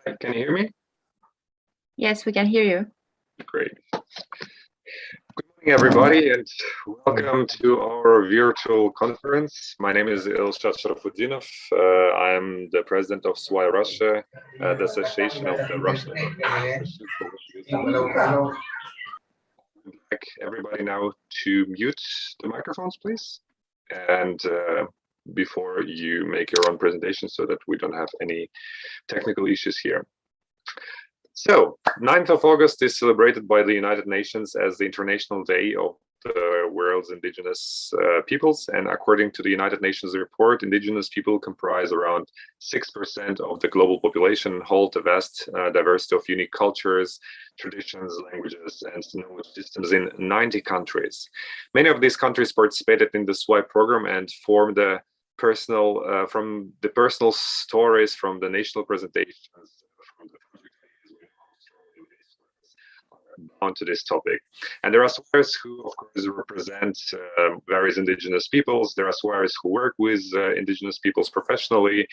Can you hear me? Yes, we can hear you. Great. Good morning, everybody, and welcome to our virtual conference. My name is Ilshat Sharafutdinov. I am the president of SWI Russia, the Association of the Russian. I'd like everybody now to mute the microphones, please. And before you make your own presentation so that we don't have any technical issues here. So, 9th of August is celebrated by the United Nations as the International Day of the World's Indigenous Peoples. And according to the United Nations report, Indigenous people comprise around 6% of the global population, hold a vast diversity of unique cultures, traditions, languages, and knowledge systems in 90 countries. Many of these countries participated in the SWI program and formed the personal, from the personal stories from the national presentations from the onto this topic. And there are swearers who, of course, represent various indigenous peoples. There are swearers who work with indigenous peoples professionally,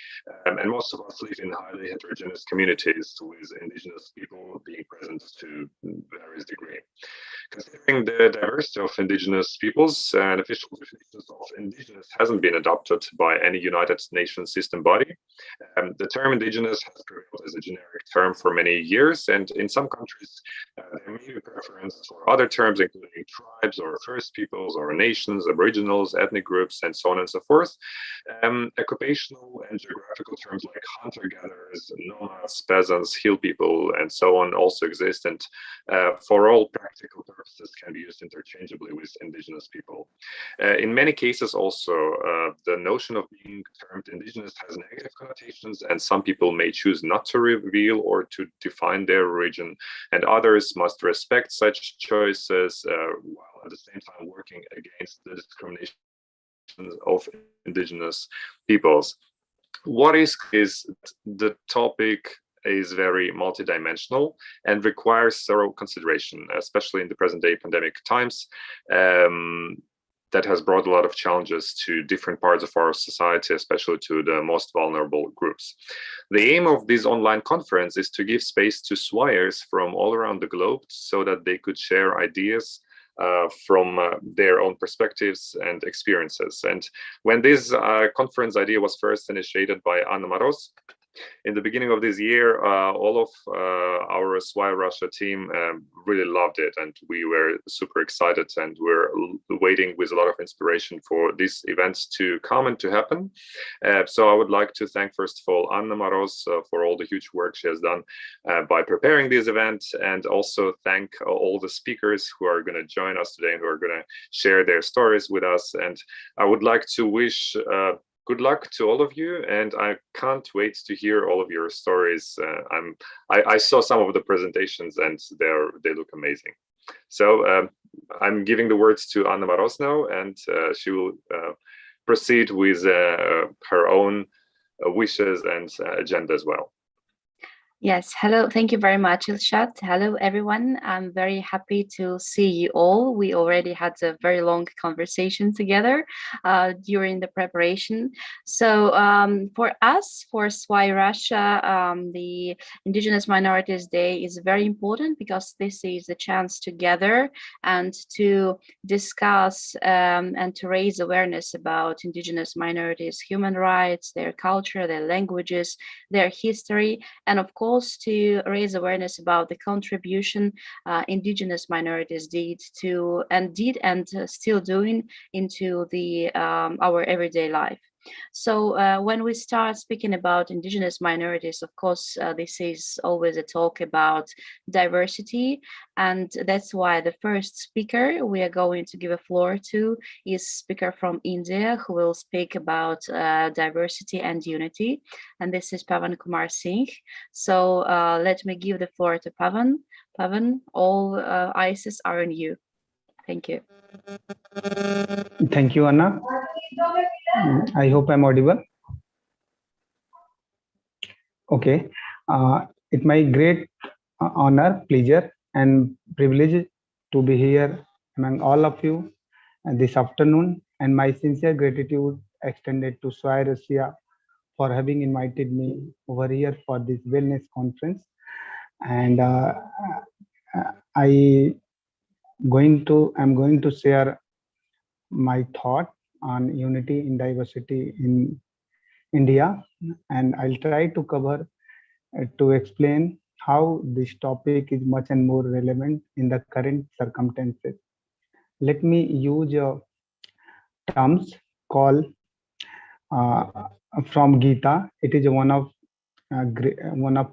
and most of us live in highly heterogeneous communities with indigenous people being present to various degree. Considering the diversity of indigenous peoples, an official definition of indigenous hasn't been adopted by any United Nations system body. The term indigenous has prevailed as a generic term for many years, and in some countries, there may be preference for other terms, including tribes or first peoples or nations, aboriginals, ethnic groups, and so on and so forth. Occupational and geographical terms like hunter-gatherers, nomads, peasants, hill people, and so on also exist, and for all practical purposes can be used interchangeably with indigenous people. In many cases also, the notion of being termed indigenous has negative connotations, and some people may choose not to reveal or to define their origin, and others must respect such choices while at the same time working against the discrimination of indigenous peoples. What is the topic is very multidimensional and requires thorough consideration, especially in the present-day pandemic times. That has brought a lot of challenges to different parts of our society, especially to the most vulnerable groups. The aim of this online conference is to give space to SWIers from all around the globe so that they could share ideas from their own perspectives and experiences. And when this conference idea was first initiated by Aymara, in the beginning of this year, all of our SWI Russia team really loved it, and we were super excited, and we're waiting with a lot of inspiration for these events to come and to happen. So I would like to thank, first of all, Aymara for all the huge work she has done by preparing this event, and also thank all the speakers who are going to join us today and who are going to share their stories with us. And I would like to wish good luck to all of you, and I can't wait to hear all of your stories. I saw some of the presentations, and they look amazing. So I'm giving the words to Aymara now, and she will proceed with her own wishes and agenda as well. Yes, hello. Thank you very much, Ilshat. Hello, everyone. I'm very happy to see you all. We already had a very long conversation together during the preparation. So for us, for SWI Russia, the Indigenous Minorities Day is very important because this is a chance to gather and to discuss and to raise awareness about Indigenous minorities' human rights, their culture, their languages, their history, and of course, to raise awareness about the contribution Indigenous minorities did and still doing into the our everyday life. So when we start speaking about Indigenous minorities, of course, this is always a talk about diversity. And that's why the first speaker we are going to give a floor to is a speaker from India who will speak about diversity and unity. And this is Pawan Kumar Singh. So let me give the floor to Pawan. Pawan, all eyes are on you. Thank you. Thank you, Anna. I hope I'm audible. Okay. It's my great honor, pleasure, and privilege to be here among all of you this afternoon, and my sincere gratitude extended to SWI Russia for having invited me over here for this wellness conference. And I'm going to share my thought on unity in diversity in India, and I'll try to cover to explain how this topic is much and more relevant in the current circumstances. Let me use terms called uh, from Gita. It is one of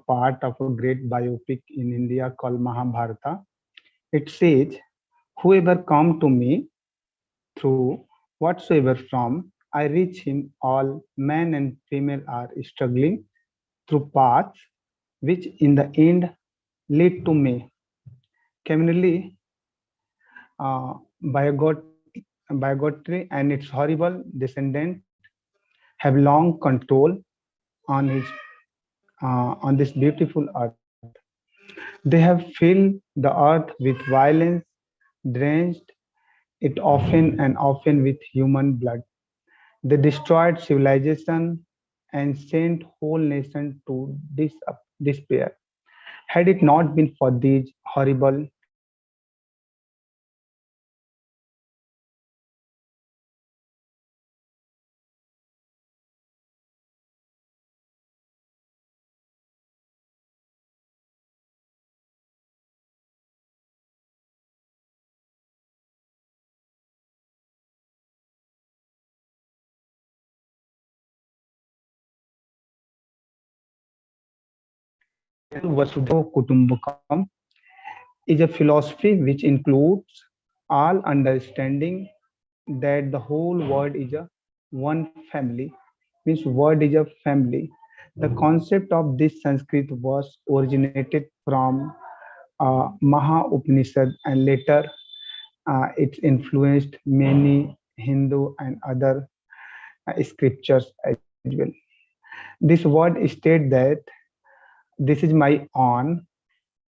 part of a great biopic in India called Mahabharata. It says, "Whoever come to me through whatsoever from, I reach him. All men and female are struggling through paths which in the end lead to me." Communally, Biogot, Biogotry and its horrible descendant have long control on on this beautiful earth. They have filled the earth with violence, drenched it often with human blood. They destroyed civilization and sent whole nation to despair. Had it not been for these horrible Vasudhaiva Kutumbakam is a philosophy which includes all understanding that the whole world is a one family, means world is a family. The concept of this Sanskrit was originated from Maha Upanishad, and later it influenced many Hindu and other scriptures as well. This word states that this is my own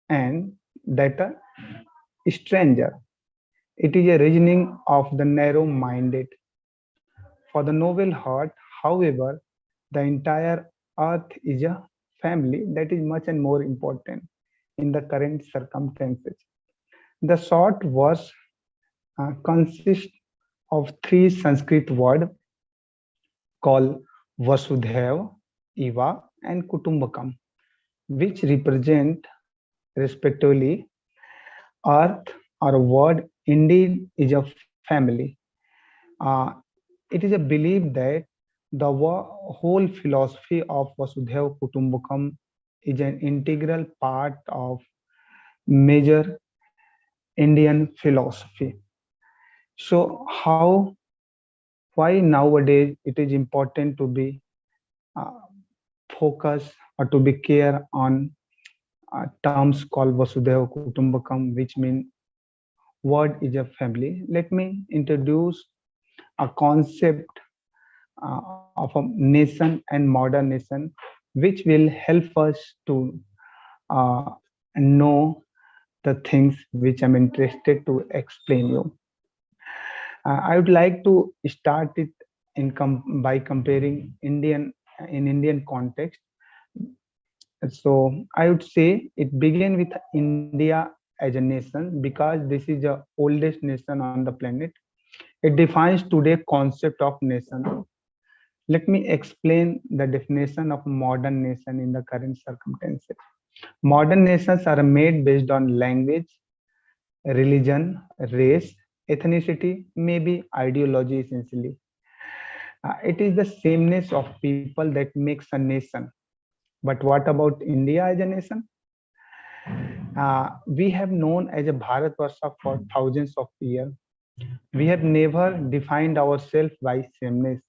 and that a stranger. It is a reasoning of the narrow minded. For the noble heart, however, the entire earth is a family. That is much and more important in the current circumstances. The short verse consists of three Sanskrit words called Vasudhaiva, Eva, and Kutumbakam, which represent respectively earth or word indeed is a family. Uh, it is a belief that the whole philosophy of Vasudhaiva Kutumbakam is an integral part of major Indian philosophy. So, why nowadays it is important to be uh, focused or to be care on terms called Vasudhaiva Kutumbakam, which mean word is a family. Let me introduce a concept of a nation and modern nation, which will help us to uh, know the things which I'm interested to explain you. I would like to start it by comparing Indian context. So I would say it began with India as a nation because this is the oldest nation on the planet. It defines today concept of nation. Let me explain the definition of modern nation in the current circumstances. Modern nations are made based on language, religion, race, ethnicity, maybe ideology essentially. It is the sameness of people that makes a nation. But what about India as a nation? We have known as a Bharatvarsha for thousands of years. We have never defined ourselves by sameness.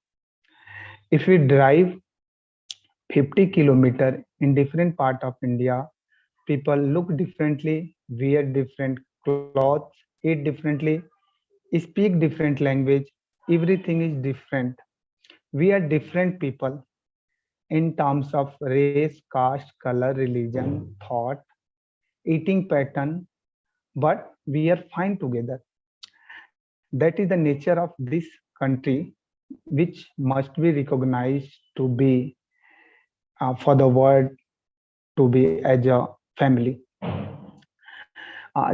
If we drive 50 kilometers in different part of India, people look differently, wear different clothes, eat differently, speak different language. Everything is different. We are different people in terms of race, caste, color, religion, thought, eating pattern, but we are fine together. That is the nature of this country, which must be recognized to be for the world to be as a family.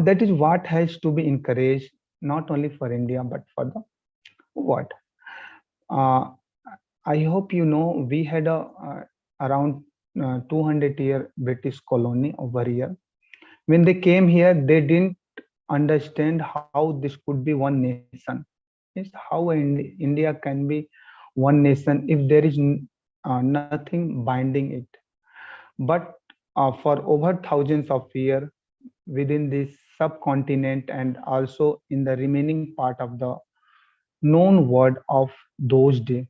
That is what has to be encouraged not only for India but for the world. Uh, I hope you know we had a around 200-year British colony over here. When they came here, they didn't understand how this could be one nation. It's how India can be one nation if there is nothing binding it. But for over thousands of years within this subcontinent and also in the remaining part of the known world of those days,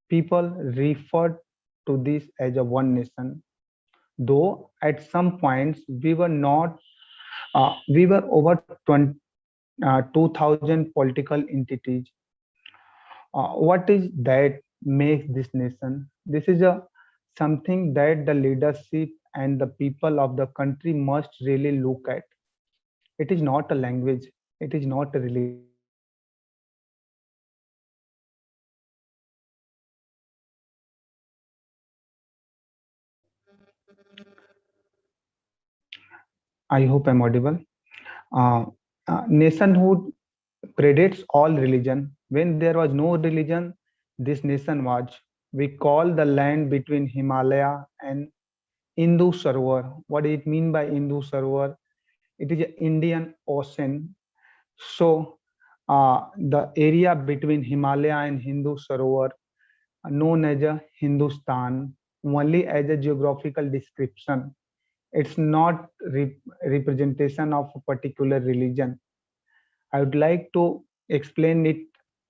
people referred to this as a one nation. Though at some points we were over 2000 political entities. What is that makes this nation? This is a something that the leadership and the people of the country must really look at. It is not a language, it is not a religion, it is a geographical and cultural identity. I hope I'm audible. Uh, Nationhood predates all religion. When there was no religion, this nation was. We call the land between Himalaya and Hindu Sarovar. What do it mean by Hindu Sarovar? It is an Indian Ocean. So the area between Himalaya and Hindu Sarovar, known as a Hindustan, only as a geographical description. It's not representation of a particular religion. I would like to explain it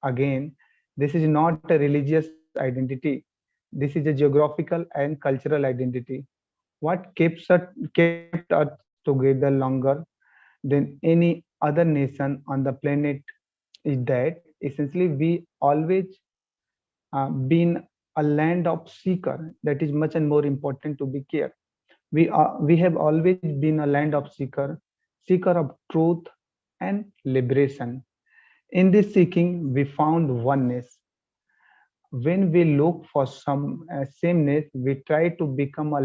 again. This is not a religious identity. This is a geographical and cultural identity. What kept us together longer than any other nation on the planet is that essentially we always been a land of seeker. That is much and more important to be clear. We have always been a land of seeker, seeker of truth and liberation. In this seeking, we found oneness. When we look for some sameness, we try to become a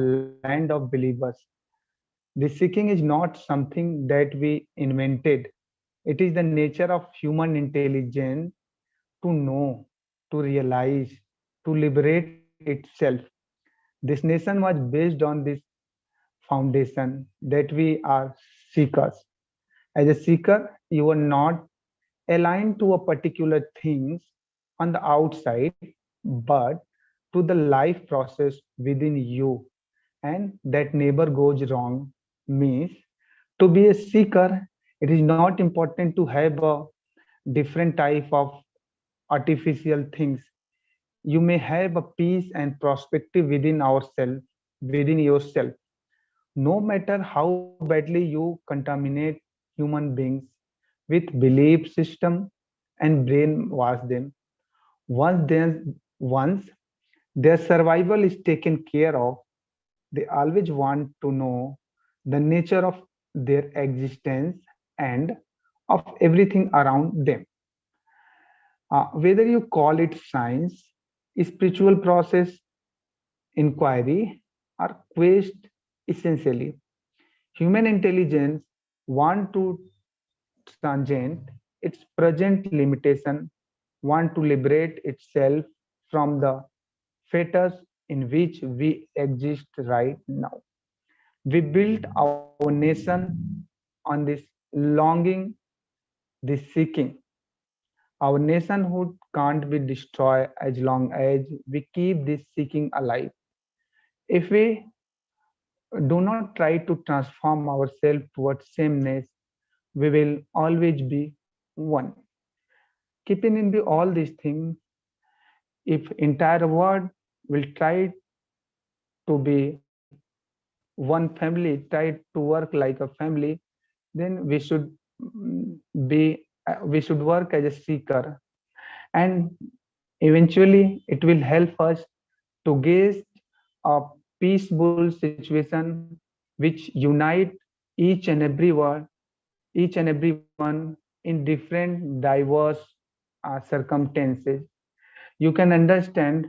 land of believers. The seeking is not something that we invented. It is the nature of human intelligence to know, to realize, to liberate itself. This nation was based on this foundation that we are seekers. As a seeker, you are not aligned to a particular things on the outside, but to the life process within you. And that never goes wrong means to be a seeker, it is not important to have a different type of artificial things. You may have a peace and perspective within ourselves, within yourself. No matter how badly you contaminate human beings with belief system and brainwash them, once their once their survival is taken care of, they always want to know the nature of their existence and of everything around them. Whether you call it science, spiritual process, inquiry, or quest, essentially, human intelligence want to transcend its present limitation, want to liberate itself from the fetters in which we exist right now. We built our nation on this longing, this seeking. Our nationhood can't be destroyed as long as we keep this seeking alive. If we do not try to transform ourselves towards sameness, we will always be one. Keeping in view all these things, if entire world will try to be one family, try to work like a family, then we should work as a seeker, and eventually it will help us to gauge a peaceful situation which unite each and everyone in different diverse circumstances. You can understand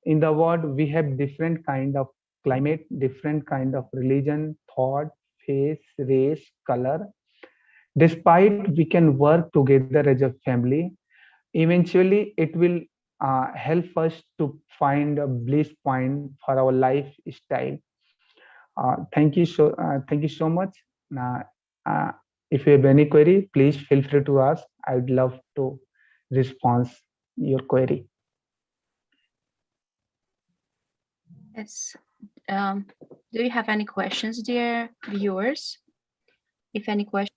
in the world we have different kind of climate, different kind of religion, thought, faith, race, color. Despite we can work together as a family, eventually it will help us to find a bliss point for our lifestyle. Thank you so much. Uh, uh, if you have any query, please feel free to ask. I would love to respond your query. Yes. Do you have any questions, dear viewers? If any questions,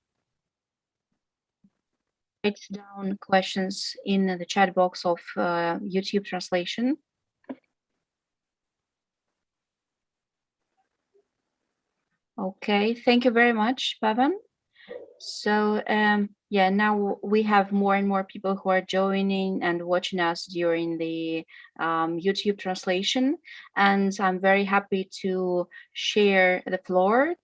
write down questions in the chat box of YouTube translation. Okay, thank you very much, Pavan. So yeah, now we have more and more people who are joining and watching us during the YouTube translation, and I'm very happy to share the floor.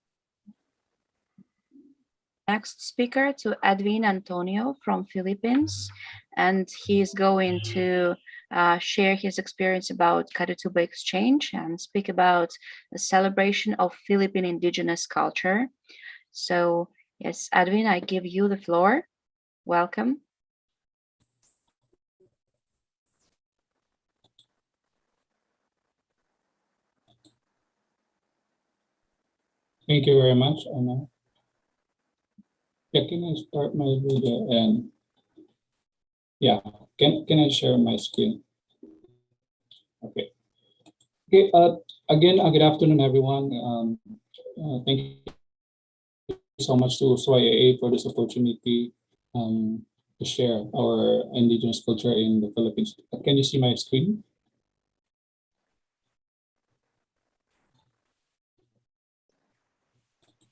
Next speaker to Edwin Antonio from Philippines, and he is going to share his experience about Katutubo exchange and speak about the celebration of Philippine indigenous culture. So yes, Edwin, I give you the floor. Welcome. Thank you very much, Anna. Yeah, can I start my video? And yeah, can I share my screen? Okay. Okay. Again, good afternoon, everyone. Thank you so much to SYAA for this opportunity to share our indigenous culture in the Philippines. Can you see my screen?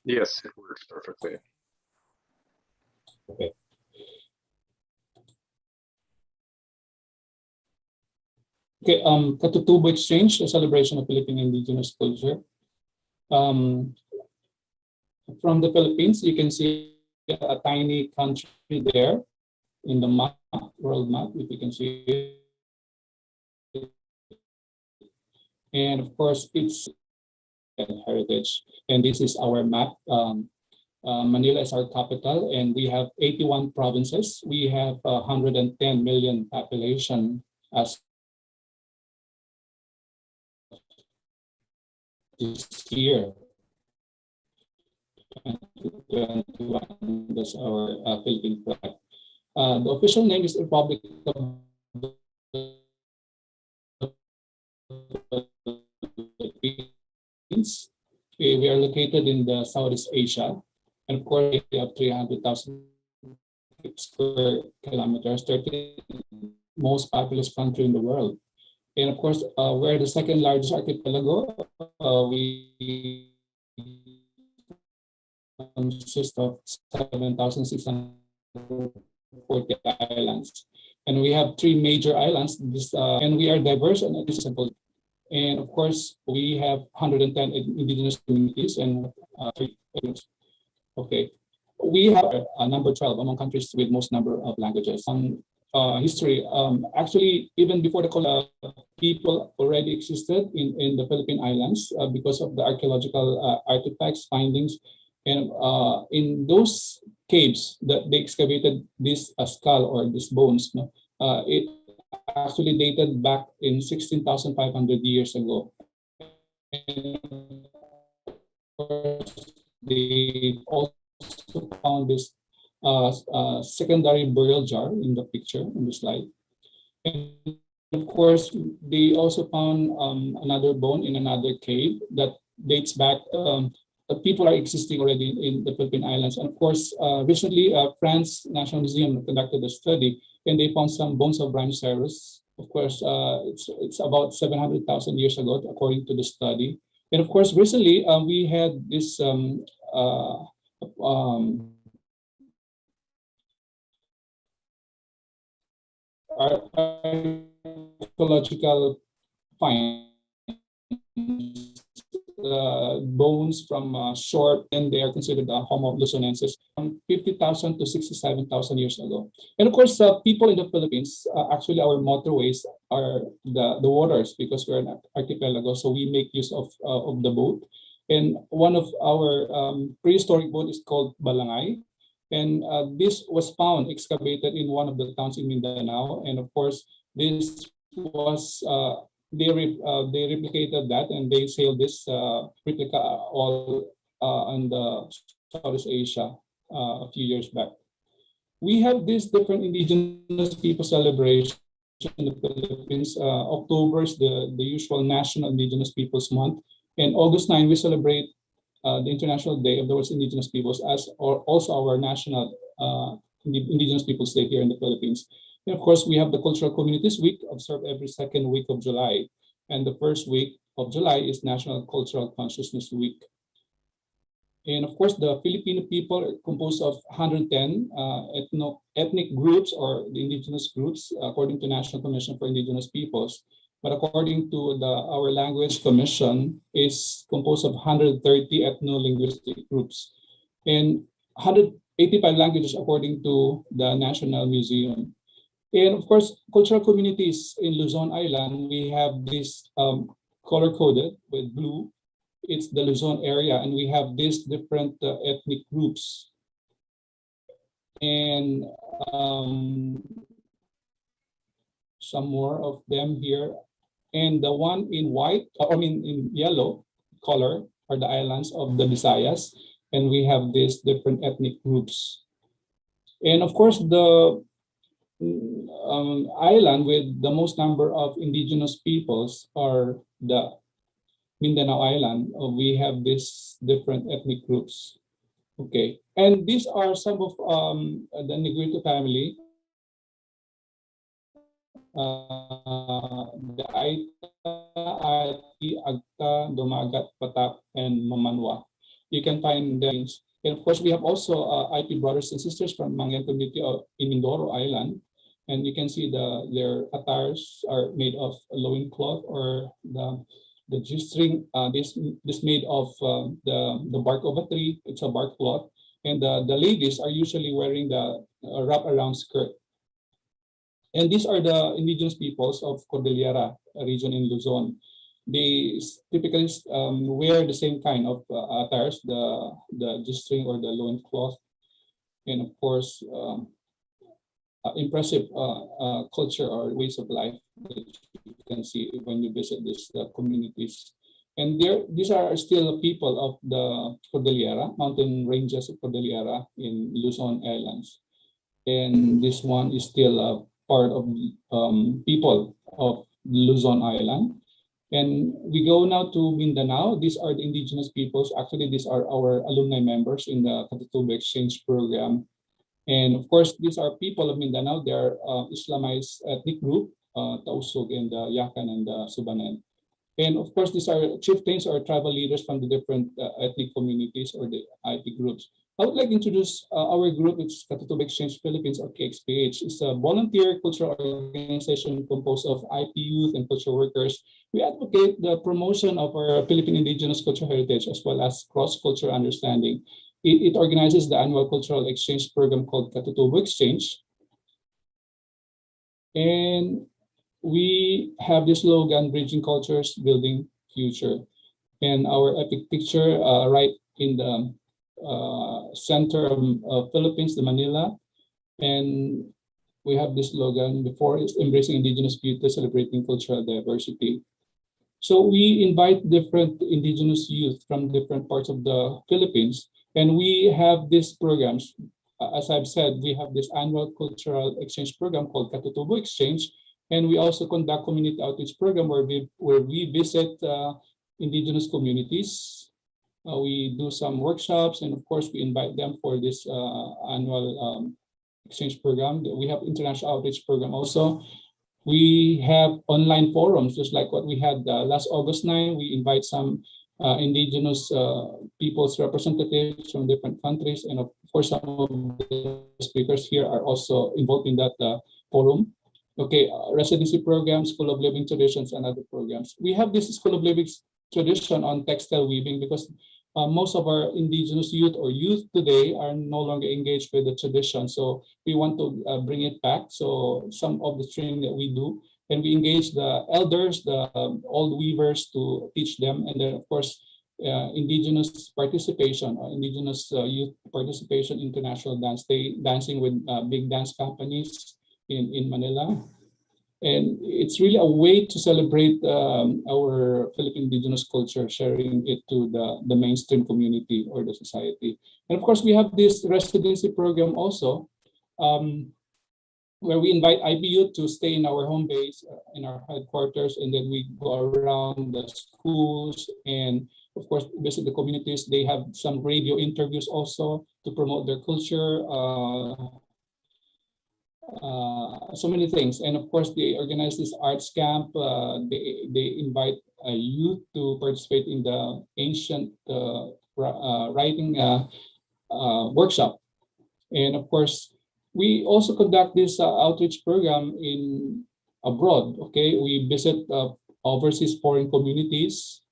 Yes, it works perfectly. Okay. Okay, Katutubo Exchange, the celebration of Philippine indigenous culture. From the Philippines, you can see a tiny country there in the map, world map, if you can see it. And of course, it's heritage. And this is our map. Manila is our capital, and we have 81 provinces. We have 110 million population as this year. 2021, that's our Philippine flag. The official name is Republic of the Philippines. We are located in the Southeast Asia, and of course, we have 300,000 square kilometers, 13th most populous country in the world. And of course, we're the second largest archipelago. We consist of 7,640 islands. And we have 3 major islands, and we are diverse and simple. And of course, we have 110 indigenous communities and 3. Okay. We have number 12 among countries with most number of languages. History, actually, even before the people already existed in the Philippine Islands because of the archaeological artifacts, findings, and in those caves that they excavated this skull or these bones, it actually dated back in 16,500 years ago. And they also found this secondary burial jar in the picture in the slide. And of course, they also found another bone in another cave that dates back. People are existing already in the Philippine Islands. And of course, recently, France National Museum conducted a study, and they found some bones of rhinoceros. Of course, it's about 700,000 years ago, according to the study. And of course, recently, we had this archaeological finds bones from short, and they are considered Homo luzonensis from 50,000 to 67,000 years ago. And of course, people in the Philippines, actually our motorways are the waters, because we're an archipelago, so we make use of the boat. And one of our prehistoric boat is called Balangay. And this was found excavated in one of the towns in Mindanao. And of course, this was they replicated that, and they sailed this replica all in the Southeast Asia a few years back. We have these different indigenous people celebration in the Philippines. October is the usual National Indigenous Peoples Month, and August 9 we celebrate the International Day of the World's Indigenous Peoples as also our national Indigenous Peoples Day here in the Philippines. And of course, we have the Cultural Communities Week, observed every second week of July. And the first week of July is National Cultural Consciousness Week. And of course, the Filipino people are composed of 110 ethnic groups, or the indigenous groups, according to National Commission for Indigenous Peoples. But according to our Language Commission, is composed of 130 ethno-linguistic groups and 185 languages according to the National Museum. And of course, cultural communities in Luzon Island, we have this color-coded with blue. It's the Luzon area, and we have these different ethnic groups. And some more of them here. And the one in white, in yellow color, are the islands of the Visayas. And we have these different ethnic groups. And of course, the island with the most number of indigenous peoples are the Mindanao Island. We have these different ethnic groups. Okay, and these are some of the Negrito family. The Aita, Ati, Agta, Dumagat, Patak, and Mamanwa. You can find them. And of course, we have also IP brothers and sisters from Mangyan community in Mindoro Island. And you can see their attires are made of loincloth, or the G-string. This made of the bark of a tree. It's a bark cloth. And the ladies are usually wearing the wrap-around skirt. And these are the indigenous peoples of Cordillera region in Luzon. They typically wear the same kind of attires, the G-string or the loincloth. And of course, impressive culture or ways of life that you can see when you visit these communities. And these are still people of the Cordillera, mountain ranges of Cordillera in Luzon Islands. And this one is still part of people of Luzon Island. And we go now to Mindanao. These are the indigenous peoples. Actually, these are our alumni members in the Katutubo exchange program. And of course, these are people of Mindanao. They are Islamized ethnic group, Tausug and the Yakan and the Subanen. And of course, these are chieftains or tribal leaders from the different ethnic communities or the IP groups. I would like to introduce our group. It's Katutubo Exchange Philippines, or KXPH. It's a volunteer cultural organization composed of IP youth and cultural workers. We advocate the promotion of our Philippine indigenous cultural heritage as well as cross-cultural understanding. It organizes the annual cultural exchange program called Katutubo Exchange. And we have this slogan, Bridging Cultures, Building Future. And our epic picture right in the center of Philippines, the Manila. And we have this slogan before, is Embracing Indigenous Beauty, Celebrating Cultural Diversity. So we invite different indigenous youth from different parts of the Philippines. And we have these programs. As I've said, we have this annual cultural exchange program called Katutubo Exchange. And we also conduct community outreach program where we visit indigenous communities. We do some workshops, and of course, we invite them for this annual exchange program. We have international outreach program also. We have online forums, just like what we had last August 9. We invite some indigenous people's representatives from different countries, and of course, some of the speakers here are also involved in that forum. Okay, residency programs, School of Living Traditions, and other programs. We have this School of Living tradition on textile weaving, because most of our indigenous youth or youth today are no longer engaged with the tradition. So we want to bring it back. So some of the training that we do, and we engage the elders, the old weavers to teach them. And then, of course, indigenous participation, indigenous youth participation, international dance, dancing with big dance companies in Manila. And it's really a way to celebrate our Philippine indigenous culture, sharing it to the mainstream community or the society. And of course, we have this residency program also, where we invite IBU to stay in our home base, in our headquarters, and then we go around the schools and, of course, visit the communities. They have some radio interviews also to promote their culture. So many things, and of course they organize this arts camp. They invite youth to participate in the ancient writing workshop, and of course we also conduct this outreach program in abroad. Okay, we visit overseas foreign communities,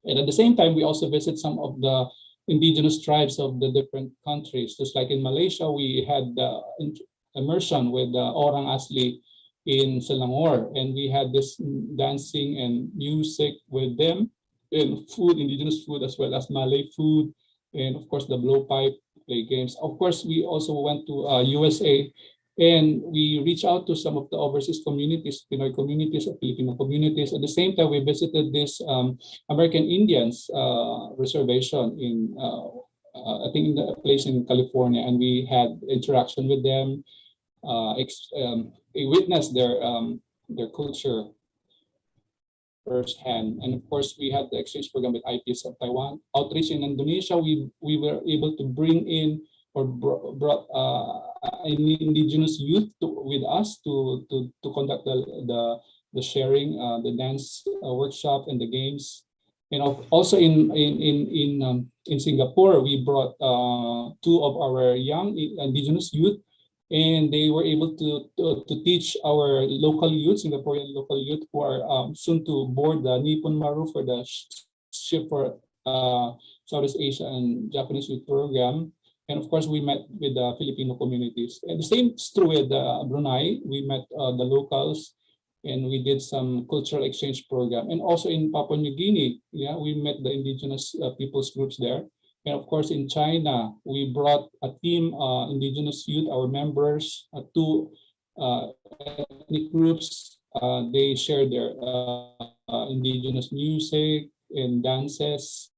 and at the same time we also visit some of the indigenous tribes of the different countries. Just like in Malaysia, we had immersion with Orang Asli in Selangor, and we had this dancing and music with them, and food, indigenous food, as well as Malay food, and of course the blowpipe, play games. Of course, we also went to USA, and we reached out to some of the overseas communities, Pinoy communities, Filipino communities. At the same time, we visited this American Indians reservation in I think in a place in California, and we had interaction with them. Witness their culture firsthand. And of course, we had the exchange program with IPS of Taiwan. Outreach in Indonesia, we were able to bring in or brought indigenous youth with us to conduct the sharing, the dance workshop and the games. And also in Singapore, we brought two of our young indigenous youth, and they were able to teach our local youth, Singaporean local youth, who are soon to board the Nippon Maru for the ship for Southeast Asia and Japanese youth program. And of course, we met with the Filipino communities. And the same is true with Brunei. We met the locals, and we did some cultural exchange program. And also in Papua New Guinea, yeah, we met the indigenous peoples groups there. And of course, in China, we brought a team, indigenous youth, our members, two ethnic groups. They shared their indigenous music and dances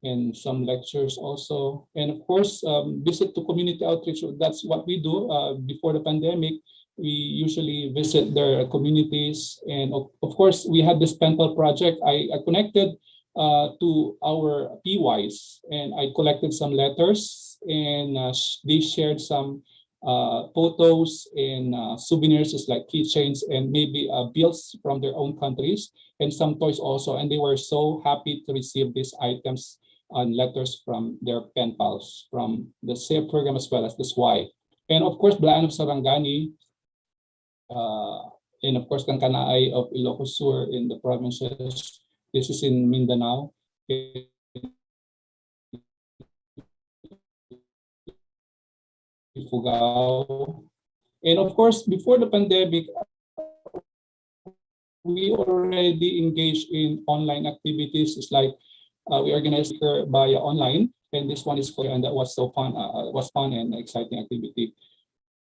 and some lectures also. And of course, visit to community outreach. That's what we do before the pandemic. We usually visit their communities. And of course, we had this pen pal project. I connected to our PYs, and I collected some letters, and they shared some photos and souvenirs, just like keychains and maybe bills from their own countries, and some toys also. And they were so happy to receive these items and letters from their pen pals from the SAVE program as well as the SWI. And of course, Blaan of Sarangani, and of course, Kankanaay of Ilocos Sur in the provinces. This is in Mindanao. Ifugao. And of course, before the pandemic, we already engaged in online activities. It's like we organized here by online, and this one is called, and that was so fun. Was fun and exciting activity.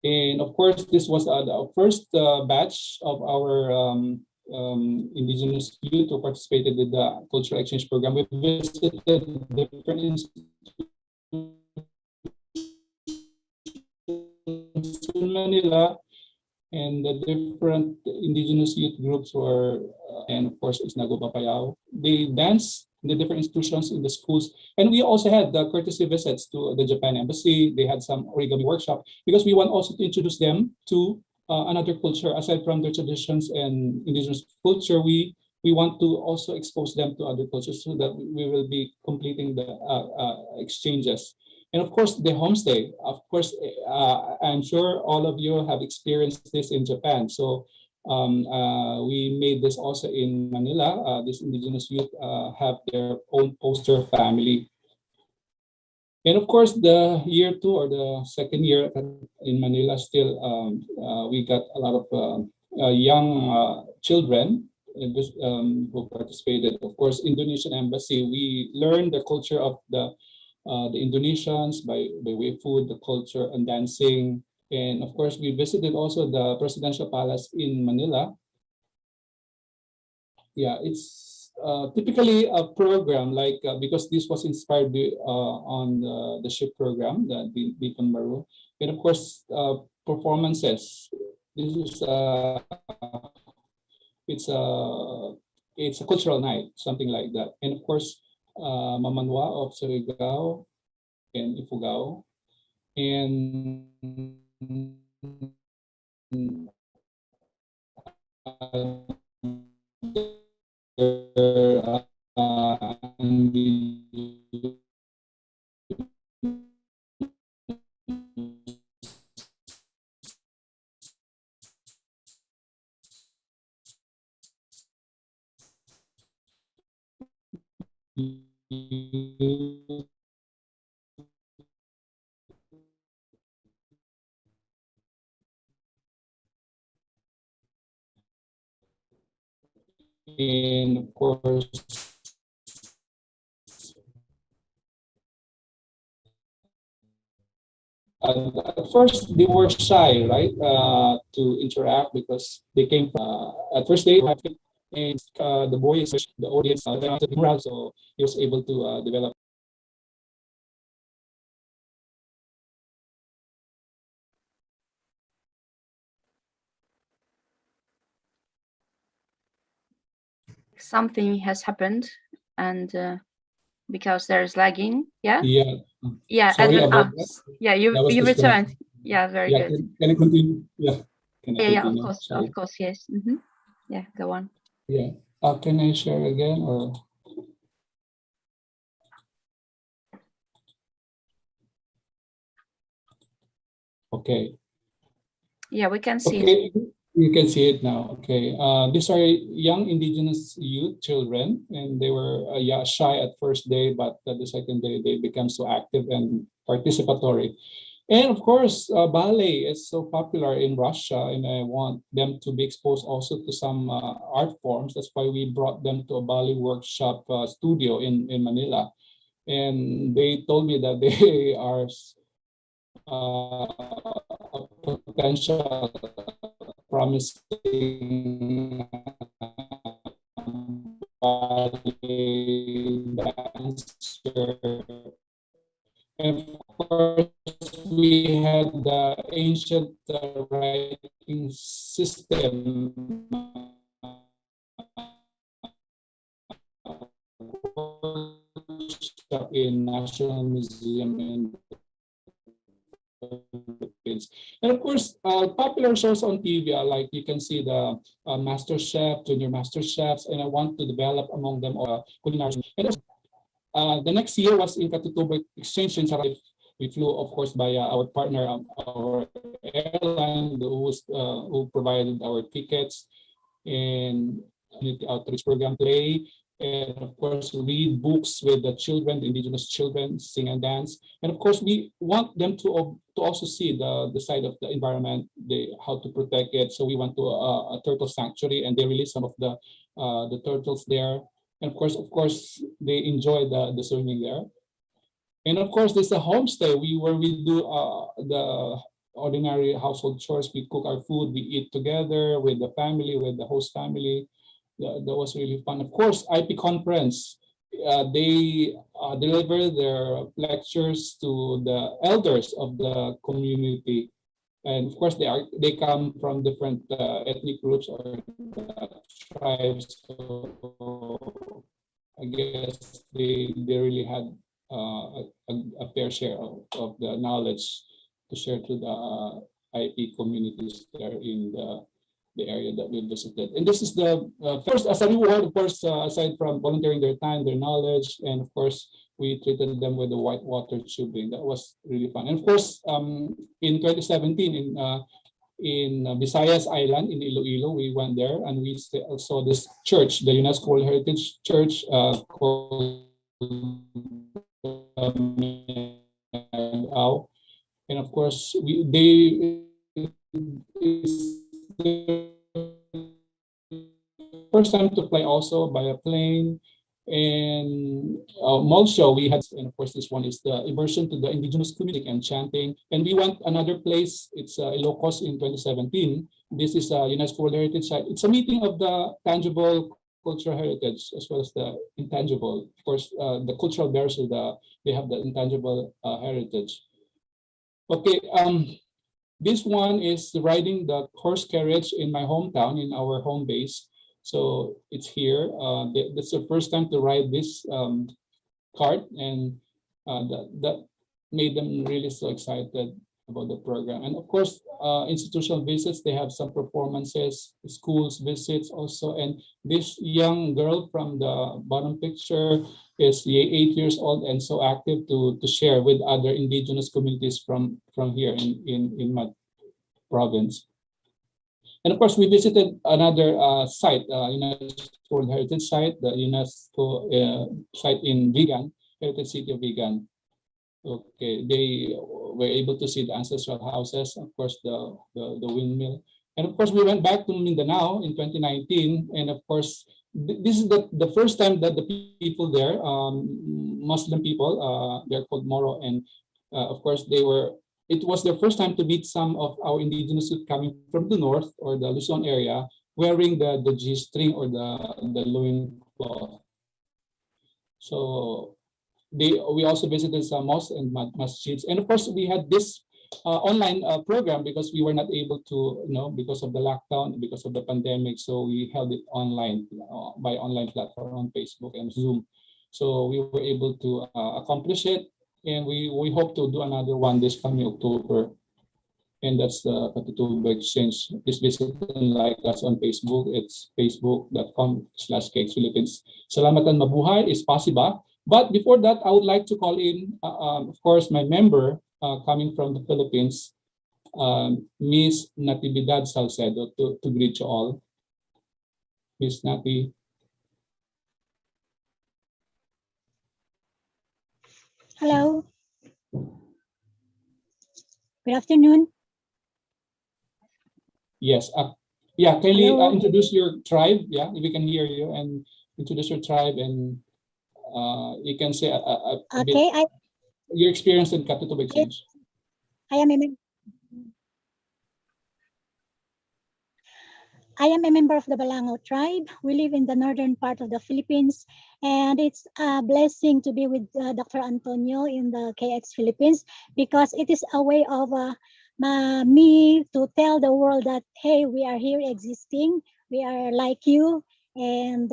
And of course, this was the first batch of our indigenous youth who participated in the cultural exchange program. We visited different institutions in Manila, and the different indigenous youth groups were, and of course, Isnago Papayao. They danced in the different institutions in the schools. And we also had the courtesy visits to the Japan embassy. They had some origami workshop, because we want also to introduce them to another culture. Aside from their traditions and indigenous culture, we want to also expose them to other cultures, so that we will be completing the exchanges. And of course, the homestay. Of course, I'm sure all of you have experienced this in Japan. So We made this also in Manila. This indigenous youth have their own poster family. And of course, the year 2 or the second year in Manila, still we got a lot of young children who participated. Of course, Indonesian embassy, we learned the culture of the Indonesians by way of food, the culture, and dancing. And of course, we visited also the presidential palace in Manila. Yeah, it's typically a program like because this was inspired on the ship program, the Beacon Maru, and of course performances. This is it's a cultural night, something like that, and of course Mamanwa of Surigao and Ifugao, and and of course at first they were shy, right, to interact because they came from, at first they have, and the boy is the audience, so he was able to develop. Something has happened, and because there's lagging. Yeah. Yeah. Sorry Edwin, about that. yeah, you returned. Yeah, very good. Can I continue? Yeah. Can I Yeah, continue? of course, yes. Yeah, go on. Yeah. Can I share again or? Okay. Yeah, we can see it. it. You can see it now. Okay. These are young indigenous youth children, and they were shy at first day, but the second day they became so active and participatory. And of course, ballet is so popular in Russia, and I want them to be exposed also to some art forms. That's why we brought them to a ballet workshop studio in Manila. And they told me that they are a potential promising ballet dancer. And of course, we had the ancient writing system in National Museum in Philippines. And of course, popular shows on TV are like you can see the Master Chef, Junior Master Chefs, and I want to develop among them culinary. And the next year was in Katutubo exchange in Sharafutdinov. We flew, of course, by our partner, our airline, who provided our tickets, and community outreach program play, and of course read books with the children, the indigenous children, sing and dance, and of course we want them to also see the side of the environment, how to protect it. So we went to a turtle sanctuary, and they released some of the turtles there, and of course they enjoy the swimming there. And of course, there's a homestay where we do the ordinary household chores. We cook our food, we eat together with the family, with the host family. That was really fun. Of course, IP conference. They deliver their lectures to the elders of the community, and of course they come from different ethnic groups or tribes. So I guess they really had a fair share of the knowledge to share to the IP communities there in the area that we visited. And this is the first, as a reward, of course, aside from volunteering their time, their knowledge, and of course, we treated them with the whitewater tubing. That was really fun. And of course, in 2017, in Visayas Island in Iloilo. We went there and we saw this church, the UNESCO World Heritage Church called and of course it's the first time to fly also by a plane. And also we had, and of course this one is the immersion to the indigenous community and chanting. And we went another place, it's Ilocos in 2017. This is a UNESCO World Heritage Site. It's a meeting of the tangible cultural heritage as well as the intangible. Of course, the cultural bearers, they have the intangible heritage. Okay, this one is riding the horse carriage in my hometown, in our home base. So it's here. That's the first time to ride this cart, and that made them really so excited about the program. And of course, institutional visits, they have some performances, schools visits also. And this young girl from the bottom picture is 8 years old and so active to share with other indigenous communities from here in my province. And of course, we visited another site, UNESCO World Heritage Site, the UNESCO site in Vigan, Heritage City of Vigan. Okay, they were able to see the ancestral houses, of course, the windmill. And of course, we went back to Mindanao in 2019. And of course, this is the first time that the people there, Muslim people, they're called Moro. And of course, it was their first time to meet some of our indigenous youth coming from the north or the Luzon area, wearing the G-string or the loin cloth. So we also visited some mosques and masjids. And of course, we had this online program because we were not able to, because of the lockdown, because of the pandemic. So we held it online by online platform on Facebook and Zoom. So we were able to accomplish it. And we hope to do another one this coming October. And that's the Katutubo Exchange. Please visit and like us on Facebook. It's facebook.com/KXPhilippines. Salamatan Mabuhay is possible. But before that, I would like to call in, of course, my member coming from the Philippines, Miss Natividad Salcedo, to greet you all. Miss Nati. Hello. Good afternoon. Yes. Yeah, kindly introduce your tribe. Yeah, if we can hear you, and introduce your tribe, and you can say a Okay, bit your experience in Katutubo Exchange. I am a member of the Balangao tribe. We live in the northern part of the Philippines, and it's a blessing to be with Dr. Antonio in the KX Philippines, because it is a way of me to tell the world that, hey, we are here existing, we are like you, and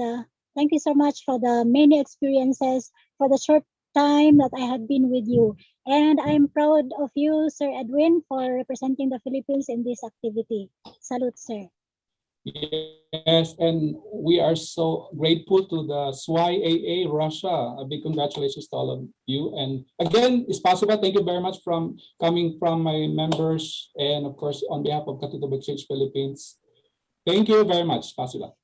thank you so much for the many experiences, for the short time that I had been with you. And I'm proud of you, Sir Edwin, for representing the Philippines in this activity. Salute, sir. Yes, and we are so grateful to the SWI AA Russia. A big congratulations to all of you. And again, it's possible. Thank you very much from coming from my members, and of course on behalf of Katutubo Exchange Philippines. Thank you very much, possible.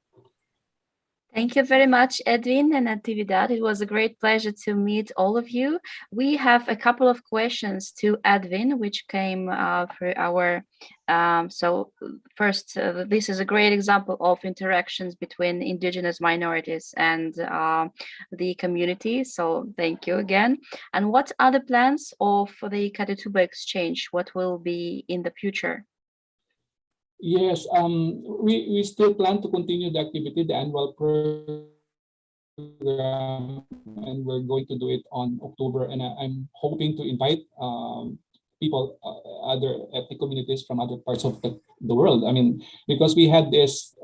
Thank you very much, Edwin and Natividad. It was a great pleasure to meet all of you. We have a couple of questions to Edwin, which came for our. So first, this is a great example of interactions between indigenous minorities and the community. So thank you again. And what are the plans of the Katutubo Exchange? What will be in the future? Yes, we still plan to continue the activity, the annual program, and we're going to do it on October. And I'm hoping to invite people, other ethnic communities from other parts of the world. I mean, because we had this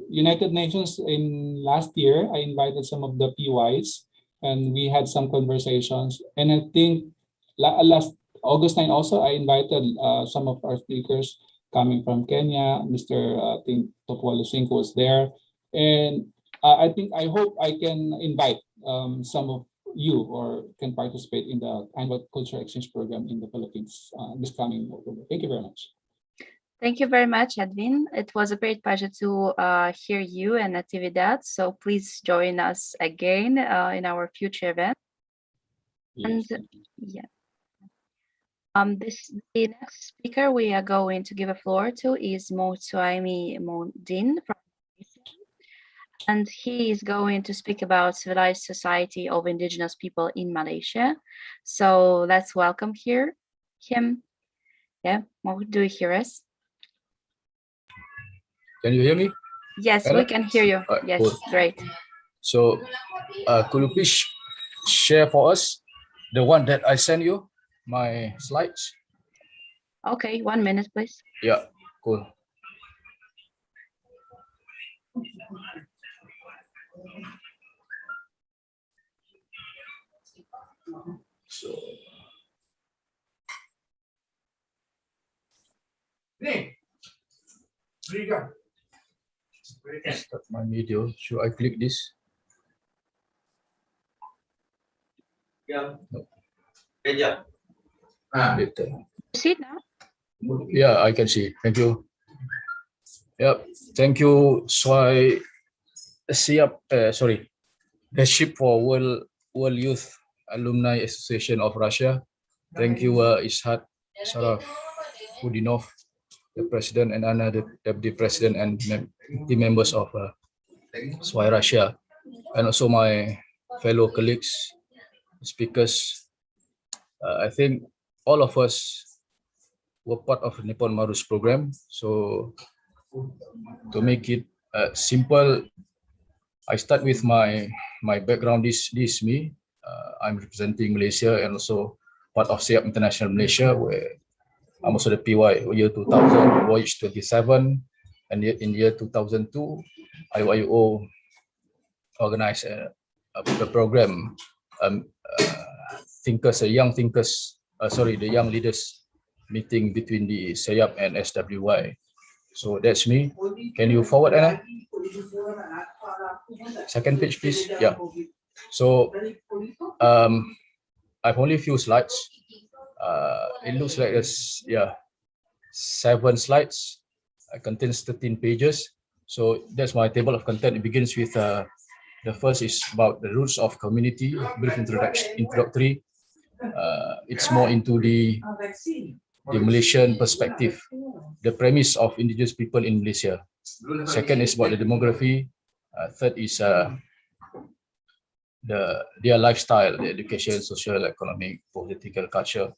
United Nations in last year, I invited some of the PYs, and we had some conversations. And I think last August 9 also, I invited some of our speakers coming from Kenya. Mr. I think Topua Lesinko was there. And I hope I can invite some of you or can participate in the annual cultural exchange program in the Philippines this coming October. Thank you very much. Thank you very much, Edwin. It was a great pleasure to hear you and Natividad. So please join us again in our future event. Yes. And yeah, the next speaker we are going to give a floor to is Mohd Suhaimi Mohd Din from Malaysia. And he is going to speak about civilized society of indigenous people in Malaysia. So let's welcome him. Yeah, Mohd, do you hear us? Can you hear me? Yes, Hello? we can hear you. Alright, Yes, cool. great. So, could you please share for us the one that I sent you, my slides? Okay, 1 minute, please. Yeah, cool. So, start my video. Should I click this? Yeah. No. Yeah. Later. See now? Yeah, I can see. Thank you. Yep. Thank you, Swai. Sorry, the Ship for World Youth Alumni Association of Russia. Thank you, Ilshat, Sharafutdinov, the president, and Anna, the deputy president, and the members of SWI Russia, and also my fellow colleagues, speakers. I think all of us were part of Nippon Maru's program. So to make it simple, I start with my background. This is me. I'm representing Malaysia and also part of SIAP International Malaysia, where I'm also the PY year 2000, voyage 27, and in year 2002, IOIO organized a program, the young leaders meeting between the SIAP and SWY. So that's me. Can you forward, Anna? Second page, please. Yeah. So I've only a few slides. It looks like there's 7 slides. It contains 13 pages. So that's my table of content. It begins with the first is about the roots of community, brief introductory. It's more into the Malaysian perspective, the premise of indigenous people in Malaysia. Second is about the demography. Third is their lifestyle, the education, social, economic, political, culture.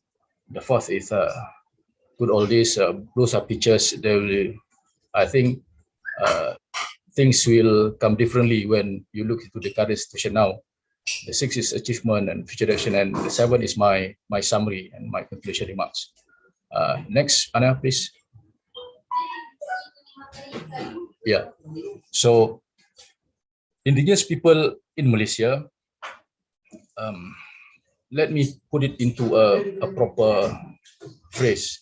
The fourth is good old days. Those are pictures. I think things will come differently when you look into the current situation now. The 6th is achievement and future direction, and the 7th is my summary and my conclusion remarks. Next, Anna, please. Yeah. So, indigenous people in Malaysia. Let me put it into a proper phrase.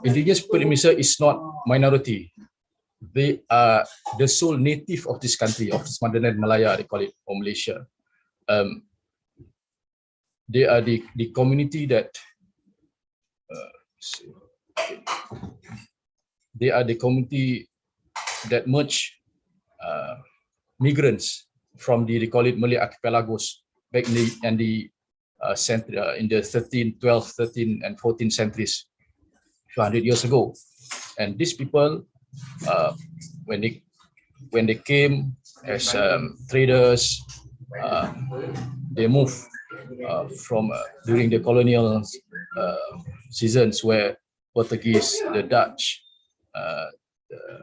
Indigenous people in Malaysia is not minority. They are the sole native of this country, of this Mandarin Malaya, they call it, or Malaysia. They are the community that merge migrants from they call it Malay archipelagos back in the 13th, 12th, 13th, and 14th centuries, 200 years ago. And these people, when they came as traders, they moved from during the colonial seasons where Portuguese, the Dutch,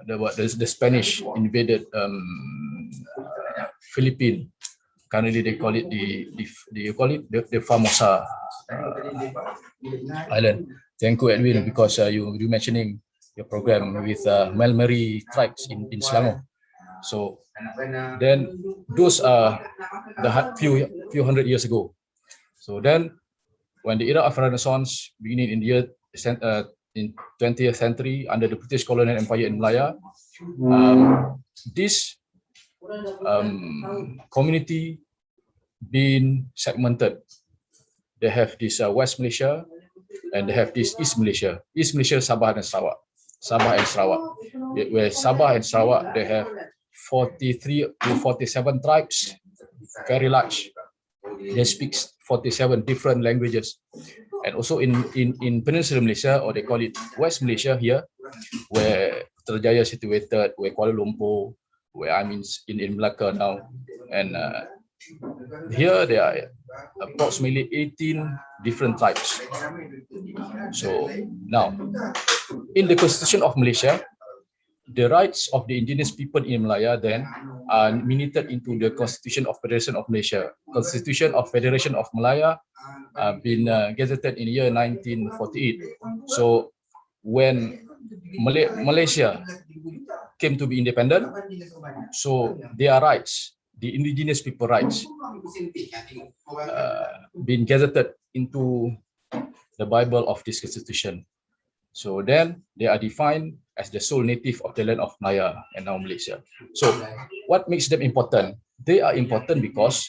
the Spanish invaded Philippine. Currently, they call it the Formosa island. Thank you, Edwin, because you mentioning your program with Malmari tribes in Selangor. So then those are the few hundred years ago. So then, when the era of Renaissance beginning in the year in 20th century under the British colonial empire in Malaya, this community being segmented. They have this West Malaysia and they have this East Malaysia. East Malaysia, Sabah dan Sarawak. Sabah and Sarawak. Where Sabah and Sarawak, they have 43 to 47 tribes, very large. They speak 47 different languages. And also in Peninsular Malaysia, or they call it West Malaysia here, where Putrajaya is situated, where Kuala Lumpur, where I'm in Malacca now. And here there are approximately 18 different tribes. So now, in the Constitution of Malaysia, the rights of the indigenous people in Malaya then are minuted into the Constitution of Federation of Malaysia. Constitution of Federation of Malaya been gazetted in the year 1948. So when Malaysia came to be independent, so their rights, the indigenous people rights, been gazetted into the Bible of this constitution. So then they are defined as the sole native of the land of Malaya and now Malaysia. So what makes them important? They are important because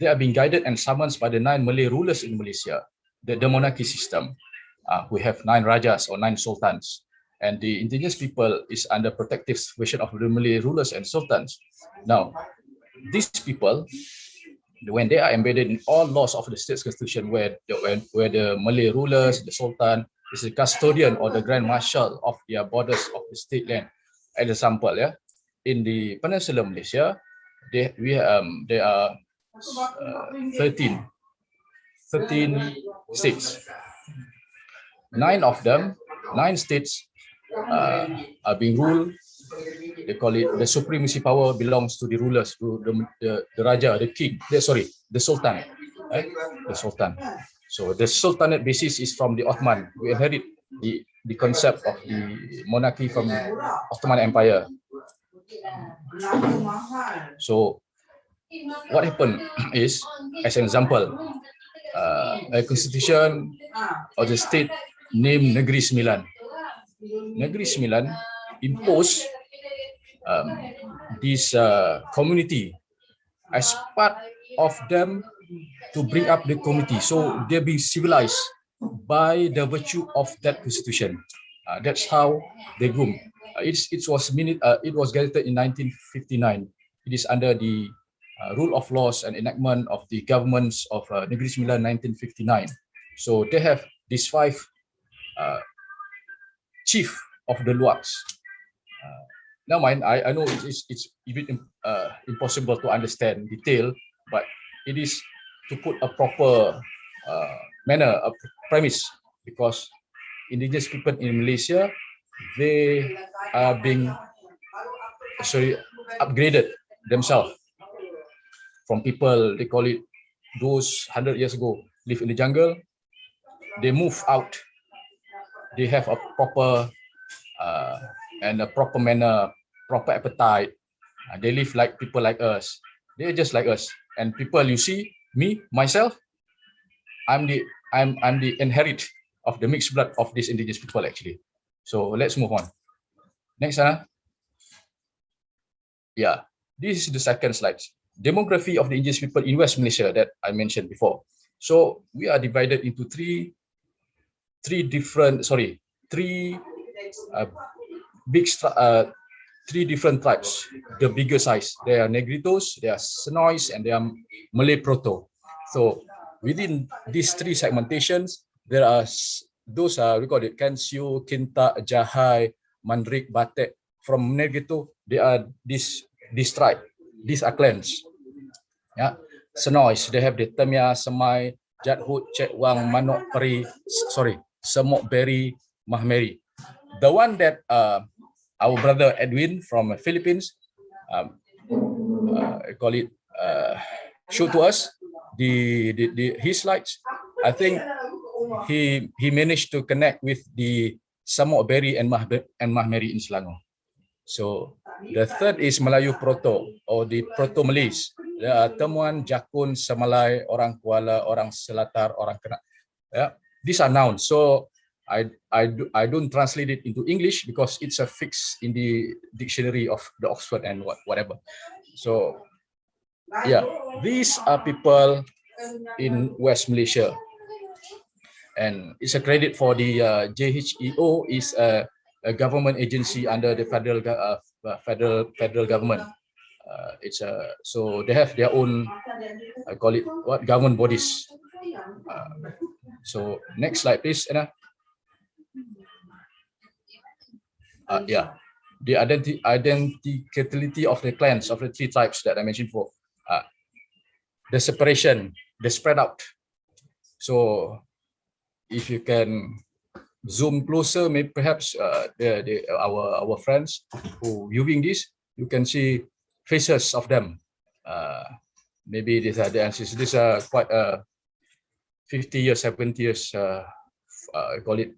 they are being guided and summoned by the 9 Malay rulers in Malaysia, the monarchy system. We have 9 rajas or 9 sultans, and the indigenous people is under protective supervision of the Malay rulers and sultans. Now, these people, when they are embedded in all laws of the state's constitution, where the Malay rulers, the sultan, is the custodian or the grand marshal of their borders of the state land. As example, in the Peninsular Malaysia, there are 13 states. 9 states are being ruled. They call it the supremacy power belongs to the rulers, to the Raja, the king, the Sultan. The Sultan. So the Sultanate basis is from the Ottoman. We inherit the concept of the monarchy from the Ottoman Empire. So what happened is, as an example, a constitution of the state named Negeri Sembilan. Negeri Sembilan imposed this community as part of them to bring up the community. So they're being civilized by the virtue of that constitution. That's how they grew. It was gazetted in 1959. It is under the rule of laws and enactment of the governments of Negeri Sembilan 1959. So they have these 5 chief of the Luaks. Now, I know it's a bit impossible to understand detail, but it is to put a proper manner, a premise, because indigenous people in Malaysia, they are being upgraded themselves from people, they call it, those 100 years ago live in the jungle. They move out. They have a proper and a proper manner, proper appetite. They live like people like us. They're just like us. And people, you see, me, myself, I'm the inherit of the mixed blood of these indigenous people actually. So let's move on. Next, Anna. Yeah, this is the second slide. Demography of the indigenous people in West Malaysia that I mentioned before. So we are divided into three different tribes. The bigger size. They are Negritos, they are Senois, and they are Malay Proto. So within these 3 segmentations, there are those we call it Kansio, Kinta, Jahai, Mandrik, Batek. From Negrito, they are this tribe. These are clans. Yeah, Senois, they have the Temia, Semai, Jathut, Chetwang, Manok Peri, Semok Beri, Mahmeri. The one that our brother Edwin from Philippines call it show to us his slides. I think he managed to connect with the Semok Beri and Mahmeri in Selangor. So the third is Melayu Proto or the Proto Malays. There are Temuan, Jakun, Semalai, orang Kuala, orang Selatar, orang Kenak. Yeah, these are nouns. So I don't translate it into English because it's a fix in the dictionary of the Oxford and whatever. So yeah, these are people in West Malaysia, and it's a credit for the JHEO is a government agency under the federal government. So they have their own, I call it what, government bodies. So next slide, please, Anna. Yeah, the identicality of the clans of the three tribes that I mentioned before. The separation, the spread out. So if you can zoom closer, maybe perhaps our friends who viewing this, you can see faces of them. Maybe these are the ancestors. These are quite 50 years, 70 years, I call it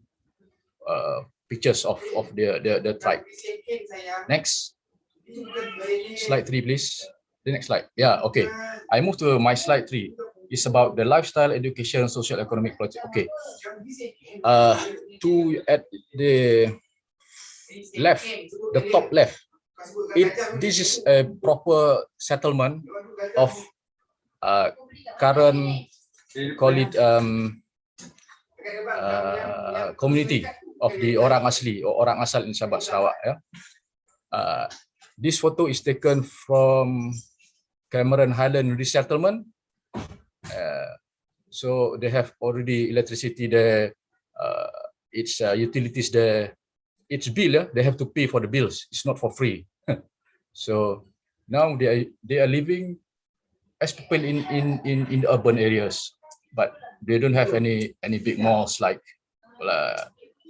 pictures of the tribe. Next slide 3, please. The next slide. Yeah, okay. I move to my slide 3. It's about the lifestyle, education, social, economic project. Okay. At the left, the top left, this is a proper settlement of current, call it community of the orang asli or orang asal in Sabah Sarawak. Yeah. This photo is taken from Cameron Highland Resettlement. So they have already electricity there, its utilities there, its bill. They have to pay for the bills. It's not for free. So now they are living as people in the urban areas, but they don't have any big malls like.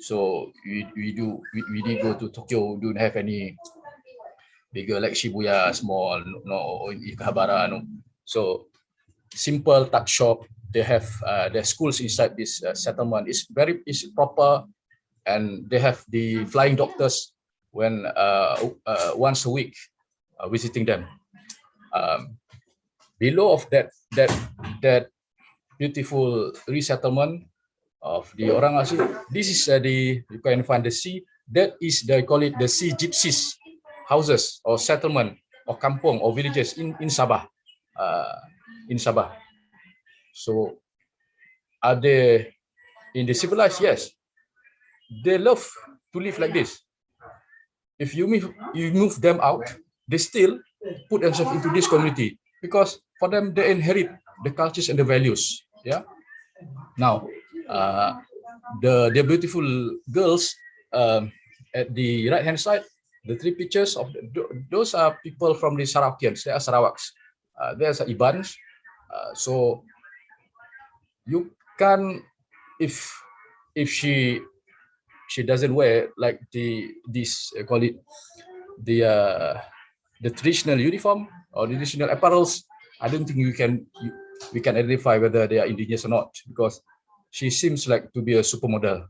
So we did go to Tokyo. Don't have any bigger like Shibuya small, no, in Kaybara, no. So simple tuck shop. They have their schools inside this settlement. It's proper, and they have the flying doctors when once a week visiting them. Below of that beautiful resettlement of the orang asli, this is you can find the sea. That is they call it the sea gypsies houses or settlement or kampung or villages in Sabah. In Sabah. So are they in the civilized? Yes. They love to live like this. If you move them out, they still put themselves into this community because for them they inherit the cultures and the values. Yeah. Now, the beautiful girls at the right hand side, the three pictures of those are people from the Sarawakians. They are Sarawaks. There's Ibans. So you can, if she doesn't wear like this call it the traditional uniform or the traditional apparels, I don't think we can identify whether they are indigenous or not, because she seems like to be a supermodel.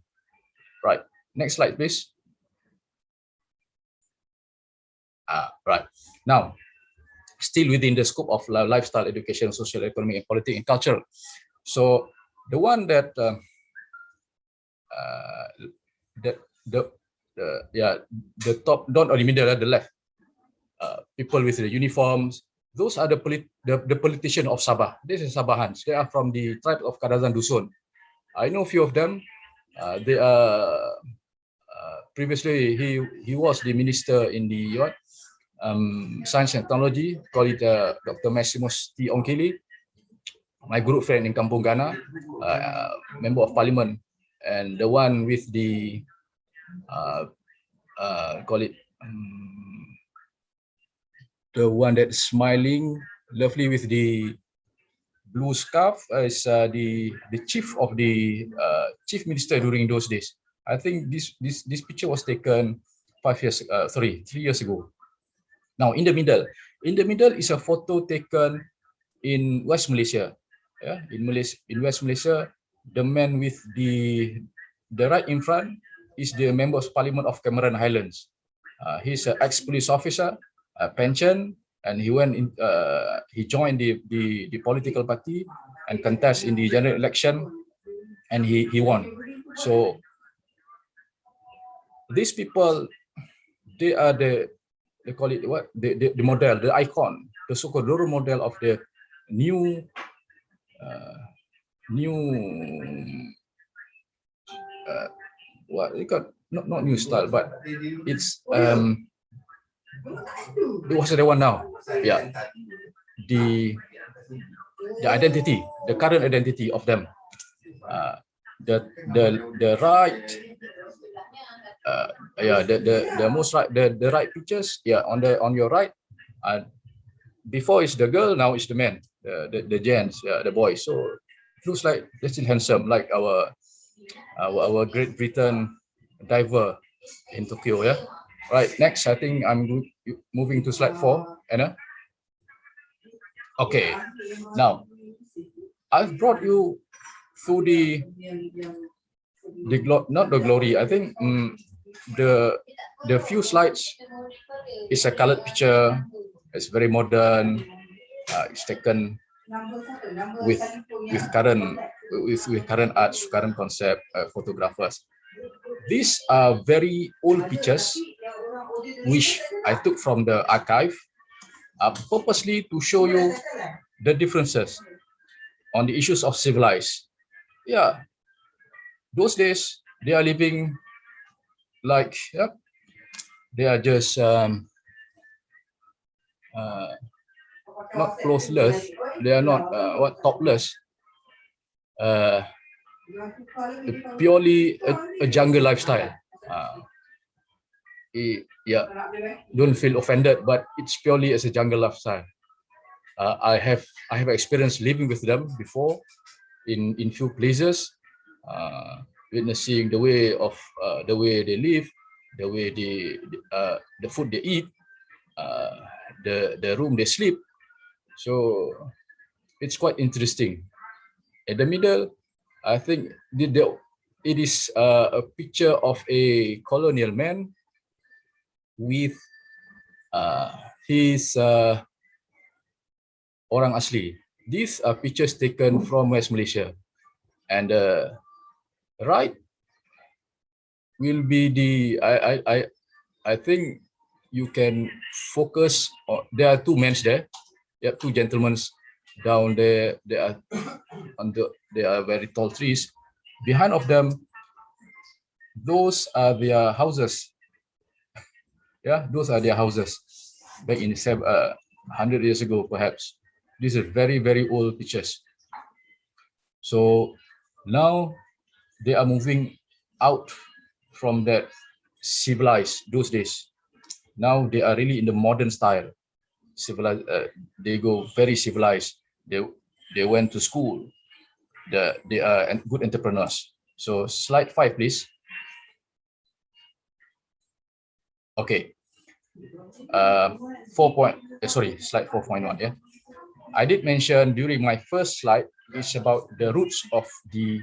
Right. Next slide, please. Right. Now, still within the scope of lifestyle, education, social, economic, and politics and culture. So the one that the top, not or the middle, the left, people with the uniforms, those are the politician of Sabah. This is Sabahans. They are from the tribe of Kadazan Dusun. I know a few of them. They are previously he was the minister in the science and technology, call it Dr. Maximus T. Ongkili, my good friend in Kampung Ghana, member of parliament, and the one with the call it the one that's smiling lovely with the blue scarf is the chief of the chief minister during those days. I think this picture was taken 3 years ago. Now in the middle is a photo taken in West Malaysia. Yeah, in West Malaysia, the man with the right in front is the member of parliament of Cameron Highlands. He's an ex-police officer, pension, and he went in. He joined the political party and contest in the general election, and he won. So these people, they are they call it what the model, the icon, the so-called role model of the new what you got not new style, but it's what's the one now? Yeah, the identity, the current identity of them. The right, the most right, the right pictures. Yeah, on your right. Before it's the girl, now it's the man, the gents, the boys. So it looks like they're still handsome, like our Great Britain diver in Tokyo. Yeah. Right. Next, I think I'm moving to slide 4, Anna. Okay. Now, I've brought you through not the glory. I think the few slides is a colored picture. It's very modern. It's taken with current arts, current concept, photographers. These are very old pictures, which I took from the archive, purposely to show you the differences on the issues of civilized. Yeah, those days they are living like, they are just not closeless. They are not topless. Purely a jungle lifestyle. Yeah, don't feel offended, but it's purely as a jungle lifestyle. I have experienced living with them before in few places, witnessing the way they live, the way the food they eat, the room they sleep. So it's quite interesting. In the middle, I think it is a picture of a colonial man with his orang asli. These are pictures taken from West Malaysia, and right will be the I think you can focus on. There are two men there. There are two gentlemen down there. They are very tall trees. Behind of them, those are their houses. Yeah, those are their houses back in 100 years ago, perhaps. These are very, very old pictures. So now they are moving out from that civilized those days. Now they are really in the modern style. Civilized. They go very civilized. They went to school. They are good entrepreneurs. So slide 5, please. Okay. Slide 4.1. Yeah. I did mention during my first slide is about the roots of the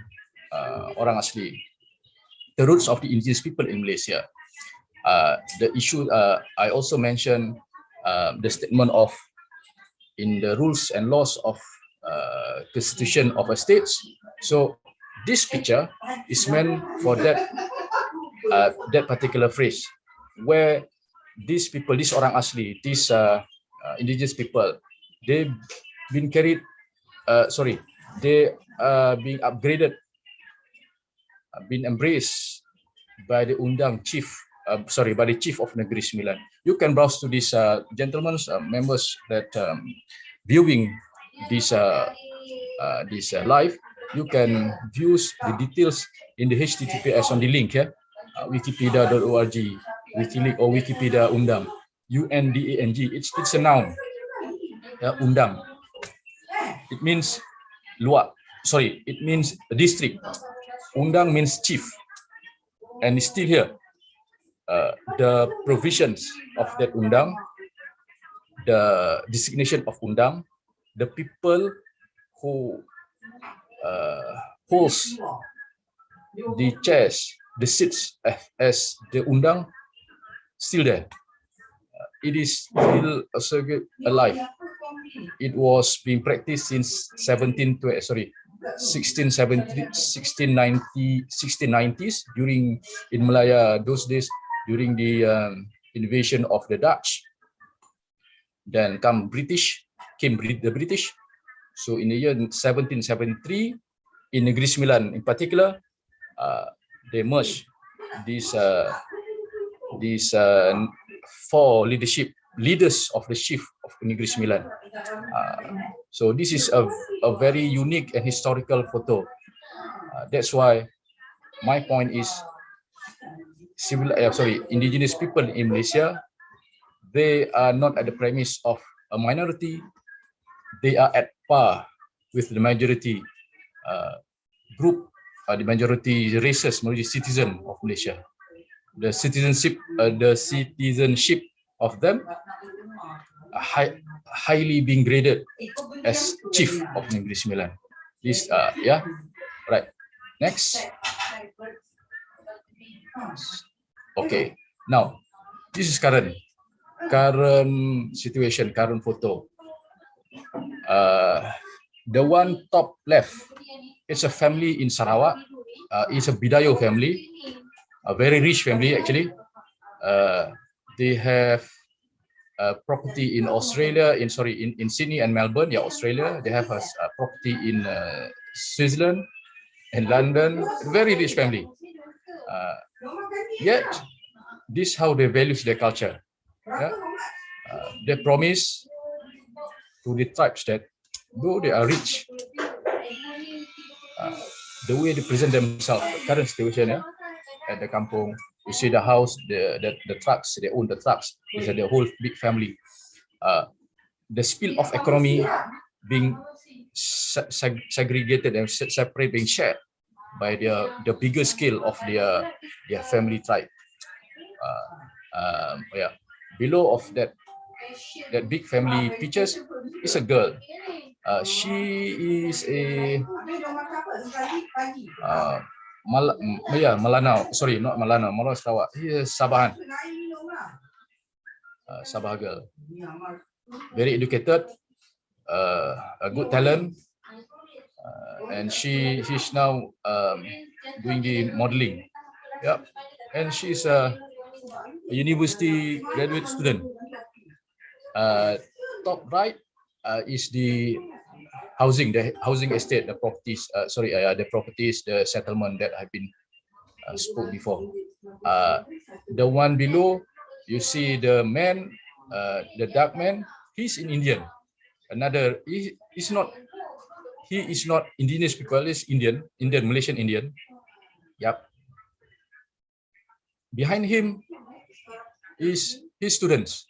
orang asli, the roots of the indigenous people in Malaysia. The issue I also mentioned the statement of in the rules and laws of constitution of a state. So this picture is meant for that particular phrase, where these people, these orang asli, these indigenous people, they've been carried. They are being upgraded, been embraced by the undang chief. By the chief of Negeri Sembilan. You can browse to these gentlemen, members that viewing this live. You can view the details in the HTTPS on the link, wikipedia.org, Wikileaks or Wikipedia undang, UNDANG. It's a noun. Undang. It means luar. It means district. Undang means chief, and it's still here. The provisions of that undang, the designation of undang, the people who holds the chairs, the seats as the undang, still there. It is still alive. It was being practiced since 1690s in Malaya those days, during the invasion of the Dutch. Then came the British. So in the year 1773, in Negeri Sembilan in particular, they merged these four leaders of the chief of Negeri Sembilan. So this is a very unique and historical photo. That's why my point is indigenous people in Malaysia, they are not at the premise of a minority. They are at par with the majority group, the majority races, majority citizen of Malaysia. The citizenship of them highly being graded as chief of Negeri Sembilan. This, yeah, right. Next. Okay. Now, this is current situation, current photo. The one top left, it's a family in Sarawak. It's a Bidayo family, a very rich family actually. They have property in Australia, in Sydney and Melbourne, yeah, Australia. They have a property in Switzerland and London. Very rich family. Yet, this is how they value their culture. Yeah? They promise to the tribes that though they are rich, the way they present themselves, current situation, yeah, at the kampung, you see the house, the trucks, they own the trucks. It's the whole big family. The spill of economy being segregated and separate, being shared by the bigger scale of their family tribe. Yeah, below of that big family pictures is a girl. She is a Malanau. Sorry, not Malanau. Malanau Sarawak. She is Sabahan. Sabah girl. Very educated, a good talent, and she's now doing the modeling. Yep, and she's a university graduate student. Top right is the housing estate, the properties. The properties, the settlement that have been spoke before. The one below, you see the man, the dark man. He's in Indian. He is not indigenous people. He's Indian, Malaysian Indian. Yep. Behind him is his students.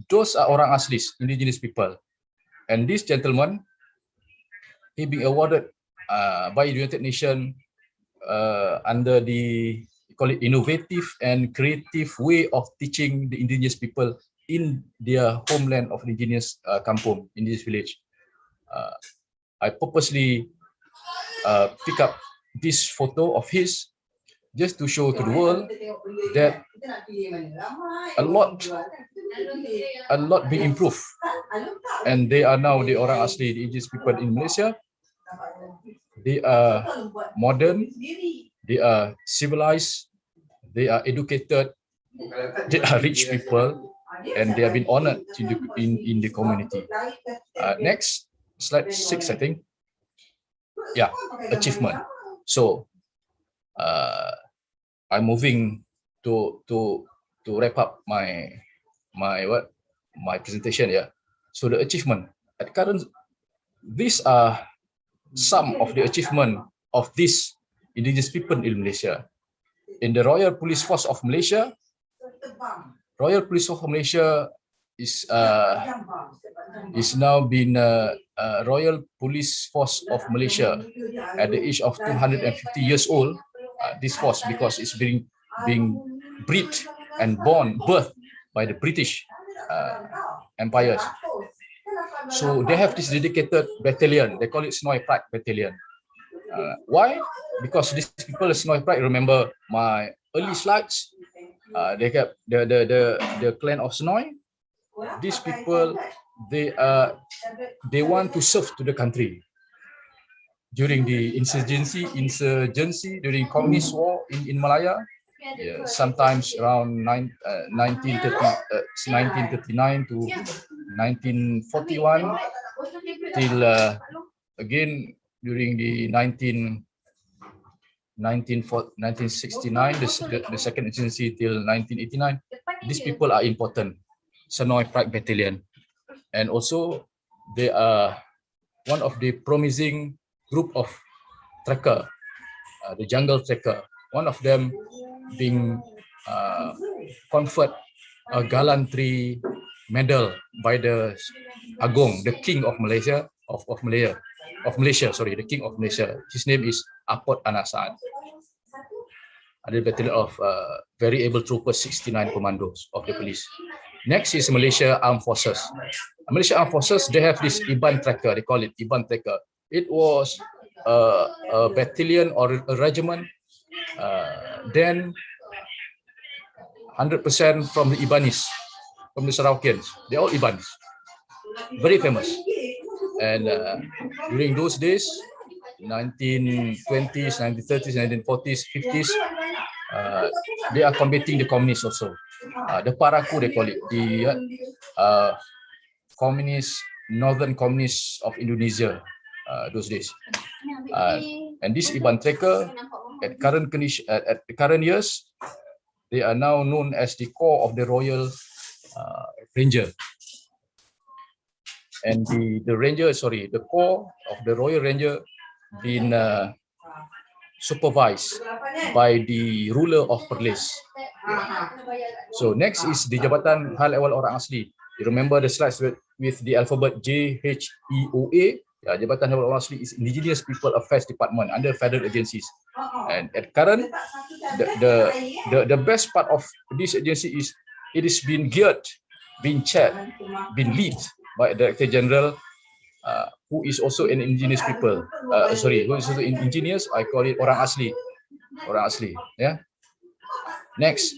Those are orang aslis, indigenous people. And this gentleman, he being awarded by United Nations under the, call it, innovative and creative way of teaching the indigenous people in their homeland of indigenous kampung, indigenous village. I purposely pick up this photo of his just to show to the world that a lot being improved, and they are now the orang asli, the indigenous people in Malaysia. They are modern, they are civilized, they are educated, they are rich people, and they have been honored in the community. Next, slide 6, I think. Yeah, achievement. So I'm moving to wrap up my presentation. Yeah. So the achievement at current, these are some of the achievement of these indigenous people in Malaysia. In the Royal Police Force of Malaysia, is now been Royal Police Force of Malaysia at the age of 250 years old. This force, because it's being bred and birthed by the British empires. So they have this dedicated battalion. They call it Snowy Pride Battalion. Why? Because these people, Snowy Pride, remember my early slides. They have the clan of Snowy. These people, they want to serve to the country during the insurgency during Communist War in Malaya. Yeah, sometimes around 1939 to 1941 till again during the 1969, the second agency till 1989. These people are important. Sonoy Pride Battalion. And also they are one of the promising group of trekker, the jungle trekker. One of them being conferred a gallantry medal by the Agong, the King of Malaysia, the King of Malaysia. His name is Apot Anasaad. Ada battalion of very able troopers, 69 commandos of the police. Next is Malaysia Armed Forces. Malaysia Armed Forces, they have this Iban Trekker, they call it Iban Trekker. It was a battalion or a regiment, then 100% from the Ibanis, from the Saraukians. They're all Ibans, very famous. And during those days, 1920s, 1930s, 1940s, 50s, they are combating the communists also. The Paraku, they call it, the communist, northern communists of Indonesia those days. And this Iban Trekker, at current condition, at the current years, they are now known as the Corps of the Royal Ranger. And the Corps of the Royal Ranger been supervised by the ruler of Perlis. So next is the Jabatan Hal Ehwal Orang Asli. You remember the slides with the alphabet JHEOA? Jabatan Hal Ehwal Orang Asli is Indigenous People Affairs Department under federal agencies. And at current, the best part of this agency is it is being geared, being chaired, being led by Director General, who is also an indigenous people. Who is also indigenous? I call it Orang Asli. Orang Asli. Yeah. Next,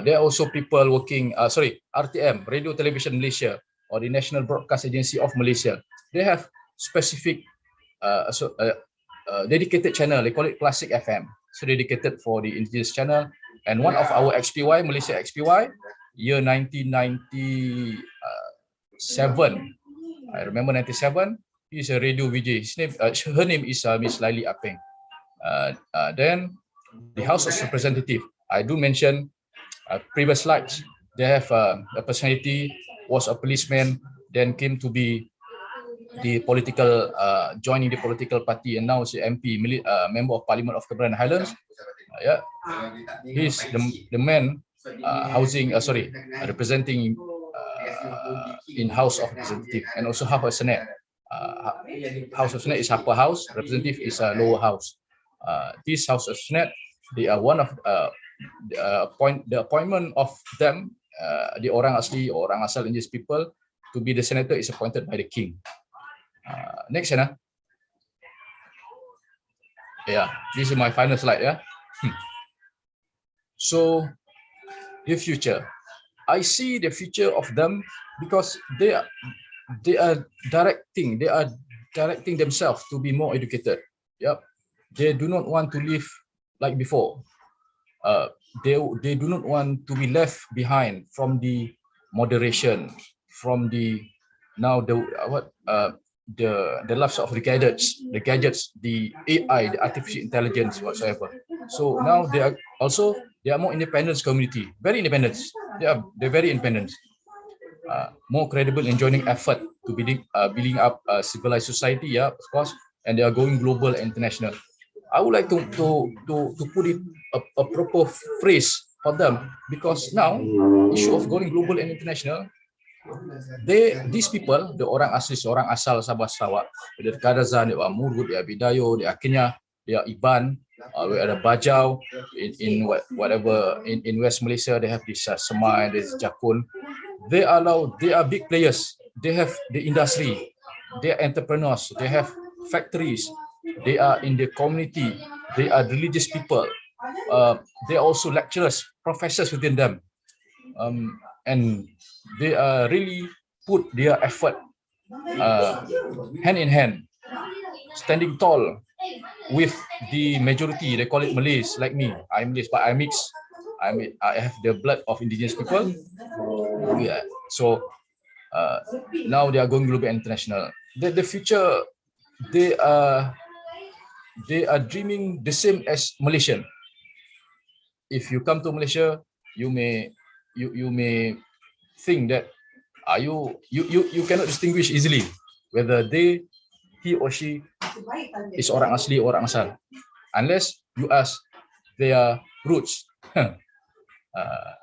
there are also people working. RTM, Radio Television Malaysia, or the National Broadcast Agency of Malaysia. They have specific, dedicated channel. They call it Classic FM. So dedicated for the indigenous channel. And one of our XPY, Malaysia XPY, year 1997. I remember 97. He's a radio VJ. Her name is Miss Laili Apeng. Then the House of Representatives. I do mention previous slides. They have a personality, was a policeman, then came to be the political, joining the political party, and now is the MP, member of Parliament of Cameron Highlands. He's the man representing in House of Representative and also House of Senate. House of Senate is upper house, representative is lower house. This House of Senate, they are one of the appointment of them, the Orang Asli or Orang Asal indigenous people to be the senator is appointed by the king. Next, Anna. Yeah, this is my final slide. Yeah. So the future, I see the future of them because they are directing themselves to be more educated. Yep, they do not want to live like before. They do not want to be left behind from the moderation, from the lives of the gadgets, the AI, the artificial intelligence, whatsoever. So now they are more independent community, very independent. They're very independent, more credible in joining effort to building up a civilized society. Yeah, of course, and they are going global and international. I would like to put it a proper phrase for them because now issue of going global and international. These people, the Orang Asli, Orang Asal Sabah Sarawak, the Kadazan, the Murgut, the Bidayo, the Akenya, the Iban, we are Bajau in West Malaysia. They have this Semai, this Jakun. They are big players. They have the industry. They are entrepreneurs. They have factories. They are in the community. They are religious people. They are also lecturers, professors within them, and they really put their effort hand in hand, standing tall with the majority. They call it Malays, like me. I'm Malays, but I mix. I have the blood of indigenous people. Yeah. So now they are going global and international. The future, they are they are dreaming the same as Malaysian. If you come to Malaysia, you may think that you cannot distinguish easily whether he or she is orang asli or orang asal, unless you ask their roots.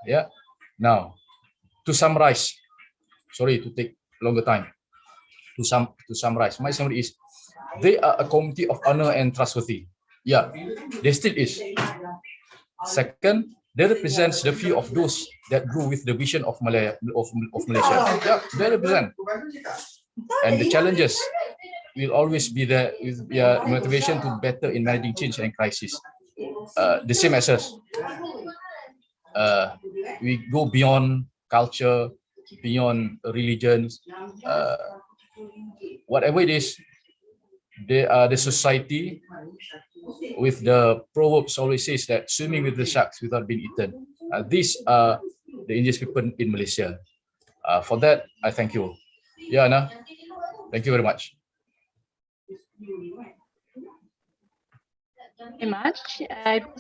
Yeah. Now, to summarize, sorry to take longer time. To summarize, my summary is they are a community of honor and trustworthy. Yeah, they still is. Second, they represents the few of those that grew with the vision of Malaysia. Yeah, they represent. And the challenges will always be there with their motivation to better in managing change and crisis. The same as us. We go beyond culture, beyond religions, whatever it is. They are the society with the proverbs always says that swimming with the sharks without being eaten. These are the indigenous people in Malaysia. For that, I thank you. Yeah, Anna, thank you very much. Very much.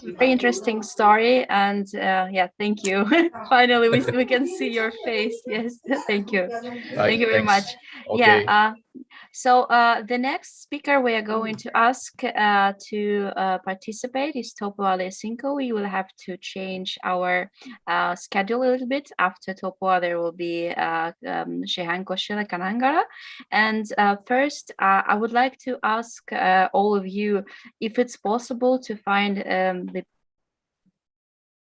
Very interesting story, and yeah, thank you. Finally, we can see your face. Yes, thank you. Thank you very much. Okay. Yeah. So the next speaker we are going to ask to participate is Topua Lesinko. We will have to change our schedule a little bit. After Topua, there will be Shehan Kannangara. And first, I would like to ask all of you if it's possible to find the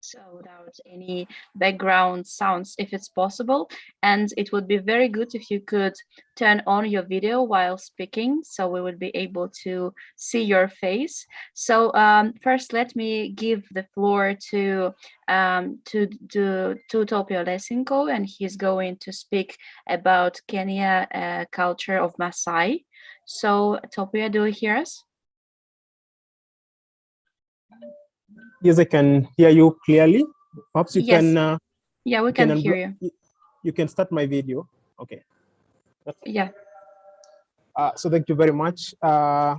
so without any background sounds, if it's possible. And it would be very good if you could turn on your video while speaking, so we would be able to see your face. So first, let me give the floor to Topua Lesinko, and he's going to speak about Kenya culture of Masai. So Topua, do you hear us? Yes, I can hear you clearly. Perhaps you can. Yeah, we can hear you. You can start my video. Okay. Yeah. So thank you very much. I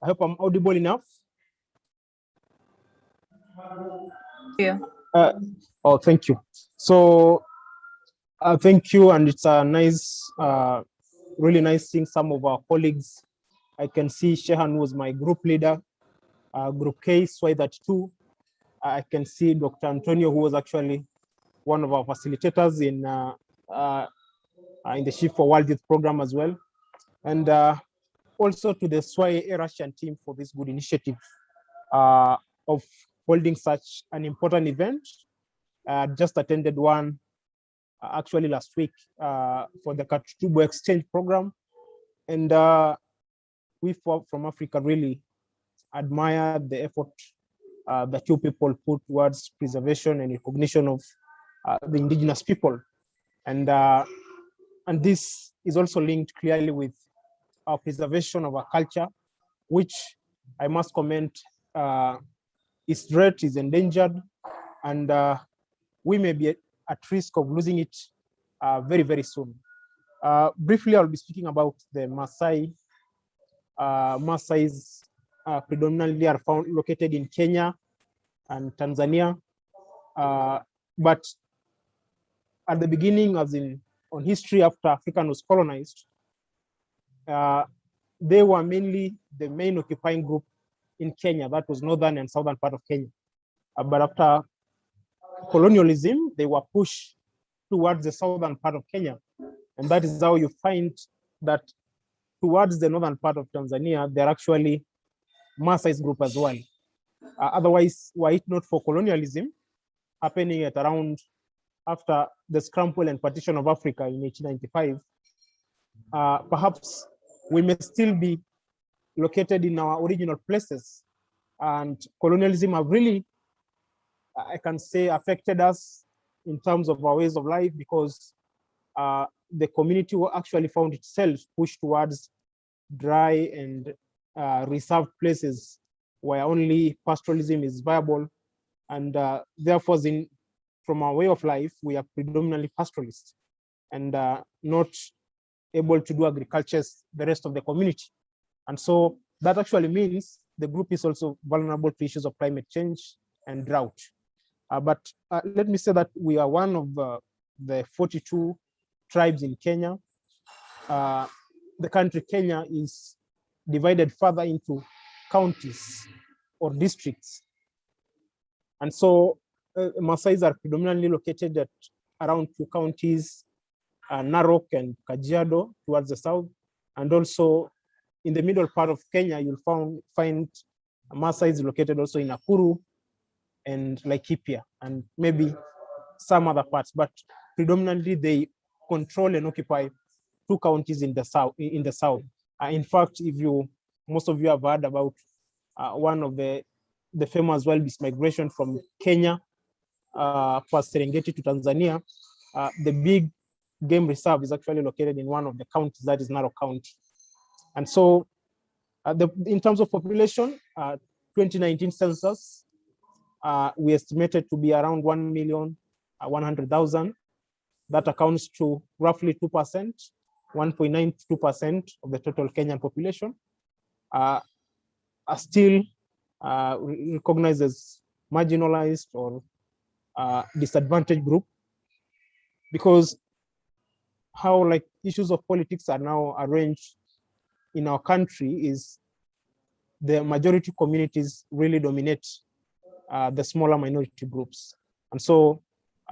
hope I'm audible enough. Yeah. Oh, thank you. So thank you, and it's a nice, really nice seeing some of our colleagues. I can see Shehan was my group leader, Group K, SY32. I can see Dr. Antonio, who was actually one of our facilitators in the Shift for World Youth program as well. And also to the SWAY Russian team for this good initiative of holding such an important event. Just attended one actually last week for the Katutubo exchange program. And we from Africa really admire the effort that you people put towards preservation and recognition of the indigenous people. And this is also linked clearly with our preservation of our culture, which I must comment is threat, is endangered, and we may be at risk of losing it very, very soon. Briefly, I'll be speaking about the Masai. Masais predominantly are found located in Kenya and Tanzania, but at the beginning, as in on history after Africa was colonized, they were mainly the main occupying group in Kenya. That was northern and southern part of Kenya. But after colonialism, they were pushed towards the southern part of Kenya, and that is how you find that towards the northern part of Tanzania, they're actually Masai's group as well. Otherwise, were it not for colonialism happening at around after the scramble and partition of Africa in 1895, perhaps we may still be located in our original places. And colonialism have really, I can say, affected us in terms of our ways of life, because the community actually found itself pushed towards dry and reserved places where only pastoralism is viable. And therefore, from our way of life, we are predominantly pastoralists and not able to do agriculture as the rest of the community. And so that actually means the group is also vulnerable to issues of climate change and drought. But let me say that we are one of the 42 tribes in Kenya. The country Kenya is divided further into counties or districts. And so Masais are predominantly located at around 2 counties, Narok and Kajiado towards the south. And also in the middle part of Kenya, you'll find Masais located also in Nakuru and Laikipia, and maybe some other parts, but predominantly they control and occupy 2 counties in the south. In fact, most of you have heard about one of the famous wildebeest migration from Kenya, past Serengeti to Tanzania. The big game reserve is actually located in one of the counties, that is Narok County. And so in terms of population, 2019 census, we estimated to be around 1,100,000. That accounts to roughly 2%, 1.92% of the total Kenyan population, are still recognized as marginalized or disadvantaged group, because how like issues of politics are now arranged in our country is the majority communities really dominate the smaller minority groups. And so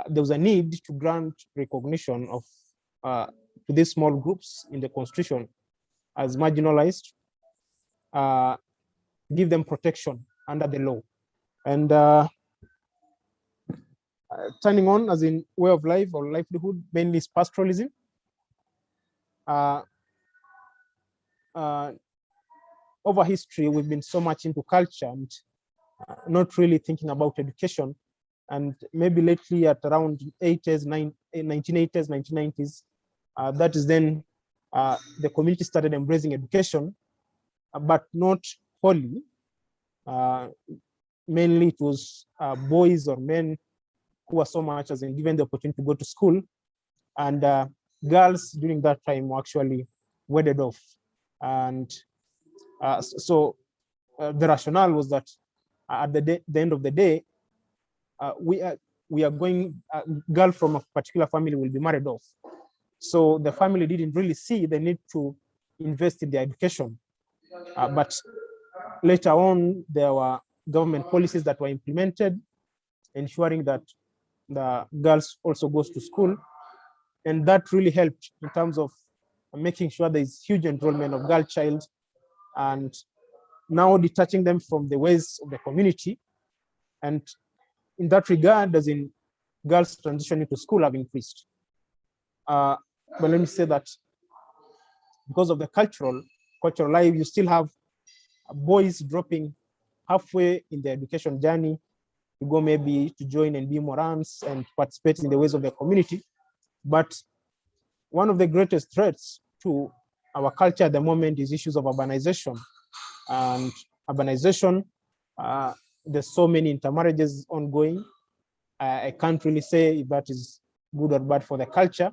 there was a need to grant recognition of to these small groups in the constitution as marginalized, give them protection under the law. And turning on as in way of life or livelihood, mainly is pastoralism. Over history, we've been so much into culture and not really thinking about education. And maybe lately at around 1980s, 1990s, that is then the community started embracing education, but not wholly. Mainly it was boys or men who were so much as in given the opportunity to go to school, and girls during that time were actually wedded off. And so the rationale was that at the end of the day, we are going, a girl from a particular family will be married off. So the family didn't really see the need to invest in their education. But later on, there were government policies that were implemented, ensuring that the girls also goes to school. And that really helped in terms of making sure there is huge enrollment of girl child, and now detaching them from the ways of the community. And in that regard, as in girls transitioning to school have increased. But let me say that because of the cultural life, you still have boys dropping halfway in their education journey to go maybe to join and be Morans and participate in the ways of the community. But one of the greatest threats to our culture at the moment is issues of urbanization. And urbanization, there's so many intermarriages ongoing. I can't really say if that is good or bad for the culture.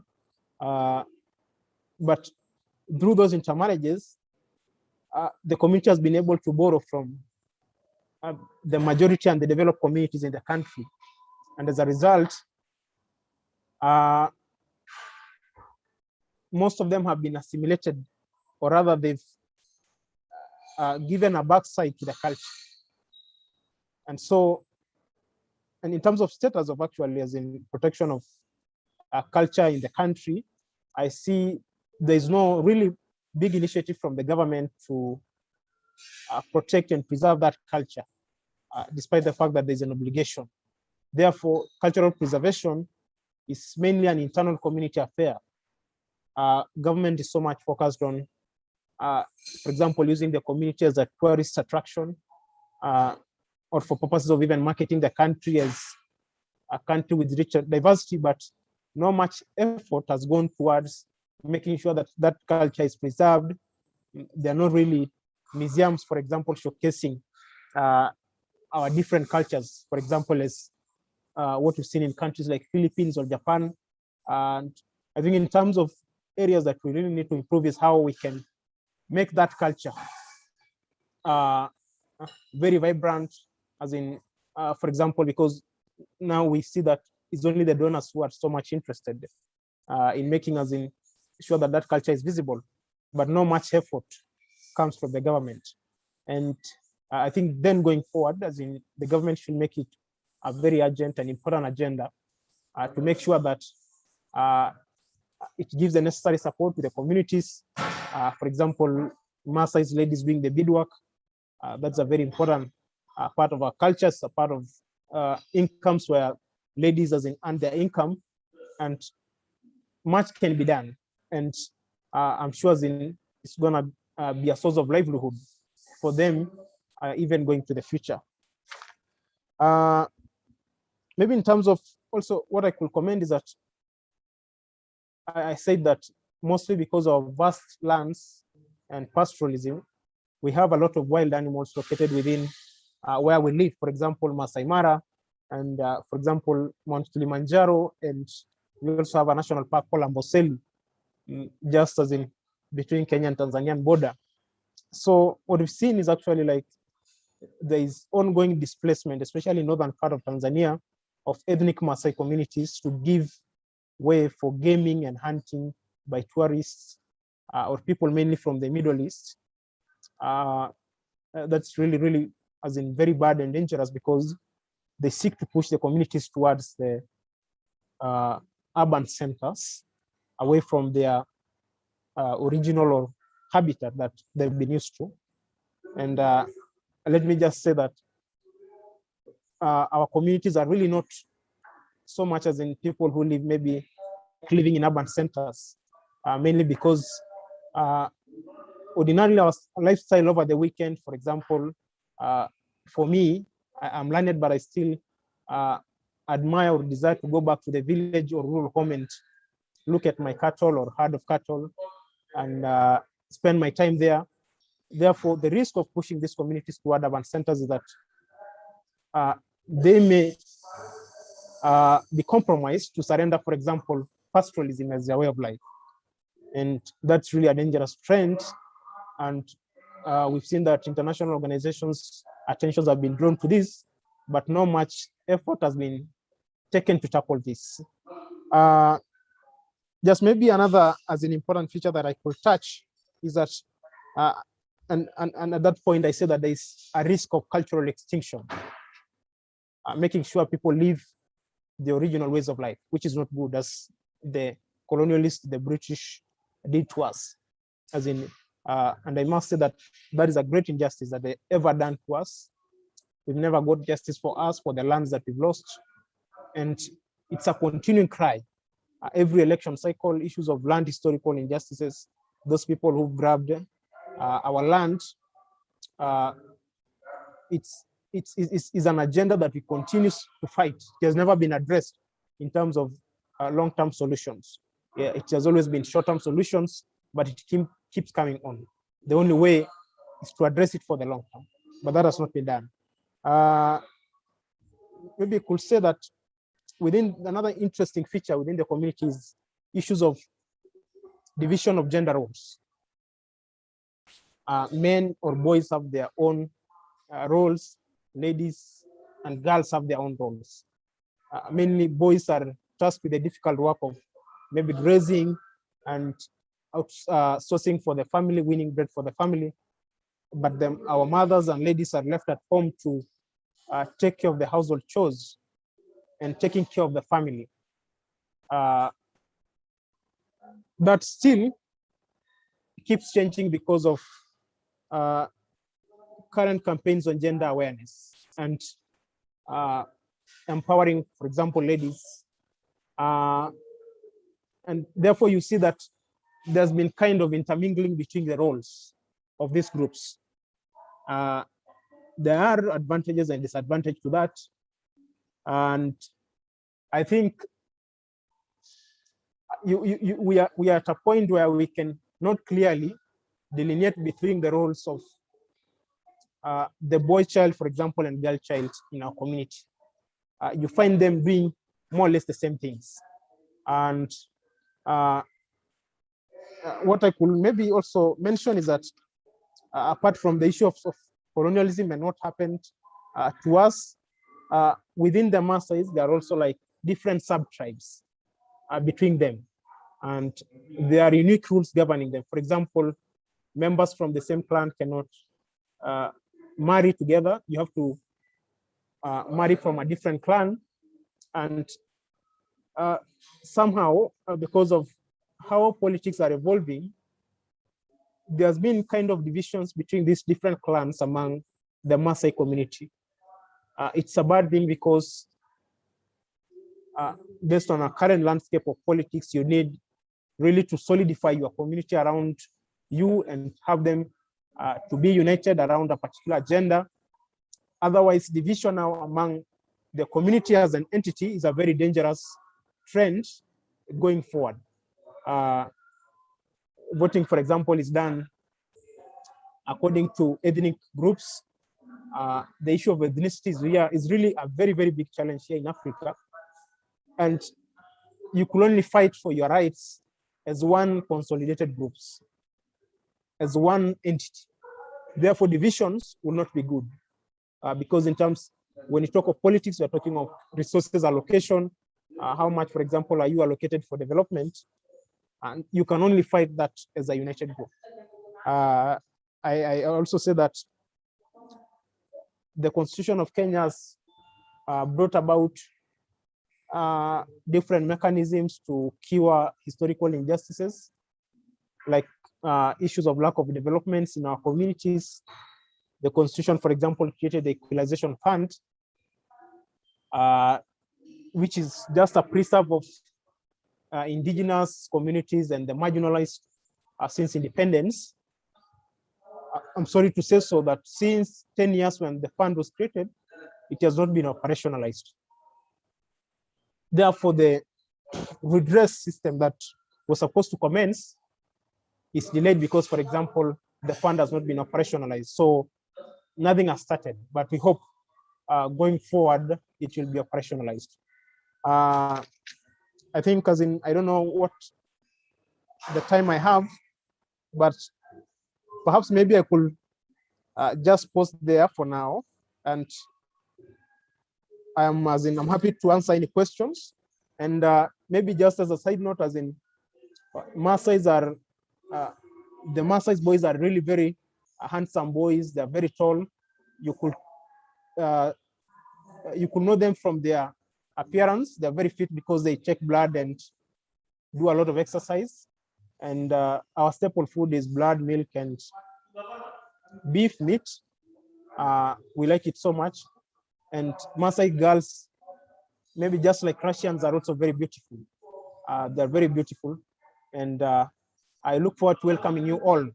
But through those intermarriages, the community has been able to borrow from the majority and the developed communities in the country. And as a result, most of them have been assimilated, or rather they've given a backside to the culture. And so, and in terms of status of actually as in protection of culture in the country, I see there's no really big initiative from the government to protect and preserve that culture, despite the fact that there's an obligation. Therefore, cultural preservation is mainly an internal community affair. Government is so much focused on, for example, using the community as a tourist attraction, or for purposes of even marketing the country as a country with rich diversity, but not much effort has gone towards making sure that that culture is preserved. There are not really museums, for example, showcasing our different cultures, for example, as what we've seen in countries like Philippines or Japan. And I think in terms of areas that we really need to improve is how we can make that culture very vibrant, as in, for example, because now we see that it's only the donors who are so much interested in making, as in, sure that that culture is visible, but no much effort comes from the government. And I think then going forward, as in, the government should make it a very urgent and important agenda to make sure that it gives the necessary support to the communities. For example, Masai's ladies doing the beadwork. That's a very important part of our cultures, a part of incomes where ladies, as in, earn their income, and much can be done. And I'm sure, as in, it's gonna be a source of livelihood for them, even going to the future. Maybe in terms of also what I could commend is that I said that mostly because of vast lands and pastoralism, we have a lot of wild animals located within where we live. For example, Masai Mara, and for example, Mount Kilimanjaro, and we also have a national park called Amboseli, just as in between Kenya and Tanzanian border. So what we've seen is actually like there is ongoing displacement, especially in northern part of Tanzania, of ethnic Masai communities to give way for gaming and hunting by tourists or people mainly from the Middle East. That's really, as in, very bad and dangerous, because they seek to push the communities towards the urban centers, away from their original or habitat that they've been used to. And let me just say that our communities are really not so much as in people who live maybe living in urban centers, mainly because ordinarily our lifestyle over the weekend, for example, for me, I'm learned, but I still admire or desire to go back to the village or rural home and look at my cattle or herd of cattle and spend my time there. Therefore, the risk of pushing these communities toward urban centers is that they may be compromised to surrender, for example, pastoralism as their way of life. And that's really a dangerous trend. And we've seen that international organizations' attentions have been drawn to this, but no much effort has been taken to tackle this. Just maybe another, as an important feature that I could touch, is that, and at that point, I said that there is a risk of cultural extinction, making sure people live the original ways of life, which is not good, as the colonialists, the British, did to us. As in, and I must say that that is a great injustice that they ever done to us. We've never got justice for us, for the lands that we've lost. And it's a continuing cry. Every election cycle, issues of land historical injustices, those people who grabbed our land, it's an agenda that we continue to fight. It has never been addressed in terms of long-term solutions. Yeah, it has always been short-term solutions, but it keeps coming on. The only way is to address it for the long term, but that has not been done. Maybe I could say that within another interesting feature within the community is issues of division of gender roles. Men or boys have their own roles, ladies and girls have their own roles. Mainly boys are tasked with the difficult work of maybe grazing and sourcing for the family, winning bread for the family. But then our mothers and ladies are left at home to take care of the household chores and taking care of the family. That still keeps changing because of current campaigns on gender awareness and empowering, for example, ladies. And therefore you see that there's been kind of intermingling between the roles of these groups. There are advantages and disadvantages to that. And I think we are at a point where we can not clearly delineate between the roles of the boy child, for example, and girl child in our community. You find them doing more or less the same things. And what I could maybe also mention is that apart from the issue of colonialism may not happen to us. Within the Masais, there are also like different sub-tribes between them, and there are unique rules governing them. For example, members from the same clan cannot marry together. You have to marry from a different clan, and somehow, because of how politics are evolving, there's been kind of divisions between these different clans among the Maasai community. It's a bad thing because based on a current landscape of politics, you need really to solidify your community around you and have them to be united around a particular agenda. Otherwise, division now among the community as an entity is a very dangerous trend going forward. Voting, for example, is done according to ethnic groups. The issue of ethnicity is really a very, very big challenge here in Africa. And you could only fight for your rights as one consolidated groups, as one entity. Therefore, divisions will not be good. Because in terms, when you talk of politics, we're talking of resources allocation, how much, for example, are you allocated for development? And you can only fight that as a united group. I also say that the Constitution of Kenya has brought about different mechanisms to cure historical injustices, like issues of lack of developments in our communities. The Constitution, for example, created the Equalization Fund, which is just a preserve of indigenous communities and the marginalized since independence. I'm sorry to say so that since 10 years when the fund was created, it has not been operationalized. Therefore, the redress system that was supposed to commence is delayed because, for example, the fund has not been operationalized. So nothing has started, but we hope going forward, it will be operationalized. I think as in, I don't know what the time I have, but perhaps maybe I could just pause there for now. And I'm happy to answer any questions. And maybe just as a side note, as in Maasai's are, the Maasai's boys are really very handsome boys. They're very tall. You could know them from their appearance. They're very fit because they check blood and do a lot of exercise. And our staple food is blood, milk, and beef meat. We like it so much. And Maasai girls, maybe just like Russians, are also very beautiful. They're very beautiful. And I look forward to welcoming you all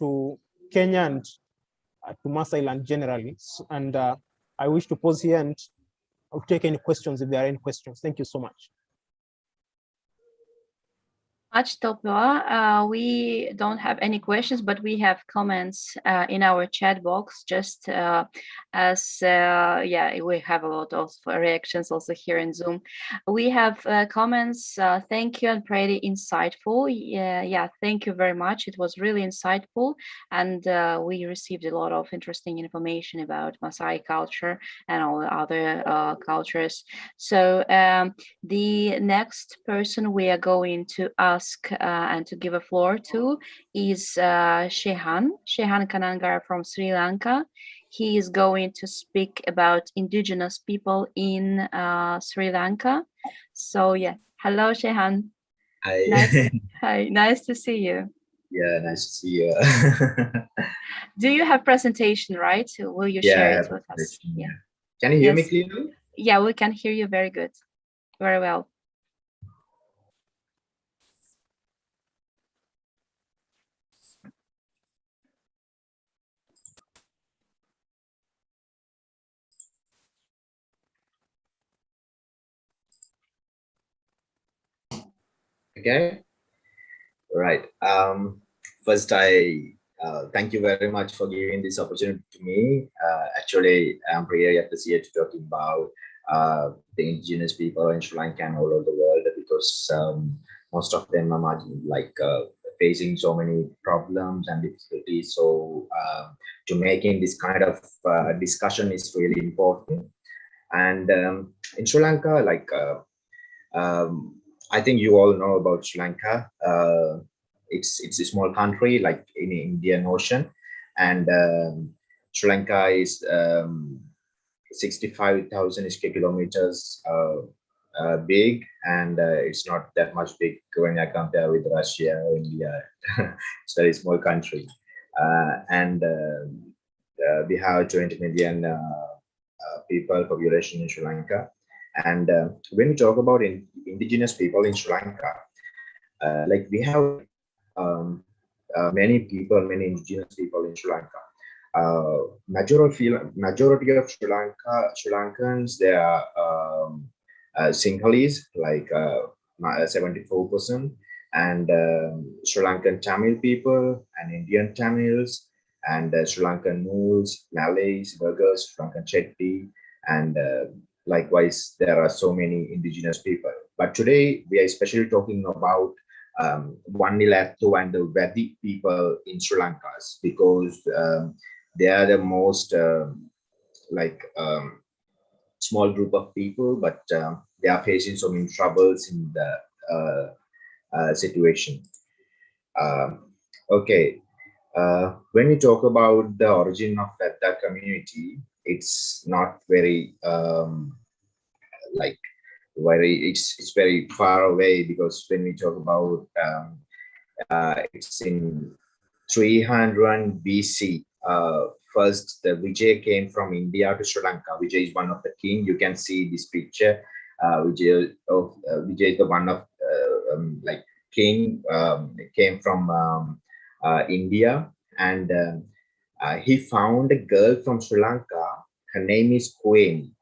to Kenya and to Maasai land generally. And I wish to pause here and I'll take any questions if there are any questions. Thank you so much. Much, Topua. We don't have any questions, but we have comments in our chat box. Just as yeah, we have a lot of reactions also here in Zoom. We have comments. Thank you and pretty insightful. Yeah, thank you very much. It was really insightful, and we received a lot of interesting information about Masai culture and all the other cultures. So the next person we are going to ask and to give a floor to is Shehan Kannangara from Sri Lanka. He is going to speak about indigenous people in Sri Lanka. So yeah, hello Shehan. Hi. Hi, nice to see you. Yeah, nice to see you. Do you have presentation, right? Will you share it with us? Yeah. Can you hear me clearly? Yeah, we can hear you very good. Very well. Okay. Right. First, I thank you very much for giving this opportunity to me. Actually, I'm really appreciated to talking about the indigenous people in Sri Lanka and all over the world because most of them are facing so many problems and difficulties. So to making this kind of discussion is really important. And in Sri Lanka, like I think you all know about Sri Lanka. It's a small country, like in the Indian Ocean, and Sri Lanka is 65,000 square kilometers big, and it's not that much big when I compare with Russia or India. It's a very small country, and we have 20 million people population in Sri Lanka. And when we talk about indigenous people in Sri Lanka, like we have many people, many indigenous people in Sri Lanka. Majority of Sri Lankans, they are Sinhalese, like 74%, and Sri Lankan Tamil people and Indian Tamils, and Sri Lankan Mools, Malays, Burghers, Sri Lankan Chetty, and likewise, there are so many indigenous people. But today, we are especially talking about Wanilattu and the Vedic people in Sri Lanka, because they are the most small group of people, but they are facing so many troubles in the situation. Okay. When we talk about the origin of that community, it's not very it's very far away, because when we talk about it's in 300 BC. First, the Vijay came from India to Sri Lanka. Vijay is one of the king. You can see this picture. Vijay is the one of king. Came from India, and he found a girl from Sri Lanka. Her name is Queen.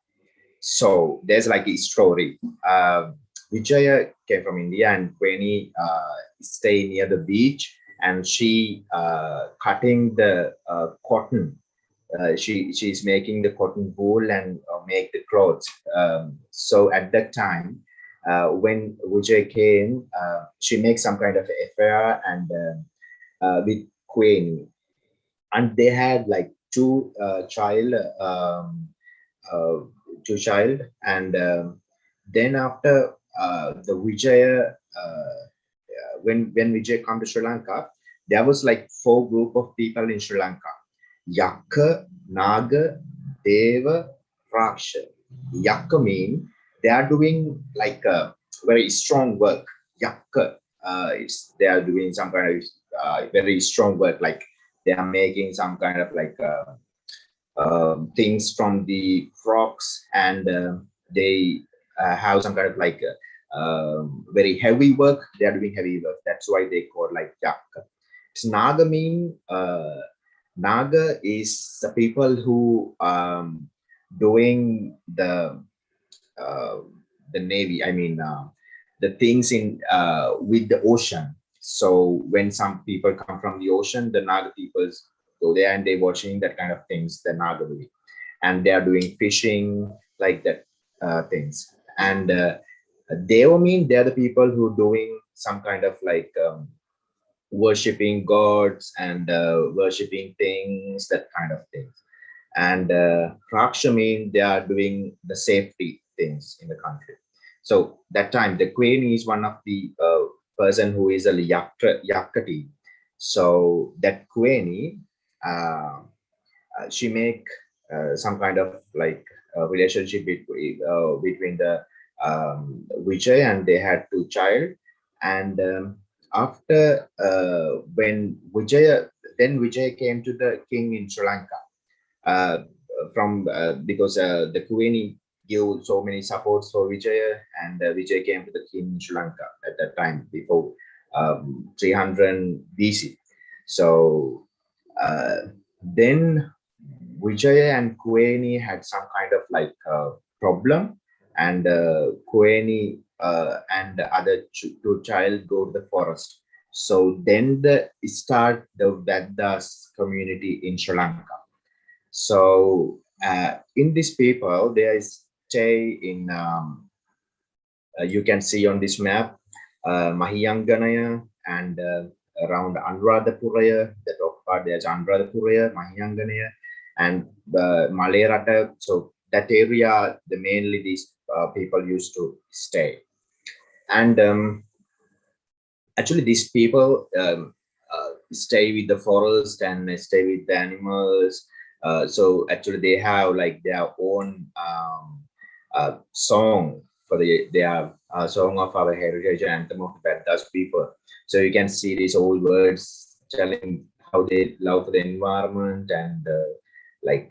So there's like a story. Vijaya came from India, and Queenie stayed near the beach, and she cutting the cotton. She's making the cotton wool and make the clothes. So at that time, when Vijay came, she makes some kind of affair and with Queenie, and they had like two child, and then after the Vijaya, when Vijay come to Sri Lanka, there was like 4 group of people in Sri Lanka: Yakka, Naga, Deva, Raksha. Yakka mean they are doing like a very strong work. Yakka, they are doing some kind of very strong work, like they are making some kind of like things from the rocks, and they have some kind of like very heavy work. They are doing heavy work. That's why they call like Yakka. Naga mean Naga is the people who doing the navy. I mean the things in with the ocean. So when some people come from the ocean, the Naga peoples go there and they're watching that kind of things the Naga doing, and they are doing fishing like that things. And Deva mean they're the people who are doing some kind of like worshipping gods and worshipping things, that kind of things. And Raksha mean they are doing the safety things in the country. So that time the Queen is one of the person who is a Yakati. So that Queen, she make some kind of like relationship between the Vijay, and they had 2 child. And after when Vijay came to the king in Sri Lanka, because the Queen give so many supports for Vijay, and Vijay came to the king in Sri Lanka at that time before 300 BC. So then Vijay and Queen had some kind of like problem, and Queen and the other 2 child go to the forest. So then start the Vedas community in Sri Lanka. So in these people, there is stay in you can see on this map Mahiyanganaya and around Anuradhapura, the top part there's Anuradhapura, Mahyanganaya, and the Malayarata. So that area, mainly these people used to stay. And actually, these people stay with the forest and stay with the animals. So actually, they have like their own song for their song of our heritage, anthem of the Vedas people. So you can see these old words telling how they love for the environment, and like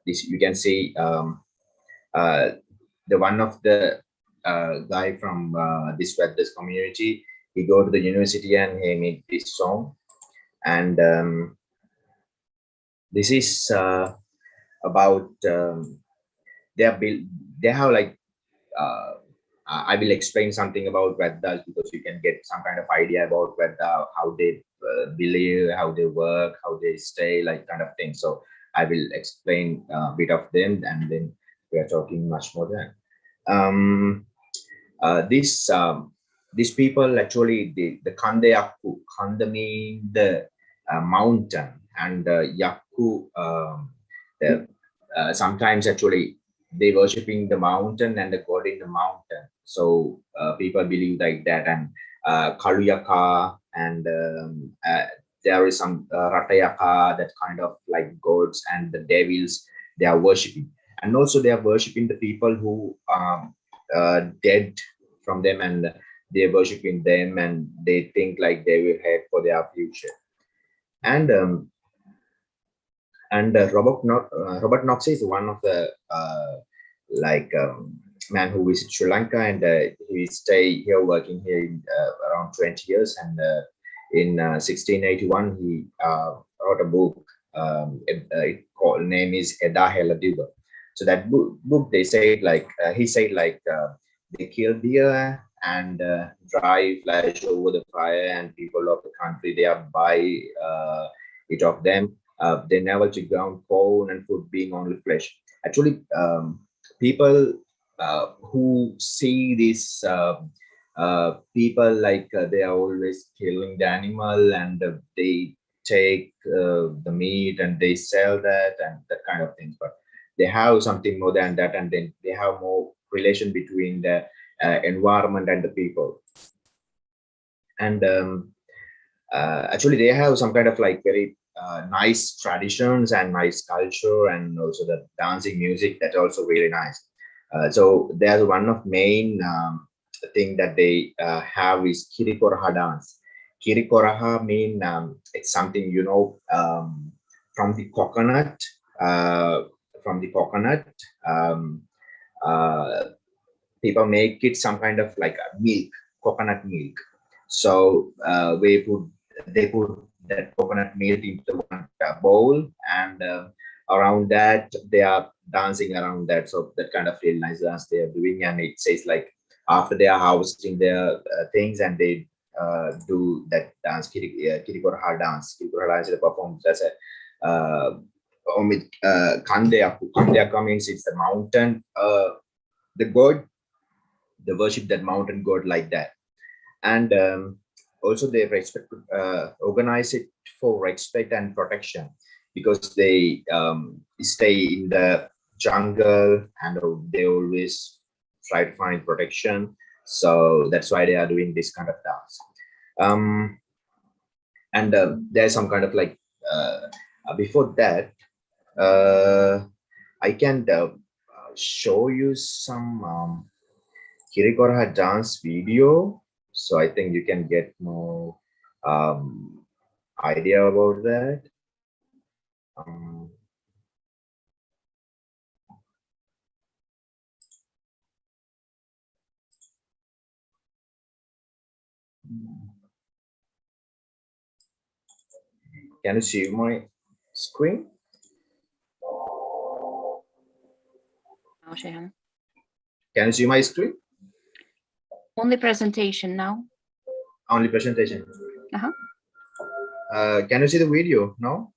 this, you can see the one of the guy from this Vedas community. He go to the university and he made this song, and this is about they have like I will explain something about Vedas because you can get some kind of idea about Veda, how they believe, how they work, how they stay, like kind of thing. So I will explain a bit of them, and then we are talking much more than. These people actually the Kande Yakku. Kanda mean the mountain, and Yakku sometimes actually they worshipping the mountain and the god in the mountain. So people believe like that, and Kaluyaka, and there is some Ratayaka, that kind of like gods and the devils they are worshipping. And also they are worshipping the people who dead from them, and they are worshipping them, and they think like they will head for their future. And Robert Knox is one of the man who visits Sri Lanka, and he stay here working here in, around 20 years. And in 1681 he wrote a book. Name is Eda Heladiba. So that book they say like he said like they kill deer and dry flesh over the fire, and people of the country they are buy it of them. They never to ground corn and food being only flesh. Actually, people who see this people like they are always killing the animal, and they take the meat and they sell that and that kind of things. But they have something more than that, and then they have more relation between the environment and the people. And actually, they have some kind of like very nice traditions and nice culture, and also the dancing music that's also really nice. So there's one of main thing that they have is Kirikoraha dance. Kirikoraha mean it's something, you know, from the coconut. People make it some kind of like a milk, coconut milk. So they put that coconut milk into one bowl, and around that they are dancing around that. So that kind of really nice dance they are doing, and it says like after they are harvesting their things, and they do that dance, Kirikoraha dance. Kirikoraha dance is performed as a Kandeyaku. Kandeyaku means it's the mountain, the god, they worship that mountain god like that. And also they respect, organize it for respect and protection, because they stay in the jungle and they always try to find protection. So that's why they are doing this kind of dance. And there's some kind of like before that I can show you some Kirikoraha dance video, so I think you can get more idea about that. Can you see my screen? Oh, Shehan. Can you see my screen? Only presentation now. Only presentation. Uh-huh. Can you see the video? No?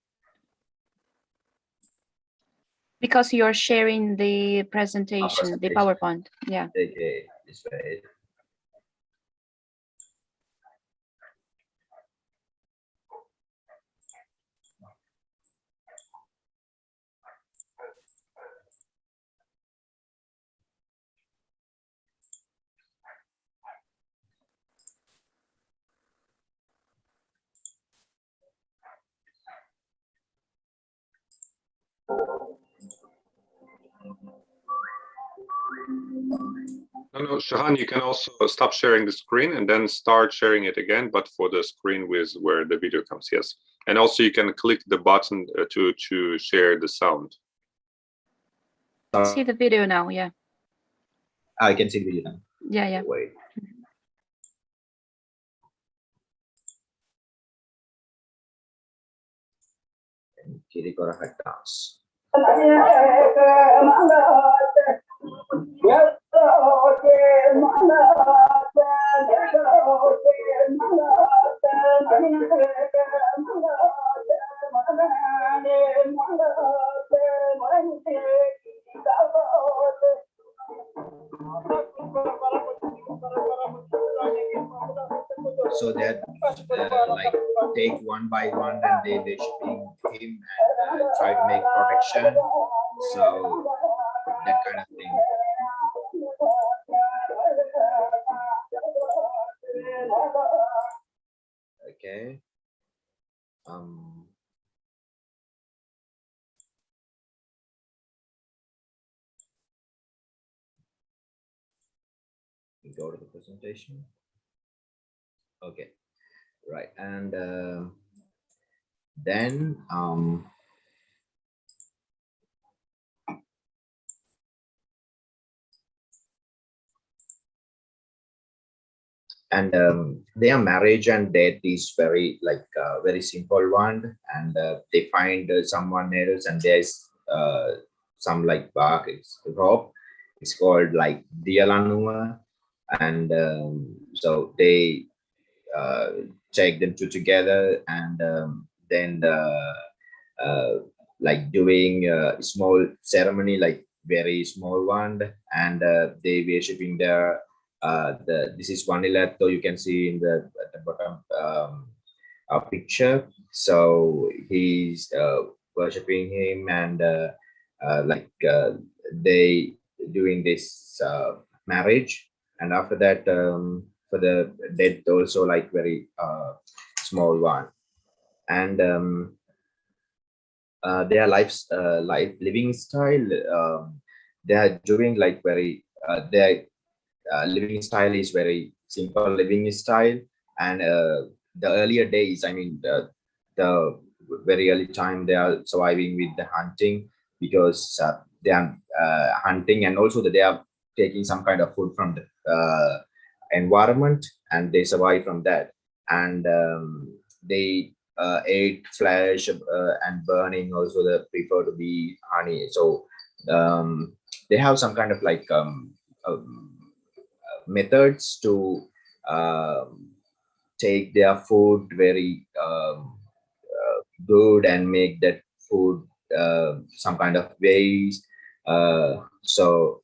Because you're sharing the presentation, the PowerPoint. Yeah. Okay, this way. No, Shehan, you can also stop sharing the screen and then start sharing it again, but for the screen with where the video comes, yes. And also you can click the button to share the sound. See the video now, yeah. I can see the video now. Yeah. Wait. Kiri kora hatas. So that like take one by one and they worshiping him and try to make protection. So that kind of thing. Okay. Go to the presentation. Okay, right, and then their marriage and death is very like very simple one, and they find someone else, and there's some like bark, it's rope, it's called like dialanua, and so they take them two together, and then like doing a small ceremony, like very small one, and they worshiping their this is Vanilato, you can see in the at the bottom picture. So he's worshiping him, and like they doing this marriage, and after that for the death also like very small one, and their life living style, they are doing like very their living style is very simple living style, and the earlier days, I mean the very early time, they are surviving with the hunting, because they are hunting, and also that they are taking some kind of food from the environment, and they survive from that, and they ate flesh and burning, also they prefer to be honey. So they have some kind of like methods to take their food very good and make that food some kind of ways. So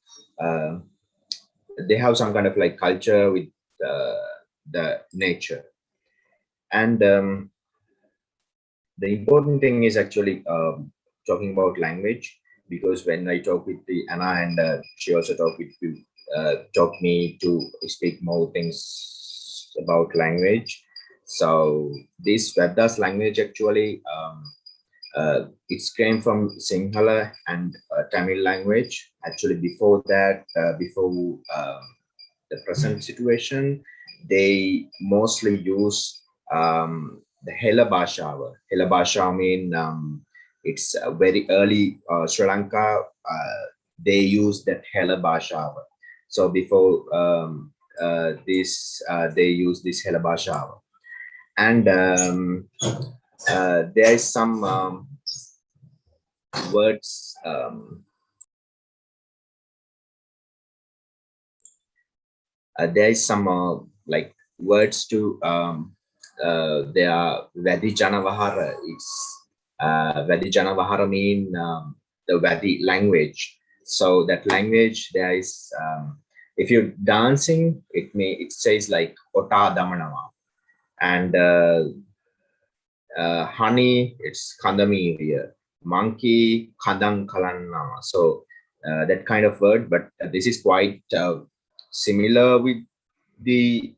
they have some kind of like culture with the nature, and the important thing is actually talking about language, because when I talk with the Anna, and she also talked with you, taught me to speak more things about language. So this Vedas language actually it came from Sinhala and Tamil language. Actually, before that, before the present situation, they mostly use the Hela Bhasha. Hela Bhasha mean it's very early Sri Lanka. They use that Hela Bhasha. So before this, they use this Hela Bhasha, and there is some words. There is some like words to their Vedi Janavahara. It's Vedi Janavahara mean the Vedi language. So that language, there is if you're dancing, it says like Ota Damanava, and honey, it's Kandamiriya, monkey Kandang Kalanama. So that kind of word, but this is quite similar with the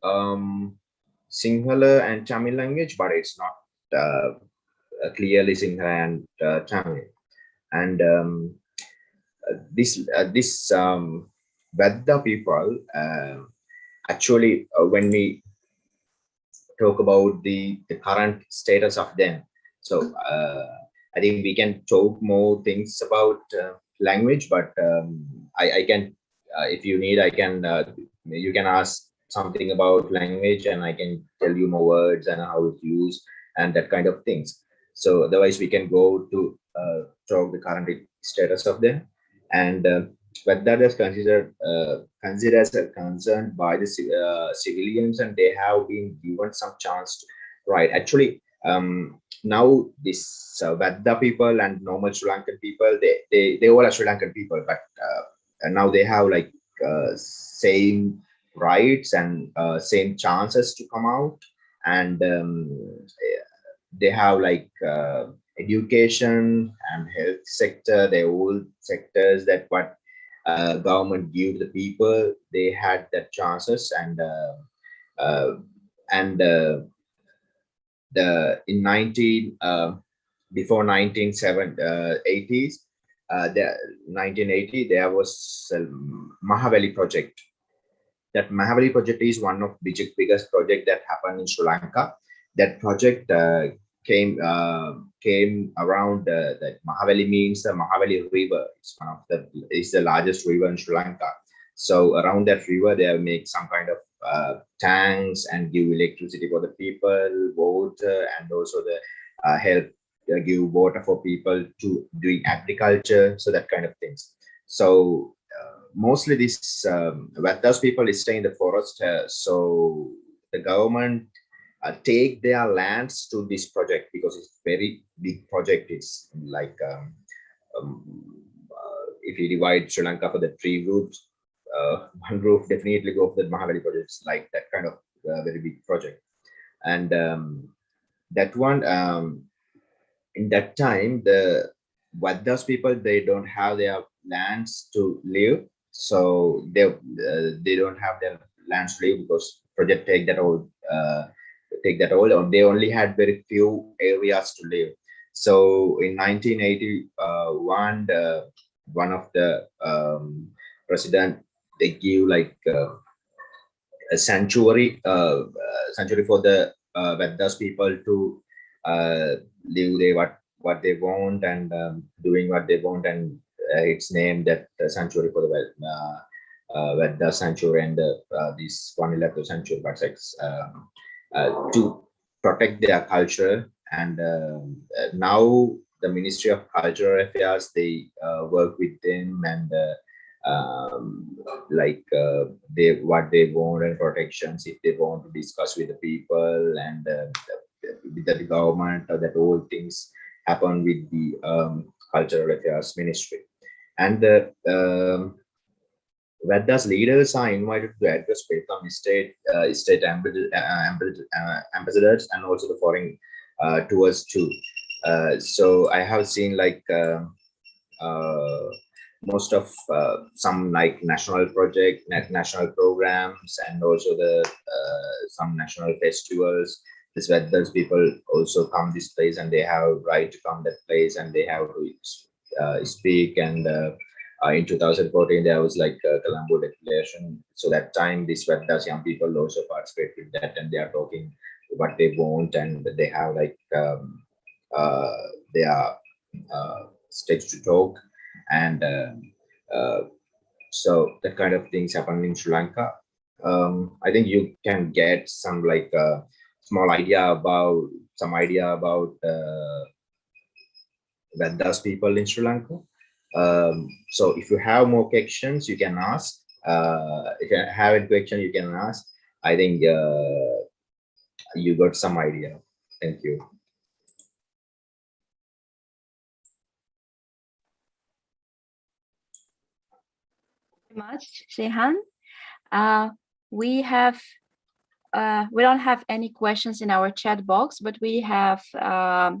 Sinhala and Tamil language, but it's not clearly Sinhala and Tamil. And this Vedda people, actually, when we talk about the current status of them, so I think we can talk more things about language, but I can, if you need, I can, you can ask something about language and I can tell you more words and how it's used and that kind of things. So otherwise we can go to talk the current status of them. And but that is considered as a concern by the civilians, and they have been given some chance to, right, actually now this Vedda people and normal Sri Lankan people, they all are Sri Lankan people, but and now they have like same rights and same chances to come out, and they have like education and health sector, they all sectors that what government give the people, they had that chances. And the in 19 before 1980s, the 1980 there was a Mahaveli project. That Mahaveli project is one of the biggest project that happened in Sri Lanka. That project came around that Mahaveli means the Mahaveli River. It's the largest river in Sri Lanka. So around that river, they make some kind of tanks and give electricity for the people, water, and also the help give water for people to doing agriculture. So that kind of things. So mostly this Veddas people is staying in the forest. So the government take their lands to this project because it's very big project. It's like if you divide Sri Lanka for the three groups, one group definitely go for the Mahaveli project. It's like that kind of very big project. And that one, in that time, the Veddas people, they don't have their lands to live. So they don't have their lands to live because project take that all. Or they only had very few areas to live. So in 1981, one of the president, they give like a sanctuary for the Veddas people to live there what they want and doing what they want, and it's named that sanctuary for the Vedda sanctuary and this 111 sanctuary, to protect their culture. And now the Ministry of Cultural Affairs, they work with them and what they want and protections if they want to discuss with the people and with the government, or that all things happen with the Cultural Affairs Ministry. And the Veddas leaders are invited to address from state ambassadors and also the foreign tours too. So I have seen like most of some like national project, national programs, and also the some national festivals. This Veddas people also come this place and they have right to come that place and they have to speak. And in 2014, there was like a Colombo Declaration. So that time, these Veddas young people also participate with that, and they are talking what they want, and they have like their stage to talk, and so that kind of things happen in Sri Lanka. I think you can get some like small idea about Veddas people in Sri Lanka. So if you have more questions, you can ask. If you have a question, you can ask. I think you got some idea. Thank you. Much, Shehan. We don't have any questions in our chat box, but we have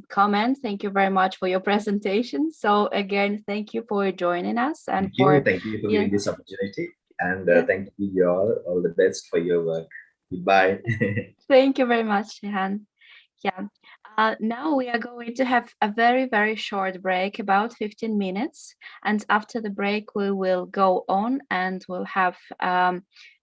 comments. Thank you very much for your presentation. So again, thank you for joining us and thank you for giving this opportunity, and thank you all the best for your work. Goodbye. Thank you very much, Shehan. Yeah. Now we are going to have a very, very short break, about 15 minutes. And after the break, we will go on and we'll have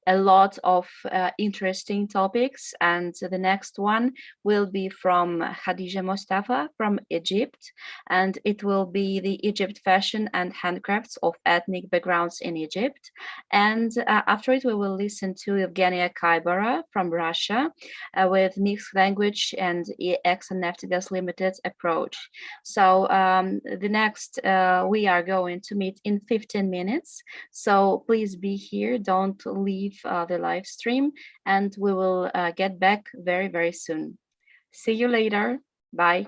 a lot of interesting topics. And the next one will be from Khadija Mostafa from Egypt. And it will be the Egypt fashion and handcrafts of ethnic backgrounds in Egypt. And after it, we will listen to Evgeniya Kaybara from Russia with mixed language and EX and Neftegas Limited approach. So the next, we are going to meet in 15 minutes. So please be here, don't leave the live stream, and we will get back very, very soon. See you later. Bye.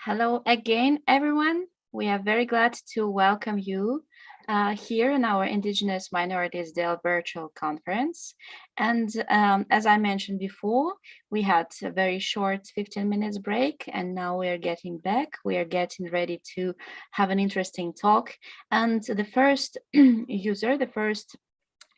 Hello again, everyone. We are very glad to welcome you here in our Indigenous Minorities Day virtual conference. And as I mentioned before, we had a very short 15 minutes break, and now we are getting back. We are getting ready to have an interesting talk. And the first the first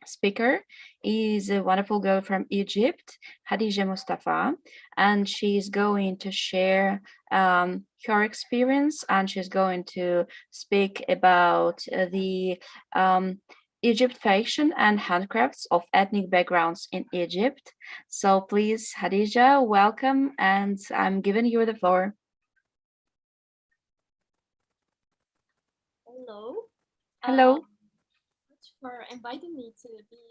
speaker is a wonderful girl from Egypt, Khadija Mostafa, and she's going to share her experience, and she's going to speak about the Egypt fashion and handcrafts of ethnic backgrounds in Egypt. So please, Khadija, welcome, and I'm giving you the floor. Hello. Hello. For inviting me to be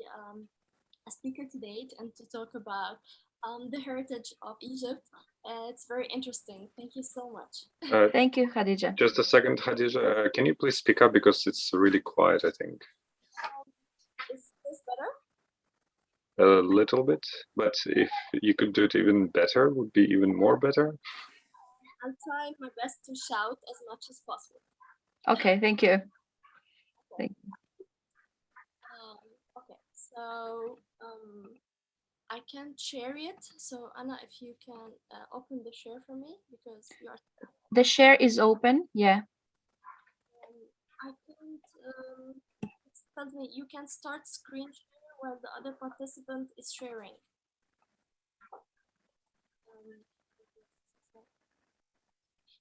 a speaker today and to talk about the heritage of Egypt. It's very interesting. Thank you so much. Thank you, Khadija. Just a second, Khadija. Can you please speak up because it's really quiet, I think. Is this better? A little bit, but if you could do it even better, would be even more better. I'll try my best to shout as much as possible. Okay, thank you. Thank you. Okay, so I can share it. So Anna, if you can open the share for me, because you are. The share is open, yeah. I can't. It tells me you can start screen share while the other participant is sharing.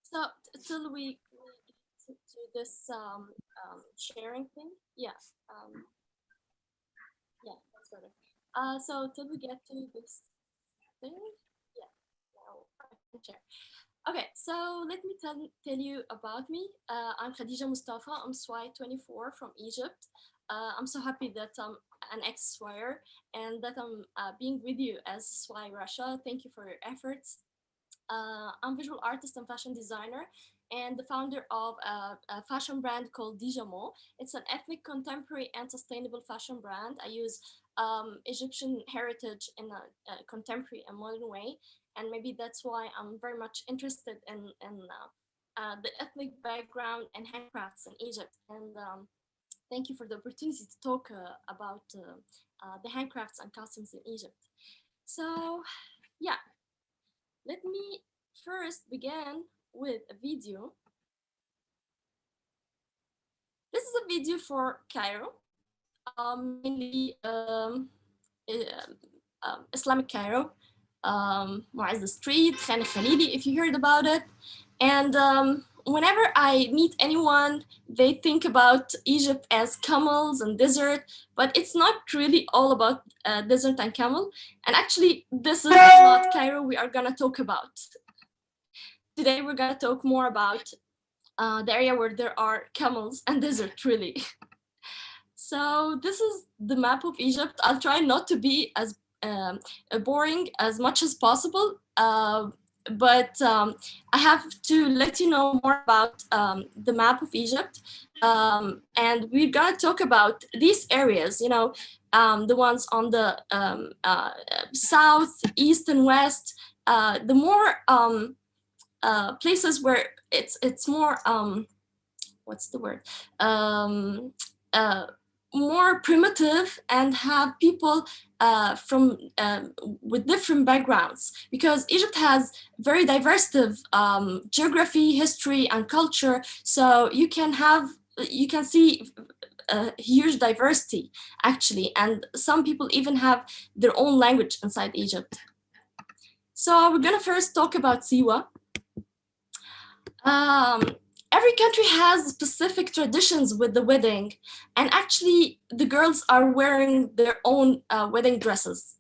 So till we get to this sharing thing, yeah, yeah, that's better. So till we get to this thing, yeah, now I can share. Okay, so let me tell you about me. I'm Khadija Mostafa. I'm SWI 24 from Egypt. I'm so happy that I'm an ex-SWIer and that I'm being with you as SWI Russia. Thank you for your efforts. I'm a visual artist and fashion designer and the founder of a fashion brand called Dijamo. It's an ethnic, contemporary, and sustainable fashion brand. I use Egyptian heritage in a contemporary and modern way. And maybe that's why I'm very much interested in the ethnic background and handcrafts in Egypt. And thank you for the opportunity to talk about the handcrafts and customs in Egypt. So, yeah, let me first begin with a video. This is a video for Cairo, mainly Islamic Cairo. Mu'azz the Street, Khan Khalili, if you heard about it. And whenever I meet anyone, they think about Egypt as camels and desert, but it's not really all about desert and camel. And actually, this is not Cairo we are gonna talk about. Today, we're gonna talk more about the area where there are camels and desert, really. So this is the map of Egypt. I'll try not to be as boring as much as possible, but I have to let you know more about the map of Egypt. And we're gonna talk about these areas, you know, the ones on the south, east, and west, the more places where it's more, what's the word? More primitive and have people from with different backgrounds, because Egypt has very diverse geography, history, and culture. So you can see a huge diversity actually, and some people even have their own language inside Egypt. So we're gonna first talk about Siwa. Every country has specific traditions with the wedding, and actually the girls are wearing their own wedding dresses.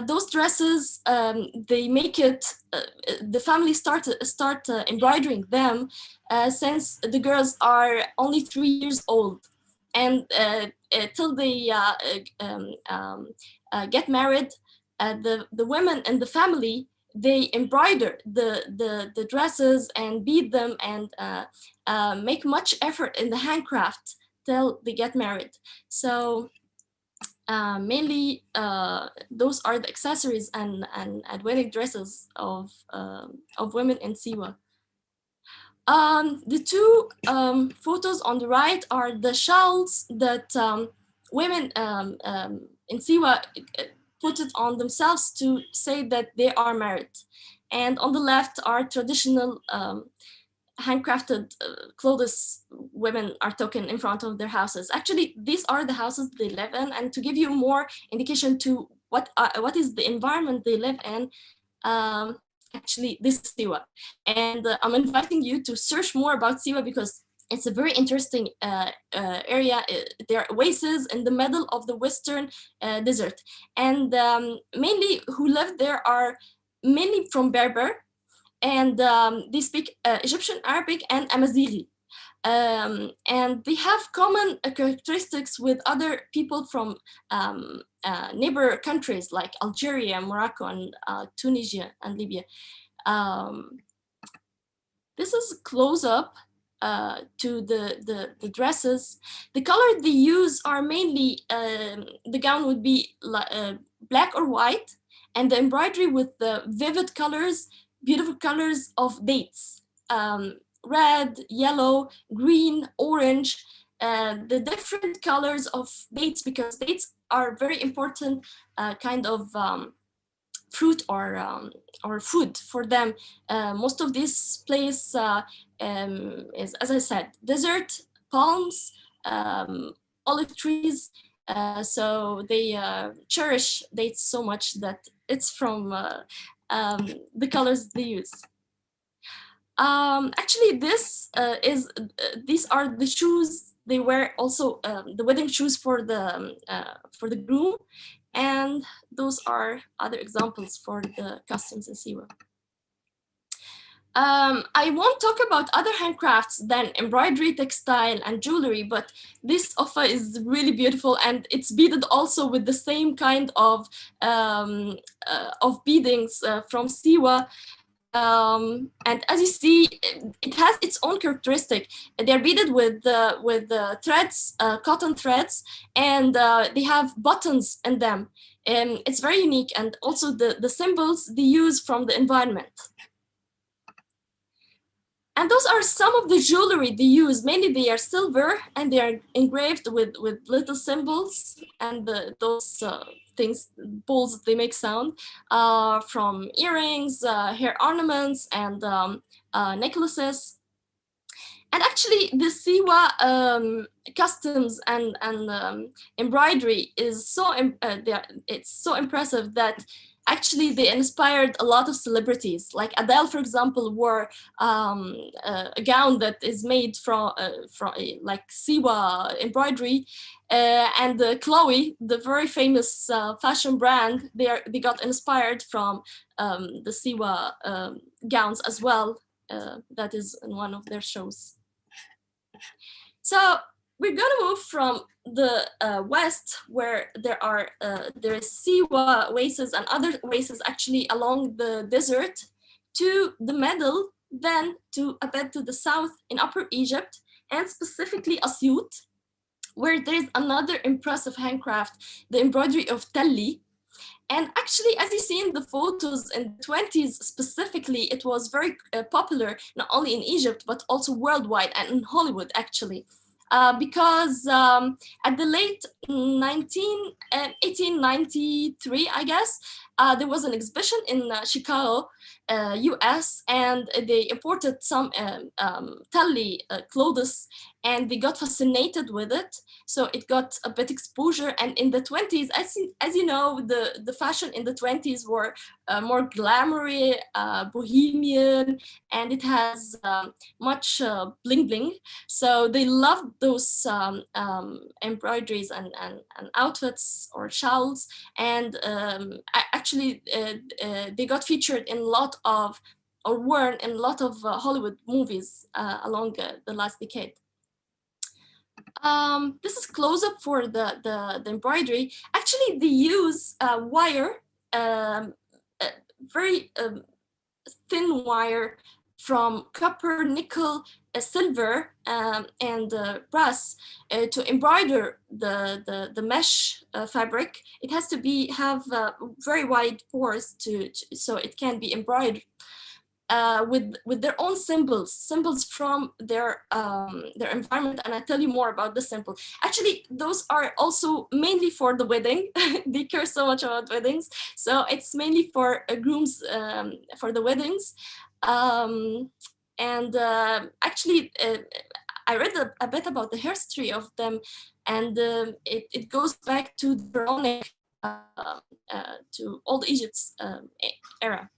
Those dresses, they make it, the family start embroidering them since the girls are only 3 years old, and till they get married, the women in the family, they embroider the dresses and bead them and make much effort in the handcraft till they get married. So mainly those are the accessories and wedding dresses of women in Siwa. The two photos on the right are the shawls that women in Siwa put it on themselves to say that they are married. And on the left are traditional handcrafted clothes women are taken in front of their houses. Actually, these are the houses they live in. And to give you more indication to what is the environment they live in, actually this is Siwa. And I'm inviting you to search more about Siwa because it's a very interesting area. There are oases in the middle of the Western desert. And mainly who live there are mainly from Berber, and they speak Egyptian, Arabic, and Amazighi. And they have common characteristics with other people from neighbor countries like Algeria, Morocco, and Tunisia and Libya. This is close up to the dresses. The color they use are mainly, the gown would be black or white, and the embroidery with the vivid colors, beautiful colors of dates. Red, yellow, green, orange, the different colors of dates, because dates are very important kind of fruit or food for them. Most of this place is, as I said, desert, palms, olive trees. So they cherish dates so much that it's from the colors they use. Actually, these are the shoes they wear, also the wedding shoes for the groom, and those are other examples for the costumes in Siwa. I won't talk about other handcrafts than embroidery, textile, and jewelry, but this offa is really beautiful, and it's beaded also with the same kind of beadings from Siwa. And as you see, it has its own characteristic. They're beaded with threads, cotton threads, and they have buttons in them. And it's very unique, and also the symbols they use from the environment. And those are some of the jewelry they use. Mainly they are silver, and they are engraved with little symbols, and those things, balls, they make sound, from earrings, hair ornaments, and necklaces. And actually, the Siwa customs and embroidery is so it's so impressive that actually they inspired a lot of celebrities. Like Adele, for example, wore a gown that is made from like Siwa embroidery, and Chloe, the very famous fashion brand, they got inspired from the Siwa gowns as well. That is in one of their shows. So we're gonna move from the west, where there is Siwa oases and other oases actually along the desert, to the middle, then to a bit to the south in Upper Egypt, and specifically Asyut, where there is another impressive handcraft, the embroidery of Telli. And actually, as you see in the photos in the 20s specifically, it was very popular, not only in Egypt, but also worldwide and in Hollywood, actually. Because at the late 1893, I guess, there was an exhibition in Chicago, US, and they imported some Telli clothes, and they got fascinated with it. So it got a bit exposure. And in the 20s, as you know, the fashion in the 20s were more glamoury, bohemian, and it has much bling bling. So they loved those embroideries and outfits or shawls. And actually, they got featured in a lot of, or worn in a lot of Hollywood movies along the last decade. This is close up for the embroidery. Actually, they use wire, very thin wire from copper, nickel, silver, and brass to embroider the mesh fabric. It has to have very wide pores so it can be embroidered. with their own symbols from their environment, and I'll tell you more about the symbol. Actually, those are also mainly for the wedding. They care so much about weddings, so it's mainly for grooms for the weddings. Actually, I read a bit about the history of them, and it goes back to the Pharaonic, to Old Egypt's era.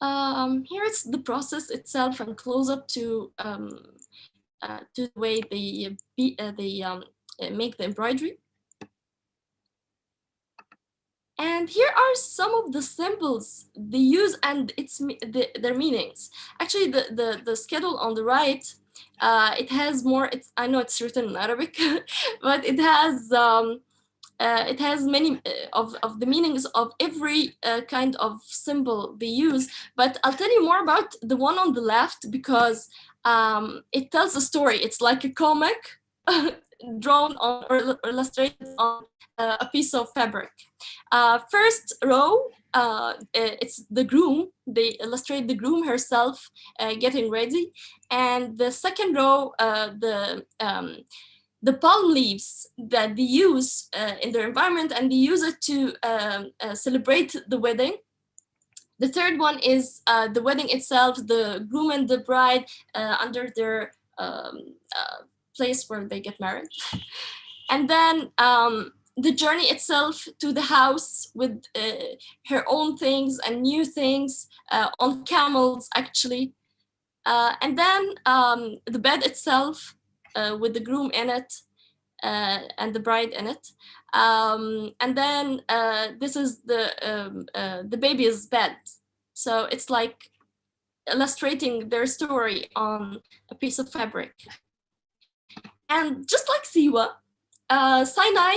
Here it's the process itself and close up to the way they make the embroidery. And here are some of the symbols they use and their meanings. Actually, the schedule on the right, it has more. I know it's written in Arabic, but it has many of the meanings of every kind of symbol they use. But I'll tell you more about the one on the left because it tells a story. It's like a comic drawn on or illustrated on a piece of fabric. First row, it's the groom. They illustrate the groom herself getting ready. And the second row, the palm leaves that they use in their environment, and they use it to celebrate the wedding. The third one is the wedding itself, the groom and the bride under their place where they get married. And then the journey itself to the house with her own things and new things on camels, actually. And then the bed itself with the groom in it and the bride in it. And then this is the baby's bed. So it's like illustrating their story on a piece of fabric. And just like Siwa, Sinai,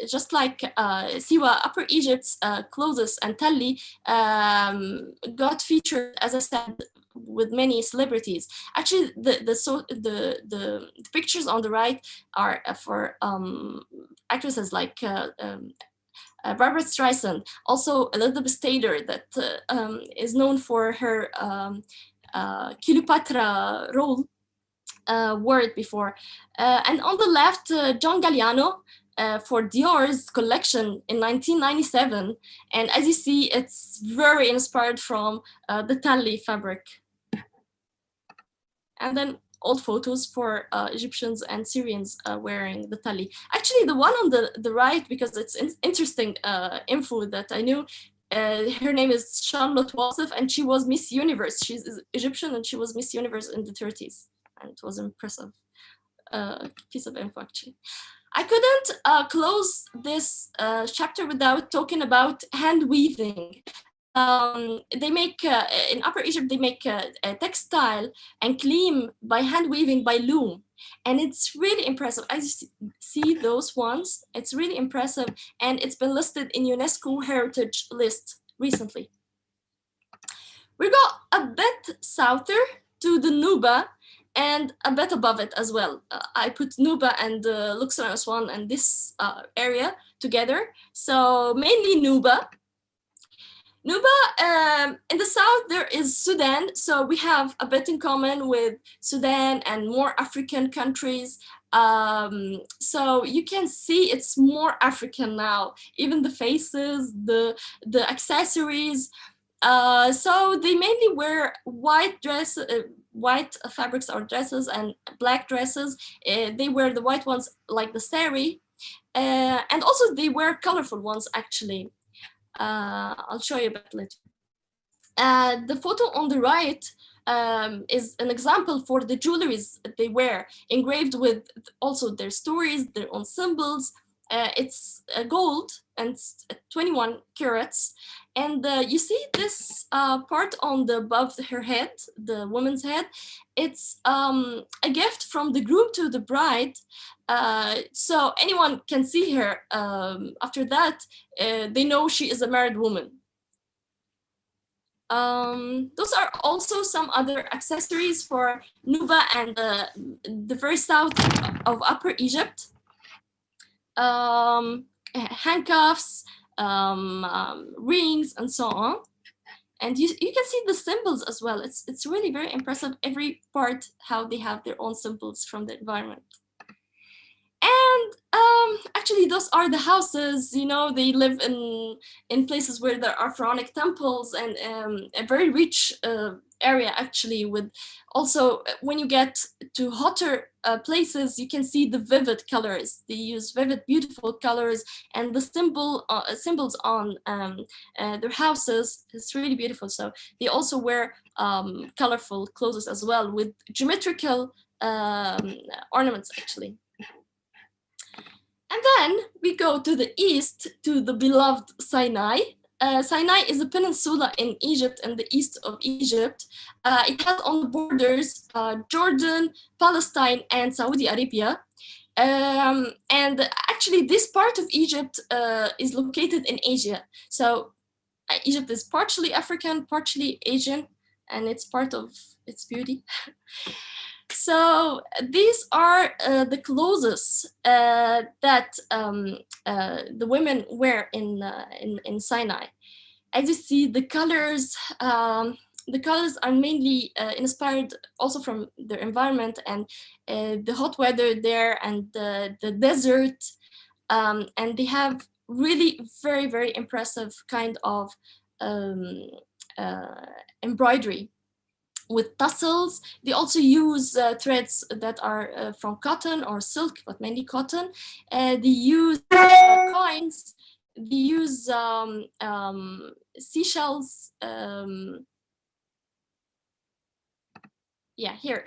just like Siwa, Upper Egypt's clothes and Tali got featured, as I said, with many celebrities. Actually, the pictures on the right are for actresses like Barbara Streisand, also Elizabeth Taylor, that is known for her Cleopatra role. Word before. And on the left, John Galliano for Dior's collection in 1997. And as you see, it's very inspired from the Tali fabric. And then old photos for Egyptians and Syrians wearing the Tali. Actually, the one on the right, because it's interesting info that I knew, her name is Charlotte Wasif, and she was Miss Universe. She's Egyptian, and she was Miss Universe in the 30s. And it was an impressive piece of info, actually. I couldn't close this chapter without talking about hand weaving. They make, in Upper Egypt, they make a textile and clean by hand weaving by loom. And it's really impressive. As you see those ones, it's really impressive. And it's been listed in UNESCO Heritage List recently. We go a bit souther to the Nuba, and a bit above it as well. I put Nuba and Luxor and Aswan and this area together. So mainly Nuba. Nuba, in the south, there is Sudan. So we have a bit in common with Sudan and more African countries. So you can see it's more African now, even the faces, the accessories. So they mainly wear white fabrics or dresses and black dresses. They wear the white ones like the sari, and also they wear colorful ones, actually. I'll show you a bit later. The photo on the right is an example for the jewelries they wear, engraved with also their stories, their own symbols. It's gold and 21 carats. And you see this part on the above her head, the woman's head. It's a gift from the groom to the bride. So anyone can see her. After that, they know she is a married woman. Those are also some other accessories for Nuba and the very south of Upper Egypt. Handcuffs, rings, and so on. And you can see the symbols as well. It's really very impressive, every part, how they have their own symbols from the environment. And actually, those are the houses. You know, they live in places where there are pharaonic temples, and a very rich area, actually. With also, when you get to hotter places, you can see the vivid colors. They use vivid, beautiful colors, and the symbols on their houses is really beautiful. So they also wear colorful clothes as well, with geometrical ornaments, actually. And then we go to the east, to the beloved Sinai. Sinai is a peninsula in Egypt and the east of Egypt. It has on the borders Jordan, Palestine, and Saudi Arabia. And actually, this part of Egypt is located in Asia. So Egypt is partially African, partially Asian, and it's part of its beauty. So these are the clothes that the women wear in Sinai. As you see, the colors are mainly inspired also from their environment and the hot weather there, and the desert. And they have really very, very impressive kind of embroidery with tassels. They also use threads that are from cotton or silk, but mainly cotton. They use coins. They use seashells. Here,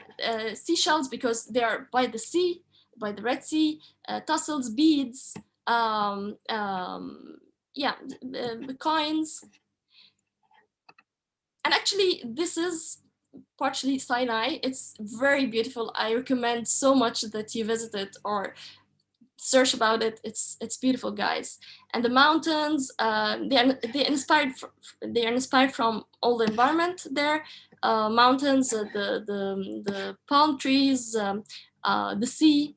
seashells, because they are by the sea, by the Red Sea. Tassels, beads, the coins. And actually, this is partially Sinai. It's very beautiful. I recommend so much that you visit it or search about it. It's beautiful, guys. And the mountains, they're inspired from all the environment there. Mountains, the palm trees, the sea.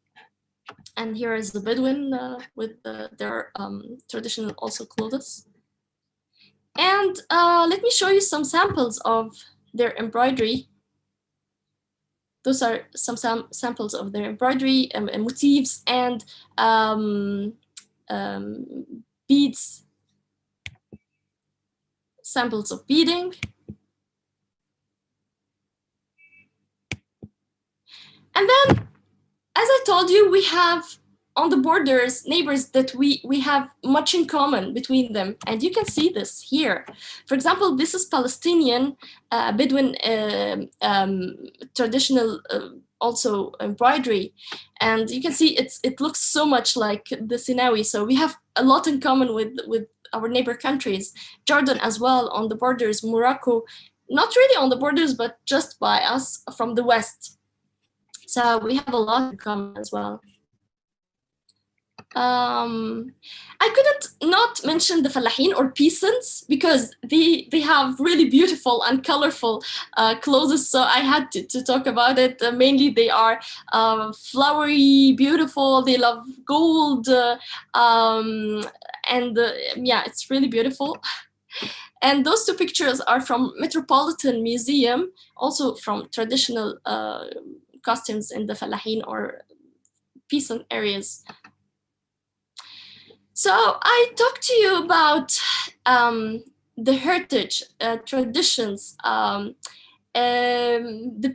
And here is the Bedouin with their traditional also clothes. And let me show you some samples of their embroidery. Those are some samples of their embroidery and motifs and beads, samples of beading. And then, as I told you, we have on the borders neighbors that we have much in common between them. And you can see this here. For example, this is Palestinian Bedouin traditional also embroidery. And you can see it looks so much like the Sinawi. So we have a lot in common with our neighbor countries. Jordan as well on the borders, Morocco, not really on the borders, but just by us from the West. So we have a lot in common as well. I couldn't not mention the Fallahin or peasants because they have really beautiful and colorful clothes, so I had to talk about it. Mainly they are flowery, beautiful, they love gold, it's really beautiful. And those two pictures are from Metropolitan Museum, also from traditional costumes in the Fallahin or peasant areas. So I talked to you about the heritage, traditions, the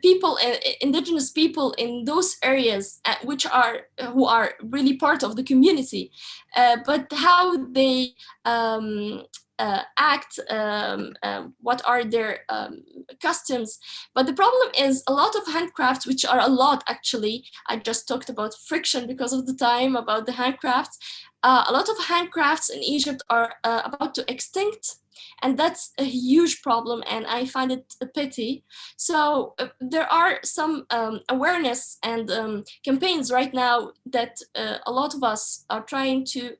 people, indigenous people in those areas, who are really part of the community, but how they act, what are their customs. But the problem is a lot of handcrafts, which are a lot actually. I just talked about friction because of the time about the handcrafts. A lot of handcrafts in Egypt are about to extinct, and that's a huge problem, and I find it a pity. So there are some awareness and campaigns right now that a lot of us are trying to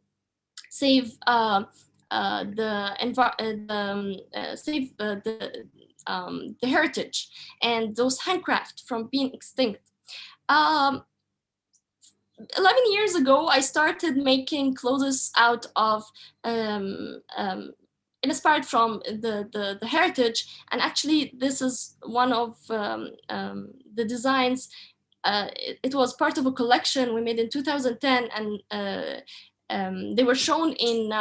save the heritage and those handcrafts from being extinct. 11 years ago, I started making clothes out of inspired from the heritage, and actually this is one of the designs. It was part of a collection we made in 2010, and they were shown in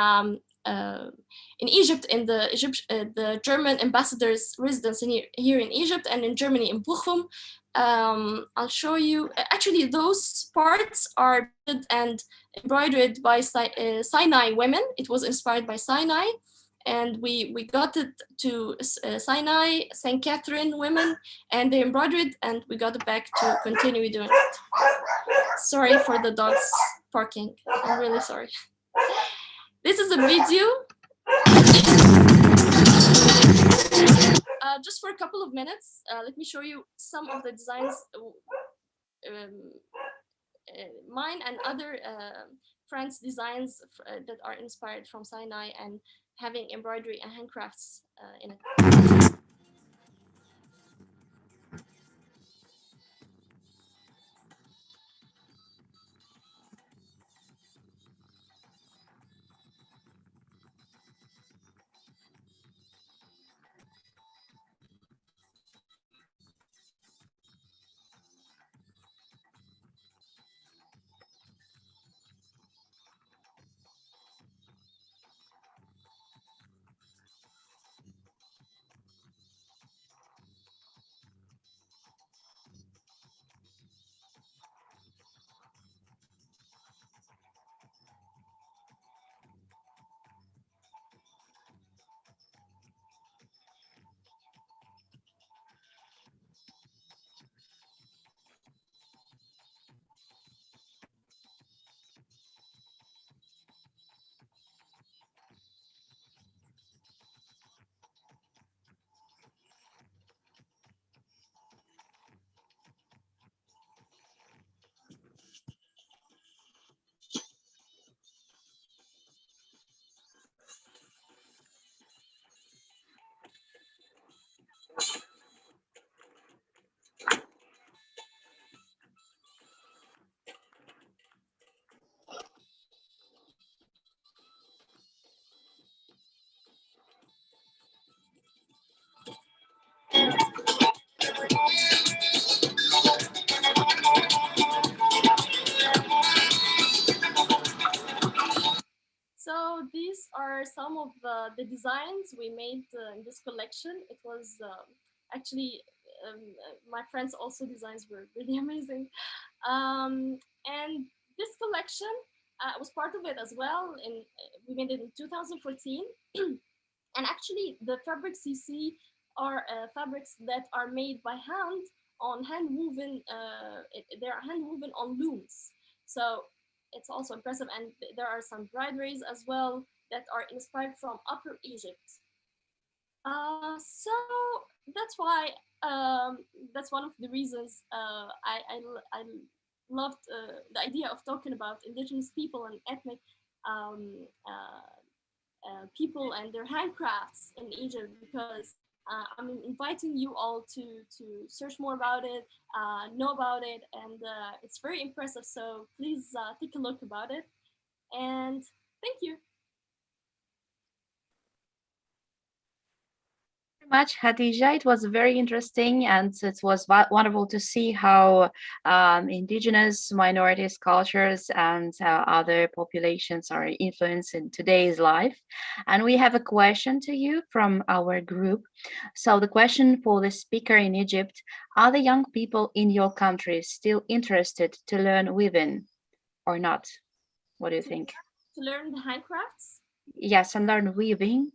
Egypt, in the German ambassador's residence here in Egypt, and in Germany in Bochum. I'll show you. Actually, those parts are and embroidered by Sinai women. It was inspired by Sinai, and we got it to Sinai, St. Catherine women, and they embroidered, and we got it back to continue doing it. Sorry for the dogs barking. I'm really sorry. This is a video. Just for a couple of minutes, let me show you some of the designs, mine and other friends' designs that are inspired from Sinai and having embroidery and handcrafts in it. So these are some of the designs we made in this collection. It was actually my friends' also designs were really amazing, and this collection was part of it as well. We made it in 2014, and actually the fabrics you see are fabrics that are made by hand on hand woven. They are hand woven on looms. So it's also impressive, and there are some broderies as well that are inspired from Upper Egypt. So that's why that's one of the reasons I loved the idea of talking about indigenous people and ethnic people and their handcrafts in Egypt, because I'm inviting you all to search more about it, know about it, and it's very impressive. So please take a look about it, and thank you. Much, Khadija. It was very interesting, and it was wonderful to see how indigenous minorities, cultures, and other populations are influenced in today's life. And we have a question to you from our group. So the question for the speaker in Egypt: are the young people in your country still interested to learn weaving or not? What do you think? To learn the handcrafts? Yes, and learn weaving.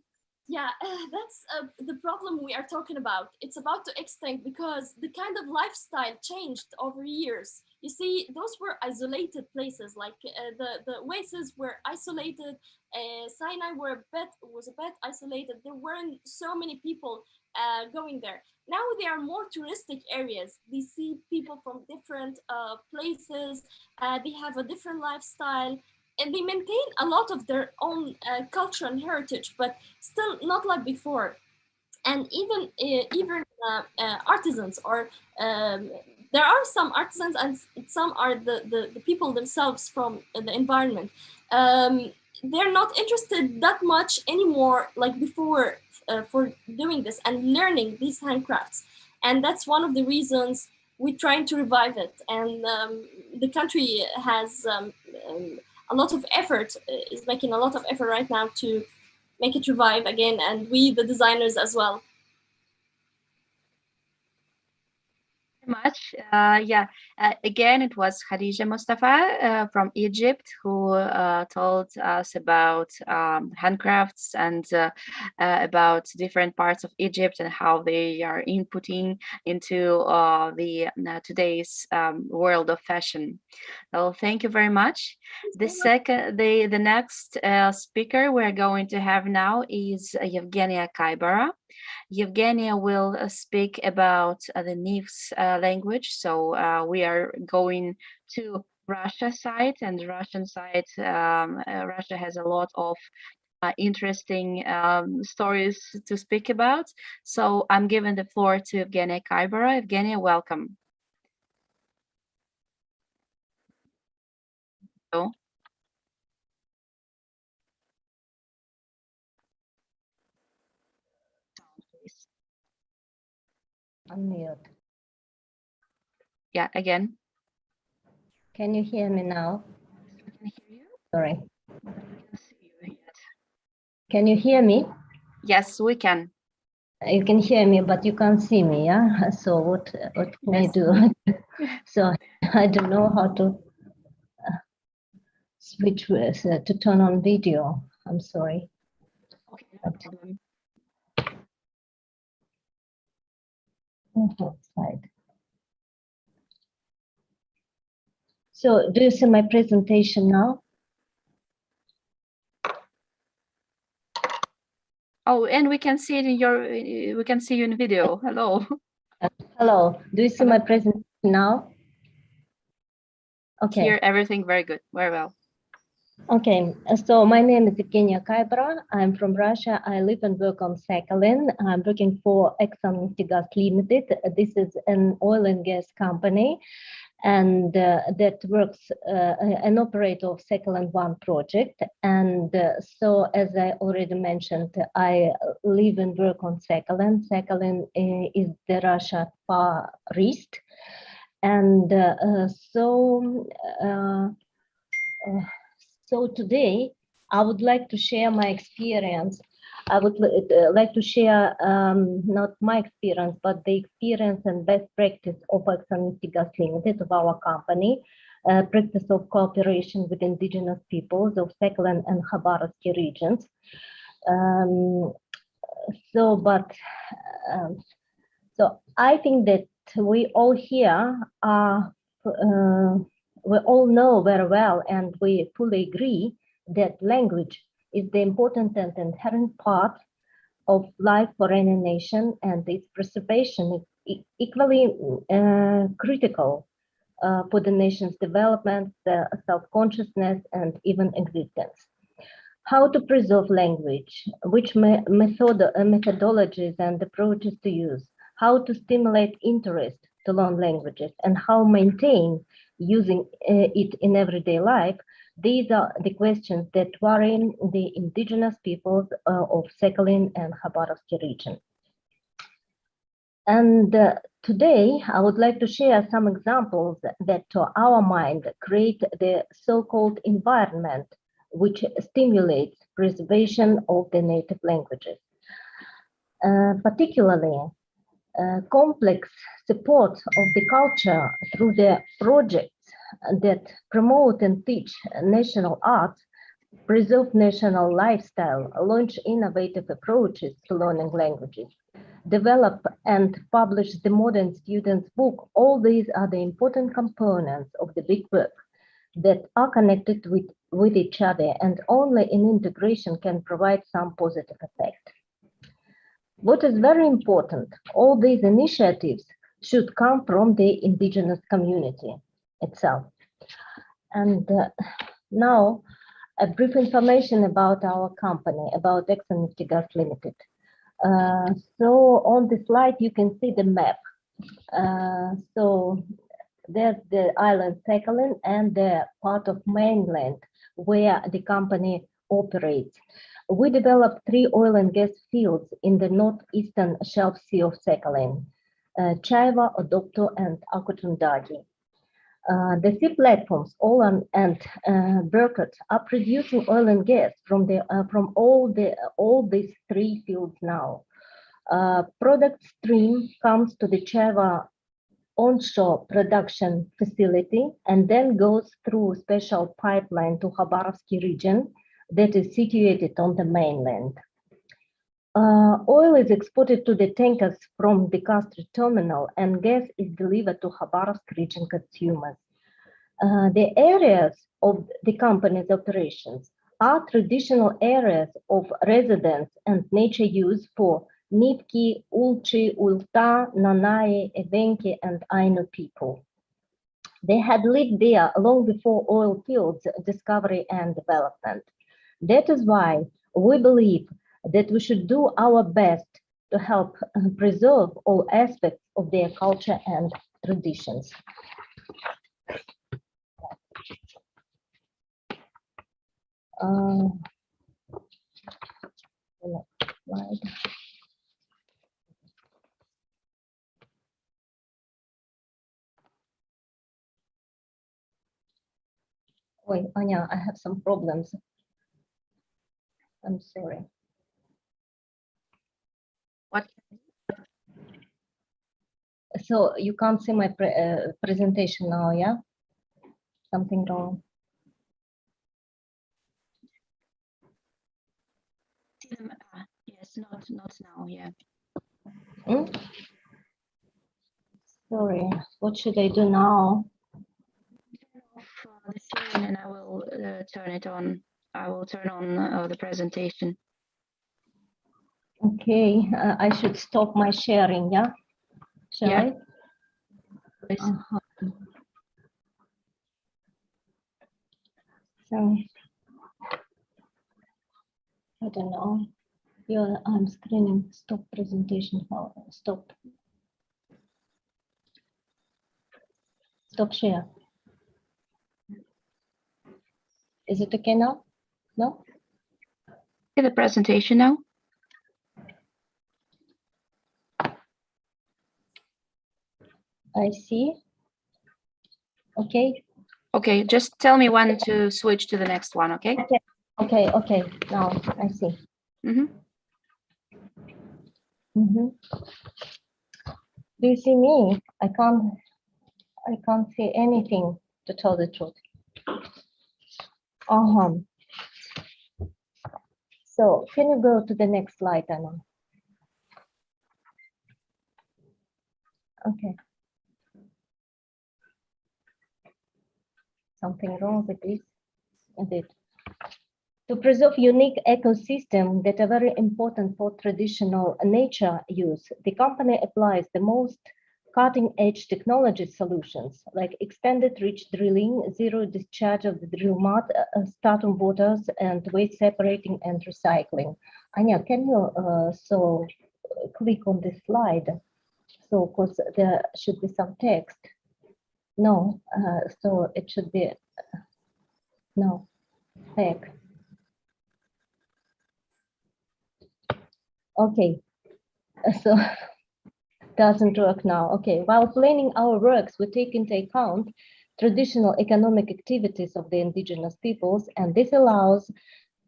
Yeah, that's the problem we are talking about. It's about to extinct because the kind of lifestyle changed over years. You see, those were isolated places, like the oases were isolated. Sinai was a bit isolated. There weren't so many people going there. Now there are more touristic areas. They see people from different places. They have a different lifestyle, and they maintain a lot of their own culture and heritage, but still not like before. And even artisans or there are some artisans and some are the people themselves from the environment. They're not interested that much anymore like before for doing this and learning these handcrafts. And that's one of the reasons we're trying to revive it. And the country has a lot of effort, is making a lot of effort right now to make it revive again, and we, the designers, as well. Much. Again, it was Khadija Mostafa from Egypt who told us about handcrafts and about different parts of Egypt and how they are inputting into the today's world of fashion. So thank you very much. The next speaker we're going to have now is Evgeniya Kaybara. Evgeniya will speak about the Nivkh language. So we are going to Russia side, and the Russian side, Russia has a lot of interesting stories to speak about. So I'm giving the floor to Evgeniya Kaybara. Evgeniya, welcome. So. Unmute. Yeah, again. Can you hear me now? I can hear you. Sorry. I can't see you yet. Can you hear me? Yes, we can. You can hear me, but you can't see me, yeah? So what can I do? So I don't know how to switch to turn on video. I'm sorry. Okay, no problem. Outside. So do you see my presentation now? Oh, and we can see it in your, we can see you in video. Hello. Hello, do you see my presentation now? Okay. Hear everything very good, very well. Okay, so my name is Evgeniya Kaybara. I'm from Russia. I live and work on Sakhalin. I'm working for ExxonMobil Limited. This is an oil and gas company, and that works an operator of Sakhalin-1 project. And so, as I already mentioned, I live and work on Sakhalin. Sakhalin is the Russia Far East. And so today, I would like to share my experience. I would like to share not my experience, but the experience and best practice of ExxonMobil Limited, of our company, practice of cooperation with indigenous peoples of Sakhalin and Khabarovsk regions. So I think that we all here are we all know very well, and we fully agree that language is the important and inherent part of life for any nation, and its preservation is equally critical for the nation's development, self-consciousness, and even existence. How to preserve language, which methodologies and approaches to use, how to stimulate interest to learn languages, and how maintain using it in everyday life. These are the questions that worry the indigenous peoples of Sakhalin and Khabarovsk region. And today, I would like to share some examples that, to our mind, create the so-called environment which stimulates preservation of the native languages. Particularly, complex support of the culture through the projects that promote and teach national arts, preserve national lifestyle, launch innovative approaches to learning languages, develop and publish the modern student's book. All these are the important components of the big work that are connected with each other, and only in integration can provide some positive effect. What is very important, all these initiatives should come from the indigenous community itself. And now, a brief information about our company, about ExxonMobil Limited. So on the slide, you can see the map. So there's the island Sakhalin and the part of mainland where the company operates. We developed 3 oil and gas fields in the northeastern shelf sea of Sakhalin, Chaiva, Odopto, and Akutundagi. The sea platforms, Olan and Berkut, are producing oil and gas from all these 3 fields now. Product stream comes to the Chaiva onshore production facility and then goes through special pipeline to Khabarovsk region that is situated on the mainland. Oil is exported to the tankers from the Castro terminal and gas is delivered to Khabarovsk region consumers. The areas of the company's operations are traditional areas of residence and nature use for Nivkh, Ulchi, Ulta, Nanai, Evenki, and Ainu people. They had lived there long before oil fields discovery and development. That is why we believe that we should do our best to help preserve all aspects of their culture and traditions. The next slide. Wait, Anya, I have some problems. I'm sorry. What? So you can't see my presentation now, yeah? Something wrong. Yes, not now, yeah. Sorry, what should I do now? Turn off the screen and I will turn it on. I will turn on the presentation. Okay, I should stop my sharing, yeah? Shall Yeah. I? Please. So, I don't know. Yeah, I'm screening. Stop presentation. Stop. Stop share. Is it okay now? No? See the presentation now? I see. Okay. Okay, just tell me when to switch to the next one, okay? Okay. Now I see. Mm-hmm. Do you see me? I can't see anything, to tell the truth. So can you go to the next slide, Anna? Okay. Something wrong with this? Indeed. To preserve unique ecosystems that are very important for traditional nature use, the company applies the most cutting-edge technology solutions like extended reach drilling, zero discharge of the drill mud, stratum waters, and waste separating and recycling. Anya, can you click on this slide? So, because there should be some text. No, so it should be no back. Okay, so doesn't work now. Okay, while planning our works, we take into account traditional economic activities of the indigenous peoples, and this allows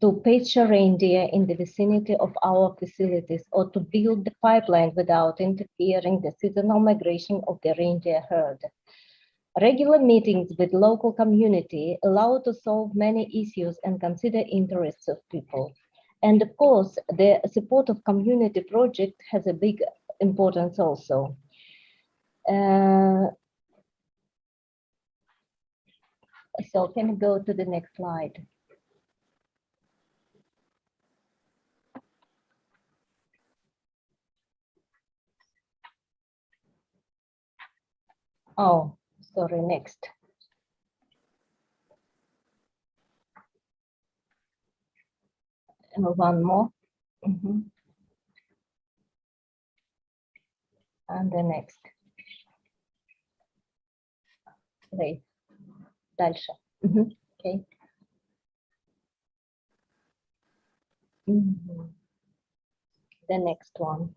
to pasture reindeer in the vicinity of our facilities or to build the pipeline without interfering the seasonal migration of the reindeer herd. Regular meetings with local community allow to solve many issues and consider interests of people. And of course, the support of community project has a big importance also. So can you go to the next slide? Oh, sorry, next. And one more. And the next. Great. Дальше. Okay. The next one.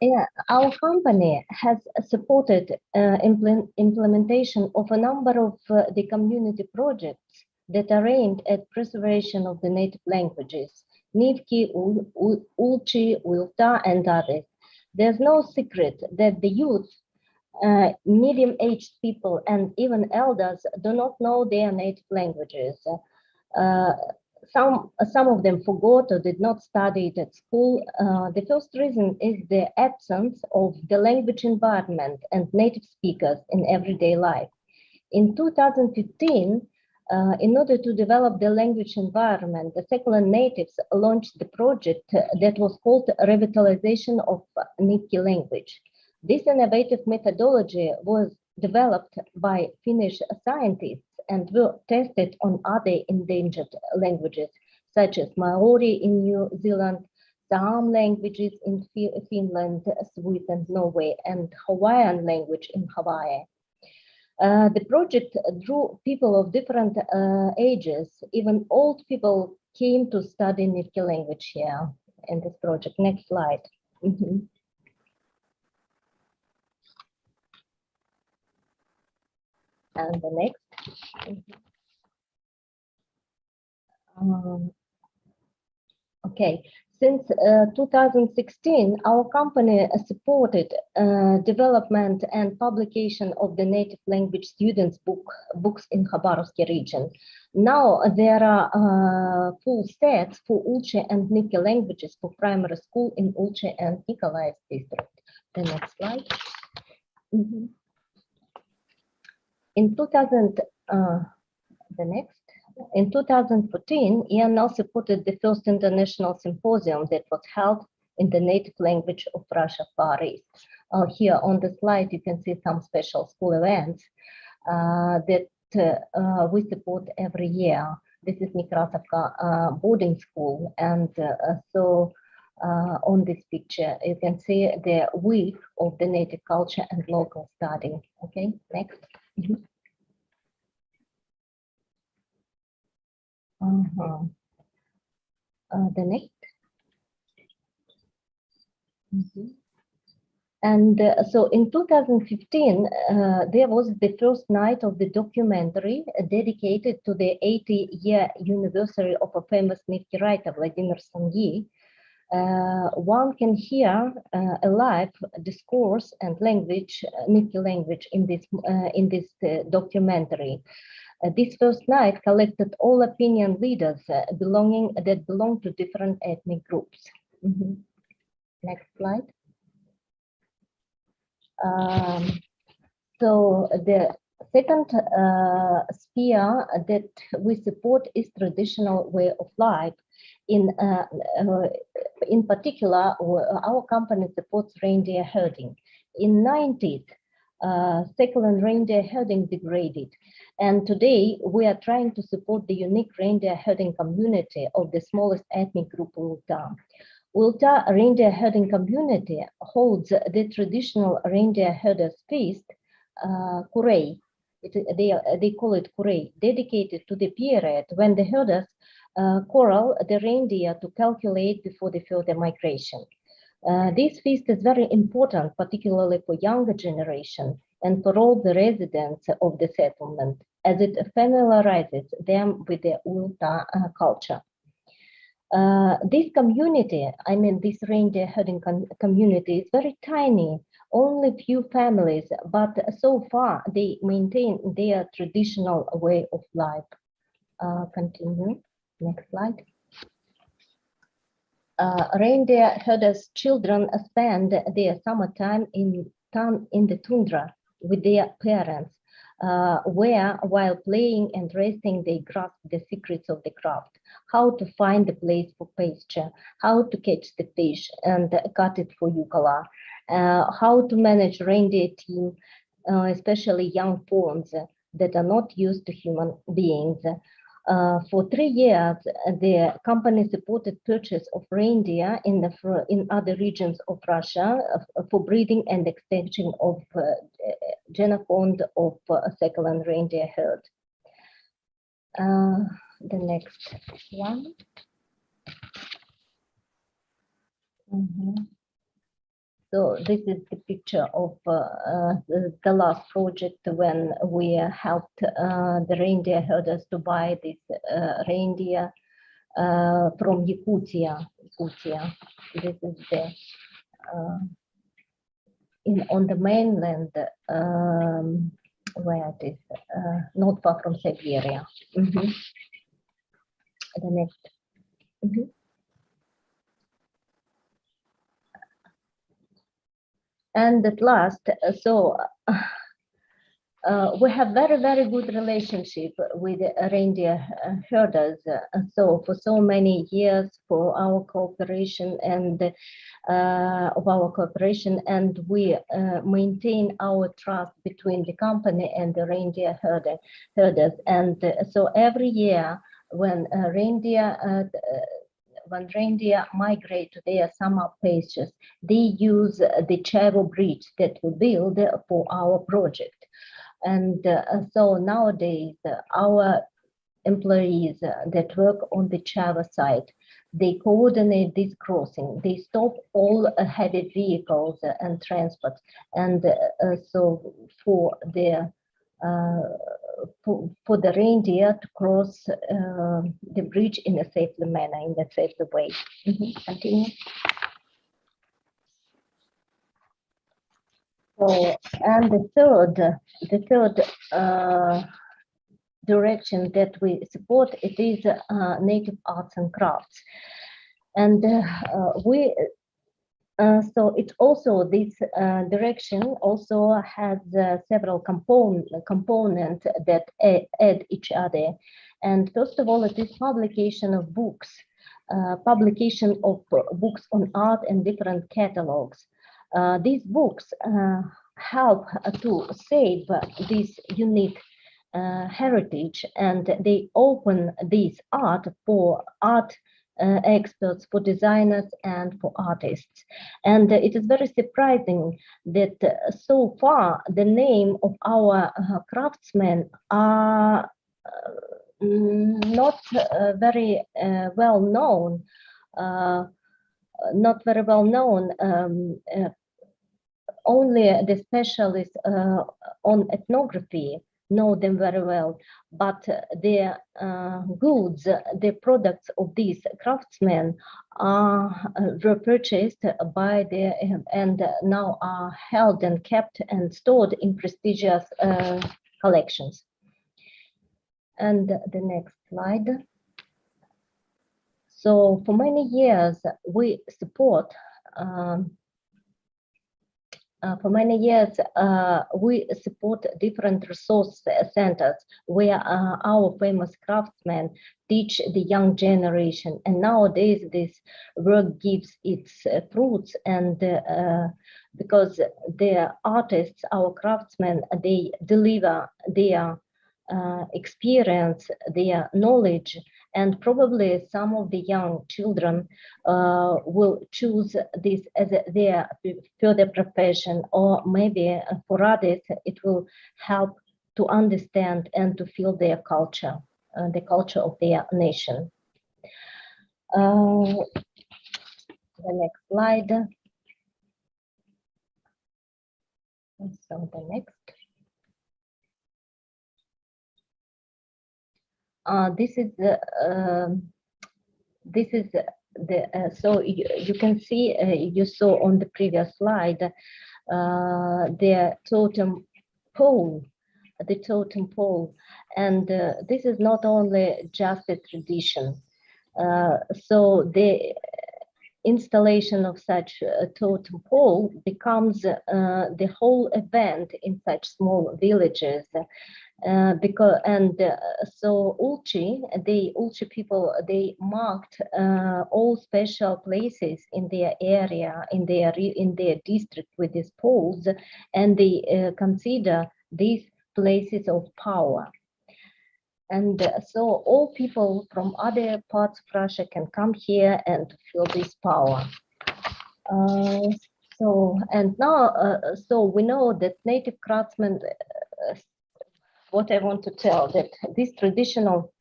Yeah, our company has supported implementation of a number of the community projects that are aimed at preservation of the native languages, Nivkh, Ulchi, Wilta, and others. There's no secret that the youth, medium-aged people, and even elders do not know their native languages. Some of them forgot or did not study it at school. The first reason is the absence of the language environment and native speakers in everyday life. In 2015, in order to develop the language environment, the secular natives launched the project that was called Revitalization of Nivkh language. This innovative methodology was developed by Finnish scientists and were tested on other endangered languages, such as Maori in New Zealand, Saam languages in Finland, Sweden, Norway, and Hawaiian language in Hawaii. The project drew people of different ages. Even old people came to study Nivkh language here in this project. Next slide. And the next. Okay, since 2016, our company supported development and publication of the native language students books in Khabarovsk region. Now there are full sets for Ulchi and Nivkh languages for primary school in Ulchi and Nikolaev district. The next slide. In 2014, ENL supported the first international symposium that was held in the native language of Russia Far East. Here on the slide, you can see some special school events that we support every year. This is Nekrasovka boarding school, and so on this picture, you can see the week of the native culture and local study. Okay, next. The next. And so in 2015, there was the first night of the documentary dedicated to the 80-year anniversary of a famous Nivkh writer, Vladimir Songhi. One can hear a live discourse and language, Nivkh language, in this documentary. This first night collected all opinion leaders that belong to different ethnic groups. Next slide. So the second sphere that we support is traditional way of life. In particular, our company supports reindeer herding. In 90s, secular reindeer herding degraded, and today we are trying to support the unique reindeer herding community of the smallest ethnic group, Ulta. Ulta reindeer herding community holds the traditional reindeer herders feast, Kurei. They call it Kurei, dedicated to the period when the herders corral the reindeer to calculate before the further migration. This feast is very important, particularly for younger generation and for all the residents of the settlement, as it familiarizes them with the Ulta culture. This community, I mean this reindeer herding community, is very tiny, only few families, but so far they maintain their traditional way of life. Continue, next slide. Reindeer herders' children spend their summertime in the tundra with their parents, where while playing and resting they grasp the secrets of the craft, how to find the place for pasture, how to catch the fish and cut it for yukala, how to manage reindeer team, especially young pawns that are not used to human beings, For 3 years, the company supported purchase of reindeer in other regions of Russia for breeding and extension of genophond of second reindeer herd. The next one. So this is the picture of the last project when we helped the reindeer herders to buy this reindeer from Yakutia. This is the on the mainland where it is not far from Siberia. The next. And at last, so we have very good relationship with reindeer herders. So for so many years, for our cooperation and we maintain our trust between the company and the reindeer herders. And so every year when reindeer migrate to their summer pastures, they use the Chavo bridge that we build for our project. And so nowadays, our employees that work on the Chavo site, they coordinate this crossing. They stop all heavy vehicles and transport. And so for the reindeer to cross the bridge in a safely manner, in a safely way. Continue. So, and the third direction that we support, it is native arts and crafts. And so it also, this direction also has several components that add each other. And first of all, it is publication of books, books on art and different catalogs. These books help to save this unique heritage, and they open this art for art experts, for designers, and for artists. And it is very surprising that so far the name of our craftsmen are not very well known. Only the specialists on ethnography know them very well, but the goods, the products of these craftsmen were purchased by and now are held and kept and stored in prestigious collections. And the next slide. So for many years, we support different resource centers where our famous craftsmen teach the young generation. And nowadays this work gives its fruits, and because the artists, our craftsmen, they deliver their experience, their knowledge, and probably some of the young children will choose this as their further profession, or maybe for others it will help to understand and to feel their culture, the culture of their nation. The next slide. So the next. This is the so you can see, you saw on the previous slide the totem pole, and this is not only just a tradition. So the installation of such a totem pole becomes the whole event in such small villages. So Ulchi people, they marked all special places in their area, in their district with these poles, and they consider these places of power. And so all people from other parts of Russia can come here and feel this power. So we know that native craftsmen, what I want to tell, that this traditional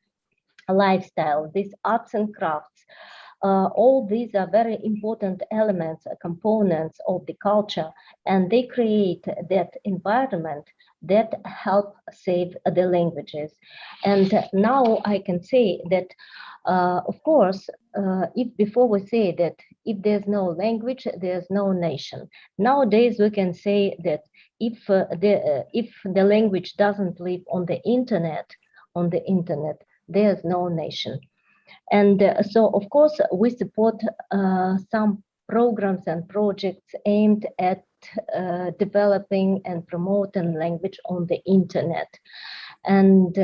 lifestyle, these arts and crafts, all these are very important elements, components of the culture, and they create that environment that help save the languages. And now I can say that, of course, if before we say that if there's no language, there's no nation. Nowadays we can say that if the language doesn't live on the internet, there's no nation. And so, of course, we support some programs and projects aimed at developing and promoting language on the internet. And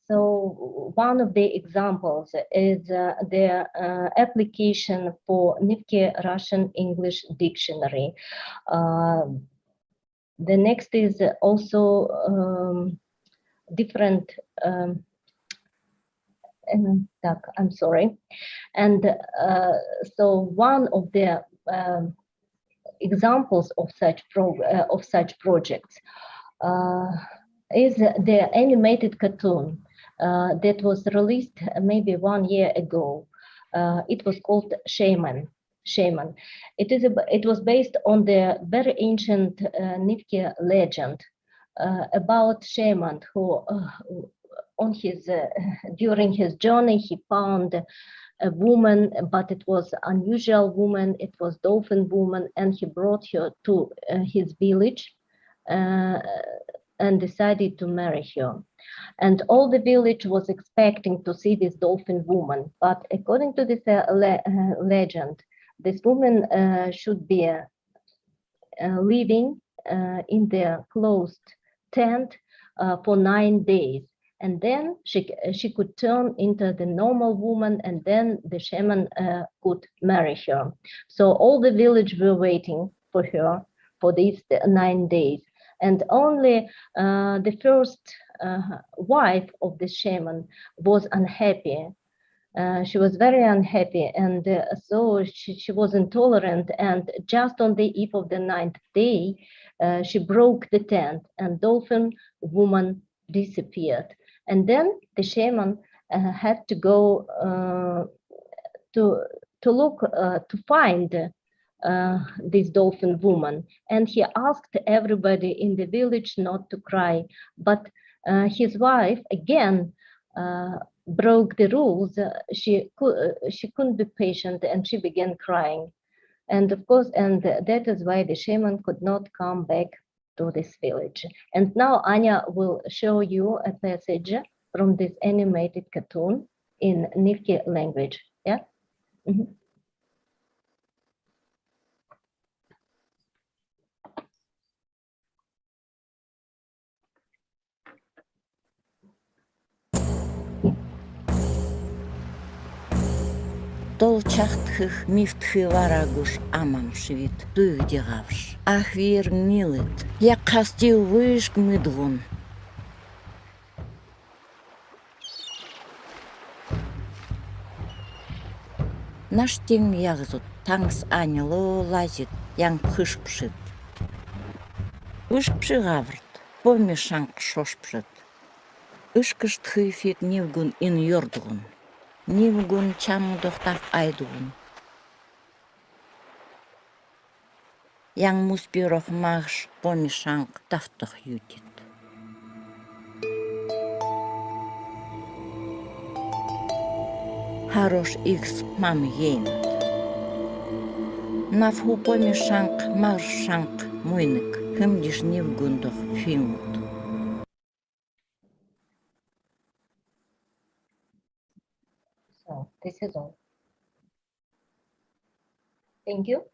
so one of the examples is the application for Nivkh Russian English Dictionary. The next is also different I'm sorry. And so one of the examples of such projects is the animated cartoon that was released maybe 1 year ago. It was called Shehan. It was based on the very ancient Nivkh legend about Shehan who on his during his journey he found a woman, but it was unusual woman. It was dolphin woman, and he brought her to his village and decided to marry her. And all the village was expecting to see this dolphin woman, but according to this legend, this woman should be living in their closed tent for 9 days. And then she could turn into the normal woman, and then the shaman could marry her. So all the village were waiting for her for these 9 days. And only the first wife of the shaman was unhappy. She was very unhappy, and so she was intolerant. And just on the eve of the 9th day, she broke the tent, and dolphin woman disappeared. And then the shaman had to go to look to find this dolphin woman, and he asked everybody in the village not to cry. But his wife again broke the rules. She couldn't be patient, and she began crying. And of course, and that is why the shaman could not come back to this village. And now Anya will show you a passage from this animated cartoon in Nivkh language. Yeah. Mm-hmm. Толчахтхых мифтхы варагуш амам швид дуйдигавш. Ахвир милит, я кастил вышк мыдгун. Наш тем ягзут, тангс анило лазит, янг пхышпшит. Вышпшигаврт, помешанг шошпшит. Ышкыштхы фит нивгун ин йордгун. Нивгун чам дохтав айдугун. Yang muspirох махш помешанг тафтох ютит. Хорош икс мам ейн. Нафху помешанг маршанг муйнык. Хымдиш нивгундох филмут. So this is all. Thank you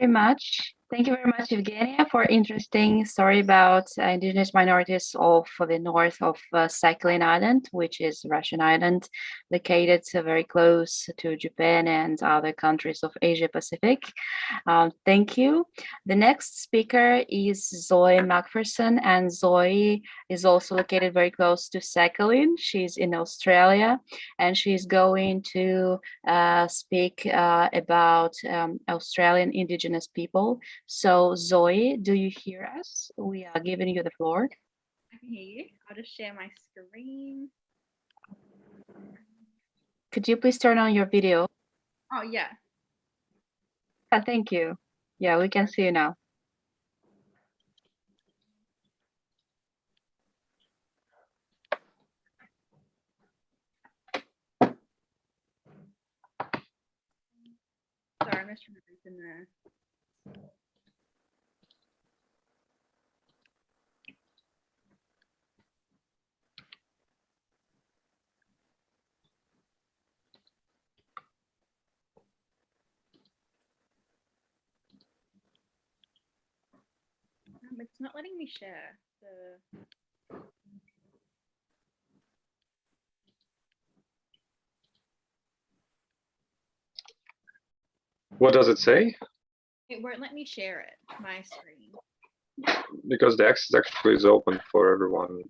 Very much. Thank you very much, Evgenia, for interesting story about indigenous minorities of the north of Sakhalin Island, which is Russian island, located very close to Japan and other countries of Asia Pacific. Thank you. The next speaker is Zoe Macpherson, and Zoe is also located very close to Sakhalin. She's in Australia, and she's going to speak about Australian indigenous people. So Zoe, do you hear us? We are giving you the floor. I can hear you. I'll just share my screen. Could you please turn on your video? Oh, yeah. Thank you. Yeah, we can see you now. Sorry, I'm just trying to open there. It's not letting me share the. What does it say? It won't let me share it, my screen. Because the access actually is open for everyone.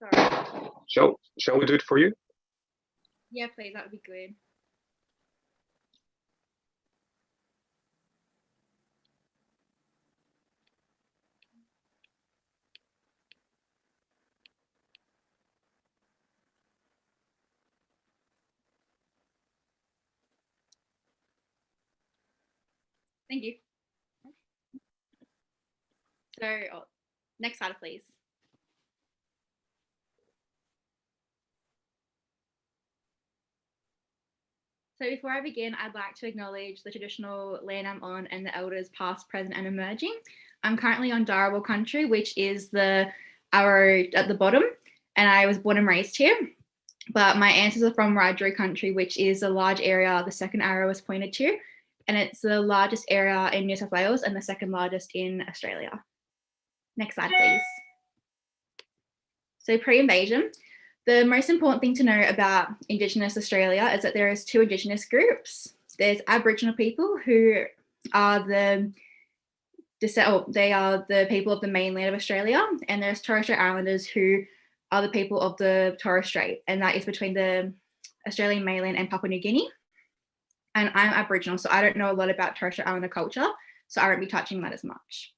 Sorry. Shall we do it for you? Yeah, please, that would be good. Thank you. So, next slide, please. So before I begin, I'd like to acknowledge the traditional land I'm on and the elders past, present and emerging. I'm currently on Dharawal country, which is the arrow at the bottom, and I was born and raised here. But my ancestors are from Wiradjuri country, which is a large area the second arrow is pointed to, and it's the largest area in New South Wales and the second largest in Australia. Next slide, please. So pre-invasion, the most important thing to know about Indigenous Australia is that there is two Indigenous groups. There's Aboriginal people who are the people of the mainland of Australia, and there's Torres Strait Islanders who are the people of the Torres Strait, and that is between the Australian mainland and Papua New Guinea. And I'm Aboriginal, so I don't know a lot about Torres Strait Islander culture, so I won't be touching that as much.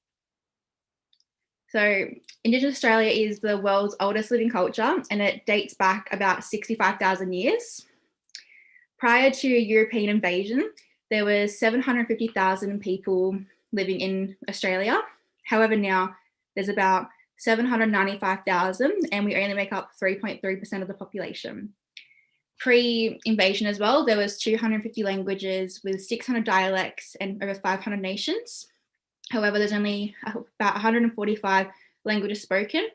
So Indigenous Australia is the world's oldest living culture, and it dates back about 65,000 years. Prior to European invasion, there was 750,000 people living in Australia. However, now there's about 795,000, and we only make up 3.3% of the population. Pre-invasion as well, there was 250 languages with 600 dialects and over 500 nations. However, there's only about 145 languages spoken,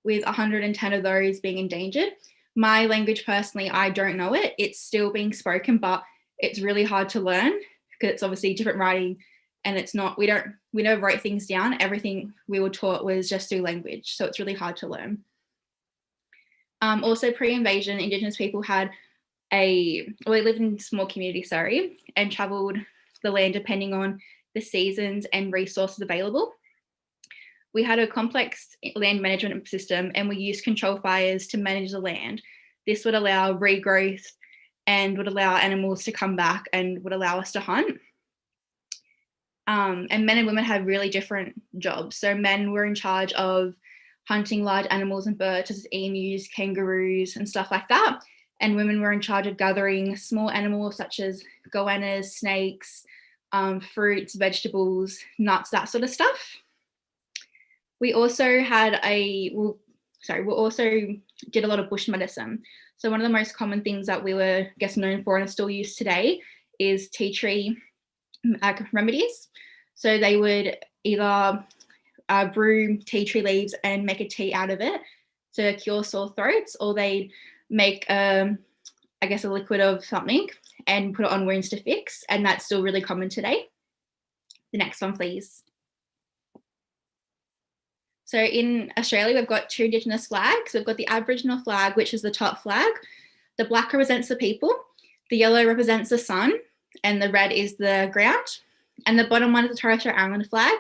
with 110 of those being endangered. My language personally, I don't know it. It's still being spoken, but it's really hard to learn because it's obviously different writing, and it's not, we don't write things down. Everything we were taught was just through language. So it's really hard to learn. Also pre-invasion, Indigenous people we lived in small communities, and traveled the land depending on the seasons and resources available. We had a complex land management system, and we used control fires to manage the land. This would allow regrowth and would allow animals to come back and would allow us to hunt. And men and women had really different jobs. So men were in charge of hunting large animals and birds, such as emus, kangaroos, and stuff like that. And women were in charge of gathering small animals such as goannas, snakes, fruits, vegetables, nuts, that sort of stuff. We also had we also did a lot of bush medicine. So one of the most common things that we were, known for and are still used today is tea tree remedies. So they would either brew tea tree leaves and make a tea out of it to cure sore throats, or they'd make a liquid of something and put it on wounds to fix, and that's still really common today. The next one, please. So in Australia, we've got two Indigenous flags. We've got the Aboriginal flag, which is the top flag. The black represents the people, the yellow represents the sun, and the red is the ground. And the bottom one is the Torres Strait Islander flag.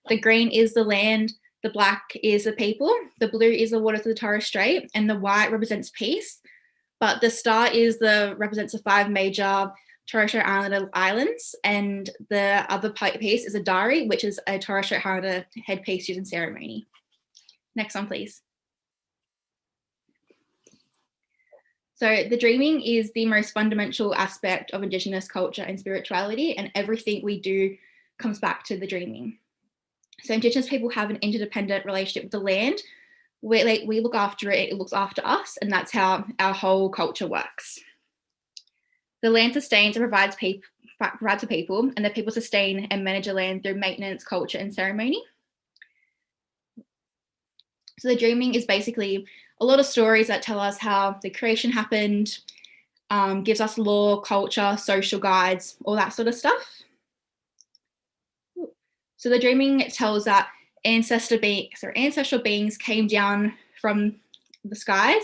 The green is the land, the black is the people, the blue is the waters of the Torres Strait, and the white represents peace. But the star represents the 5 major Torres Strait Islander islands, and the other piece is a dari, which is a Torres Strait Islander headpiece used in ceremony. Next one, please. So the dreaming is the most fundamental aspect of Indigenous culture and spirituality, and everything we do comes back to the dreaming. So Indigenous people have an interdependent relationship with the land. We look after it, it looks after us, and that's how our whole culture works. The land sustains and provides for people, and the people sustain and manage the land through maintenance, culture, and ceremony. So the dreaming is basically a lot of stories that tell us how the creation happened, gives us law, culture, social guides, all that sort of stuff. So the dreaming tells that ancestral beings came down from the skies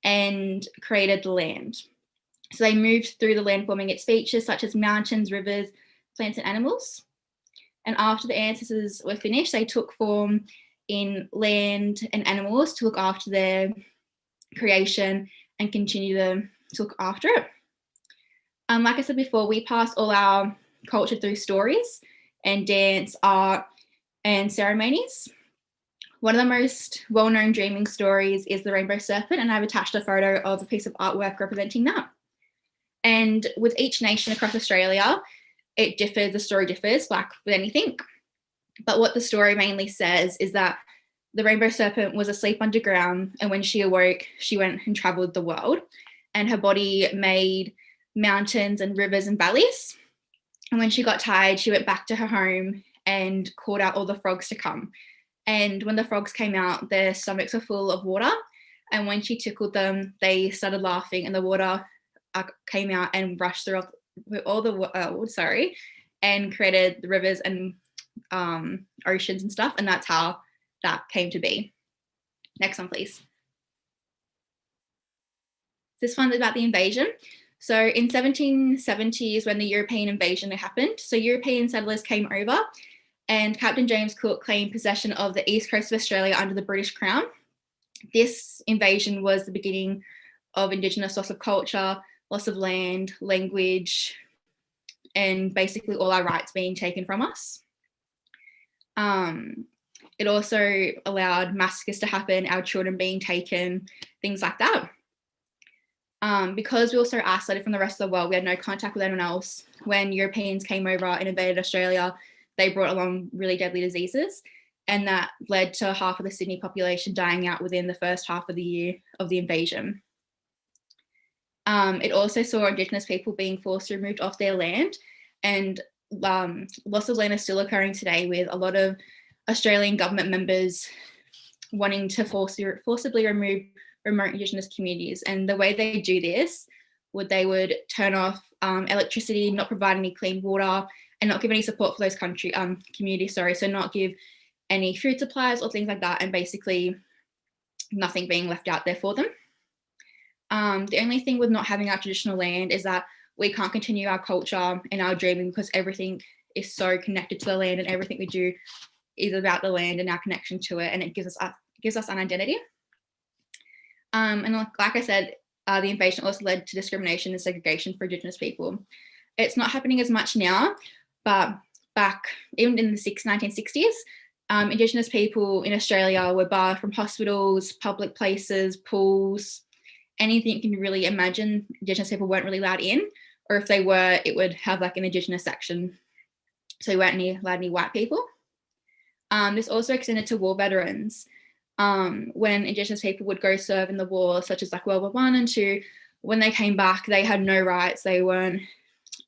and created the land. So they moved through the land, forming its features such as mountains, rivers, plants, and animals. And after the ancestors were finished, they took form in land and animals to look after their creation and continue to look after it. Like I said before, we pass all our culture through stories and dance, art, and ceremonies. One of the most well-known dreaming stories is the Rainbow Serpent, and I've attached a photo of a piece of artwork representing that. And with each nation across Australia, it differs, the story differs, like with anything. But what the story mainly says is that the Rainbow Serpent was asleep underground, and when she awoke, she went and travelled the world, and her body made mountains and rivers and valleys. And when she got tired, she went back to her home and called out all the frogs to come. And when the frogs came out, their stomachs were full of water. And when she tickled them, they started laughing, and the water came out and rushed through all the and created the rivers and oceans and stuff. And that's how that came to be. Next one, please. This one's about the invasion. So in 1770s, when the European invasion happened, so European settlers came over, and Captain James Cook claimed possession of the east coast of Australia under the British Crown. This invasion was the beginning of Indigenous loss of culture, loss of land, language, and basically all our rights being taken from us. It also allowed massacres to happen, our children being taken, things like that. Because we were so isolated from the rest of the world, we had no contact with anyone else. When Europeans came over and invaded Australia, they brought along really deadly diseases, and that led to half of the Sydney population dying out within the first half of the year of the invasion. It also saw Indigenous people being forced to remove off their land, and loss of land is still occurring today, with a lot of Australian government members wanting to forcibly remove remote Indigenous communities. And the way they do this, they would turn off electricity, not provide any clean water, and not give any support for those communities, so not give any food supplies or things like that, and basically nothing being left out there for them. The only thing with not having our traditional land is that we can't continue our culture and our dreaming, because everything is so connected to the land, and everything we do is about the land and our connection to it, and it gives us an identity. And like I said, the invasion also led to discrimination and segregation for Indigenous people. It's not happening as much now, but back even in the 1960s, Indigenous people in Australia were barred from hospitals, public places, pools, anything you can really imagine. Indigenous people weren't really allowed in, or if they were, it would have like an Indigenous section. So you weren't allowed any white people. This also extended to war veterans. When Indigenous people would go serve in the war, such as like World War I and II, when they came back, they had no rights. They weren't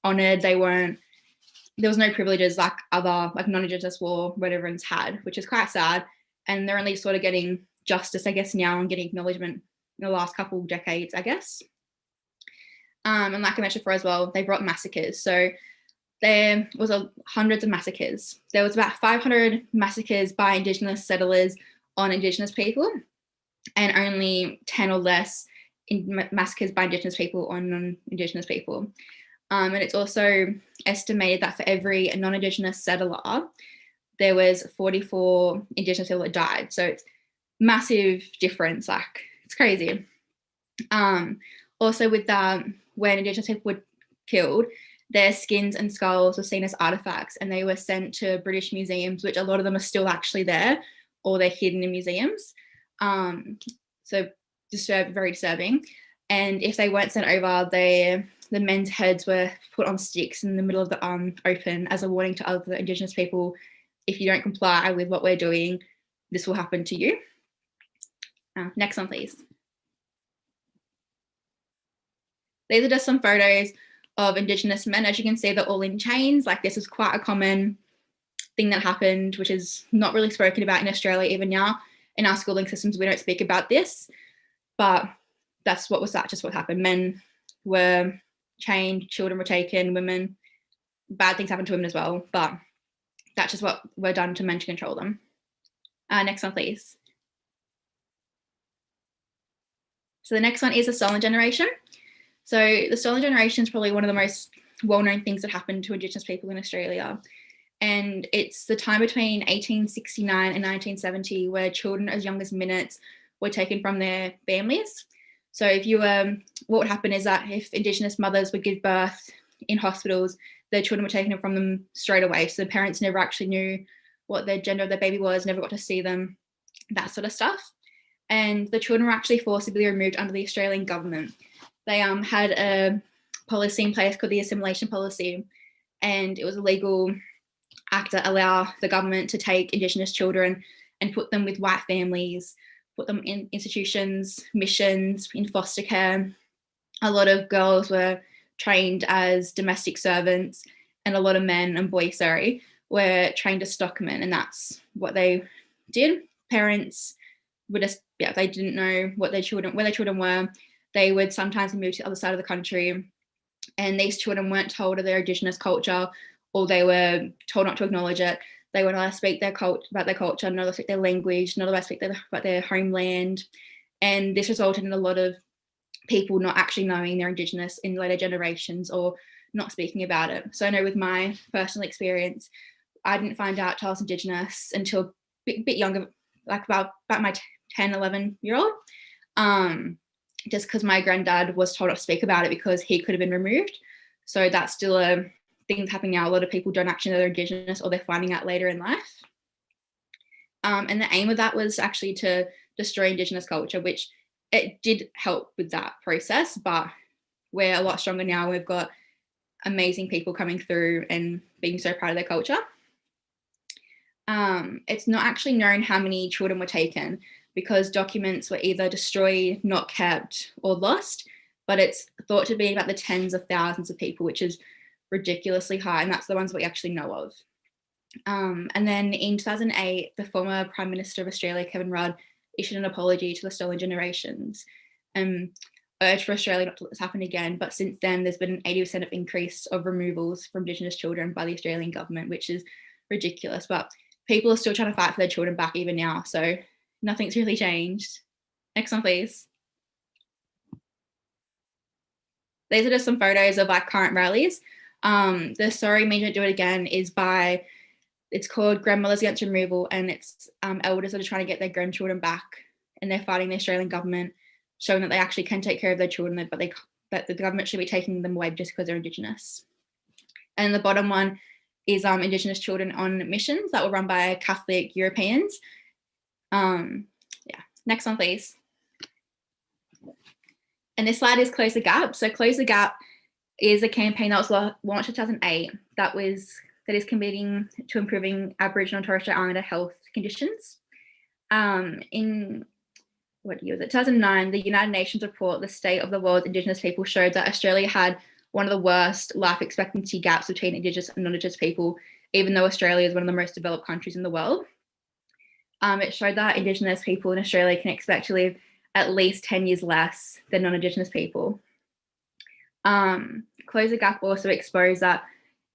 honoured. There was no privileges like other non-Indigenous war veterans had, which is quite sad. And they're only sort of getting justice, I guess, now, and getting acknowledgement in the last couple of decades, I guess. And like I mentioned before as well, they brought massacres. So there was hundreds of massacres. There was about 500 massacres by Indigenous settlers on Indigenous people, and only 10 or less massacres by Indigenous people on non-Indigenous people. And it's also estimated that for every non-Indigenous settler, there was 44 Indigenous people that died. So it's massive difference, like it's crazy. Also with that, when Indigenous people were killed, their skins and skulls were seen as artifacts, and they were sent to British museums, which a lot of them are still actually there, or they're hidden in museums. So very disturbing. And if they weren't sent over, the men's heads were put on sticks in the middle of the open as a warning to other Indigenous people: if you don't comply with what we're doing, this will happen to you. Next one, please. These are just some photos of Indigenous men. As you can see, they're all in chains. Like, this is quite a common thing that happened, which is not really spoken about in Australia even now. In our schooling systems, we don't speak about this, but that's just what happened. Men were chained, children were taken, women, bad things happened to women as well, but that's just what were done to men to control them. Next one, please. So the next one is the stolen generation. So the stolen generation is probably one of the most well-known things that happened to Indigenous people in Australia. And it's the time between 1869 and 1970 where children as young as minutes were taken from their families. So if you what would happen is that if Indigenous mothers would give birth in hospitals, their children were taken from them straight away. So the parents never actually knew what their gender of their baby was, never got to see them, that sort of stuff. And the children were actually forcibly removed under the Australian government. They had a policy in place called the assimilation policy, and it was a legal act that allowed the government to take Indigenous children and put them with white families, put them in institutions, missions, in foster care. A lot of girls were trained as domestic servants, and a lot of men and boys, were trained as stockmen, and that's what they did. Parents were just, they didn't know where their children were. They would sometimes move to the other side of the country, and these children weren't told of their Indigenous culture, or they were told not to acknowledge it. They would not speak about their culture, not speak their language, not speak about their homeland. And this resulted in a lot of people not actually knowing they're Indigenous in later generations, or not speaking about it. So I know with my personal experience, I didn't find out I was Indigenous until a bit younger, like about my 10, 11-year-old. Just because my granddad was told not to speak about it because he could have been removed. So that's still a thing that's happening now. A lot of people don't actually know they're Indigenous, or they're finding out later in life. And the aim of that was actually to destroy Indigenous culture, which it did help with that process, but we're a lot stronger now. We've got amazing people coming through and being so proud of their culture. It's not actually known how many children were taken, because documents were either destroyed, not kept, or lost, but it's thought to be about the tens of thousands of people, which is ridiculously high, and that's the ones we actually know of. And then in 2008, the former Prime Minister of Australia, Kevin Rudd, issued an apology to the stolen generations and urged for Australia not to let this happen again. But since then, there's been an 80% increase of removals for Indigenous children by the Australian government, which is ridiculous. But people are still trying to fight for their children back even now, so nothing's really changed. Next one, please. These are just some photos of like current rallies. The Sorry Me Don't Do It Again is by, it's called Grandmothers Against Removal, and it's elders that are trying to get their grandchildren back, and they're fighting the Australian government, showing that they actually can take care of their children, but that the government should be taking them away just because they're Indigenous. And the bottom one is Indigenous children on missions that were run by Catholic Europeans. Next one, please. And this slide is Close the Gap. So Close the Gap is a campaign that was launched in 2008 that is committing to improving Aboriginal and Torres Strait Islander health conditions. In what year was it? 2009, the United Nations report, The State of the World's Indigenous People, showed that Australia had one of the worst life expectancy gaps between Indigenous and non-Indigenous people, even though Australia is one of the most developed countries in the world. It showed that Indigenous people in Australia can expect to live at least 10 years less than non-Indigenous people. Close the Gap also exposed that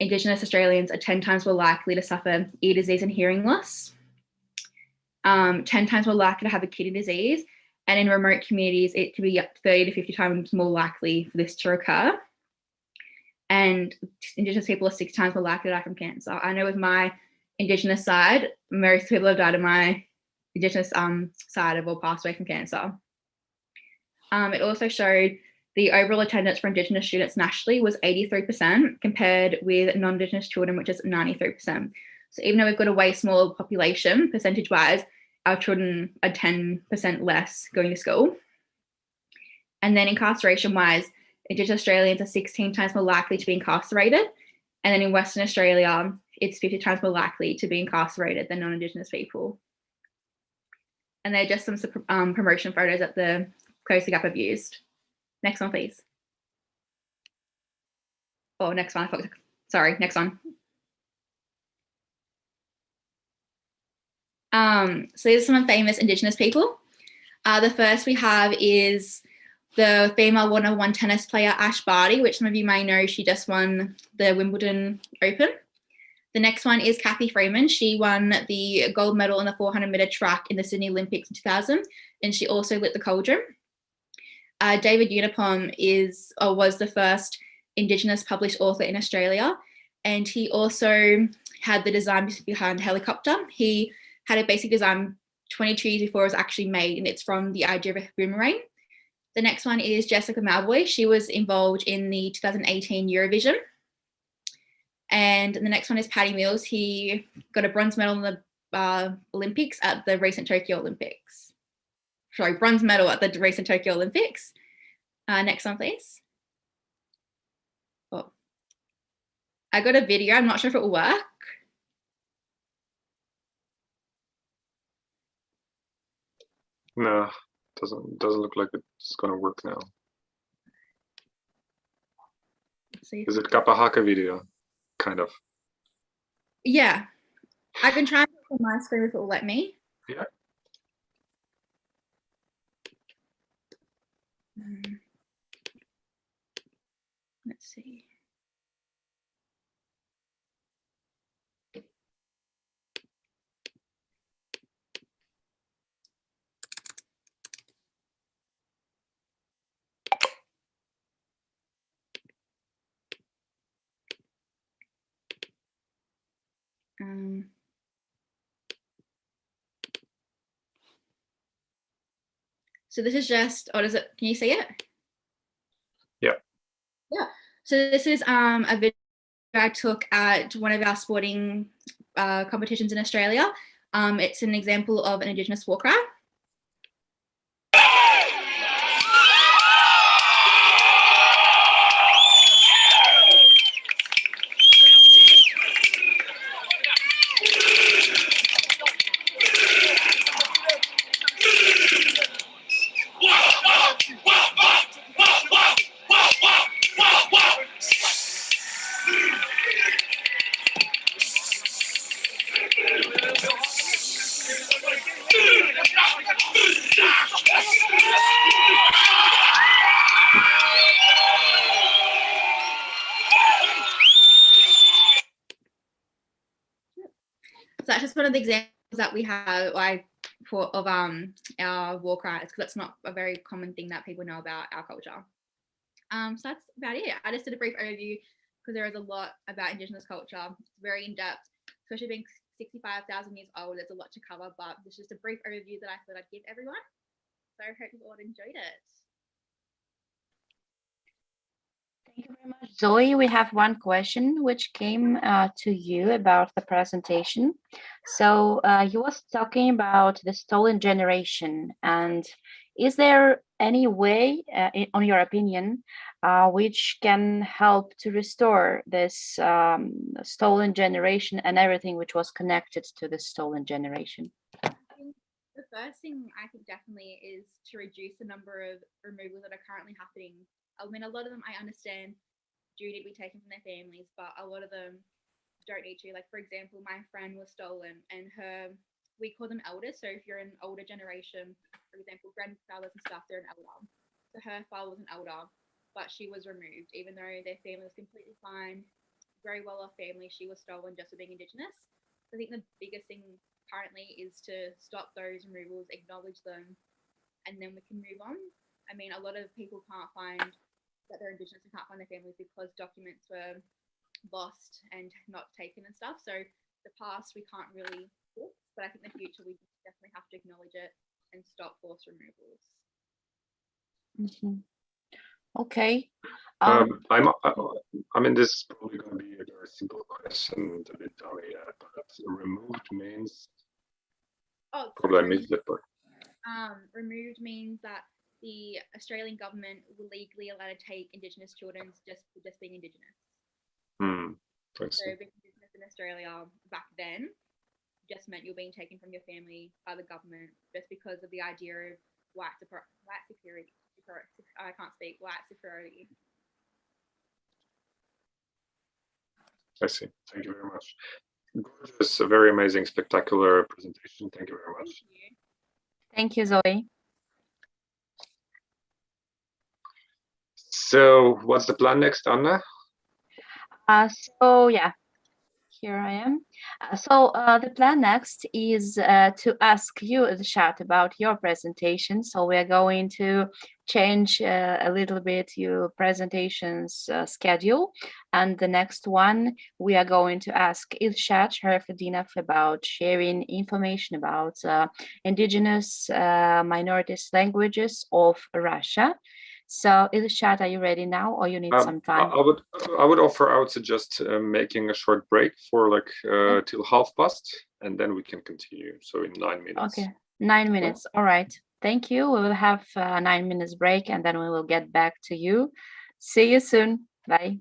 Indigenous Australians are 10 times more likely to suffer ear disease and hearing loss, 10 times more likely to have a kidney disease, and in remote communities, it can be up to 30 to 50 times more likely for this to occur. And Indigenous people are 6 times more likely to die from cancer. I know with my Indigenous side, most people have died on my Indigenous side have all passed away from cancer. It also showed the overall attendance for Indigenous students nationally was 83% compared with non-Indigenous children, which is 93%. So even though we've got a way smaller population, percentage-wise, our children are 10% less going to school. And then incarceration-wise, Indigenous Australians are 16 times more likely to be incarcerated. And then in Western Australia, it's 50 times more likely to be incarcerated than non-Indigenous people. And they're just some promotion photos that the Closing Gap have used. Next one, please. Oh, next one. Sorry, next one. So these are some famous Indigenous people. The first we have is the female one-on-one tennis player Ash Barty, which some of you may know, she just won the Wimbledon Open. The next one is Kathy Freeman. She won the gold medal in the 400-meter track in the Sydney Olympics in 2000, and she also lit the cauldron. David Unipom was the first Indigenous published author in Australia, and he also had the design behind the helicopter. He had a basic design 22 years before it was actually made, and it's from the idea of a boomerang. The next one is Jessica Malboy. She was involved in the 2018 Eurovision. And the next one is Paddy Mills. He got a bronze medal in the Olympics at the recent Tokyo Olympics. Sorry, bronze medal at the recent Tokyo Olympics. Next one, please. Oh, I got a video. I'm not sure if it will work. No, doesn't look like it's gonna work now. Is it Kapahaka video? Kind of. Yeah, I can try and put it on my screen if it will let me. Yeah. Let's see. So this is just, can you see it? Yeah. Yeah. So this is a video I took at one of our sporting competitions in Australia. It's an example of an Indigenous war cry. So that's just one of the examples that we have of our war cries, because that's not a very common thing that people know about our culture. So that's about it. I just did a brief overview because there is a lot about Indigenous culture. It's very in-depth, especially being 65,000 years old. There's a lot to cover, but this is just a brief overview that I thought I'd give everyone. So I hope you all enjoyed it. Thank you very much, Zoe. We have one question which came to you about the presentation. So you was talking about the stolen generation, and is there any way, on your opinion, which can help to restore this stolen generation and everything which was connected to the stolen generation? The first thing I think definitely is to reduce the number of removals that are currently happening. I mean, a lot of them I understand do need to be taken from their families, but a lot of them don't need to. Like, for example, my friend was stolen and we call them elders. So if you're an older generation, for example, grandfathers and stuff, they're an elder. So her father was an elder, but she was removed, even though their family was completely fine. very well-off family. She was stolen just for being Indigenous. I think the biggest thing currently is to stop those removals, acknowledge them, and then we can move on. I mean, a lot of people can't find that they're Indigenous and can't find their families because documents were lost and not taken and stuff. So the past we can't really fix, but I think the future we definitely have to acknowledge it and stop forced removals. Mhm. Okay. I mean, this is probably going to be a very simple question to be dummy, but removed means. Oh, probably I missed that part. Removed means that the Australian government will legally allow to take Indigenous children just for just being Indigenous. So being Indigenous in Australia back then just meant you're being taken from your family by the government just because of the idea of white superiority. I can't speak. White superiority. I see. Thank you very much. Gorgeous, a very amazing, spectacular presentation. Thank you very much. Thank you, Zoe. So, what's the plan next, Anna? So yeah, here I am. The plan next is to ask you, Ilshat, about your presentation. So we are going to change a little bit your presentation's schedule. And the next one, we are going to ask Ilshat Sharafutdinov about sharing information about indigenous minorities languages of Russia. So Ilshat, are you ready now, or you need some time? I would suggest making a short break for like till past, and then we can continue. So in 9 minutes. Okay, 9 minutes. All right. Thank you. We will have a 9 minutes break, and then we will get back to you. See you soon. Bye.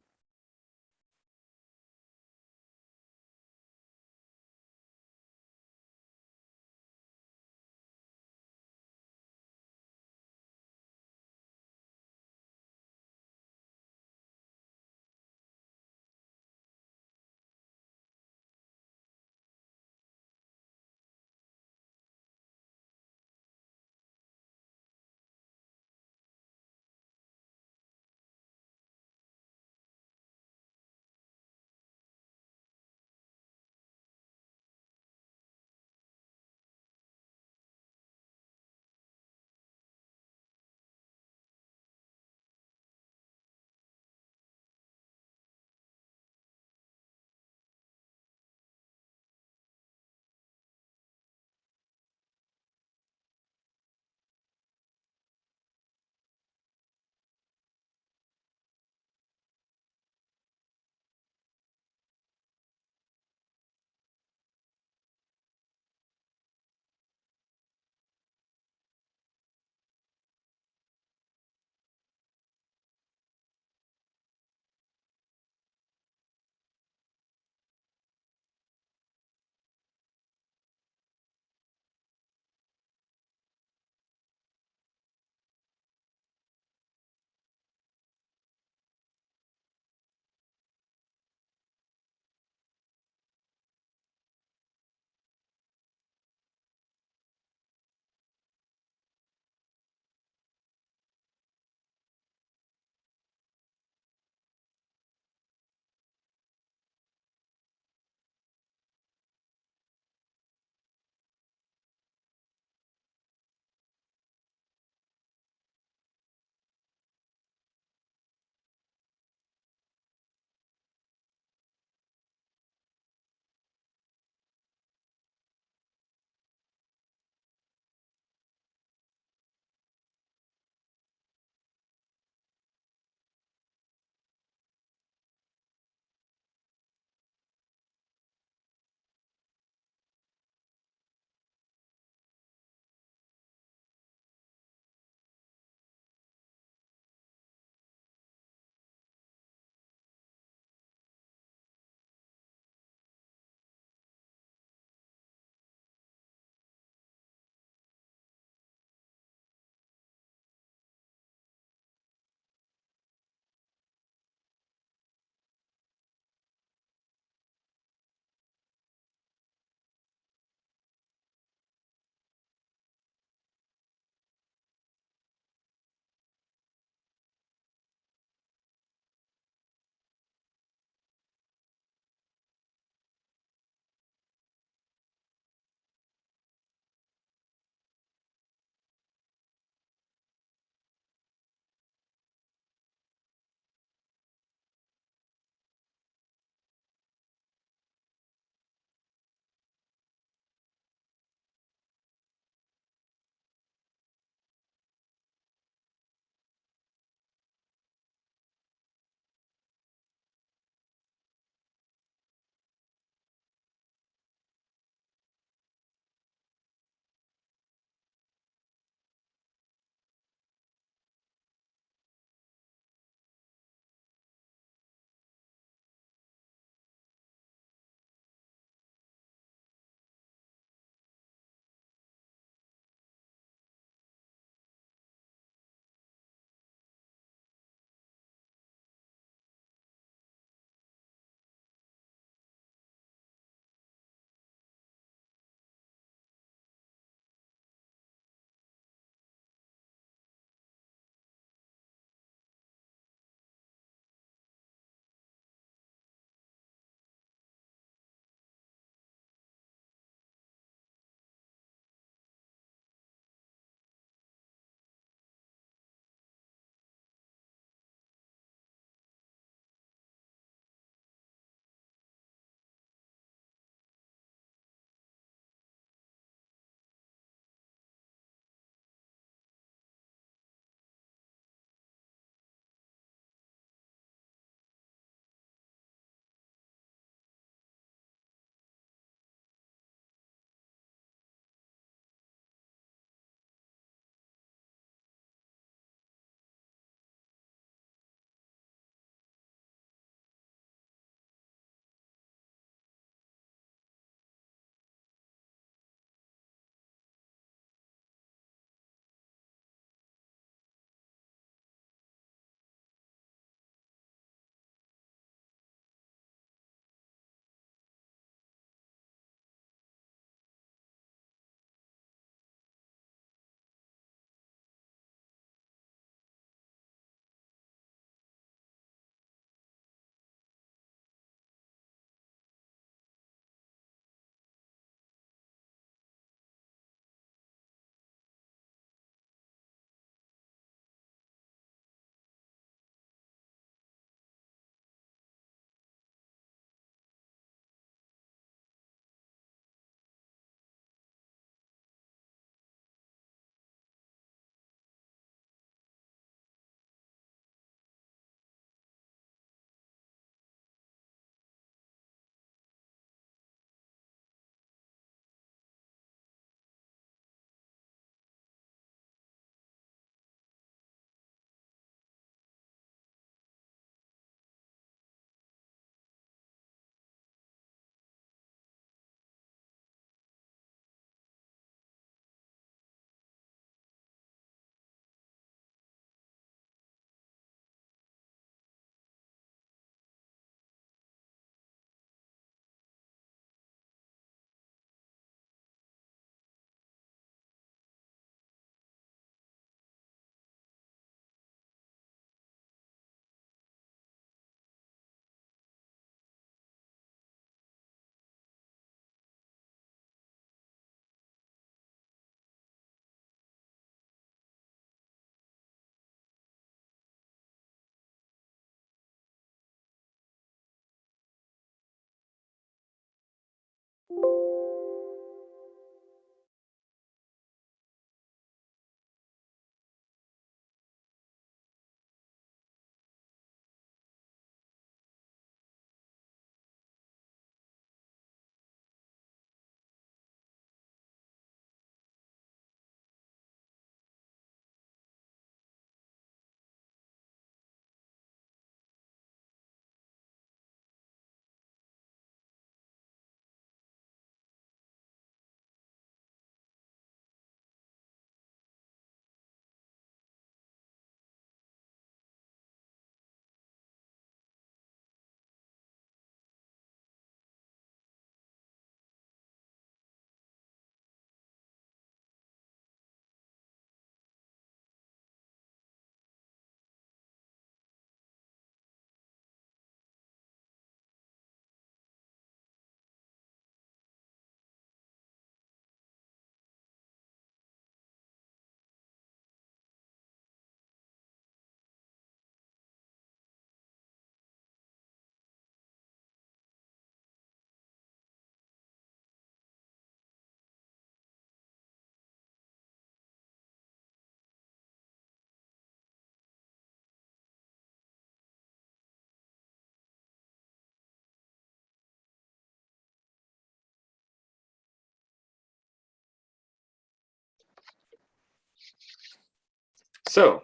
So,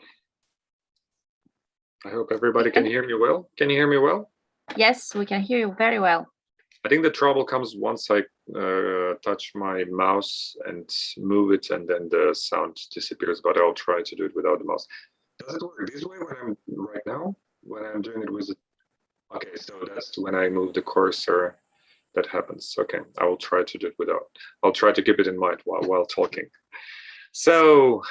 I hope everybody can hear me well. Can you hear me well? Yes, we can hear you very well. I think the trouble comes once I touch my mouse and move it, and then the sound disappears, but I'll try to do it without the mouse. Does it work this way when I'm right now? When I'm doing it with it? Okay, so that's when I move the cursor that happens. Okay, I will try to do it without. I'll try to keep it in mind while talking. So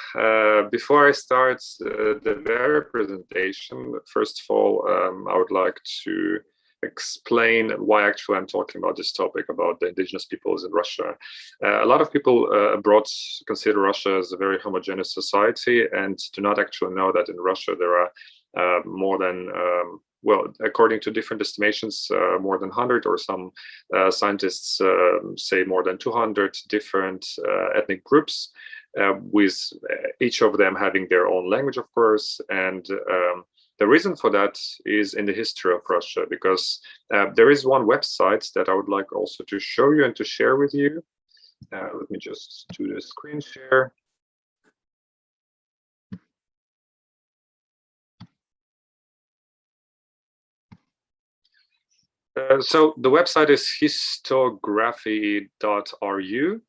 before I start the very presentation, first of all, I would like to explain why actually I'm talking about this topic about the indigenous peoples in Russia. A lot of people abroad consider Russia as a very homogeneous society and do not actually know that in Russia there are more than, well, according to different estimations, more than 100, or some scientists say more than 200 different ethnic groups, with each of them having their own language, of course. And the reason for that is in the history of Russia, because there is one website that I would like also to show you and to share with you. Let me just do the screen share. So the website is histography.ru.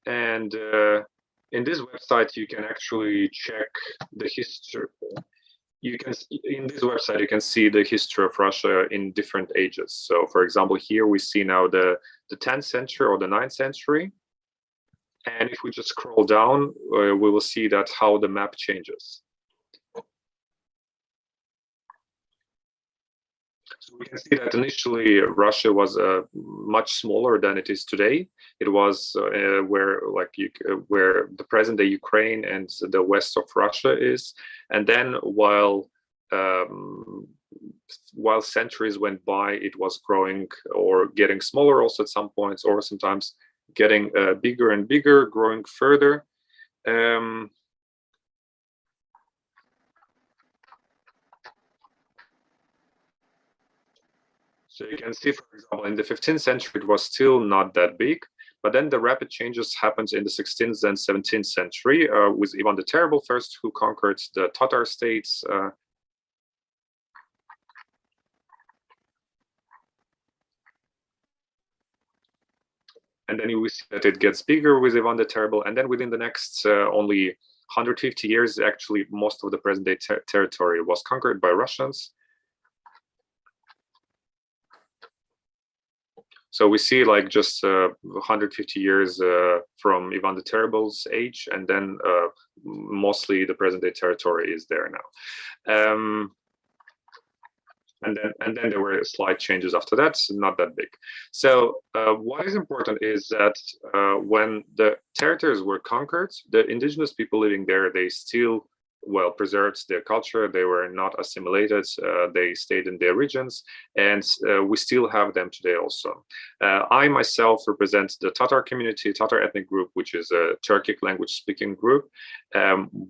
And in this website, you can actually check the history. In this website, you can see the history of Russia in different ages. So for example, here we see now the 10th century or the 9th century. And if we just scroll down, we will see that how the map changes. So we can see that initially Russia was much smaller than it is today. It was where the present-day Ukraine and the west of Russia is. And then while centuries went by, it was growing or getting smaller also at some points, or sometimes getting bigger and bigger, growing further. So you can see, for example, in the 15th century, it was still not that big, but then the rapid changes happened in the 16th and 17th century with Ivan the Terrible first, who conquered the Tatar states. And then you will see that it gets bigger with Ivan the Terrible. And then within the next only 150 years, actually, most of the present-day territory was conquered by Russians. So we see like just 150 years from Ivan the Terrible's age, and then mostly the present-day territory is there now. And then there were slight changes after that, not that big. So what is important is that when the territories were conquered, the indigenous people living there, they still preserved their culture. They were not assimilated. They stayed in their regions, and we still have them today also. I myself represent the Tatar community, Tatar ethnic group, which is a Turkic language speaking group.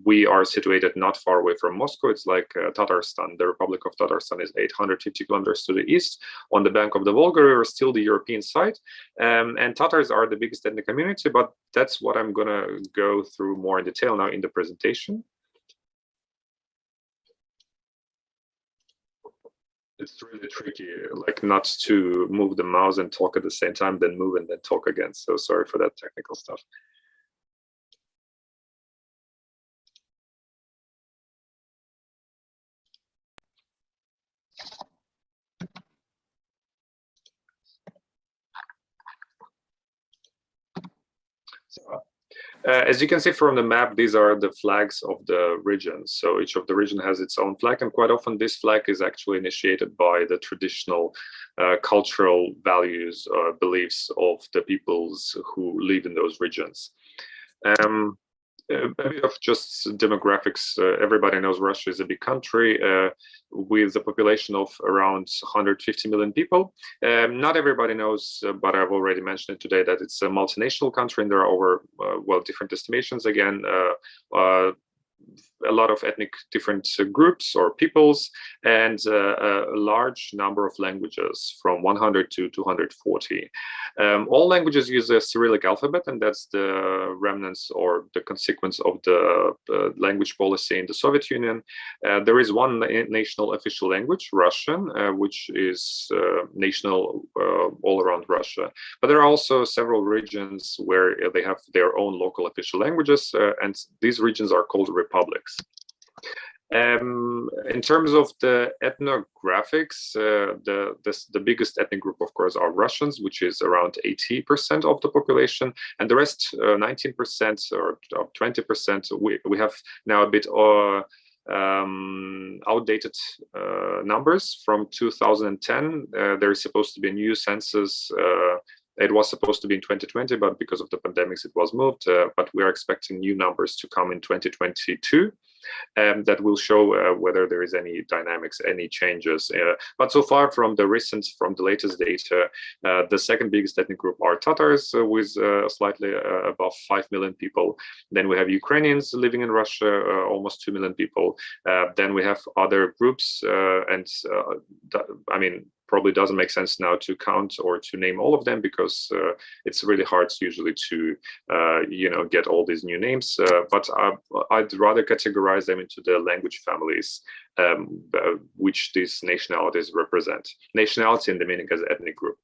We are situated not far away from Moscow. It's like Tatarstan. The Republic of Tatarstan is 850 kilometers to the east on the bank of the Volga River, still the European side. And Tatars are the biggest ethnic community, but that's what I'm going to go through more in detail now in the presentation. It's really tricky, like not to move the mouse and talk at the same time, then move and then talk again. So sorry for that technical stuff. So, as you can see from the map, these are the flags of the regions. So each of the region has its own flag, and quite often this flag is actually initiated by the traditional cultural values or beliefs of the peoples who live in those regions. A bit of just demographics. Everybody knows Russia is a big country with a population of around 150 million people. Not everybody knows, but I've already mentioned it today, that it's a multinational country, and there are over, different estimations again, a lot of ethnic different groups or peoples, and a large number of languages, from 100 to 240. All languages use a Cyrillic alphabet, and that's the remnants or the consequence of the language policy in the Soviet Union. There is one national official language, Russian, which is national all around Russia. But there are also several regions where they have their own local official languages, and these regions are called republics. In terms of the ethnographics, the biggest ethnic group, of course, are Russians, which is around 80% of the population, and the rest, 19% or 20%, we have now a bit outdated numbers from 2010. There is supposed to be a new census. It was supposed to be in 2020, but because of the pandemics, it was moved. But we are expecting new numbers to come in 2022. That will show whether there is any dynamics, any changes. But so far, from the latest data, the second biggest ethnic group are Tatars, with slightly above 5 million people. Then we have Ukrainians living in Russia, almost 2 million people. Then we have other groups, I mean, probably doesn't make sense now to count or to name all of them, because it's really hard usually to get all these new names, but I'd rather categorize them into the language families which these nationalities represent. Nationality in the meaning as ethnic group.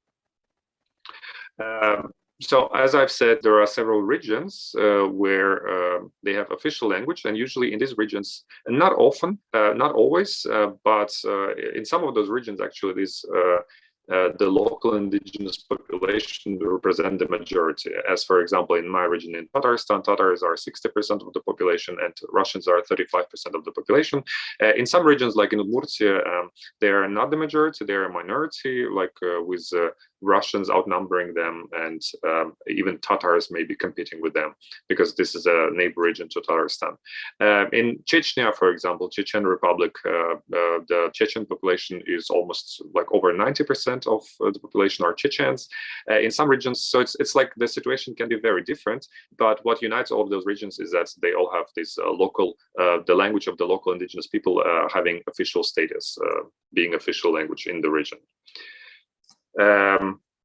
So as I've said, there are several regions where they have official language, and usually in these regions, and not often, not always, but in some of those regions, actually, the local indigenous population represent the majority. As for example, in my region in Tatarstan, Tatars are 60% of the population, and Russians are 35% of the population. In some regions, like in Udmurtia, they are not the majority; they are a minority, like with Russians outnumbering them, and even Tatars may be competing with them, because this is a neighbor region to Tatarstan. In Chechnya, for example, Chechen Republic, the Chechen population is almost like over 90% of the population are Chechens. In some regions, so it's like the situation can be very different, but what unites all of those regions is that they all have this local, the language of the local indigenous people having official status, being official language in the region.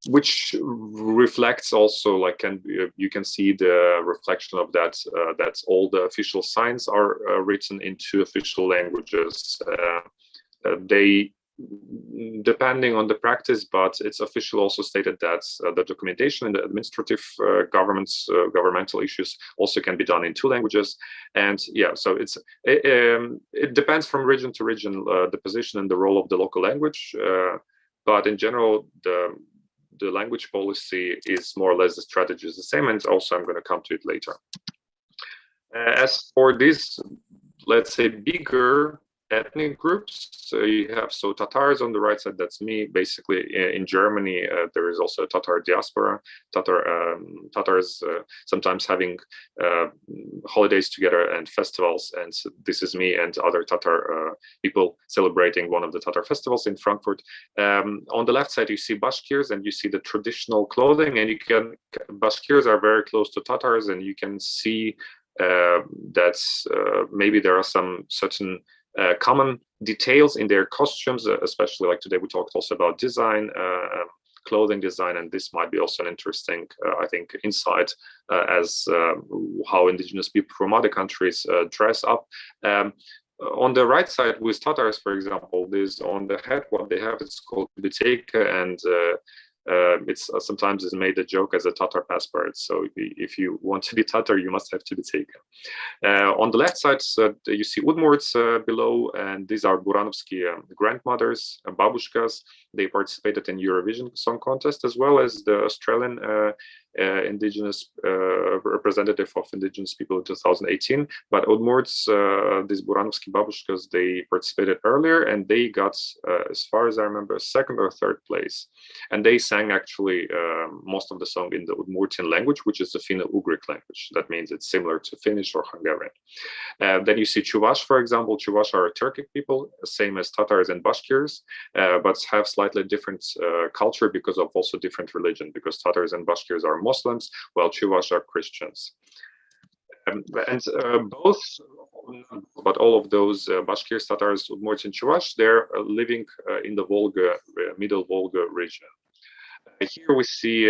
Which reflects also, like, you can see the reflection of that, that all the official signs are written into official languages. They, depending on the practice, but it's official also stated that the documentation and the administrative governmental issues also can be done in 2 languages. And yeah, so it depends from region to region, the position and the role of the local language. But in general, the language policy is more or less, the strategy is the same, and also I'm going to come to it later. As for these, let's say, bigger ethnic groups, so you have Tatars on the right side, that's me. Basically, in Germany, there is also a Tatar diaspora. Tatars sometimes having holidays together and festivals, and so this is me and other Tatar people celebrating one of the Tatar festivals in Frankfurt. On the left side, you see Bashkirs, and you see the traditional clothing, and Bashkirs are very close to Tatars, and you can see that maybe there are some certain common details in their costumes, especially like today we talked also about design, clothing design, and this might be also an interesting, I think, insight as how indigenous people from other countries dress up. On the right side with Tatars, for example, this on the head, what they have, it's called biteka, and it's sometimes is made a joke as a Tatar passport. So if you want to be Tatar, you must have to be taken. On the left side, you see Udmurts below, and these are Buranovsky grandmothers, babushkas. They participated in Eurovision Song Contest, as well as the Australian indigenous representative of indigenous people in 2018. But Udmurts, these Buranovsky babushkas, they participated earlier, and they got, as far as I remember, 2nd or 3rd place. And they sang actually most of the song in the Udmurtian language, which is the Finno-Ugric language. That means it's similar to Finnish or Hungarian. Then you see Chuvash, for example. Chuvash are Turkic people, same as Tatars and Bashkirs, but have slightly different culture because of also different religion, because Tatars and Bashkirs are Muslims, while Chuvash are Christians. And both but all of those Bashkirs, Tatars, Udmurts, and Chuvash, they're living in the Volga, middle Volga region. Here we see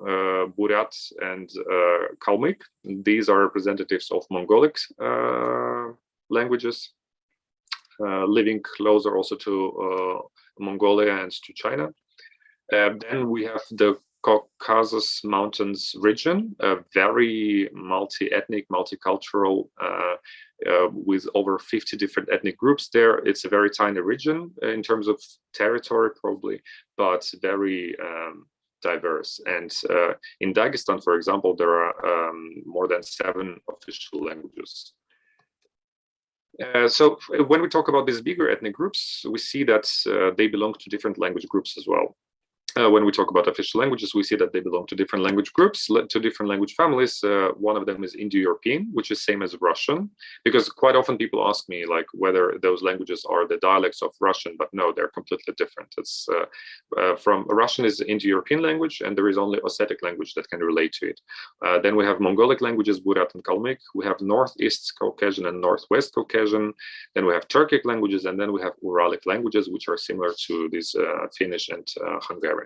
Buryat and Kalmyk. These are representatives of Mongolic languages, living closer also to Mongolia and to China. Then we have the Caucasus Mountains region, a very multi-ethnic, multicultural, with over 50 different ethnic groups there. It's a very tiny region in terms of territory, probably, but very diverse. And in Dagestan, for example, there are more than 7 official languages. So when we talk about these bigger ethnic groups, we see that they belong to different language groups as well. When we talk about official languages, we see that they belong to different language groups, to different language families. One of them is Indo-European, which is same as Russian, because quite often people ask me like whether those languages are the dialects of Russian, but no, they're completely different. It's from Russian is Indo-European language, and there is only Ossetic language that can relate to it. Then we have Mongolic languages, Buryat and Kalmyk. We have Northeast Caucasian and Northwest Caucasian. Then we have Turkic languages, and then we have Uralic languages, which are similar to these Finnish and Hungarian.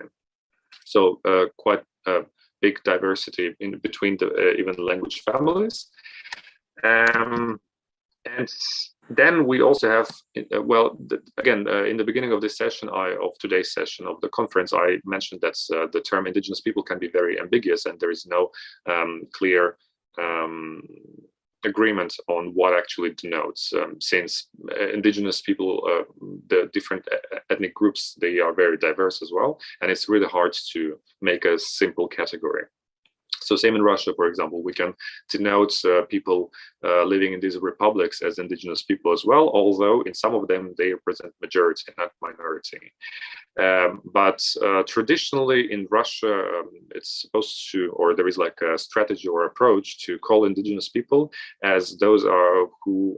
So quite a big diversity in between the even language families. And then we also have, well, again, in the beginning of this session, of today's session of the conference, I mentioned that the term indigenous people can be very ambiguous, and there is no clear agreement on what actually denotes, since indigenous people, the different ethnic groups, they are very diverse as well, and it's really hard to make a simple category. So same in Russia, for example, we can denote people living in these republics as indigenous people as well, although in some of them they represent majority, not minority. But traditionally in Russia, it's supposed to, or there is like a strategy or approach to call indigenous people as those who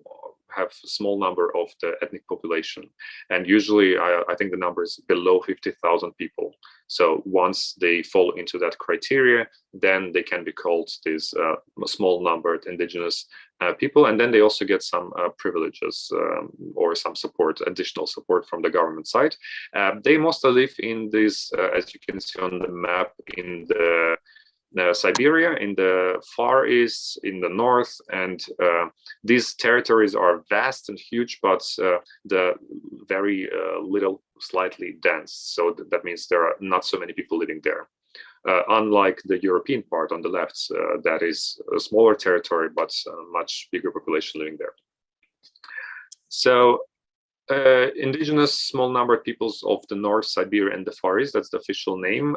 have a small number of the ethnic population. And usually I think the number is below 50,000 people. So once they fall into that criteria, then they can be called these small numbered indigenous people. And then they also get some privileges or some support, additional support from the government side. They mostly live in this, as you can see on the map, in the Siberia, in the Far East, in the north, and these territories are vast and huge, but the very little, slightly dense. So that means there are not so many people living there. Unlike the European part on the left, that is a smaller territory, but much bigger population living there. So indigenous small numbered peoples of the North Siberia and the Far East, that's the official name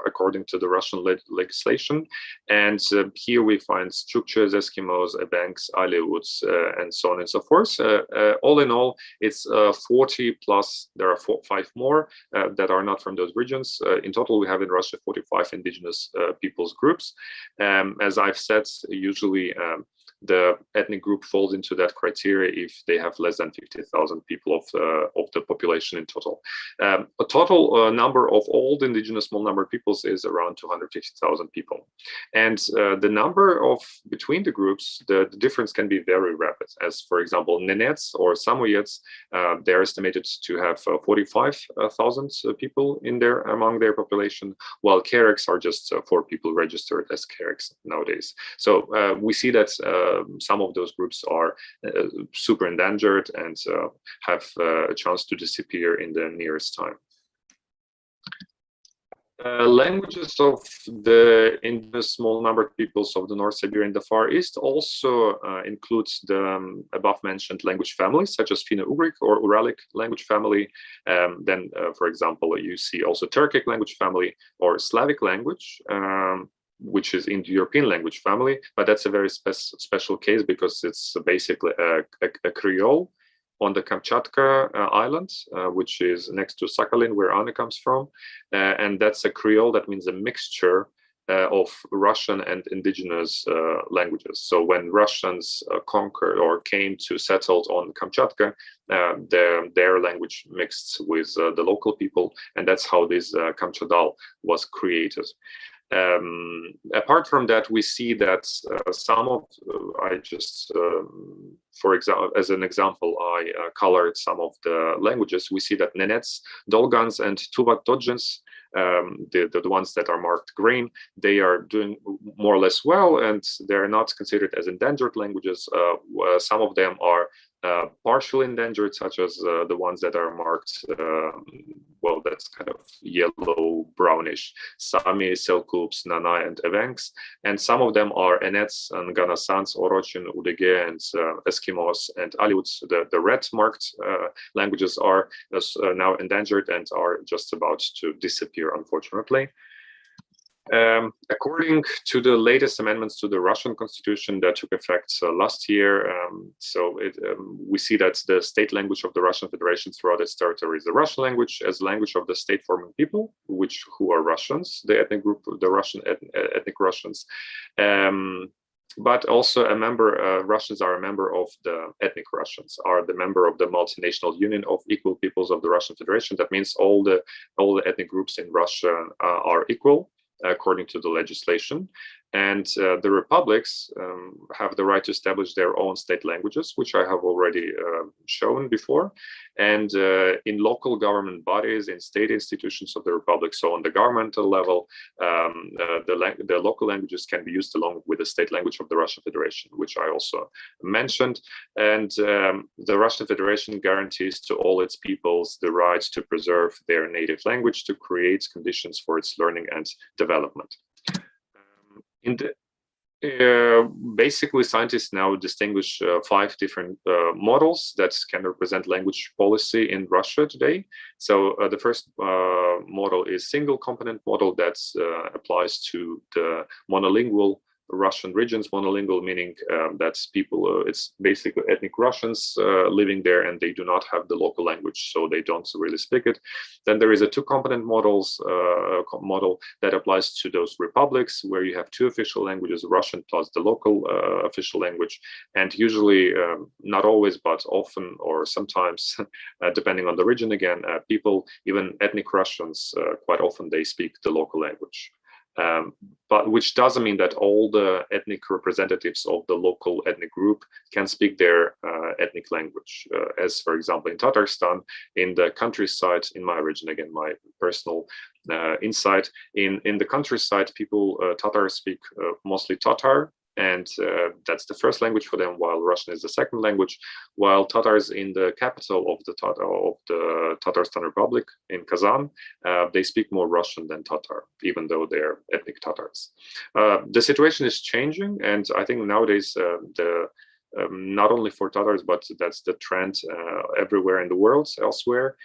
according to the Russian legislation. And here we find Chukchas, Eskimos, Ebanks, Aleuts, and so on and so forth. All in all, it's 40 plus, there are 5 more that are not from those regions. In total, we have in Russia 45 indigenous peoples groups. As I've said, usually the ethnic group falls into that criteria if they have less than 50,000 people of the population in total. A total number of all the indigenous small number peoples is around 250,000 people. And the number of between the groups, the difference can be very rapid. As for example, Nenets or Samoyeds, they're estimated to have 45,000 people in there among their population, while Karaks are just 4 people registered as Karaks nowadays. So we see that some of those groups are super endangered and have a chance to disappear in the nearest time. Languages of the indigenous small numbered peoples of the North Siberia and the Far East also includes the above mentioned language families, such as Finno-Ugric or Uralic language family. Then, for example, you see also Turkic language family or Slavic language, which is Indo-European language family, but that's a very special case because it's basically a Creole on the Kamchatka island, which is next to Sakhalin, where Anna comes from. And that's a Creole, that means a mixture of Russian and indigenous languages. So when Russians conquered or came to settle on Kamchatka, their language mixed with the local people, and that's how this Kamchadal was created. Apart from that, we see that some of, for example, as an example, I colored some of the languages. We see that Nenets, Dolgans, and Tuvat-Tojans, the ones that are marked green, they are doing more or less well, and they're not considered as endangered languages. Some of them are partially endangered, such as the ones that are marked, well, that's kind of yellow brownish, Sami, Selkups, Nanai, and Evenks. And some of them are Enets, and Ganasans, Orochin, Udege, and Eskimos, and Aleuts. The red marked languages are now endangered and are just about to disappear, unfortunately. According to the latest amendments to the Russian constitution that took effect last year, we see that the state language of the Russian Federation throughout its territory is the Russian language as language of the state-forming people, who are Russians, the ethnic group, the Russian ethnic Russians. But also Russians are a member of the ethnic Russians, are the member of the multinational union of equal peoples of the Russian Federation. That means all the ethnic groups in Russia are equal, according to the legislation. And the republics have the right to establish their own state languages, which I have already shown before. And in local government bodies, in state institutions of the republic, so on the governmental level, the local languages can be used along with the state language of the Russian Federation, which I also mentioned. And the Russian Federation guarantees to all its peoples the right to preserve their native language, to create conditions for its learning and development. Basically, scientists now distinguish 5 different models that can represent language policy in Russia today. So the first model is single component model that applies to the monolingual Russian regions. Monolingual meaning that people, it's basically ethnic Russians living there, and they do not have the local language, so they don't really speak it. Then there is a 2-component model that applies to those republics where you have 2 official languages, Russian plus the local official language, and usually, not always, but often or sometimes, depending on the region again, people, even ethnic Russians, quite often they speak the local language. But which doesn't mean that all the ethnic representatives of the local ethnic group can speak their ethnic language. As for example, in Tatarstan, in the countryside, in my region, again, my personal insight, in the countryside, people, Tatars speak mostly Tatar, and that's the first language for them, while Russian is the second language. While Tatars in the capital of the Tatarstan Republic, in Kazan, they speak more Russian than Tatar, even though they're ethnic Tatars. The situation is changing, and I think nowadays not only for Tatars, but that's the trend everywhere in the world, elsewhere.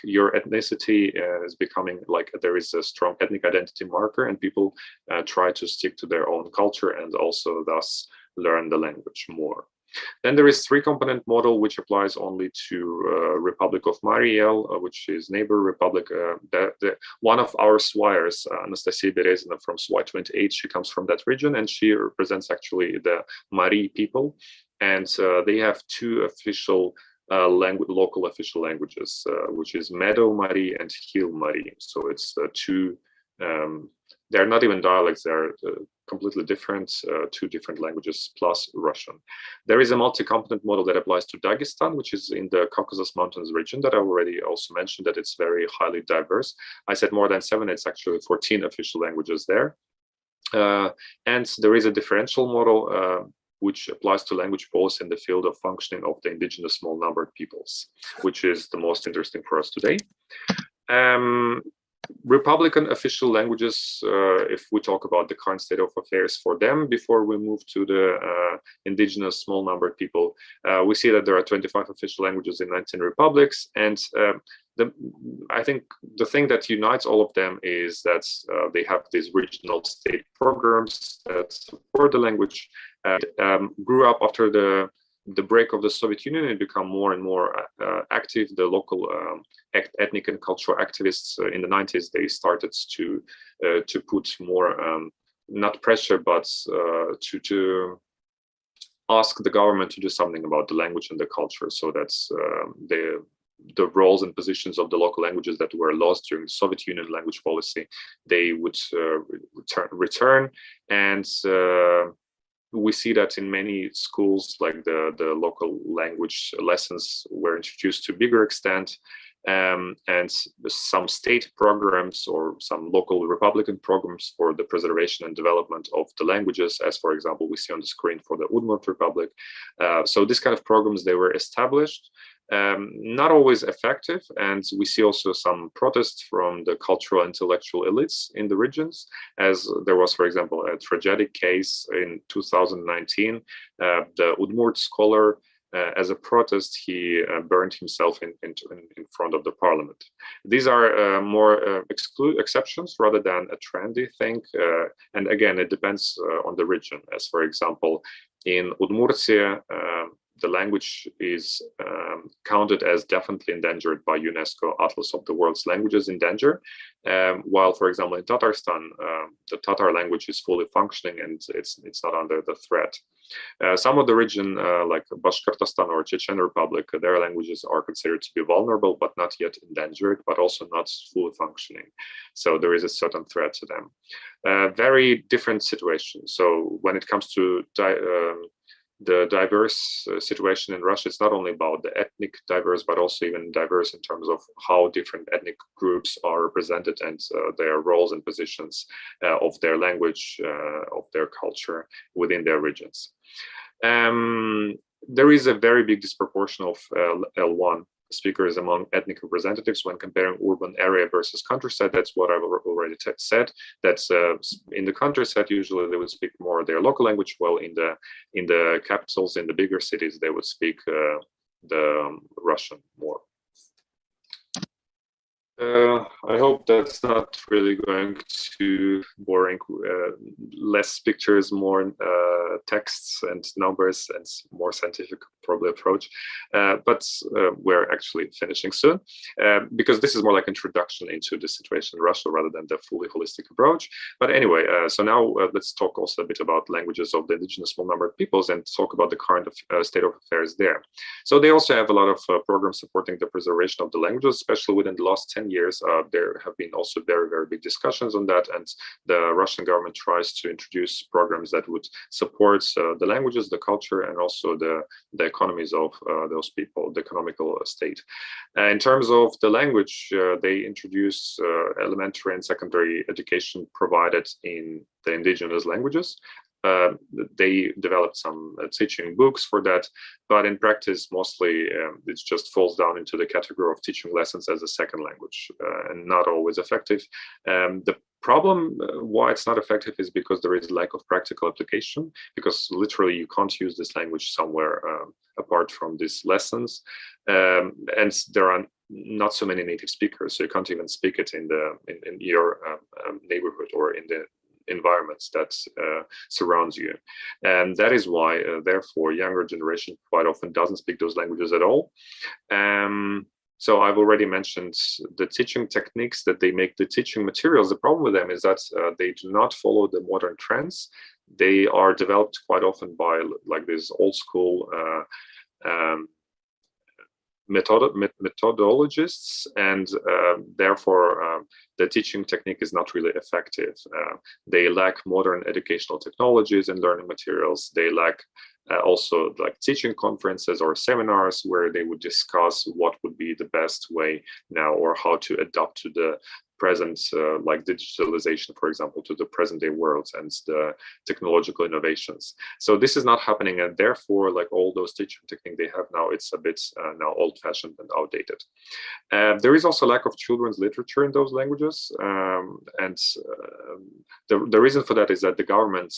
Your ethnicity is becoming like there is a strong ethnic identity marker, and people try to stick to their own culture and also thus learn the language more. Then there is 3-component model, which applies only to Republic of Mariel, which is neighbor republic. One of our swires, Anastasia Berezina from SWI 28, she comes from that region, and she represents actually the Mari people. And they have 2 official local official languages, which is Meadow Mari and Hill Mari. So it's 2, they're not even dialects, they're completely different, 2 different languages plus Russian. There is a multi-component model that applies to Dagestan, which is in the Caucasus Mountains region that I already also mentioned, that it's very highly diverse. I said more than 7, it's actually 14 official languages there. And there is a differential model which applies to language policy in the field of functioning of the indigenous small-numbered peoples, which is the most interesting for us today. Republican official languages, if we talk about the current state of affairs for them before we move to the indigenous small-numbered people, we see that there are 25 official languages in 19 republics, and I think the thing that unites all of them is that they have these regional state programs that support the language. Grew up after the break of the Soviet Union and become more and more active. The local ethnic and cultural activists in the 90s, they started to put more, not pressure, but to ask the government to do something about the language and the culture. So that's the roles and positions of the local languages that were lost during the Soviet Union language policy, they would return. And we see that in many schools, like the local language lessons were introduced to a bigger extent. And some state programs or some local Republican programs for the preservation and development of the languages, as for example, we see on the screen for the Udmurt Republic. So this kind of programs, they were established, not always effective. And we see also some protests from the cultural intellectual elites in the regions, as there was, for example, a tragic case in 2019, the Udmurt scholar, as a protest, he burned himself in front of the parliament. These are more exceptions rather than a trendy thing. And again, it depends on the region. As for example, in Udmurtia, the language is counted as definitely endangered by UNESCO Atlas of the World's Languages in Danger, while, for example, in Tatarstan, the Tatar language is fully functioning and it's not under the threat. Some of the region, like Bashkortostan or Chechen Republic, their languages are considered to be vulnerable, but not yet endangered, but also not fully functioning. So there is a certain threat to them. Very different situation. So when it comes to the diverse situation in Russia, it's not only about the ethnic diverse, but also even diverse in terms of how different ethnic groups are represented and their roles and positions of their language, of their culture within their regions. There is a very big disproportion of L1 speakers among ethnic representatives when comparing urban area versus countryside. That's what I've already said. That's in the countryside, usually they would speak more their local language, while in the capitals, in the bigger cities, they would speak the Russian more. I hope that's not really going to boring. Less pictures, more texts and numbers, and more scientific probably approach. But we're actually finishing soon because this is more like introduction into the situation in Russia rather than the fully holistic approach. But anyway, so now let's talk also a bit about languages of the indigenous small number of peoples and talk about the current state of affairs there. So they also have a lot of programs supporting the preservation of the languages, especially within the last 10 years. There have been also very, very big discussions on that, and the Russian government tries to introduce programs that would support the languages, the culture, and also the economies of those people, the economical state. In terms of the language, they introduce elementary and secondary education provided in the indigenous languages. They developed some teaching books for that, but in practice, mostly it just falls down into the category of teaching lessons as a second language, and not always effective. The problem why it's not effective is because there is lack of practical application, because literally you can't use this language somewhere apart from these lessons, and there are not so many native speakers, so you can't even speak it in your neighborhood or in the environments that surrounds you. And that is why, therefore, younger generation quite often doesn't speak those languages at all. So I've already mentioned the teaching techniques that they make, the teaching materials. The problem with them is that they do not follow the modern trends. They are developed quite often by like these old school methodologists, and therefore the teaching technique is not really effective. They lack modern educational technologies and learning materials. They lack also like teaching conferences or seminars where they would discuss what would be the best way now, or how to adapt to the present, like digitalization, for example, to the present day world and the technological innovations. So this is not happening, and therefore, like all those teaching techniques they have now, it's a bit now old-fashioned and outdated. There is also lack of children's literature in those languages, and the reason for that is that the government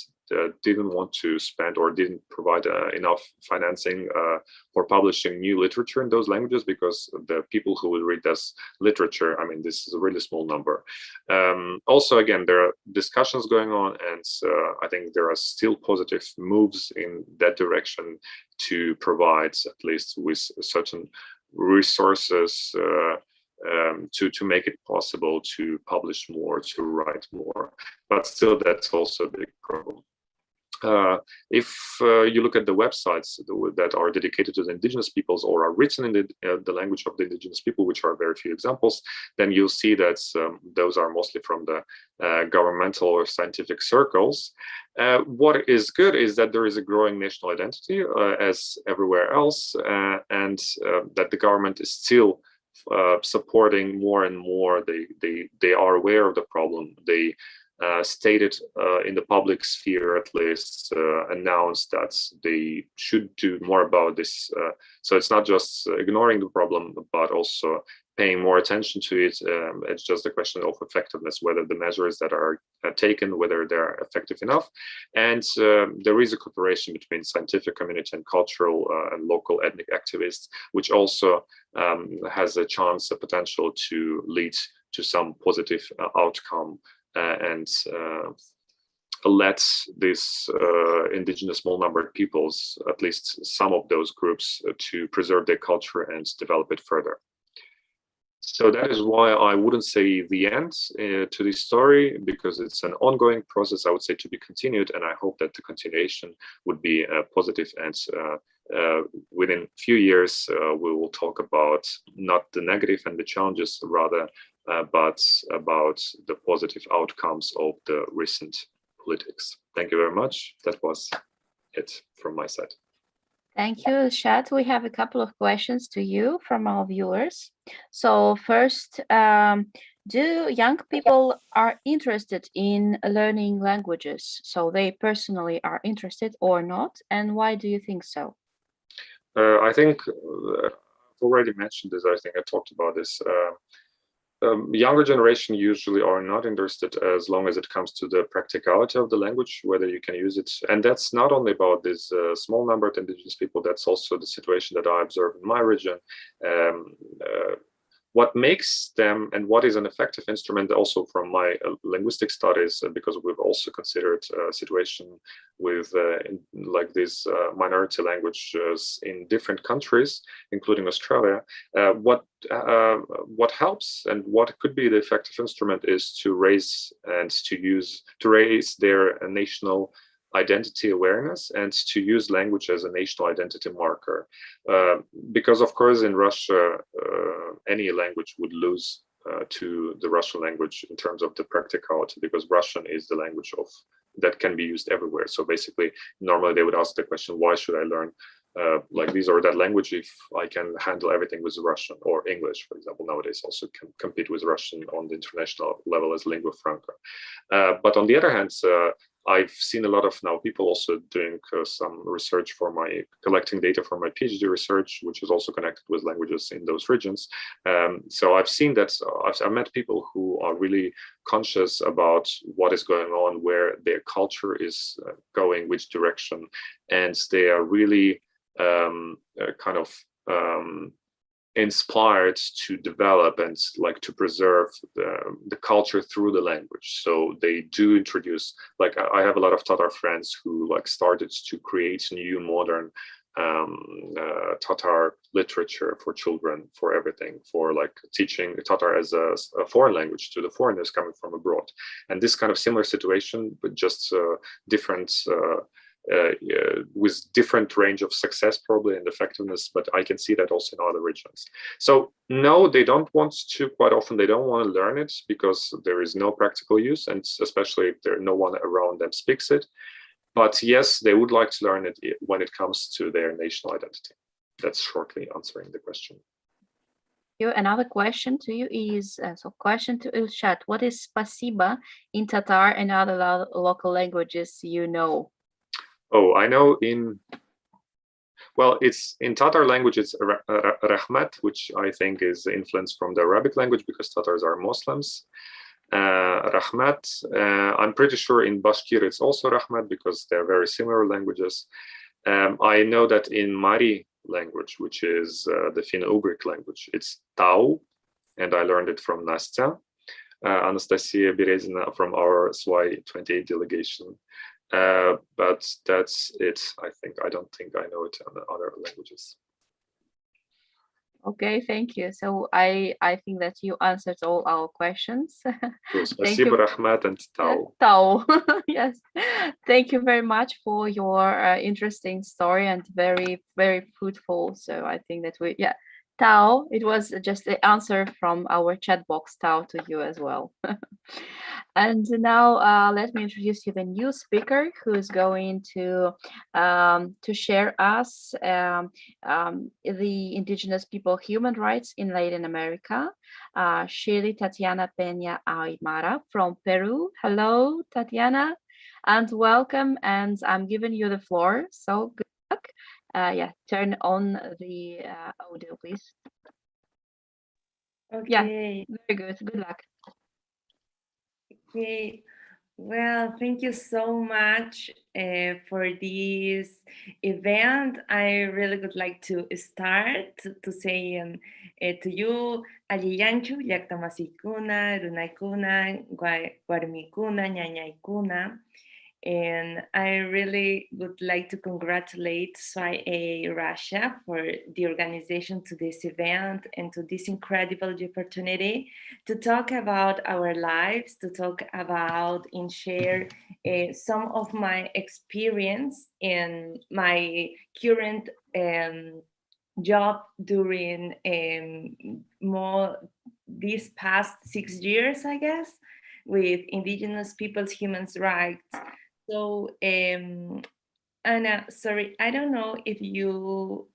didn't want to spend or didn't provide enough financing for publishing new literature in those languages, because the people who will read this literature, I mean, this is a really small number. Also, again, there are discussions going on, and I think there are still positive moves in that direction to provide at least with certain resources to make it possible to publish more, to write more. But still, that's also a big problem. if you look at the websites that are dedicated to the indigenous peoples or are written in the language of the indigenous people, which are very few examples, then you'll see that those are mostly from the governmental or scientific circles. What is good is that there is a growing national identity as everywhere else, and that the government is still supporting more and more. They are aware of the problem. They stated in the public sphere, at least, announced that they should do more about this. So it's not just ignoring the problem, but also paying more attention to it. It's just a question of effectiveness, whether the measures that are taken, whether they're effective enough. And there is a cooperation between scientific community and cultural and local ethnic activists, which also has a chance, a potential to lead to some positive outcome and let these indigenous small-numbered peoples, at least some of those groups, to preserve their culture and develop it further. So that is why I wouldn't say the end to this story, because it's an ongoing process. I would say to be continued, and I hope that the continuation would be positive. And within a few years, we will talk about not the negative and the challenges, rather, but about the positive outcomes of the recent politics. Thank you very much. That was it from my side. Thank you, Ilshat. We have a couple of questions to you from our viewers. So first, do young people are interested in learning languages? So they personally are interested or not? And why do you think so? I think I've already mentioned this. I think I talked about this. Younger generation usually are not interested as long as it comes to the practicality of the language, whether you can use it. And that's not only about this small number of indigenous people, that's also the situation that I observe in my region. What makes them and what is an effective instrument also from my linguistic studies, because we've also considered a situation with like these minority languages in different countries, including Australia. What helps and what could be the effective instrument is to raise their national identity awareness and to use language as a national identity marker. Because of course in Russia, any language would lose to the Russian language in terms of the practicality, because Russian is the language that can be used everywhere. So basically, normally they would ask the question, why should I learn like this or that language if I can handle everything with Russian? Or English, for example, nowadays also can compete with Russian on the international level as lingua franca. But on the other hand, I've seen a lot of now people also doing some research for collecting data for my PhD research, which is also connected with languages in those regions. So I've seen that I've met people who are really conscious about what is going on, where their culture is going, which direction, and they are really kind of inspired to develop and like to preserve the culture through the language. So they do introduce, like I have a lot of Tatar friends who like started to create new modern Tatar literature for children, for everything, for like teaching Tatar as a foreign language to the foreigners coming from abroad. And this kind of similar situation, but just different with different range of success probably and effectiveness, but I can see that also in other regions. So no, they don't want to, quite often they don't want to learn it because there is no practical use, and especially if there no one around them speaks it. But yes, they would like to learn it when it comes to their national identity. That's shortly answering the question. Another question to you is, question to Ilshat, what is spasiba in Tatar and other local languages you know? Oh, I know it's in Tatar language, it's rahmat, which I think is influenced from the Arabic language because Tatars are Muslims. Rahmat, I'm pretty sure in Bashkir it's also rahmat because they're very similar languages. I know that in Mari language, which is the Finno-Ugric language, it's tau, and I learned it from Nastya, Anastasia Berezina from our SY28 delegation. But that's it, I think. I don't think I know it in other languages. Okay, thank you. So I think that you answered all our questions. Thank Спасибо, you. Rahmat and Tao. Tao. Yes. Thank you very much for your interesting story and very, very fruitful. So I think that yeah, Tao, it was just the answer from our chat box, Tao, to you as well. And now let me introduce you the new speaker who is going to share us the indigenous people human rights in Latin America. Shyrley Tatiana Pena Aymara from Peru. Hello, Tatiana, and welcome. And I'm giving you the floor. So good luck. Yeah, turn on the audio, please. Okay. Yeah, very good. Good luck. Okay. Well, thank you so much for this event. I really would like to start to say to you, Aliyanchu, Yaktamasikuna, Runaikuna, Guarmikuna, Ñañaikuna. And I really would like to congratulate SWI Russia for the organization to this event and to this incredible opportunity to talk about our lives, to talk about and share some of my experience in my current job during more these past 6 years, I guess, with Indigenous people's human rights. So, Anna, sorry, I don't know if you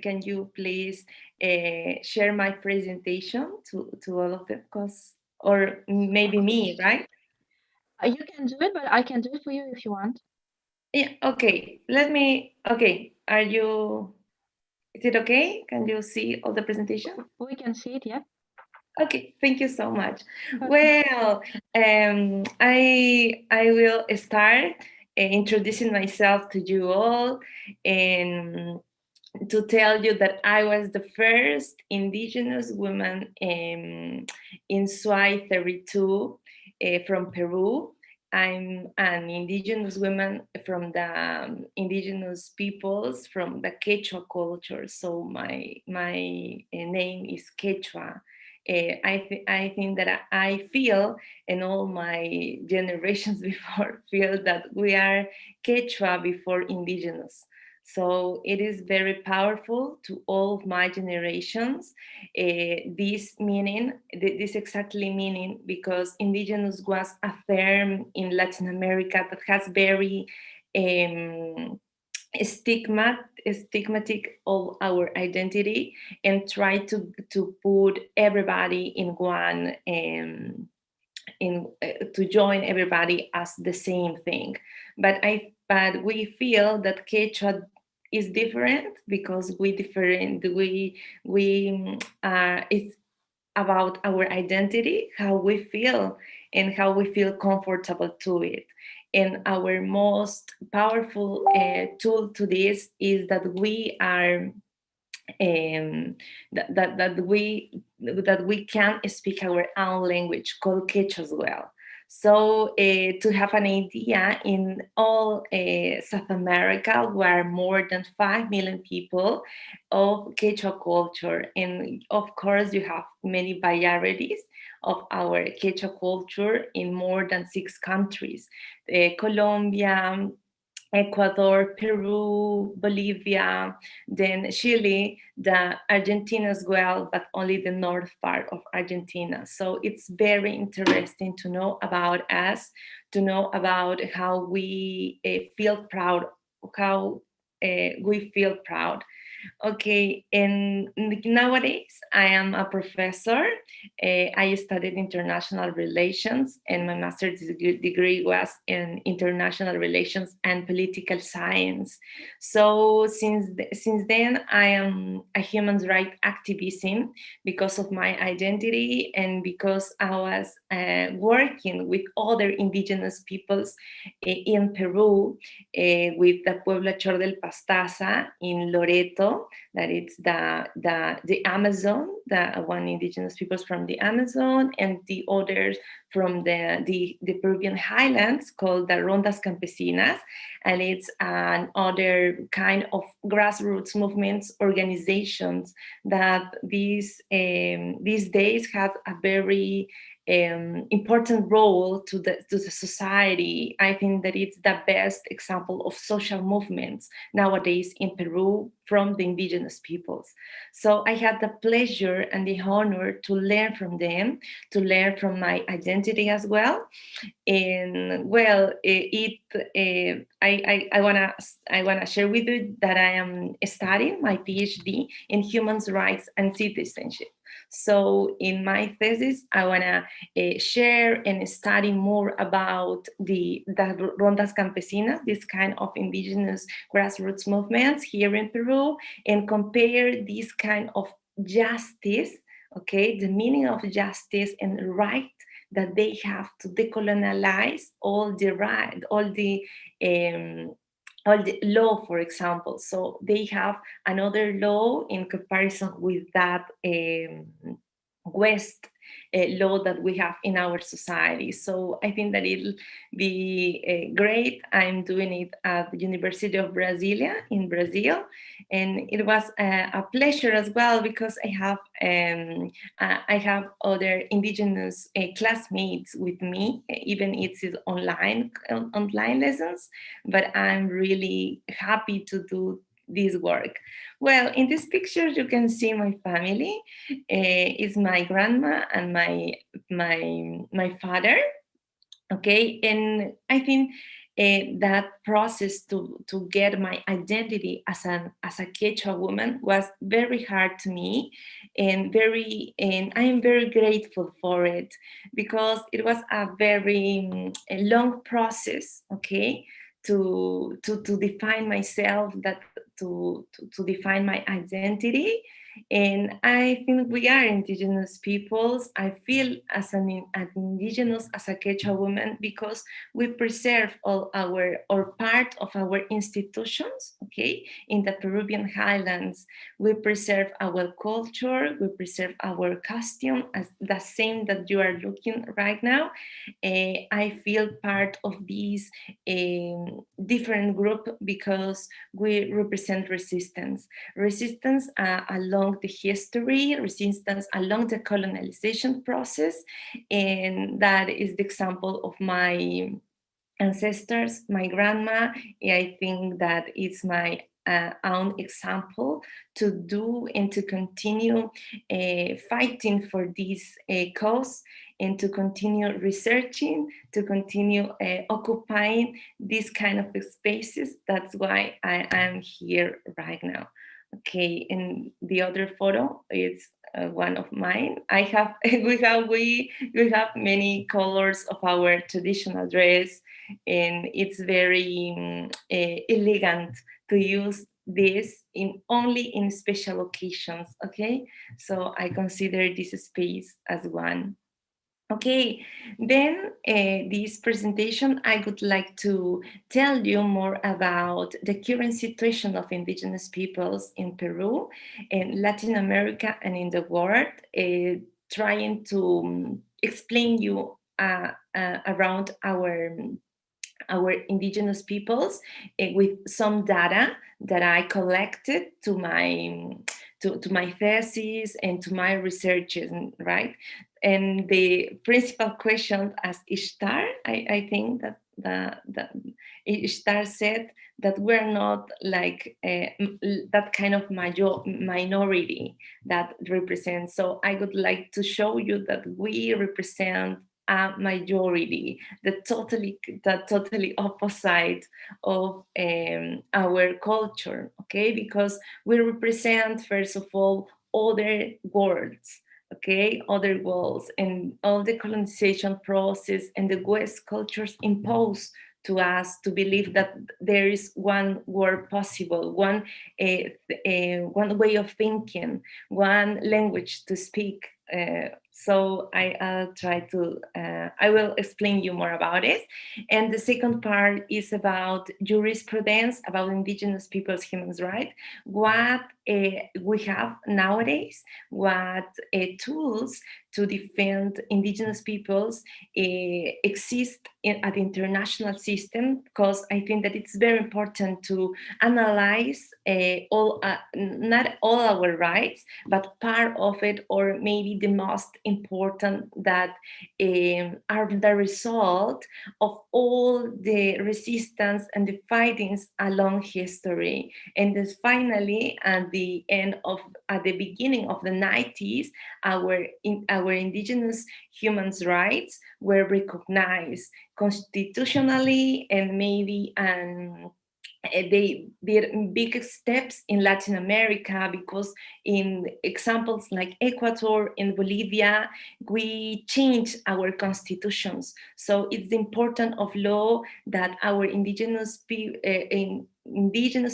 can you please share my presentation to all of them, or maybe me, right? You can do it, but I can do it for you if you want. Yeah, okay, okay, is it okay? Can you see all the presentation? We can see it, yeah. Okay, thank you so much. Well, I will start introducing myself to you all and to tell you that I was the first Indigenous woman in SWI 32 from Peru. I'm an Indigenous woman from the Indigenous peoples from the Quechua culture. So my name is Quechua. I think that I feel, and all my generations before feel, that we are Quechua before Indigenous. So it is very powerful to all of my generations. This exactly meaning, because Indigenous was a term in Latin America that has very stigmatic of our identity, and try to put everybody in one to join everybody as the same thing. But we feel that Quechua is different because it's about our identity, how we feel, and how we feel comfortable to it. And our most powerful tool to this is that we are that we can speak our own language called Quechua as well. So to have an idea, in all South America, where more than 5 million people of Quechua culture, and of course you have many varieties of our Quechua culture in more than 6 countries: Colombia, Ecuador, Peru, Bolivia, then Chile, Argentina as well, but only the north part of Argentina. So it's very interesting to know about us, to know about how we feel proud, Okay, and nowadays I am a professor. I studied international relations, and my master's degree was in international relations and political science. So since then, I am a human rights activist because of my identity, and because I was working with other indigenous peoples in Peru, with the Pueblo Chor del Pastaza in Loreto. Camacho, that it's the Amazon, the one indigenous peoples from the Amazon, and the others from the Peruvian highlands called the Rondas Campesinas, and it's another kind of grassroots movements, organizations that these days have a very important role to the society. I think that it's the best example of social movements nowadays in Peru from the indigenous peoples. So I had the pleasure and the honor to learn from them, to learn from my identity as well. And well, I wanna share with you that I am studying my PhD in human rights and citizenship. So in my thesis, I wanna share and study more about the Rondas Campesinas, this kind of indigenous grassroots movements here in Peru, and compare this kind of justice, okay, the meaning of justice and right that they have to decolonialize all the law, for example. So they have another law in comparison with that West law that we have in our society. So I think that it'll be great. I'm doing it at the University of Brasilia in Brazil, and it was a pleasure as well because I have other indigenous classmates with me, even it's online lessons, but I'm really happy to do this work. Well, in this picture you can see my family. It's my grandma and my father. Okay, and I think that process to get my identity as a Quechua woman was very hard to me, and I am very grateful for it because it was a very long process. Okay, to define myself, that to define my identity. And I think we are indigenous peoples. I feel as an indigenous, as a Quechua woman, because we preserve all or part of our institutions, okay, in the Peruvian highlands. We preserve our culture, we preserve our costume, as the same that you are looking right now. I feel part of this different group because we represent resistance along the history, resistance along the colonization process, and that is the example of my ancestors, my grandma. I think that it's my own example to do and to continue fighting for this cause, and to continue researching, to continue occupying these kind of spaces. That's why I am here right now. Okay, and the other photo is one of mine. We have many colors of our traditional dress, and it's very elegant to use this only in special occasions. Okay, so I consider this space as one. Okay, then this presentation, I would like to tell you more about the current situation of indigenous peoples in Peru, in Latin America, and in the world, trying to explain you around our indigenous peoples with some data that I collected to my thesis and to my researches, right? And the principal question as Ishtar, I think that Ishtar said that we're not like that kind of minority that represents. So I would like to show you that we represent a majority, the totally opposite of our culture, okay? Because we represent, first of all, other worlds, okay, other worlds, and all the colonization process and the West cultures impose to us to believe that there is one world possible, one way of thinking, one language to speak. So I will explain you more about it. And the second part is about jurisprudence about indigenous people's human rights, what we have nowadays, what tools to defend indigenous peoples exist at the international system, because I think that it's very important to analyze not all our rights, but part of it, or maybe the most important, that are the result of all the resistance and the fightings along history. And then finally, at the beginning of the 90s, our indigenous human rights were recognized constitutionally, and maybe they did big steps in Latin America, because in examples like Ecuador and Bolivia, we changed our constitutions. So it's important of law that our indigenous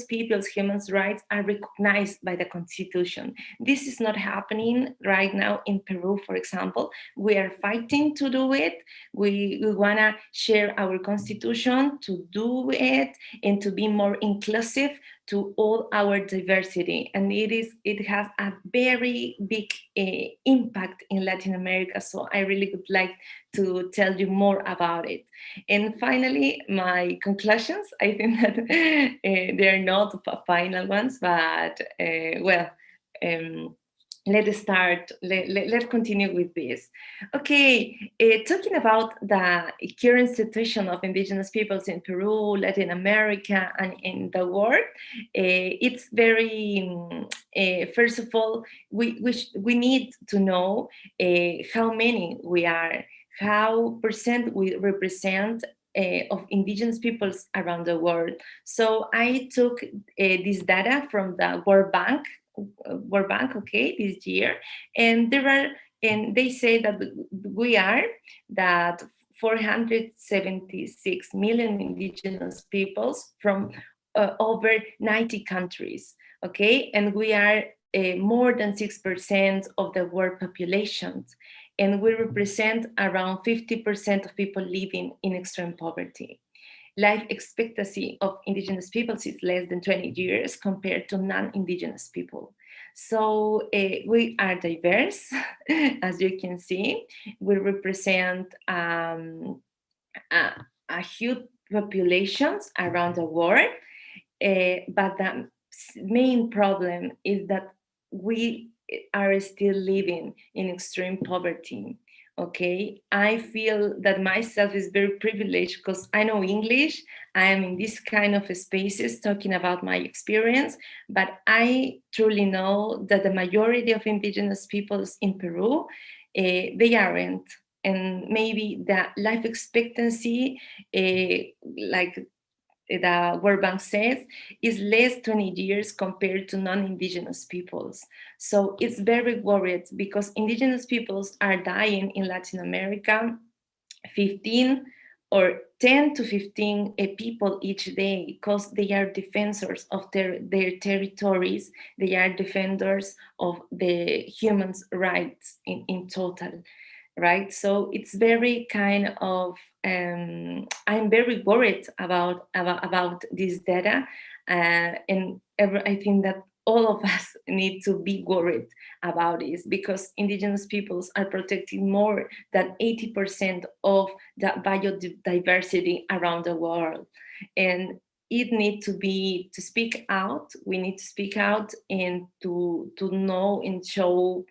people's human rights are recognized by the constitution. This is not happening right now in Peru, for example. We are fighting to do it. We want to share our constitution to do it and to be more inclusive to all our diversity. And it has a very big impact in Latin America. So I really would like to tell you more about it. And finally, my conclusions, I think that they're not final ones, but let's start, let's continue with this. Okay, talking about the current situation of indigenous peoples in Peru, Latin America, and in the world, it's very, first of all, we need to know how many we are, how percent we represent of indigenous peoples around the world. So I took this data from the World Bank, okay, this year, and they say that we are 476 million indigenous peoples from over 90 countries, okay, and we are more than 6% of the world population, and we represent around 50% of people living in extreme poverty. Life expectancy of indigenous peoples is less than 20 years compared to non-indigenous people. So we are diverse, as you can see. We represent a huge populations around the world, but the main problem is that we are still living in extreme poverty. Okay, I feel that myself is very privileged because I know English. I am in this kind of spaces talking about my experience, but I truly know that the majority of indigenous peoples in Peru, they aren't. And maybe the life expectancy, like the World Bank says, is less 20 years compared to non-indigenous peoples. So it's very worried because indigenous peoples are dying in Latin America 15 or 10 to 15 people each day, because they are defenders of their territories. They are defenders of the human rights in total. Right, so it's very kind of I'm very worried about this data, and I think that all of us need to be worried about this, because indigenous peoples are protecting more than 80% of the biodiversity around the world, and it needs to speak out. We need to speak out and to know and show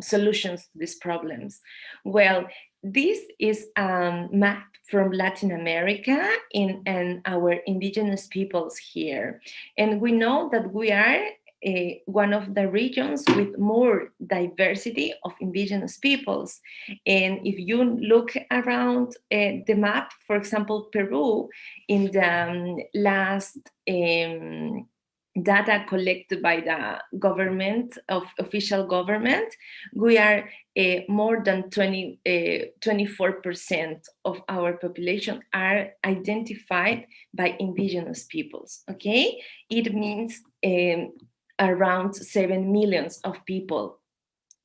solutions to these problems. Well, this is a map from Latin America and our indigenous peoples here. And we know that we are one of the regions with more diversity of indigenous peoples. And if you look around the map, for example, Peru, in the last data collected by the government, of official government, we are more than 24% of our population are identified by indigenous peoples, okay? It means around 7 million of people.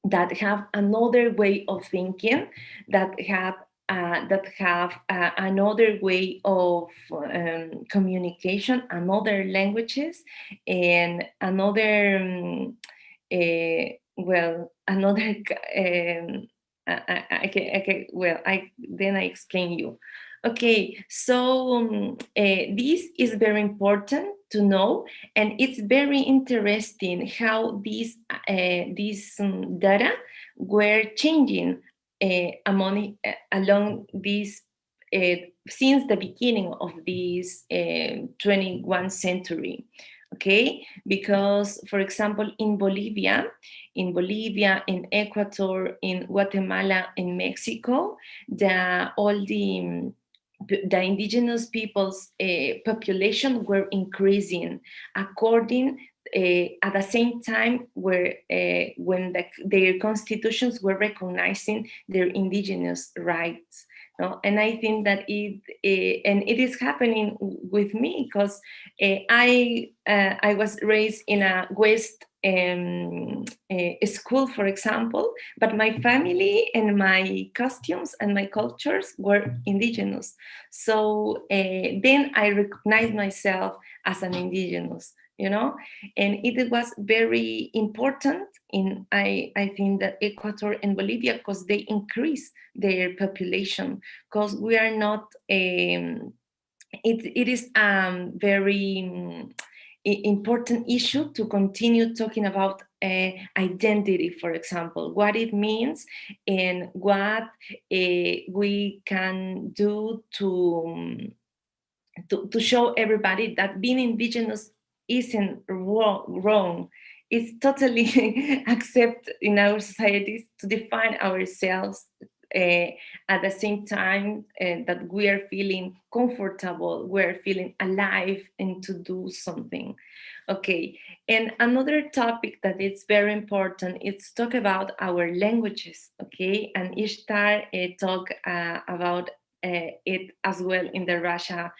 that have another way of thinking, that have another way of communication, another languages, and another another then I explain you. Okay, so this is very important to know, and it's very interesting how these data were changing along this since the beginning of this 21st century. Okay, because for example in Bolivia, in Ecuador, in Guatemala, in Mexico, all the indigenous people's population were increasing according at the same time when their constitutions were recognizing their indigenous rights. No? And I think that it is happening with me because I was raised in a West school, for example, but my family and my costumes and my cultures were indigenous. So then I recognized myself as an indigenous, you know, and it was very important in I think that Ecuador and Bolivia, because they increase their population, because we are not it is very important issue to continue talking about identity, for example, what it means and what we can do to show everybody that being indigenous isn't wrong. It's totally accepted in our societies to define ourselves at the same time that we are feeling comfortable, we're feeling alive and to do something. Okay, and another topic that is very important is talk about our languages, okay? And Ishtar talk about it as well in the Russia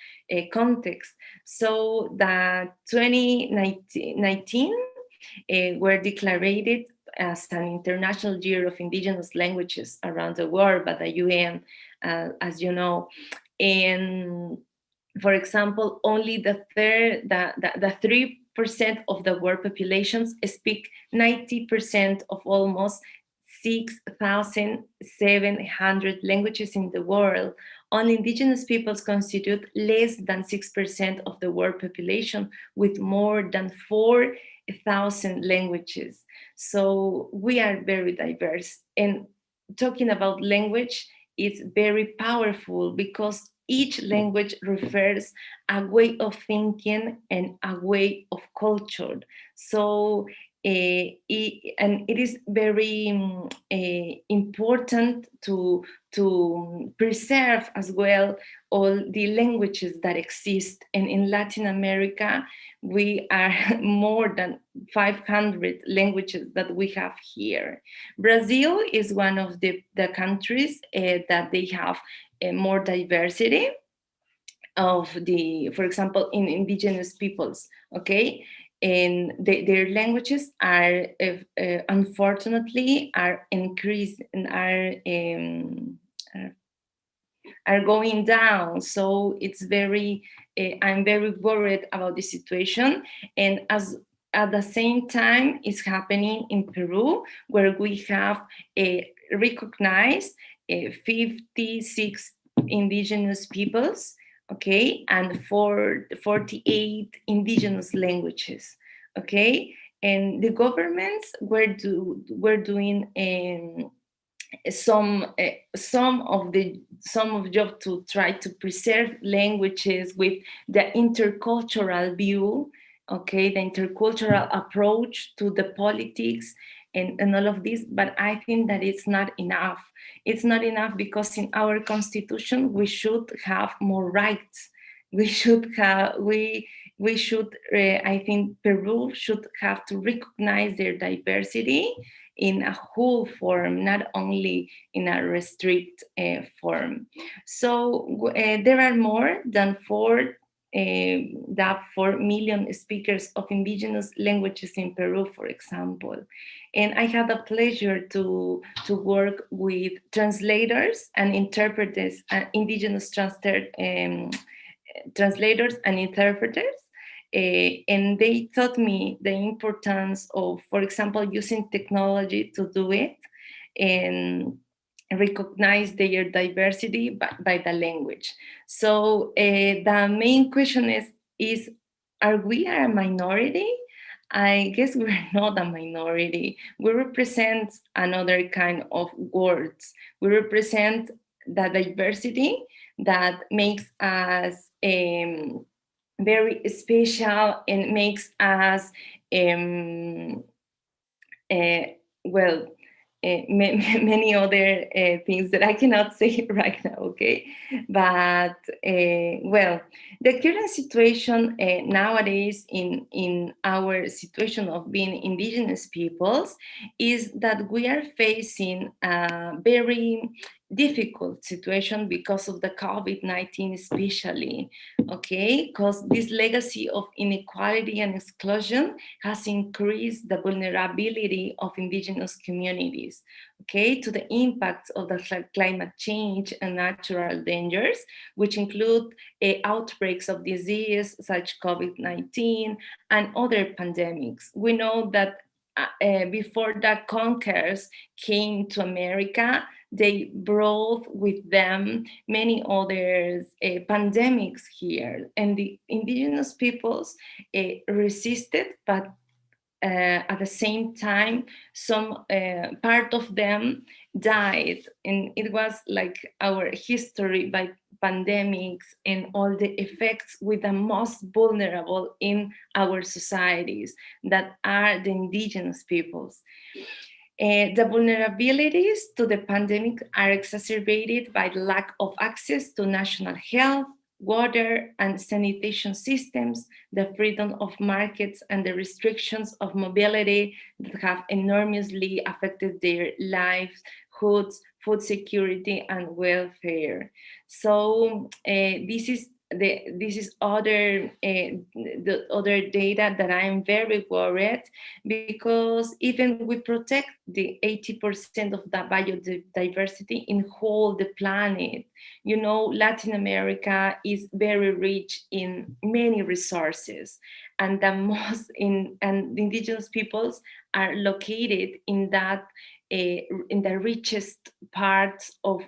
context. So the 2019 were declared as an International Year of Indigenous Languages around the world by the UN, as you know. And for example, only the 3% of the world populations speak 90% of almost 6,700 languages in the world. Only indigenous peoples constitute less than 6% of the world population, with more than 4,000 languages. So we are very diverse. And talking about language is very powerful because each language refers a way of thinking and a way of culture. So and it is very important to preserve as well all the languages that exist. And in Latin America, we are more than 500 languages that we have here. Brazil is one of the countries that they have more diversity of for example, in indigenous peoples, okay? And their languages are unfortunately are increased and are going down. So it's very I'm very worried about the situation. And at the same time it's happening in Peru, where we have recognized 56 indigenous peoples, okay, and 48 indigenous languages, okay. And the governments were doing some of job to try to preserve languages with the intercultural view, okay, the intercultural approach to the politics and all of this. But I think that it's not enough. It's not enough because in our constitution we should have more rights. We should have I think Peru should have to recognize their diversity in a whole form, not only in a restrict form. So there are more than the 4 million speakers of indigenous languages in Peru, for example. And I had the pleasure to work with translators and interpreters, indigenous translators and interpreters. And they taught me the importance of, for example, using technology to do it and recognize their diversity by the language. So the main question is, are we a minority? I guess we're not a minority. We represent another kind of words. We represent the diversity that makes us very special and makes us many other things that I cannot say right now, okay? But, the current situation nowadays in our situation of being indigenous peoples is that we are facing a very difficult situation because of the COVID-19 especially, okay? Because this legacy of inequality and exclusion has increased the vulnerability of indigenous communities, okay, to the impacts of the climate change and natural dangers, which include outbreaks of disease such COVID-19 and other pandemics. We know that before the conquerors came to America, they brought with them many other pandemics here, and the indigenous peoples resisted, but at the same time, some part of them died, and it was like our history by pandemics and all the effects with the most vulnerable in our societies, that are the indigenous peoples. The vulnerabilities to the pandemic are exacerbated by the lack of access to national health, water and sanitation systems, the freedom of markets and the restrictions of mobility that have enormously affected their livelihoods, food security and welfare. So this is other the other data that I'm very worried, because even we protect the 80% of the biodiversity in whole the planet. You know, Latin America is very rich in many resources, and the indigenous peoples are located in that in the richest parts of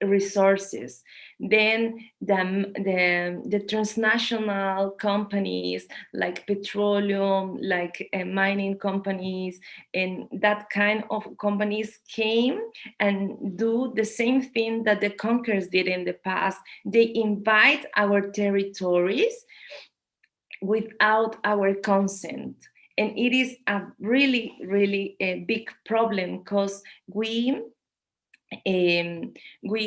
resources. Then the transnational companies like petroleum, like mining companies, and that kind of companies came and do the same thing that the conquerors did in the past. They invite our territories without our consent. And it is a really, really a big problem, because we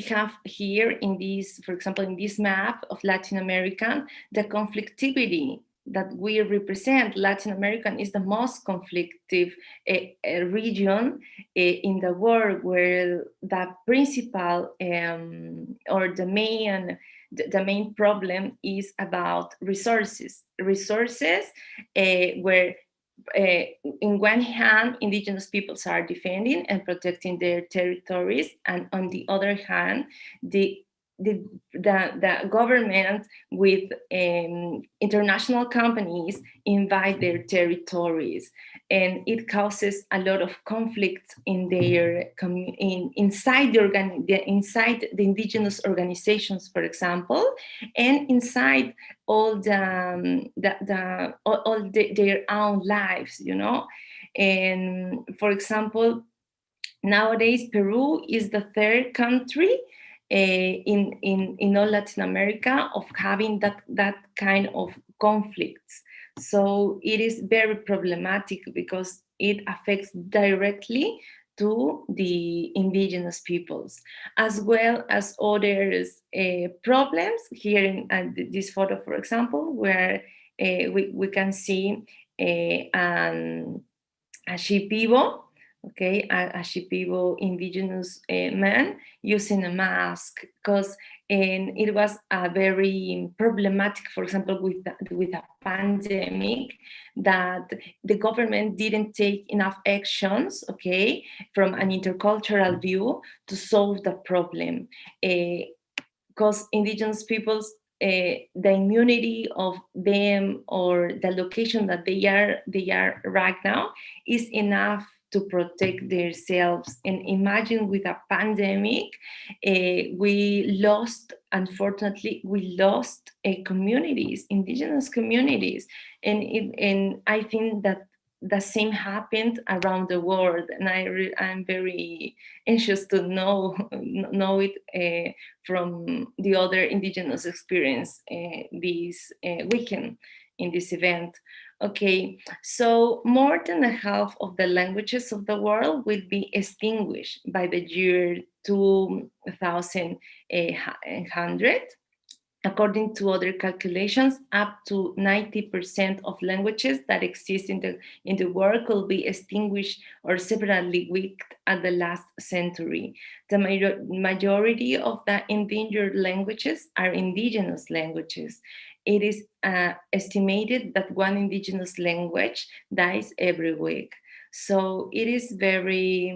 have here in this, for example, in this map of Latin America, the conflictivity that we represent. Latin America is the most conflictive region in the world, where the principal or the main problem is about resources, where in one hand, indigenous peoples are defending and protecting their territories, and on the other hand, the government with international companies invade their territories, and it causes a lot of conflict in their inside the indigenous organizations, for example, and inside all their own lives, you know. And for example, nowadays Peru is the third country in all Latin America of having that kind of conflicts. So it is very problematic, because it affects directly to the indigenous peoples, as well as other problems. Here in this photo, for example, where we can see a shipibo, okay, a Shipibo indigenous man using a mask, because it was a very problematic, for example, with a pandemic, that the government didn't take enough actions, okay, from an intercultural view to solve the problem. Because indigenous peoples, the immunity of them or the location that they are right now is enough to protect themselves. And imagine with a pandemic, unfortunately, we lost communities, indigenous communities. And I think that the same happened around the world. And I'm very anxious to know it from the other indigenous experience this weekend in this event. Okay, so more than a half of the languages of the world will be extinguished by the year 2100. According to other calculations, up to 90% of languages that exist in the world could be extinguished or severely weakened at the last century. The majority of the endangered languages are indigenous languages. It is estimated that one indigenous language dies every week. So it is very,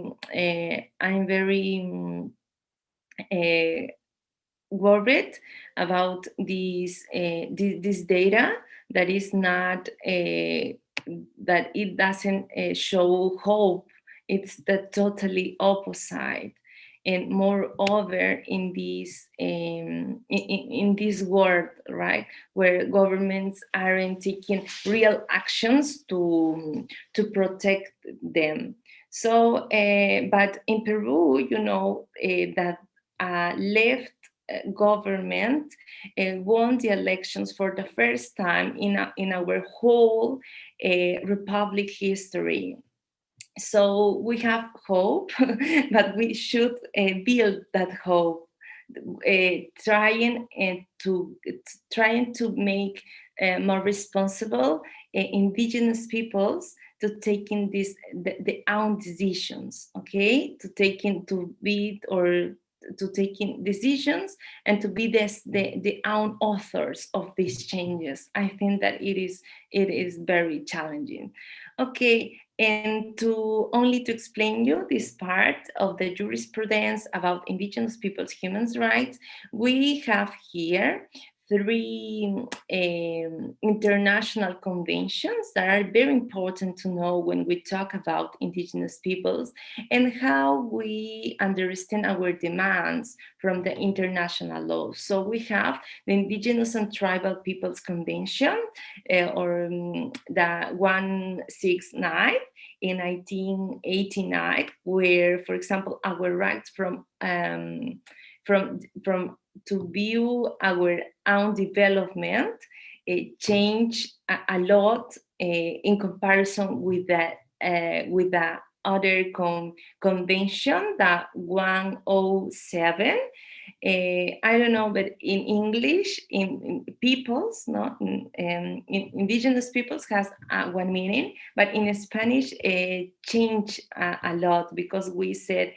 I'm very worried about this data that is not that it doesn't show hope. It's the totally opposite. And moreover, in this world, right, where governments aren't taking real actions to protect them. So, but in Peru, you know that left government won the elections for the first time in our whole republic history. So we have hope, but we should build that hope, trying to make more responsible indigenous peoples to taking the own decisions, okay, to taking decisions and to be the own authors of these changes. I think that it is very challenging. Okay, and to explain you this part of the jurisprudence about indigenous peoples' human rights, we have here 3 international conventions that are very important to know when we talk about indigenous peoples and how we understand our demands from the international law. So we have the Indigenous and Tribal Peoples Convention, or the 169 in 1989, where, for example, our rights from to view our own development change a lot in comparison with the other convention, the 107. I don't know, but in English, in peoples, no, in indigenous peoples has one meaning, but in Spanish change a lot, because we said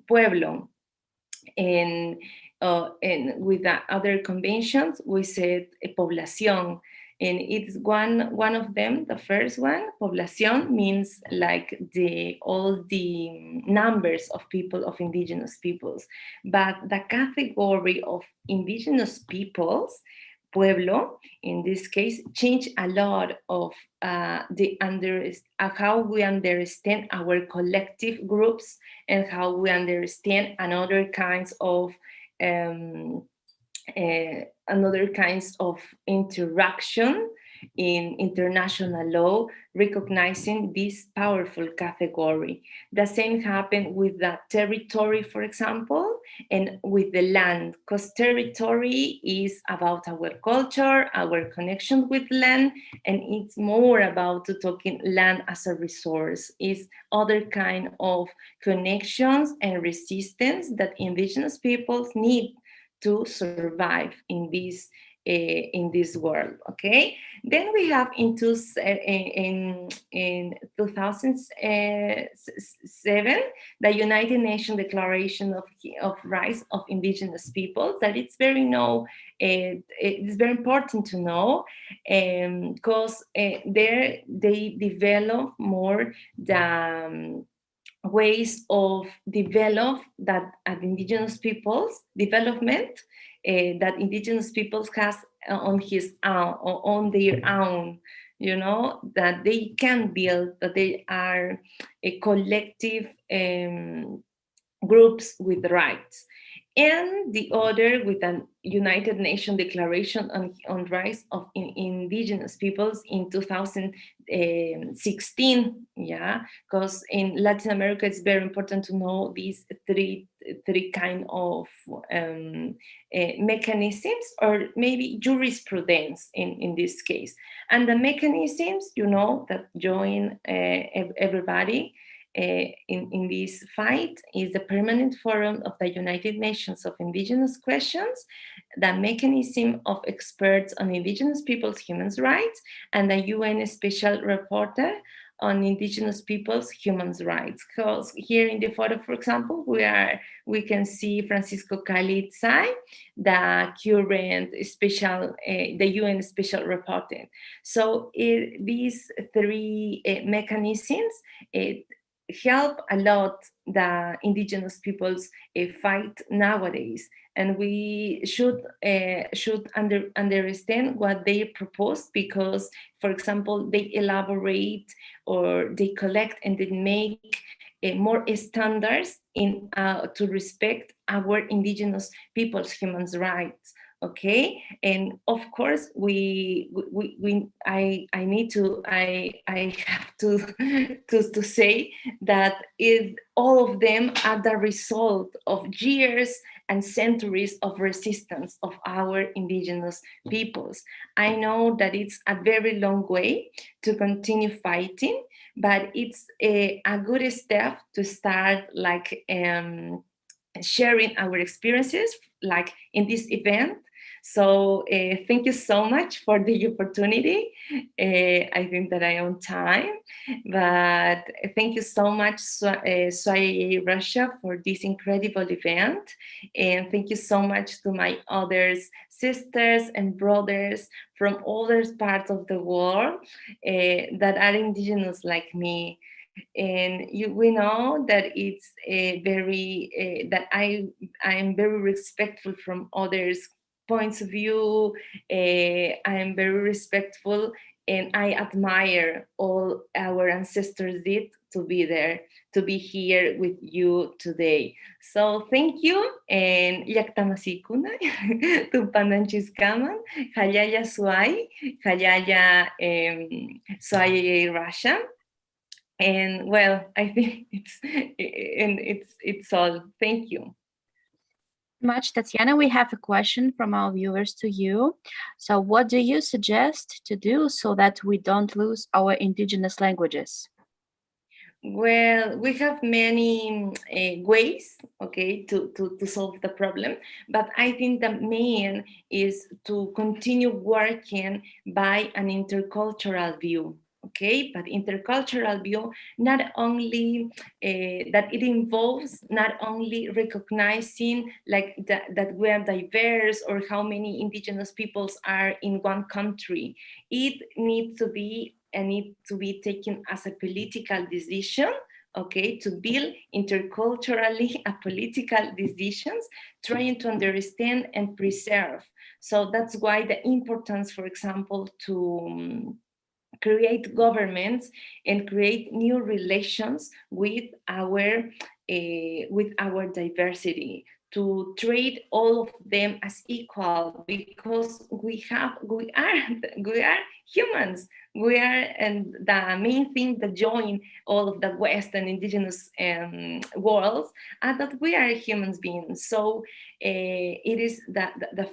pueblo. And with the other conventions, we said población, and it's one of them. The first one, población, means like all the numbers of people, of indigenous peoples. But the category of indigenous peoples, pueblo, in this case, change a lot of how we understand our collective groups and how we understand another kinds of interaction in international law, recognizing this powerful category. The same happened with the territory, for example, and with the land, because territory is about our culture, our connection with land, and it's more about talking land as a resource. It's other kind of connections and resistance that indigenous peoples need to survive in this in this world. Okay, then we have in 2007 the United Nations Declaration of Rights of Indigenous Peoples, that it's it's very important to know, because there they develop more the ways of develop that indigenous peoples development that indigenous peoples has on their own, you know, that they can build, that they are a collective groups with rights. And the other with an United Nations Declaration on Rights of Indigenous Peoples in 2016. Yeah, because in Latin America it's very important to know these three kind of mechanisms, or maybe jurisprudence in this case. And the mechanisms, you know, that join everybody in this fight is the Permanent Forum of the United Nations of Indigenous Questions, the Mechanism of Experts on Indigenous Peoples' Human Rights, and the UN Special Rapporteur on Indigenous Peoples' Human Rights. Because here in the photo, for example, we can see Francisco Khalid Sai, the current special, the UN Special Rapporteur. So these three mechanisms help a lot the indigenous peoples fight nowadays, and we should understand what they propose, because, for example, they elaborate or they collect and they make more standards in to respect our indigenous people's human rights. Okay, and of course I have to say that all of them are the result of years and centuries of resistance of our indigenous peoples. I know that it's a very long way to continue fighting, but it's a good step to start, like sharing our experiences, like in this event. So thank you so much for the opportunity. I think that I am on time, but thank you so much, SIAA Russia, for this incredible event. And thank you so much to my other sisters and brothers from other parts of the world that are indigenous like me. And we know that it's that I am very respectful from others' points of view. I am very respectful, and I admire all our ancestors did to be there, to be here with you today. So thank you, and yaktamasikuna, tumpananchiskaman, hayaya suai, hayaya suai Russia. And well, I think it's all. Thank you much, Tatiana. We have a question from our viewers to you. So what do you suggest to do so that we don't lose our indigenous languages? Well, we have many ways, okay, to solve the problem, but I think the main is to continue working by an intercultural view. Okay, but intercultural view, not only that it involves not only recognizing like that we are diverse or how many indigenous peoples are in one country. It needs to be taken as a political decision, okay, to build interculturally a political decisions, trying to understand and preserve. So that's why the importance, for example, to create governments and create new relations with our diversity, to treat all of them as equal, because we are humans. We are, and the main thing that join all of the West and indigenous worlds are that we are human beings. So it is the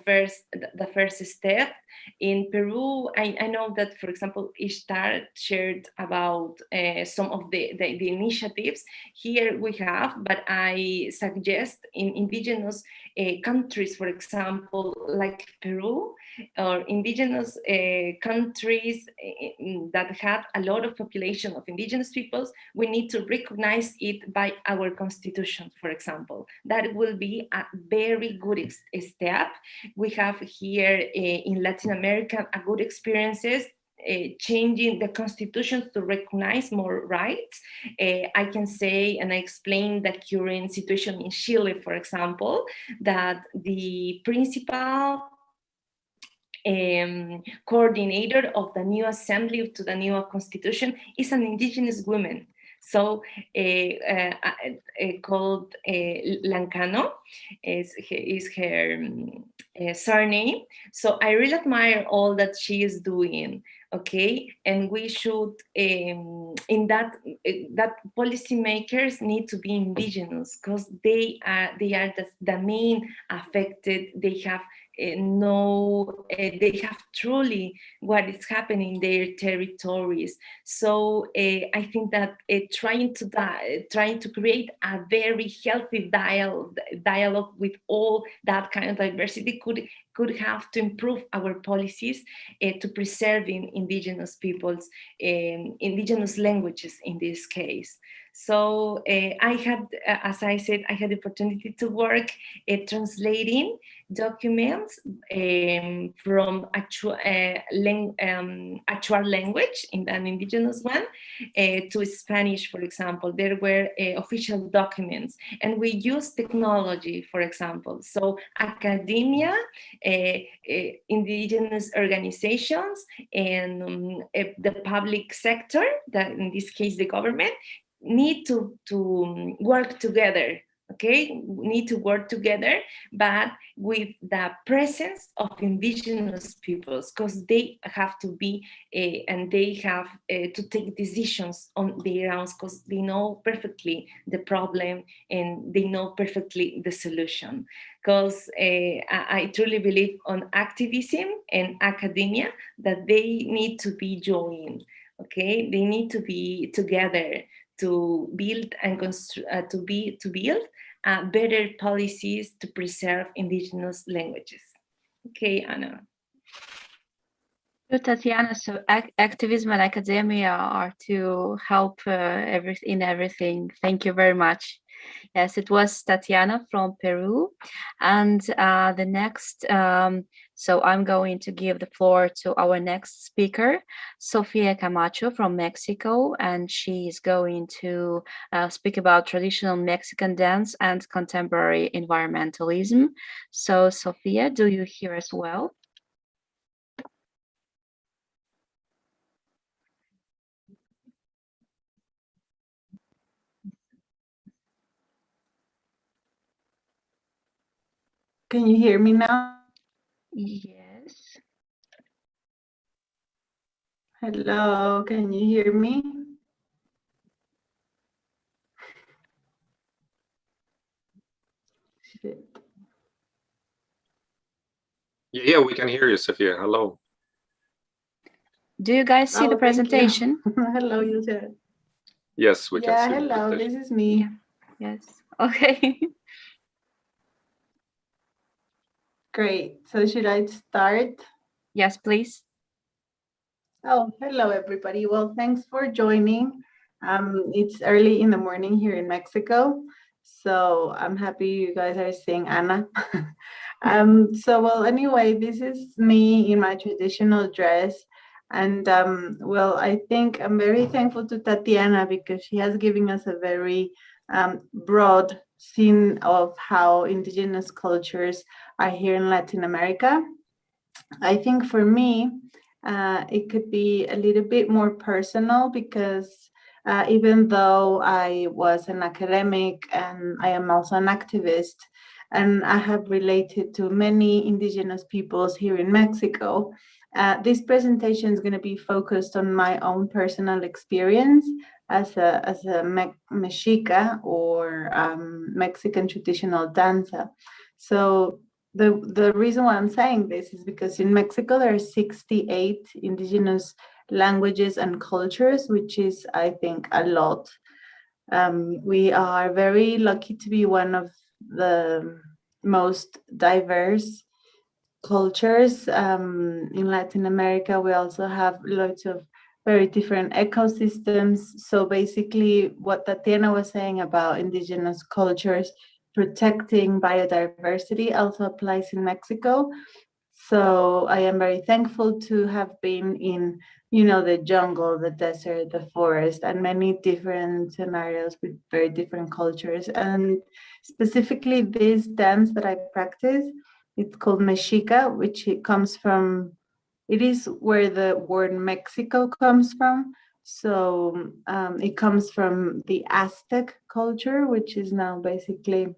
first step In Peru, I know that, for example, Ishtar shared about some of the initiatives. Here we have, but I suggest in indigenous countries, for example, like Peru, or indigenous countries that have a lot of population of indigenous peoples, we need to recognize it by our constitution, for example. That will be a very good step. We have here in Latin America a good experiences changing the constitution to recognize more rights. I can say, and I explained the current situation in Chile, for example, that the principal coordinator of the new assembly to the new constitution is an indigenous woman. So called Lancano is her surname. So I really admire all that she is doing. Okay, and we should in that policymakers need to be indigenous, because they are the main affected. They have they have truly what is happening in their territories. So I think that trying to create a very healthy dialogue with all that kind of diversity could have to improve our policies to preserving indigenous peoples, indigenous languages in this case. So I had, as I said, I had the opportunity to work translating documents from actual language in an indigenous one to Spanish, for example. There were official documents, and we use technology, for example. So academia, indigenous organizations, and the public sector, that in this case the government, need to work together. Okay, we need to work together, but with the presence of indigenous peoples, because they have to be and they have to take decisions on their own, because they know perfectly the problem and they know perfectly the solution. Because I truly believe on activism and academia, that they need to be joined. Okay, they need to be together to build and to build better policies to preserve indigenous languages. Okay, Anna. So, Tatiana, so activism and academia are to help in everything. Thank you very much. Yes, it was Tatiana from Peru. And the next, so I'm going to give the floor to our next speaker, Sofia Camacho from Mexico, and she is going to speak about traditional Mexican dance and contemporary environmentalism. So, Sofia, do you hear us well? Can you hear me now? Yes. Hello, can you hear me? Shit. Yeah, we can hear you, Sofia. Hello. Do you guys see the presentation? Hello, Ilshat. Yes, we can see. Yeah, hello, this is me. Yes. Okay. Great. So should I start? Yes, please. Oh, hello, everybody. Well, thanks for joining. It's early in the morning here in Mexico, so I'm happy you guys are seeing Anna. Well, anyway, this is me in my traditional dress. And well, I think I'm very thankful to Tatiana because she has given us a very broad scene of how indigenous cultures are here in Latin America. I think for me, it could be a little bit more personal because even though I was an academic and I am also an activist, and I have related to many indigenous peoples here in Mexico, this presentation is going to be focused on my own personal experience as a Mexica or Mexican traditional dancer. So the reason why I'm saying this is because in Mexico there are 68 indigenous languages and cultures, which is, I think, a lot. We are very lucky to be one of the most diverse cultures. In Latin America, we also have lots of very different ecosystems. So basically, what Tatiana was saying about indigenous cultures protecting biodiversity also applies in Mexico. So I am very thankful to have been in, the jungle, the desert, the forest, and many different scenarios with very different cultures. And specifically this dance that I practice, it's called Mexica, which it is where the word Mexico comes from. So it comes from the Aztec culture, which is now basically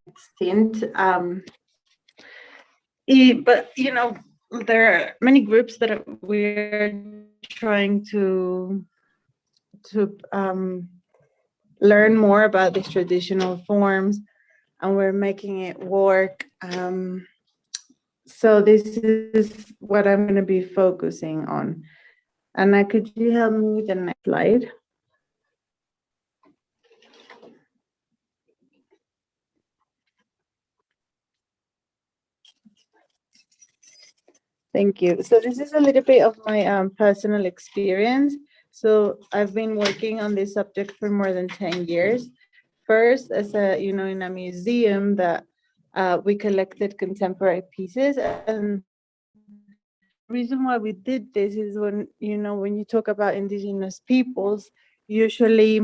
extinct. But there are many groups that we're trying to learn more about these traditional forms, and we're making it work. So this is what I'm going to be focusing on. Anna, could you help me with the next slide? Thank you. So this is a little bit of my personal experience. So I've been working on this subject for more than 10 years. First, as in a museum that we collected contemporary pieces. And the reason why we did this is when you talk about indigenous peoples, usually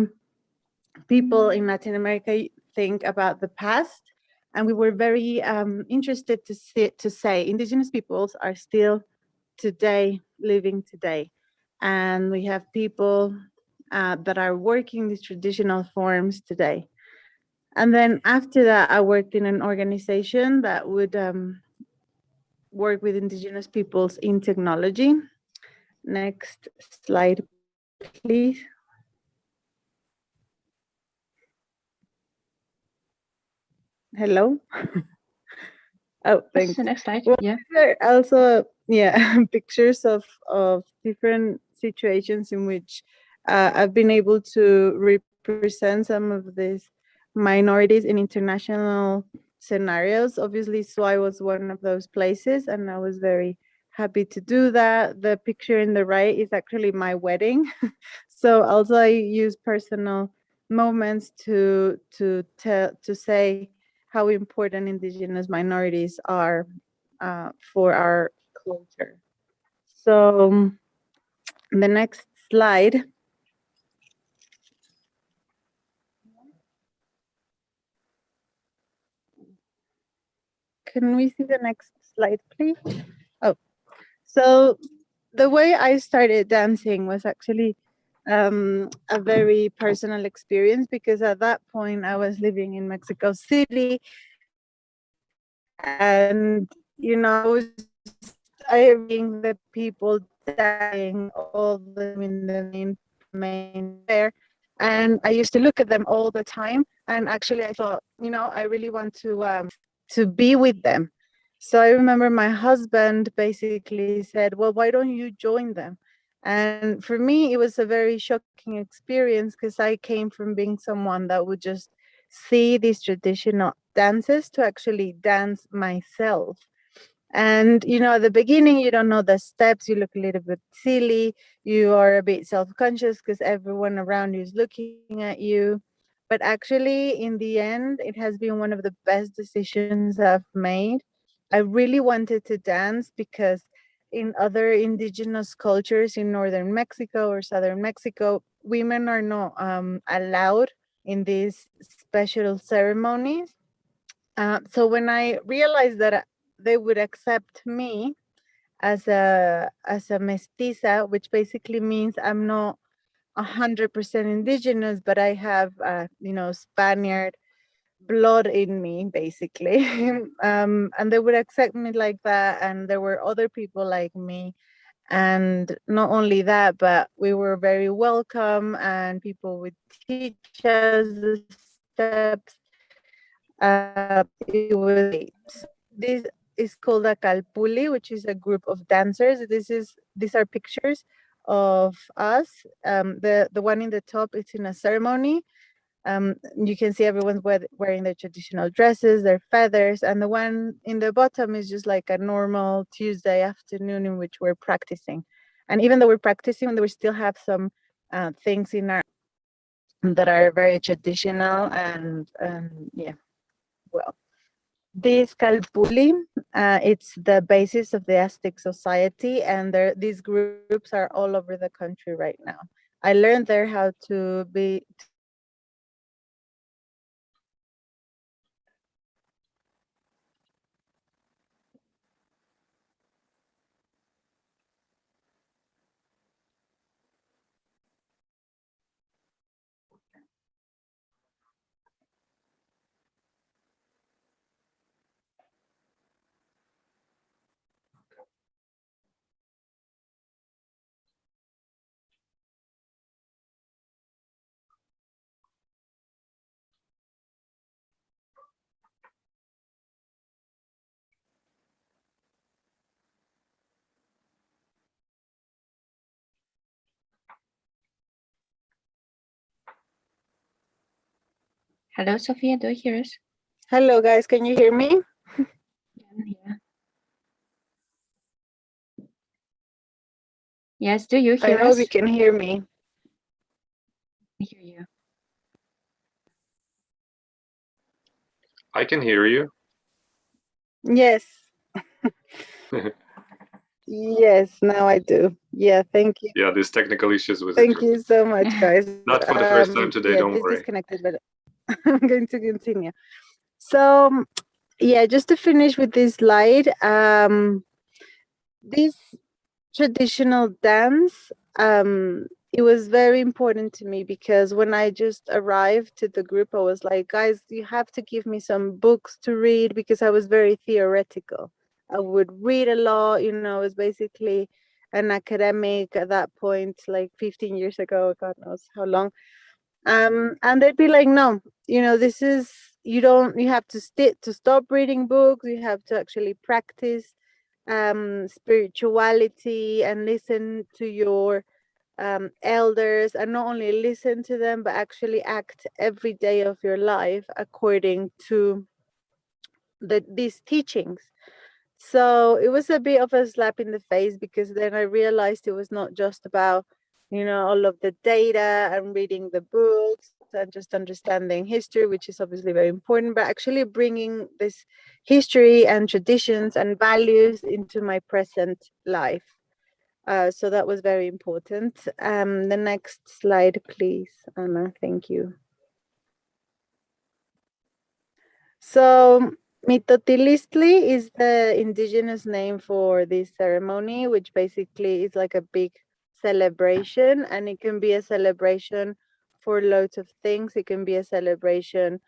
people in Latin America think about the past. And we were very interested to say indigenous peoples are still today, living today. And we have people that are working these traditional forms today. And then after that, I worked in an organization that would work with indigenous peoples in technology. Next slide, please. Hello? Oh, thanks. The next slide, well, yeah. There are also, pictures of different situations in which I've been able to represent some of these minorities in international scenarios. Obviously, Swai was one of those places, and I was very happy to do that. The picture in the right is actually my wedding. So also I use personal moments to say how important indigenous minorities are for our culture. So the next slide. Can we see the next slide, please? Oh, so the way I started dancing was actually a very personal experience, because at that point I was living in Mexico City, and I being the people dancing all the in the main there, and I used to look at them all the time, and actually I thought, I really want to be with them. So I remember my husband basically said, well, why don't you join them? And for me, it was a very shocking experience, because I came from being someone that would just see these traditional dances to actually dance myself. And at the beginning, you don't know the steps, you look a little bit silly, you are a bit self-conscious because everyone around you is looking at you. But actually, in the end, it has been one of the best decisions I've made. I really wanted to dance because in other indigenous cultures in northern Mexico or southern Mexico, women are not allowed in these special ceremonies. So when I realized that they would accept me as a mestiza, which basically means I'm not 100% indigenous, but I have Spaniard blood in me, basically. And they would accept me like that, and there were other people like me. And not only that, but we were very welcome, and people would teach us the steps. It was this is called a kalpuli, which is a group of dancers. These are pictures of us. The one in the top, it's in a ceremony. You can see everyone's wearing their traditional dresses, their feathers, and the one in the bottom is just like a normal Tuesday afternoon in which we're practicing. And even though we're practicing, we still have some things in our that are very traditional and yeah, well. This Kalpuli, it's the basis of the Aztec society, and these groups are all over the country right now. I learned there how to be. Hello, Sofia, do you hear us? Hello, guys, can you hear me? Yeah. Yes, do you hear I hope us? you can hear me. I hear you. I can hear you. Yes. Yes, now I do. Yeah, thank you. Yeah, these technical issues with Thank you so much, guys. Not for the first time today, yeah, don't it's worry. disconnected, but I'm going to continue. So, yeah, just to finish with this slide, this traditional dance, it was very important to me because when I just arrived to the group, I was like, guys, you have to give me some books to read because I was very theoretical. I would read a lot, you know, I was basically an academic at that point, like 15 years ago, God knows how long. And they'd be like, no, you know, this is, you have to stop reading books, you have to actually practice spirituality and listen to your elders, and not only listen to them but actually act every day of your life according to these teachings. So it was a bit of a slap in the face because then I realized it was not just about, you know, all of the data and reading the books and just understanding history, which is obviously very important, but actually bringing this history and traditions and values into my present life. So that was very important. The next slide, please, Anna. Thank you. So Mitotilistli is the indigenous name for this ceremony, which basically is like a big celebration, and it can be a celebration for loads of things. It can be a celebration,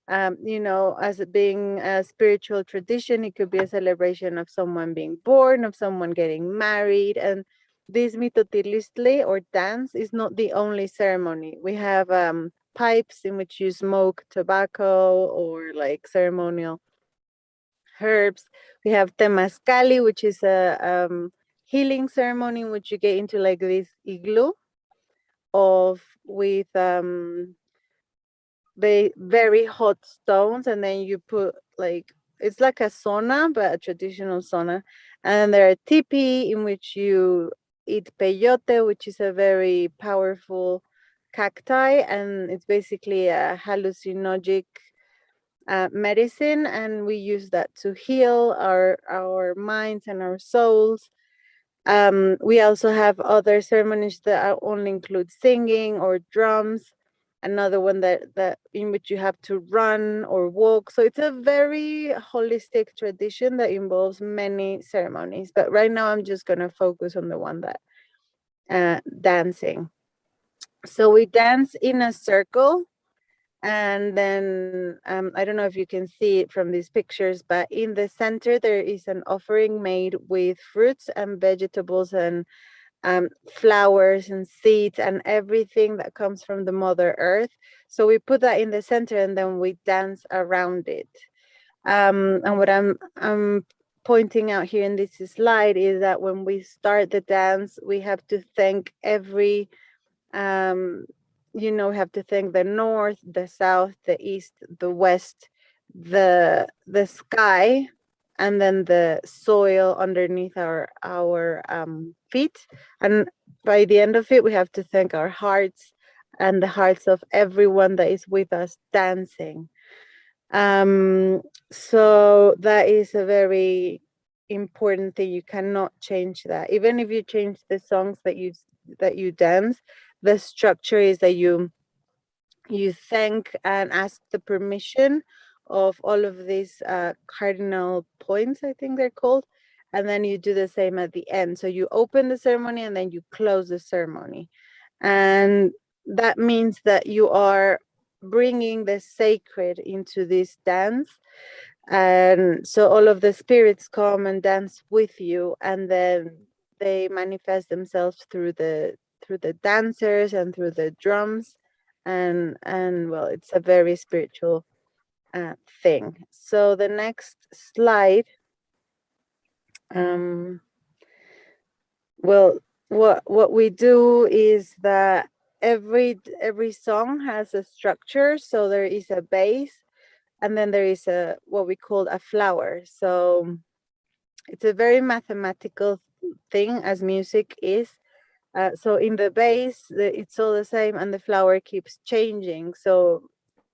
you know, as it being a spiritual tradition. It could be a celebration of someone being born, of someone getting married, and this Mitotilistli or dance is not the only ceremony. We have pipes in which you smoke tobacco or like ceremonial herbs. We have temazcali, which is a healing ceremony in which you get into like this igloo with very hot stones, and then you put like, it's like a sauna, but a traditional sauna. And there are tipi in which you eat peyote, which is a very powerful cacti, and it's basically a hallucinogenic medicine, and we use that to heal our minds and our souls. We also have other ceremonies that only include singing or drums. Another one that in which you have to run or walk. So it's a very holistic tradition that involves many ceremonies. But right now I'm just gonna focus on the one that dancing. So we dance in a circle, and then I don't know if you can see it from these pictures, but in the center there is an offering made with fruits and vegetables and flowers and seeds and everything that comes from the Mother Earth. So we put that in the center and then we dance around it. And what I'm pointing out here in this slide is that when we start the dance, we have to thank every, we have to thank the north, the south, the east, the west, the sky, and then the soil underneath our feet. And by the end of it, we have to thank our hearts and the hearts of everyone that is with us dancing. So that is a very important thing. You cannot change that. Even if you change the songs that you dance, the structure is that you thank and ask the permission of all of these cardinal points, I think they're called, and then you do the same at the end. So you open the ceremony and then you close the ceremony, and that means that you are bringing the sacred into this dance. And so all of the spirits come and dance with you, and then they manifest themselves through the dancers and through the drums, and well, it's a very spiritual thing. So the next slide, well, what we do is that every song has a structure. So there is a base, and then there is what we call a flower. So it's a very mathematical thing, as music is. So in the base, it's all the same, and the flower keeps changing. So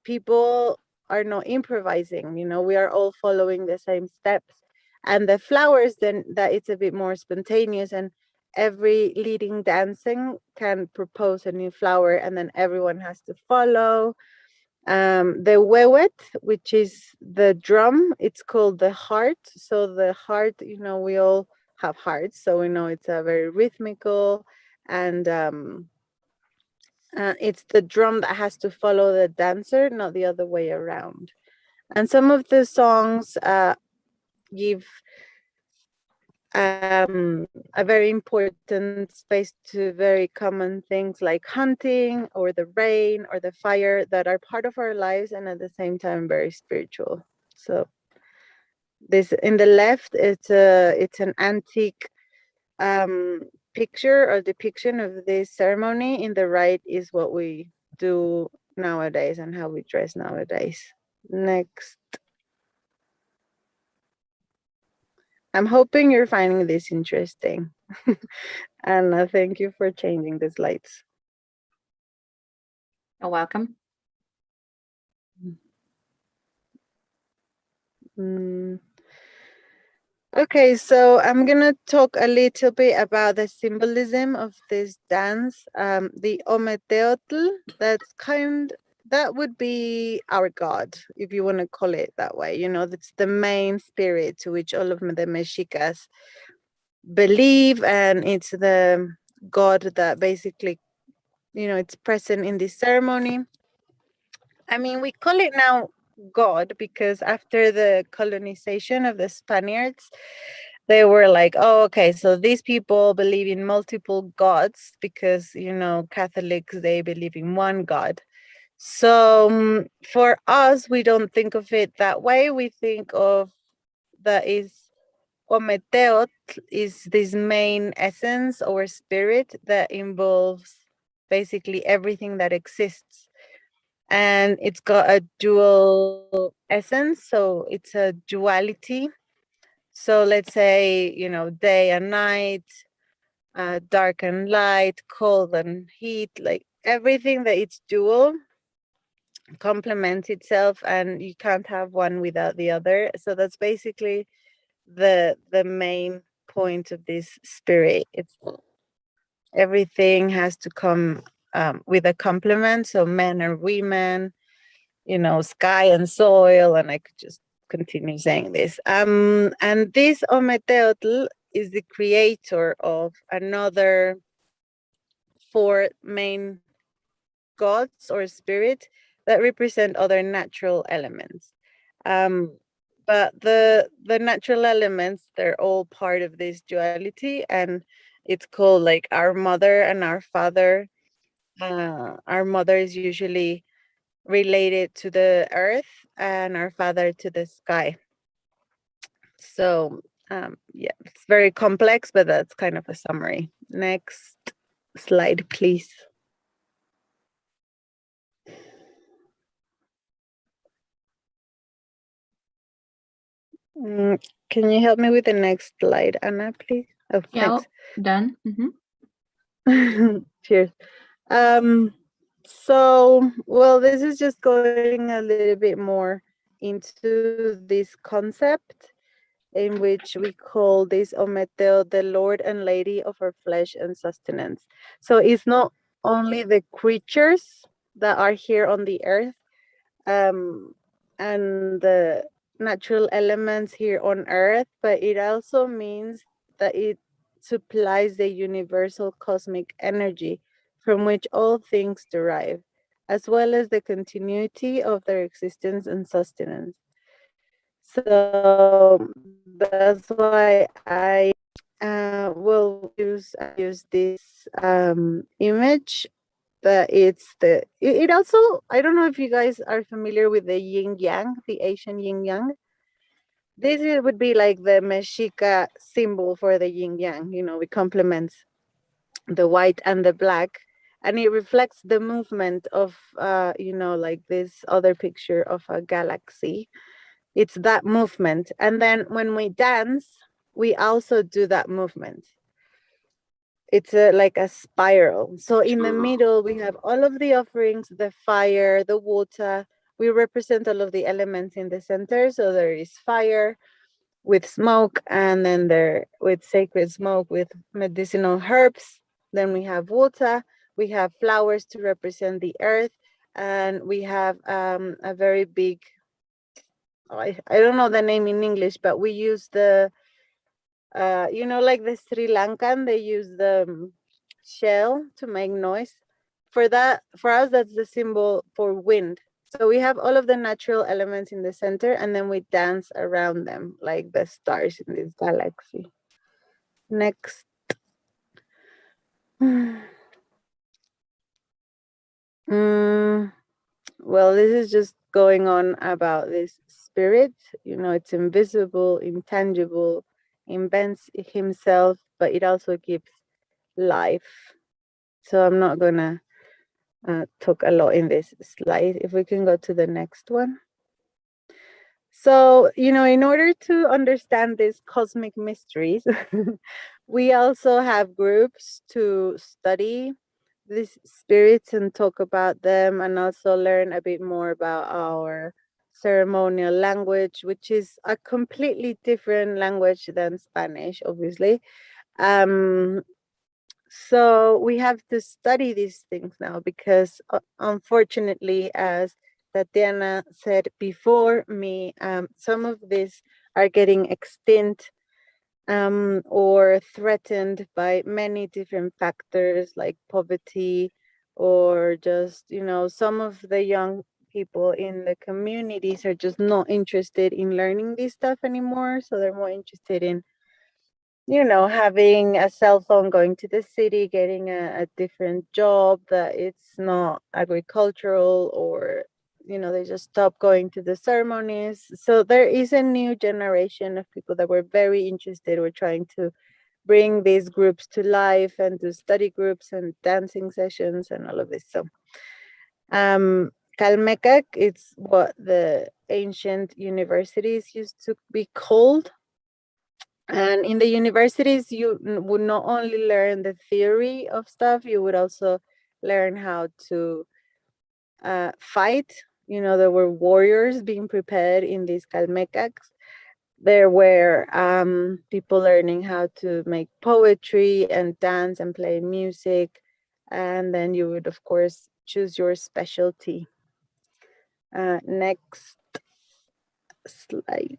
people are not improvising, we are all following the same steps. And the flowers, then, that it's a bit more spontaneous, and every leading dancing can propose a new flower, and then everyone has to follow. The wewet, which is the drum, it's called the heart. So the heart, we all have hearts, so we know it's a very rhythmical, and it's the drum that has to follow the dancer, not the other way around. And some of the songs give a very important space to very common things like hunting, or the rain, or the fire, that are part of our lives and at the same time very spiritual. So this, in the left, it's an antique picture or depiction of this ceremony. In the right is what we do nowadays and how we dress nowadays. Next. I'm hoping you're finding this interesting. And thank you for changing the slides. You're welcome. Okay, so I'm gonna talk a little bit about the symbolism of this dance. The Ometeotl, that would be our god, if you want to call it that way. That's the main spirit to which all of the Mexicas believe, and it's the god that basically, it's present in this ceremony. I mean, we call it now God because after the colonization of the Spaniards, they were like, oh, okay, so these people believe in multiple gods because, Catholics, they believe in one God. So for us, we don't think of it that way. We think of that is Ometeotl is this main essence or spirit that involves basically everything that exists. And it's got a dual essence, so it's a duality. So let's say, day and night, dark and light, cold and heat, like everything that it's dual complements itself, and you can't have one without the other. So that's basically the main point of this spirit. It's everything has to come with a complement. So men and women, sky and soil, and I could just continue saying this. And this Ometeotl is the creator of another 4 main gods or spirits that represent other natural elements. But the natural elements, they're all part of this duality, and it's called like our mother and our father. Our mother is usually related to the earth and our father to the sky. So yeah, it's very complex, but that's kind of a summary. Next slide, please. Can you help me with the next slide, Anna, please? Oh, Yeah, thanks. done. Mm-hmm. Cheers. So, well, this is just going a little bit more into this concept in which we call this Ometeo the Lord and Lady of our flesh and sustenance. So it's not only the creatures that are here on the earth and the natural elements here on earth, but it also means that it supplies the universal cosmic energy from which all things derive, as well as the continuity of their existence and sustenance. So that's why I will use this image. That it also, I don't know if you guys are familiar with the yin yang, the Asian yin yang. This would be like the Mexica symbol for the yin yang. You know, it complements the white and the black, and it reflects the movement of you know, like this other picture of a galaxy. It's that movement, and then when we dance, we also do that movement. It's like a spiral. So in the middle, we have all of the offerings, the fire, the water. We represent all of the elements in the center. So there is fire with smoke, and then there with sacred smoke with medicinal herbs. Then we have water. We have flowers to represent the earth. And we have a very big, I don't know the name in English, but we use the, you know, like the Sri Lankan, they use the shell to make noise. For that, for us, that's the symbol for wind. So we have all of the natural elements in the center, and then we dance around them like the stars in this galaxy. Next. Well, this is just going on about this spirit. You know, it's invisible, intangible, invents himself, but it also gives life. So I'm not gonna talk a lot in this slide. If we can go to the next one. So, you know, in order to understand these cosmic mysteries, we also have groups to study these spirits and talk about them, and also learn a bit more about our ceremonial language, which is a completely different language than Spanish, obviously. So we have to study these things now because unfortunately, as Tatiana said before me, some of these are getting extinct or threatened by many different factors like poverty, or just, you know, some of the young people in the communities are just not interested in learning this stuff anymore. So they're more interested in, you know, having a cell phone, going to the city, getting a different job that it's not agricultural, or, you know, they just stop going to the ceremonies. So there is a new generation of people that were very interested. We're trying to bring these groups to life and do study groups and dancing sessions and all of this. So Calmecac, it's what the ancient universities used to be called. And in the universities, you would not only learn the theory of stuff, you would also learn how to fight. You know, there were warriors being prepared in these Calmecacs. There were people learning how to make poetry and dance and play music. And then you would, of course, choose your specialty. Next slide.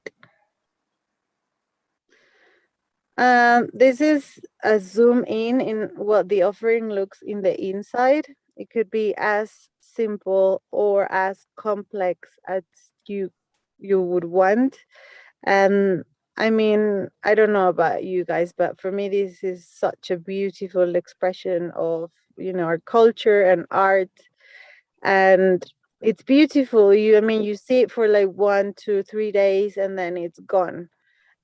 This is a zoom in what the offering looks in the inside. It could be as simple or as complex as you would want. I mean, I don't know about you guys, but for me, this is such a beautiful expression of, our culture and art. And it's beautiful. I mean, you see it for like 1, 2, 3 days, and then it's gone.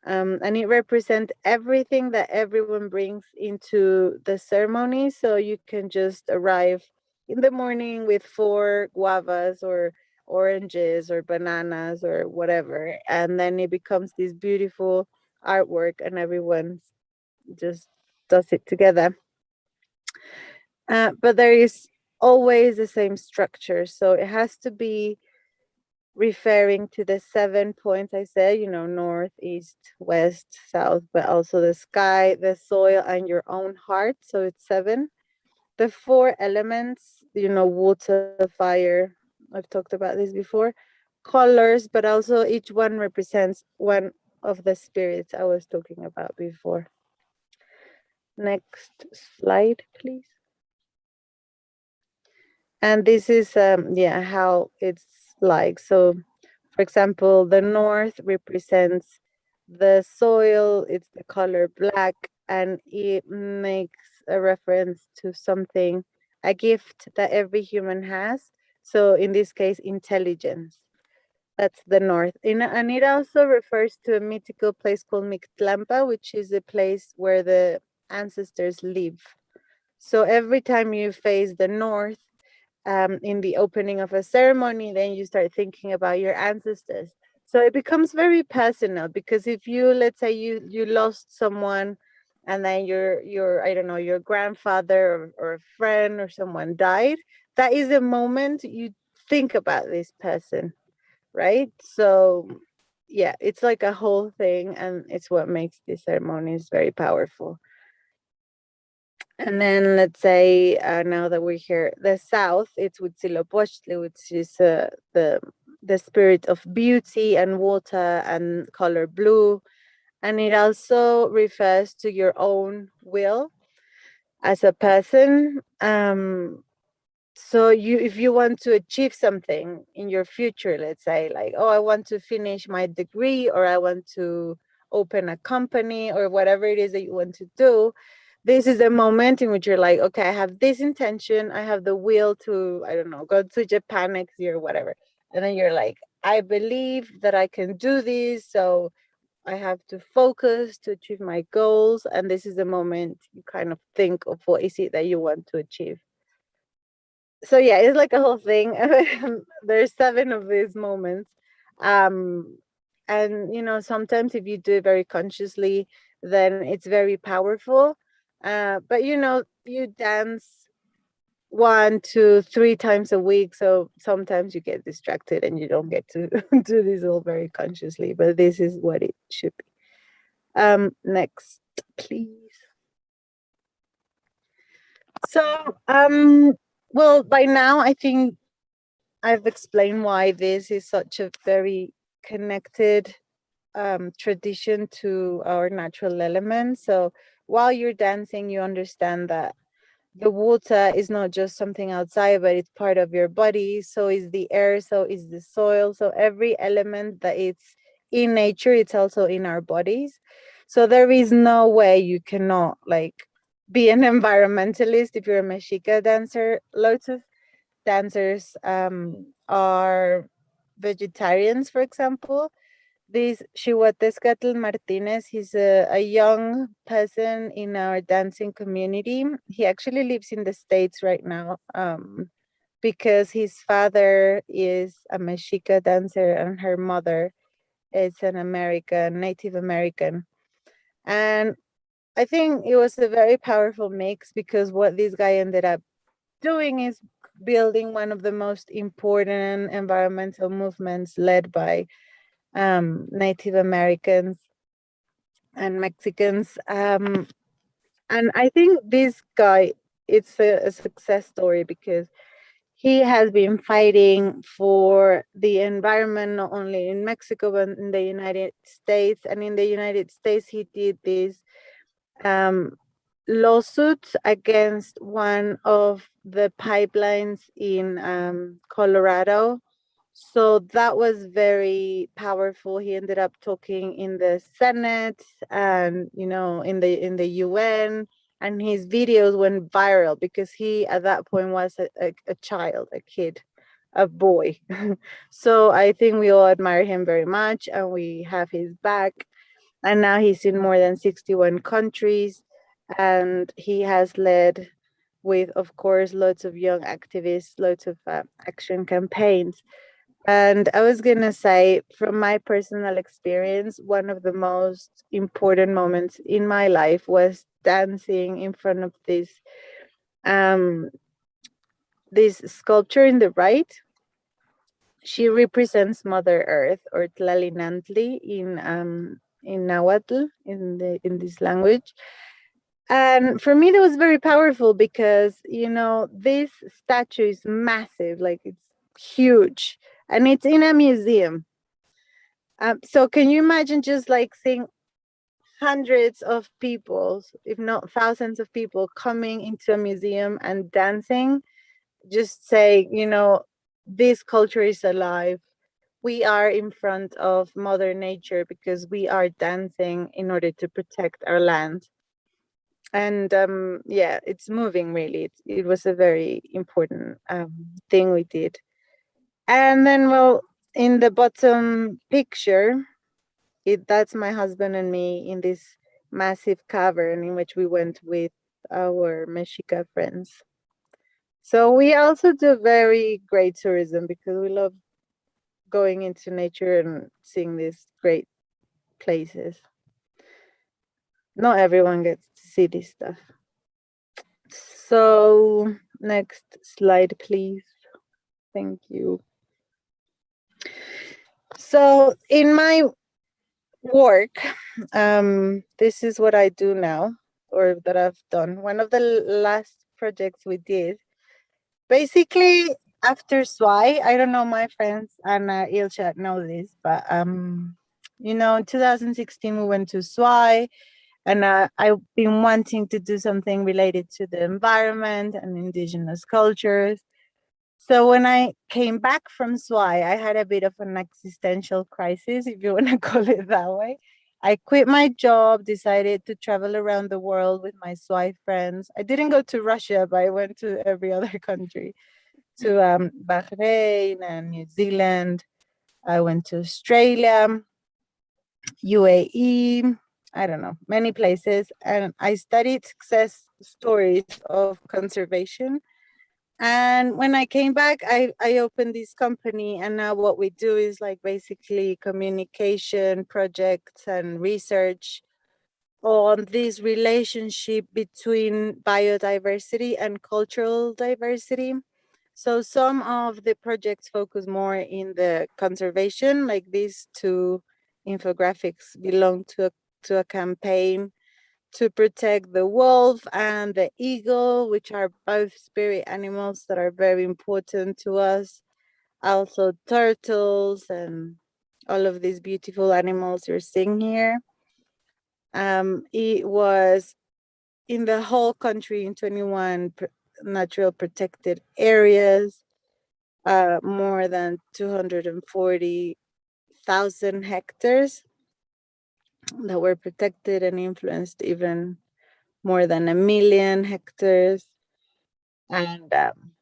And it represents everything that everyone brings into the ceremony. So you can just arrive in the morning with 4 guavas or oranges or bananas or whatever, and then it becomes this beautiful artwork, and everyone just does it together. But there is always the same structure, so it has to be referring to the 7 points I said, north, east, west, south, but also the sky, the soil, and your own heart. So it's 7. The 4 elements, water, fire. I've talked about this before. Colors, but also each one represents one of the spirits I was talking about before. Next slide, please. And this is, how it's like. So, for example, the north represents the soil, it's the color black, and it makes a reference to something, a gift that every human has. So in this case, intelligence. That's the north. And it also refers to a mythical place called Mictlampa, which is a place where the ancestors live. So every time you face the north, in the opening of a ceremony, then you start thinking about your ancestors. So it becomes very personal, because if you, let's say you lost someone, and then your I don't know, your grandfather or a friend or someone died, that is the moment you think about this person, right? So yeah, it's like a whole thing, and it's what makes these ceremonies very powerful. And then let's say, now that we're here, the south, it's Huitzilopochtli, which is the spirit of beauty and water and color blue. And it also refers to your own will as a person. So if you want to achieve something in your future, let's say like, oh, I want to finish my degree, or I want to open a company, or whatever it is that you want to do, this is the moment in which you're like, okay, I have this intention, I have the will to, I don't know, go to Japan next year or whatever. And then you're like, I believe that I can do this, so I have to focus to achieve my goals. And this is the moment you kind of think of what is it that you want to achieve. So yeah, it's like a whole thing. There's 7 of these moments. And sometimes if you do it very consciously, then it's very powerful. But you dance 1, 2, 3 times a week, so sometimes you get distracted and you don't get to do this all very consciously, but this is what it should be. Next, please. So well, by now I think I've explained why this is such a very connected tradition to our natural elements. So while you're dancing, you understand that the water is not just something outside, but it's part of your body. So is the air, so is the soil. So every element that it's in nature, it's also in our bodies. So there is no way you cannot be an environmentalist if you're a Mexica dancer. Lots of dancers are vegetarians, for example. This Xihuatezcatl Martinez, he's a young person in our dancing community. He actually lives in the States right now because his father is a Mexica dancer and her mother is an Native American. And I think it was a very powerful mix, because what this guy ended up doing is building one of the most important environmental movements led by Native Americans and Mexicans. And I think this guy, it's a success story, because he has been fighting for the environment, not only in Mexico, but in the United States. And in the United States, he did this lawsuit against one of the pipelines in Colorado, So that was very powerful. He ended up talking in the Senate and, you know, in the UN, and his videos went viral because he at that point was a child, a kid, a boy. So I think we all admire him very much, and we have his back. And now he's in more than 61 countries, and he has led with, of course, lots of young activists, lots of action campaigns. And I was going to say, from my personal experience, one of the most important moments in my life was dancing in front of this sculpture in the right. She represents Mother Earth, or Tlalinantli in Nahuatl, in this language. And for me, that was very powerful because, you know, this statue is massive, like it's huge, and it's in a museum. So can you imagine just like seeing hundreds of people, if not thousands of people, coming into a museum and dancing, just say, you know, this culture is alive. We are in front of Mother Nature because we are dancing in order to protect our land. And yeah, it's moving, really. It was a very important thing we did. And then, well, in the bottom picture, that's my husband and me in this massive cavern in which we went with our Mexica friends. So we also do very great tourism because we love going into nature and seeing these great places. Not everyone gets to see this stuff. So next slide, please. Thank you. So in my work, this is what I do now, or that I've done. One of the last projects we did, basically after SWI, I don't know, my friends and Ilshat know this, but you know, in 2016 we went to SWI, and I've been wanting to do something related to the environment and indigenous cultures. So when I came back from SWI, I had a bit of an existential crisis, if you want to call it that way. I quit my job, decided to travel around the world with my SWI friends. I didn't go to Russia, but I went to every other country, to Bahrain and New Zealand. I went to Australia, UAE, I don't know, many places. And I studied success stories of conservation. And when I came back, I opened this company, and now what we do is like basically communication projects and research on this relationship between biodiversity and cultural diversity. So some of the projects focus more in the conservation, like these two infographics belong to a campaign to protect the wolf and the eagle, which are both spirit animals that are very important to us. Also turtles and all of these beautiful animals you're seeing here. It was in the whole country in 21 natural protected areas, more than 240,000 hectares that were protected, and influenced even more than 1 million hectares. And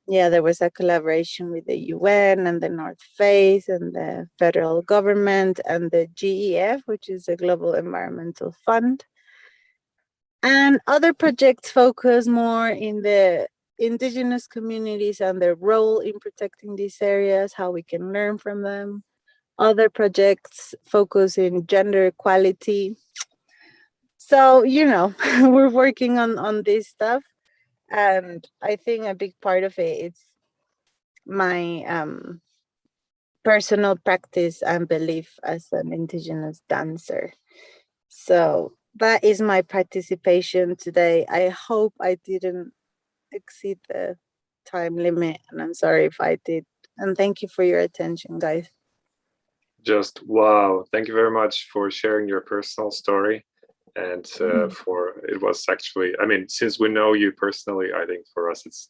yeah, there was a collaboration with the UN and the North Face and the federal government and the GEF, which is the Global Environmental Fund. And other projects focus more in the indigenous communities and their role in protecting these areas, how we can learn from them. Other projects focus in gender equality. So, you know, we're working on this stuff. And I think a big part of it is my personal practice and belief as an indigenous dancer. So that is my participation today. I hope I didn't exceed the time limit, and I'm sorry if I did. And thank you for your attention, guys. Just wow. Thank you very much for sharing your personal story. And it was actually, I mean, since we know you personally, I think for us it's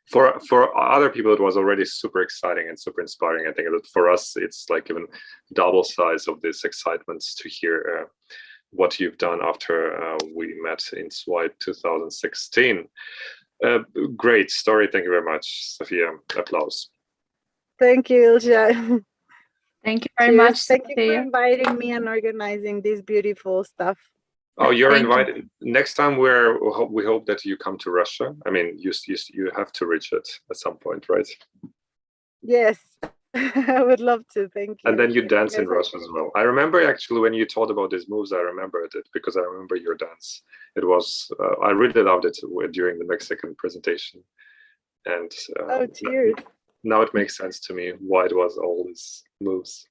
for other people, it was already super exciting and super inspiring. I think that for us, it's like even double size of this excitement to hear what you've done after we met in SWIDE 2016. Great story. Thank you very much, Sofia. Applause. Thank you, Ilshat. Thank you very much, Thank you Sophia. for inviting me and organizing this beautiful stuff. Oh, you're Thank invited. you. Next time we hope that you come to Russia. I mean, you have to reach it at some point, right? Yes, I would love to. Thank you. And then you dance in guys are Russia as well. I remember actually when you taught about these moves, I remembered it because I remember your dance. It was, I really loved it during the Mexican presentation. And Oh, cheers. now it makes sense to me why it was all these moves.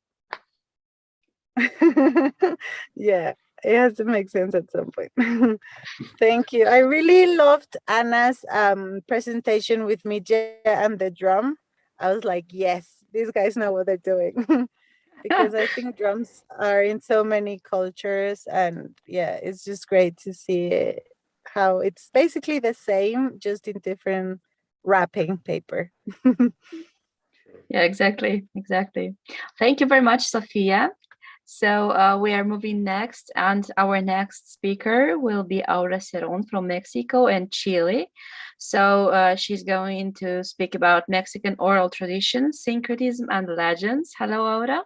Yeah, it has to make sense at some point. Thank you. I really loved Anna's presentation with Mija and the drum. I was like, yes, these guys know what they're doing. Because I think drums are in so many cultures, and yeah, it's just great to see how it's basically the same, just in different wrapping paper. Yeah, exactly. Thank you very much, Sofia. So we are moving next, and our next speaker will be Aura Ceron from Mexico and Chile. So she's going to speak about Mexican oral traditions, syncretism, and legends. Hello, Aura.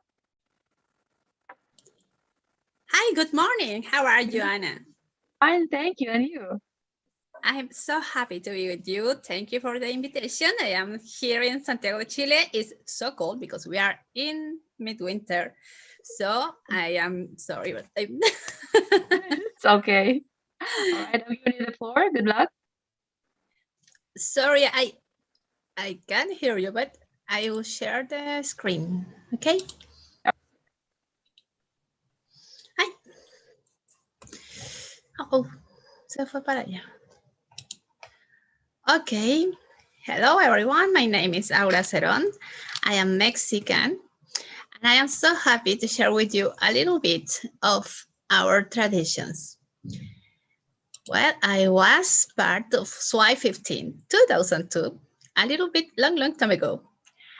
Hi, good morning. How are you, Anna? Fine, thank you. And you? I'm so happy to be with you. Thank you for the invitation. I am here in Santiago de Chile. It's so cold because we are in midwinter. So I am sorry, but It's okay. All right, I'm giving you the floor. Good luck. Sorry, I can't hear you, but I will share the screen. Okay. Hi. Oh, se fue para allá. Okay. Hello, everyone. My name is Aura Ceron. I am Mexican. And I am so happy to share with you a little bit of our traditions. Well, I was part of SWIDE 15, 2002, a little bit long time ago.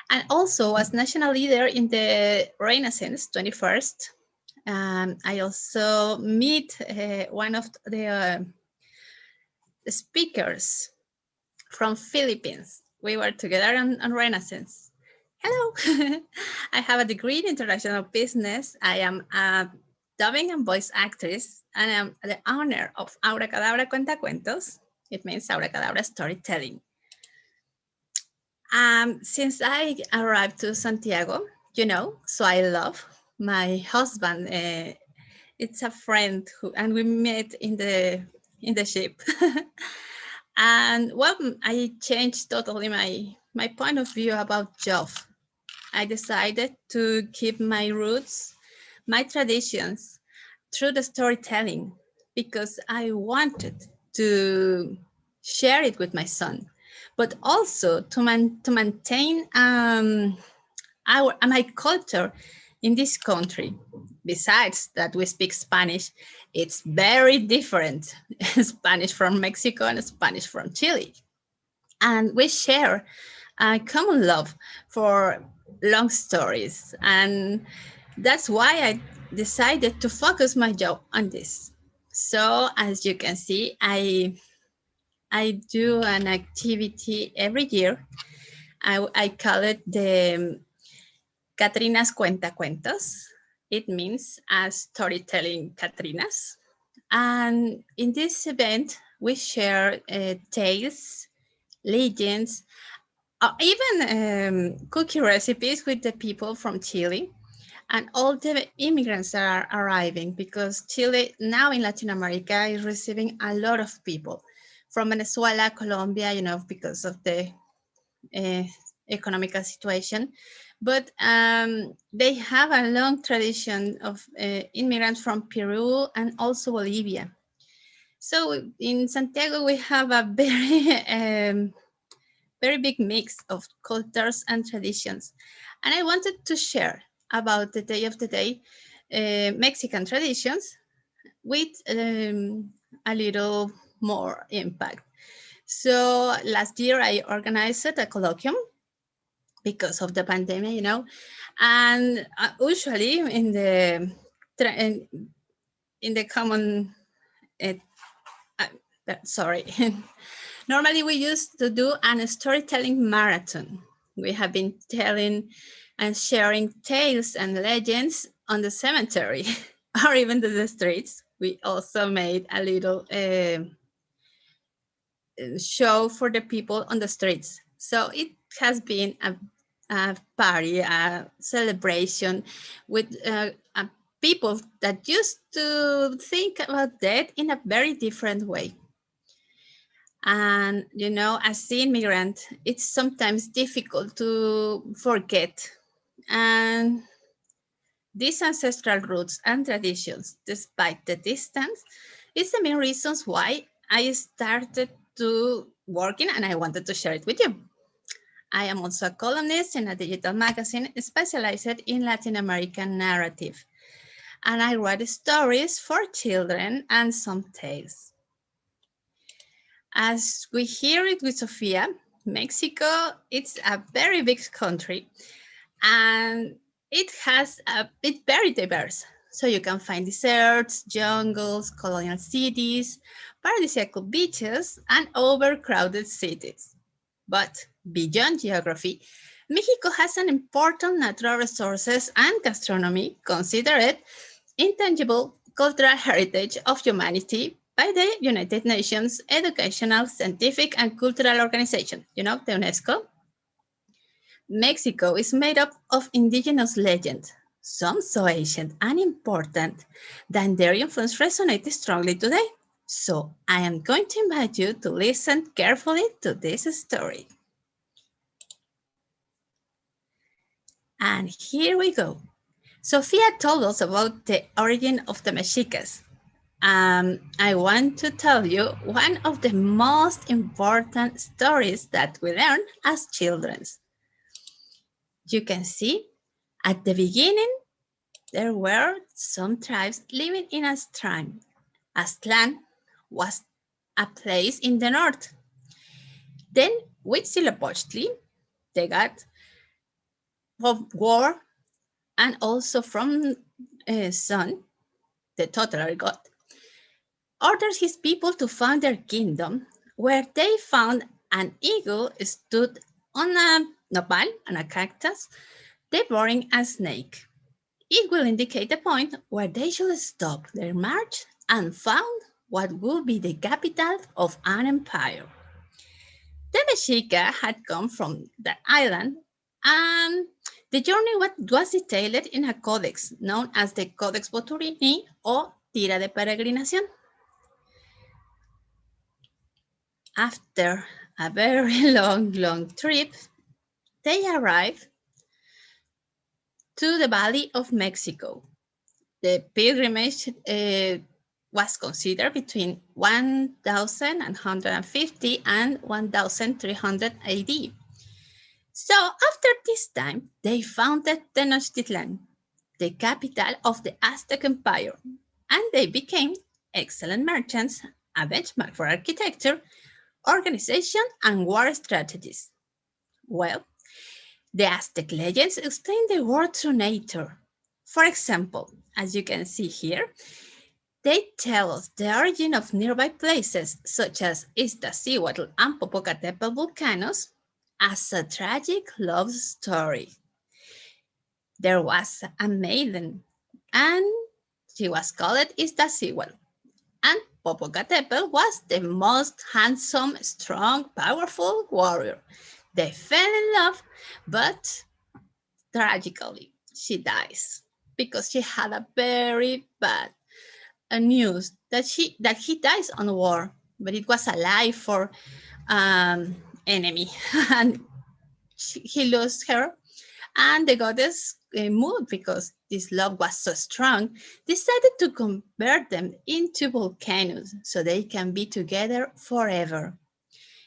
And also was national leader in the Renaissance 21st. I also meet one of the speakers from Philippines. We were together on Renaissance. Hello, I have a degree in international business. I am a dubbing and voice actress, and I'm the owner of Aura Cadabra Cuentacuentos. It means Aura Cadabra storytelling. Since I arrived to Santiago, you know, so I love my husband. It's a friend and we met in the ship. And well, I changed totally my point of view about job. I decided to keep my roots, my traditions through the storytelling, because I wanted to share it with my son, but also to maintain my culture in this country. Besides that we speak Spanish, it's very different, Spanish from Mexico and Spanish from Chile. And we share a common love for long stories. And that's why I decided to focus my job on this. So as you can see, I do an activity every year. I call it the Catrina's Cuentacuentos. It means storytelling Catrinas. And in this event, we share tales, legends, even cookie recipes with the people from Chile and all the immigrants that are arriving, because Chile now in Latin America is receiving a lot of people from Venezuela, Colombia, you know, because of the economical situation. But they have a long tradition of immigrants from Peru and also Bolivia. So in Santiago, we have a very big mix of cultures and traditions. And I wanted to share about the Day of the Day Mexican traditions with a little more impact. So last year I organized a colloquium because of the pandemic, you know, and usually in the common, sorry, normally we used to do a storytelling marathon. We have been telling and sharing tales and legends on the cemetery or even the streets. We also made a little show for the people on the streets. So it has been a party, a celebration with people that used to think about death in a very different way. And, you know, as the immigrant, it's sometimes difficult to forget. And these ancestral roots and traditions, despite the distance, is the main reasons why I started to working and I wanted to share it with you. I am also a columnist in a digital magazine specialized in Latin American narrative. And I write stories for children and some tales. As we hear it with Sofia, Mexico, it's a very big country and it's very diverse. So you can find deserts, jungles, colonial cities, paradisiacal beaches, and overcrowded cities. But beyond geography, Mexico has an important natural resources and gastronomy considered intangible cultural heritage of humanity by the United Nations Educational, Scientific, and Cultural Organization, you know, the UNESCO. Mexico is made up of indigenous legends, some so ancient and important that their influence resonates strongly today. So I am going to invite you to listen carefully to this story. And here we go. Sofia told us about the origin of the Mexicas. I want to tell you one of the most important stories that we learn as children. You can see at the beginning, there were some tribes living in Aztlán. Aztlán was a place in the north. Then with Huitzilopochtli, they got war, and also from Sun, the total god, orders his people to found their kingdom, where they found an eagle stood on a nopal, on a cactus, devouring a snake. It will indicate the point where they should stop their march and found what would be the capital of an empire. The Mexica had come from the island, and the journey was detailed in a codex known as the Codex Boturini or Tira de Peregrinación. After a very long trip, they arrived to the Valley of Mexico. The pilgrimage was considered between 1150 and 1300 AD. So after this time, they founded Tenochtitlan, the capital of the Aztec Empire, and they became excellent merchants, a benchmark for architecture, organization, and war strategies. Well, the Aztec legends explain the world through nature. For example, as you can see here, they tell us the origin of nearby places such as Iztaccíhuatl and Popocatépetl volcanoes as a tragic love story. There was a maiden and she was called Iztaccíhuatl, and Popocatépetl was the most handsome, strong, powerful warrior. They fell in love, but tragically, she dies because she had a very bad news that he dies on war, but it was a lie for enemy, and he lost her. And the goddess Mohd, because this love was so strong, decided to convert them into volcanoes so they can be together forever.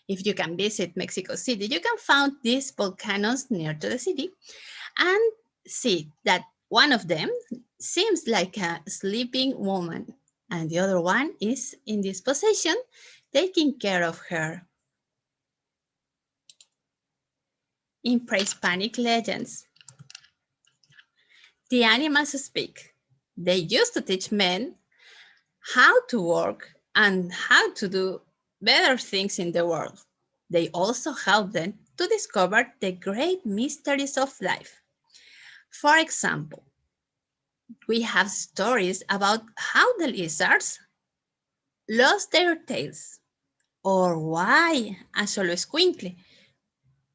If you can visit Mexico City, you can find these volcanoes near to the city and see that one of them seems like a sleeping woman and the other one is in this position taking care of her. in pre-Hispanic legends. The animals speak. They used to teach men how to work and how to do better things in the world. They also help them to discover the great mysteries of life. For example, we have stories about how the lizards lost their tails, or why a Xoloescuincle,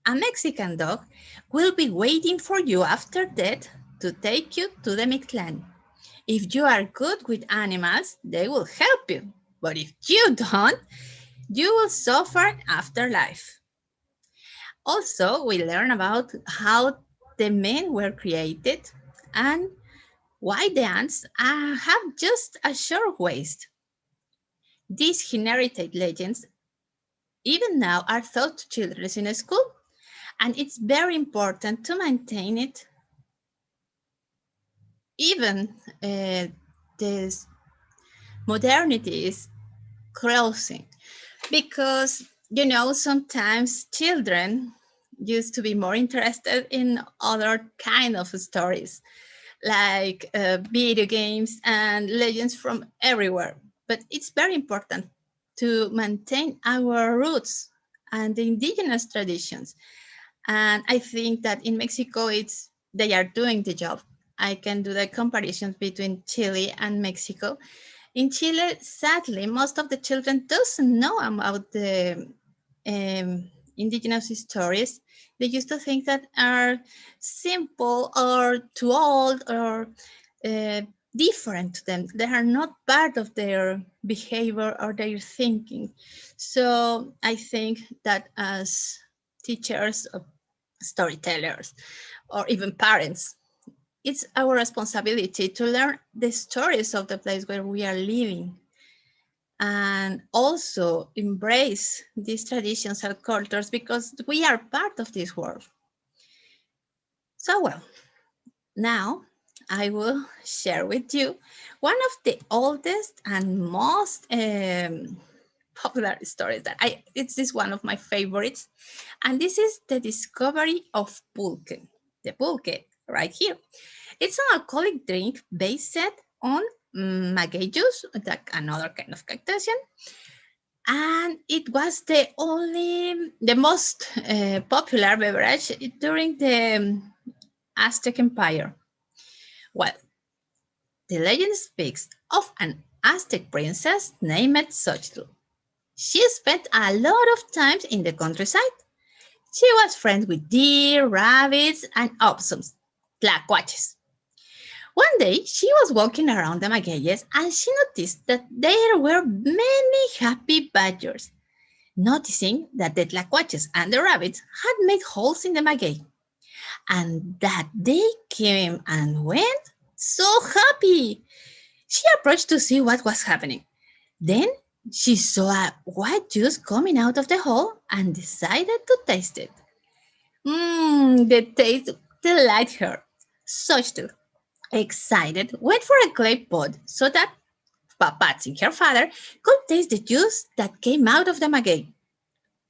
a Mexican dog, will be waiting for you after death to take you to the Mictlán. If you are good with animals, they will help you. But if you don't, you will suffer after life. Also, we learn about how the men were created and why the ants have just a short waist. These inherited legends even now are taught to children in school, and it's very important to maintain it. Even this modernity is closing, because sometimes children used to be more interested in other kind of stories, like video games and legends from everywhere. But it's very important to maintain our roots and the indigenous traditions. And I think that in Mexico, they are doing the job. I can do the comparisons between Chile and Mexico. In Chile, sadly, most of the children doesn't know about the indigenous stories. They used to think that are simple or too old or different to them. They are not part of their behavior or their thinking. So I think that as teachers, or storytellers, or even parents, it's our responsibility to learn the stories of the place where we are living, and also embrace these traditions and cultures, because we are part of this world. So, well, now I will share with you one of the oldest and most popular stories it's this one of my favorites, and this is the discovery of pulque. The pulque right here. It's an alcoholic drink based on maguey juice, like another kind of cactusian, and it was the most popular beverage during the Aztec Empire. Well, the legend speaks of an Aztec princess named Xochitl. She spent a lot of time in the countryside. She was friends with deer, rabbits, and opossums, tlacuaches. One day, she was walking around the magueyes and she noticed that there were many happy badgers. Noticing that the tlacuaches and the rabbits had made holes in the maguey, and that they came and went so happy. She approached to see what was happening. Then she saw a white juice coming out of the hole and decided to taste it. The taste delighted her. Xochitl, excited, went for a clay pot so that Papatzin, her father, could taste the juice that came out of the maguey.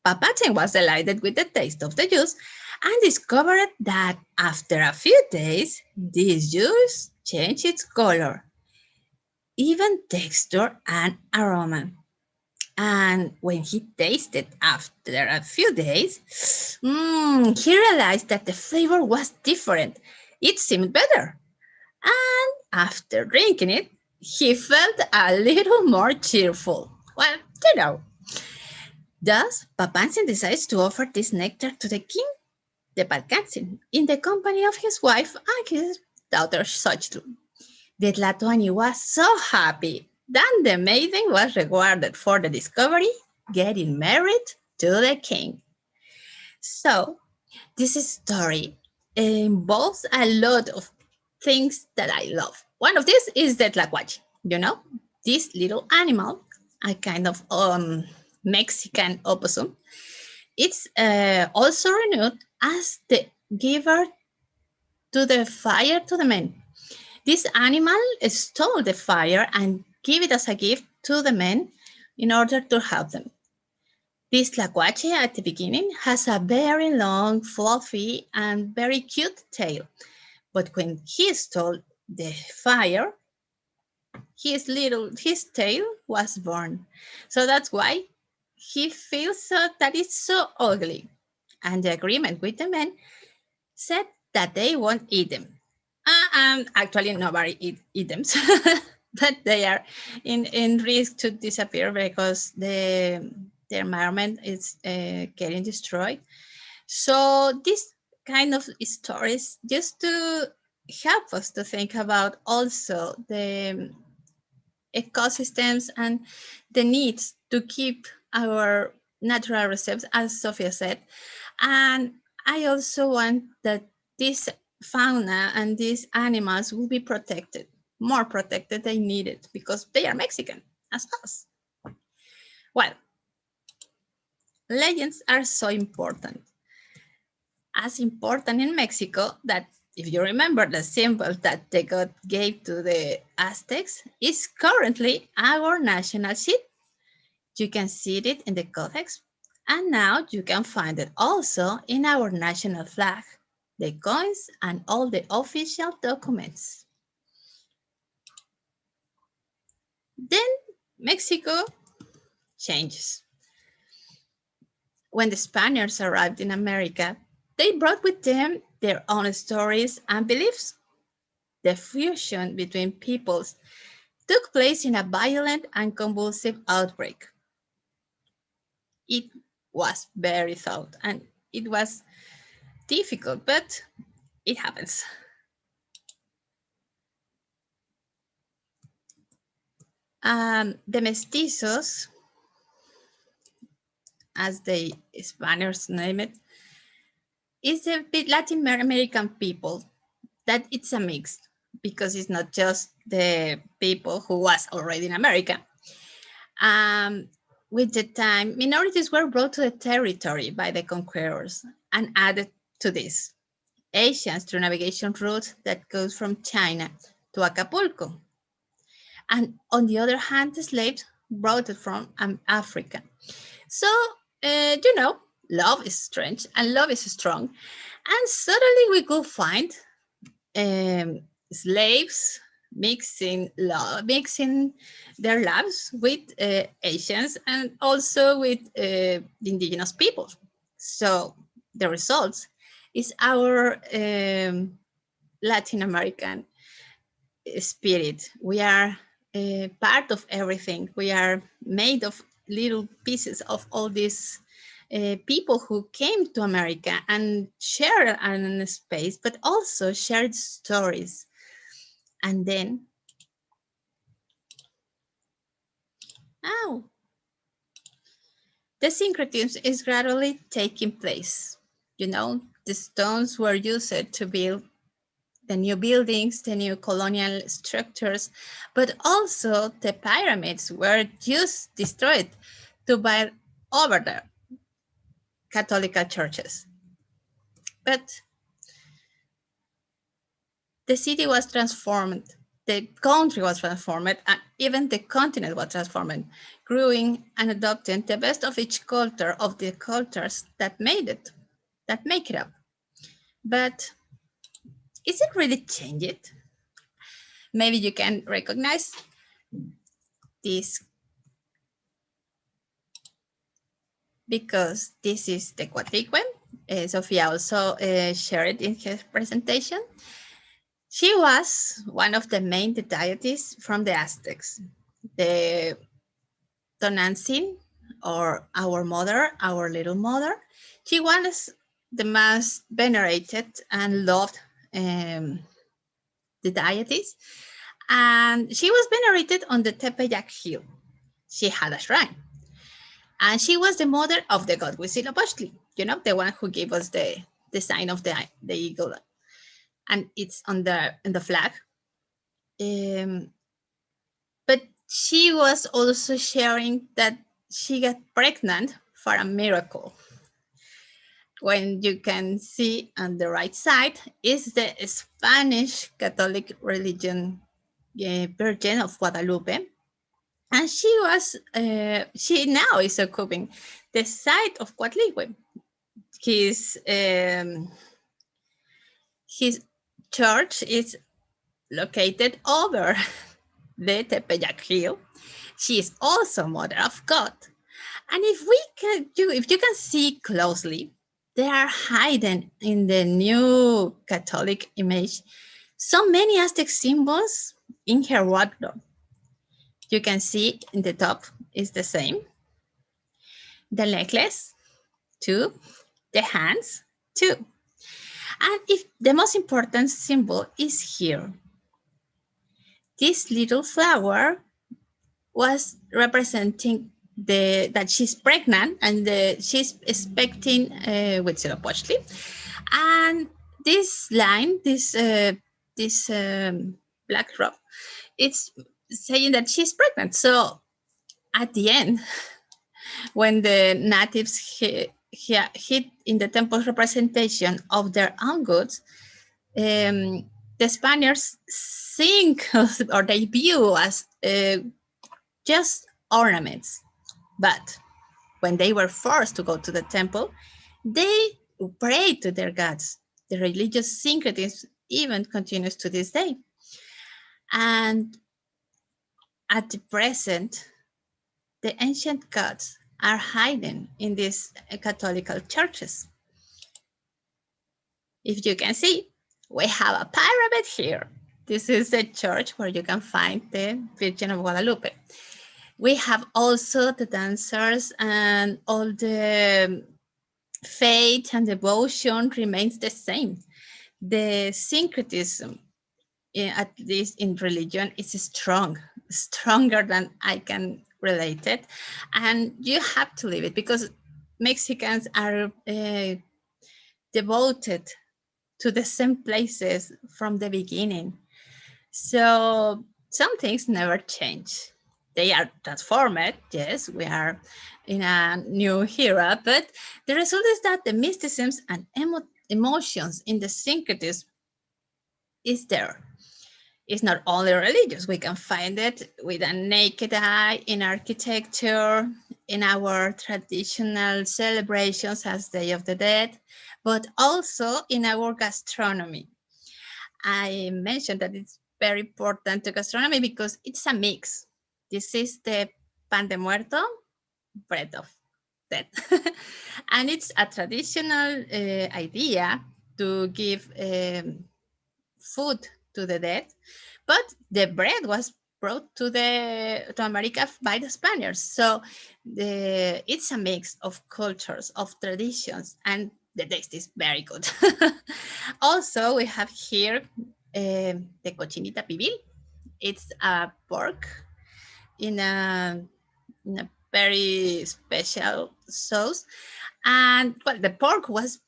Papatzin was delighted with the taste of the juice and discovered that after a few days, this juice changed its color, even texture and aroma. And when he tasted after a few days, he realized that the flavor was different. It seemed better. And after drinking it, he felt a little more cheerful. Well, Thus, Papantzin decides to offer this nectar to the king, the Palcatzin, in the company of his wife and his daughter Xochitl. The Tlatoani was so happy that the maiden was rewarded for the discovery, getting married to the king. So, this story involves a lot of things that I love. One of these is the tlacuache, this little animal, a kind of Mexican opossum. It's also renewed as the giver to the fire to the men. This animal stole the fire and gave it as a gift to the men in order to help them. This tlacuache at the beginning has a very long, fluffy, and very cute tail. But when he stole the fire, his tail was burned. So that's why he feels that it's so ugly. And the agreement with the men said that they won't eat them. And actually nobody eat them, but they are in risk to disappear because the environment is getting destroyed. So this kind of stories just to help us to think about also the ecosystems and the needs to keep our natural reserves, as Sofia said. And I also want that this fauna and these animals will be protected, more protected than needed, because they are Mexican as us. Well, legends are so important. As important in Mexico that, if you remember, the symbol that the god gave to the Aztecs is currently our national sheet. You can see it in the codex, and now you can find it also in our national flag, the coins, and all the official documents. Then Mexico changes. When the Spaniards arrived in America, they brought with them their own stories and beliefs. The fusion between peoples took place in a violent and convulsive outbreak. It was very thought and it was difficult, but it happens. The mestizos, as the Spaniards name it, is a bit Latin American people that it's a mix, because it's not just the people who was already in America. With the time, minorities were brought to the territory by the conquerors and added to this Asians through navigation route that goes from China to Acapulco. And on the other hand, the slaves brought it from Africa. So, you know, love is strange and love is strong. And suddenly we could find slaves mixing their lives with Asians and also with the indigenous people. So the results is our Latin American spirit. We are part of everything. We are made of little pieces of all these people who came to America and shared a space, but also shared stories. And then, the syncretism is gradually taking place. You know, the stones were used to build the new buildings, the new colonial structures, but also the pyramids were just destroyed to build over the Catholic churches. But the city was transformed, the country was transformed, and even the continent was transformed, growing and adopting the best of each culture of the cultures that make it up. But is it really changed? Maybe you can recognize this, because this is the Coatlicue. Sofia also shared it in her presentation. She was one of the main deities from the Aztecs. The Tonantzin, or our mother, our little mother, she was the most venerated and loved the deities. And she was venerated on the Tepeyac Hill. She had a shrine. And she was the mother of the god Huitzilopochtli, you know, the one who gave us the sign of the eagle. And it's on the flag. But she was also sharing that she got pregnant for a miracle. When you can see on the right side is the Spanish Catholic religion Virgin of Guadalupe. And she now is occupying the site of Coatlicue. His church is located over the Tepeyac Hill. She is also Mother of God. And if you can see closely, they are hidden in the new Catholic image so many Aztec symbols in her wardrobe. You can see in the top is the same. The necklace, too. The hands, too. And if the most important symbol is here. This little flower was representing that she's pregnant and she's expecting with Seropochtli. And this line, this black robe, it's saying that she's pregnant. So at the end, when the natives hit in the temple's representation of their own goods, the Spaniards think or they view as just ornaments. But when they were forced to go to the temple, they prayed to their gods. The religious syncretism even continues to this day. And at the present, the ancient gods are hidden in these Catholic churches. If you can see, we have a pyramid here. This is the church where you can find the Virgin of Guadalupe. We have also the dancers, and all the faith and devotion remains the same. The syncretism, at least in religion, is strong, stronger than I can relate it. And you have to live it because Mexicans are devoted to the same places from the beginning. So some things never change. They are transformed, yes, we are in a new era, but the result is that the mysticisms and emotions in the syncretism is there. It's not only religious, we can find it with a naked eye in architecture, in our traditional celebrations as Day of the Dead, but also in our gastronomy. I mentioned that it's very important to gastronomy because it's a mix. This is the pan de muerto, bread of death. And it's a traditional idea to give food to the dead, but the bread was brought to America by the Spaniards. So it's a mix of cultures, of traditions, and the taste is very good. Also, we have here the cochinita pibil. It's a pork in a very special sauce. And well, the pork was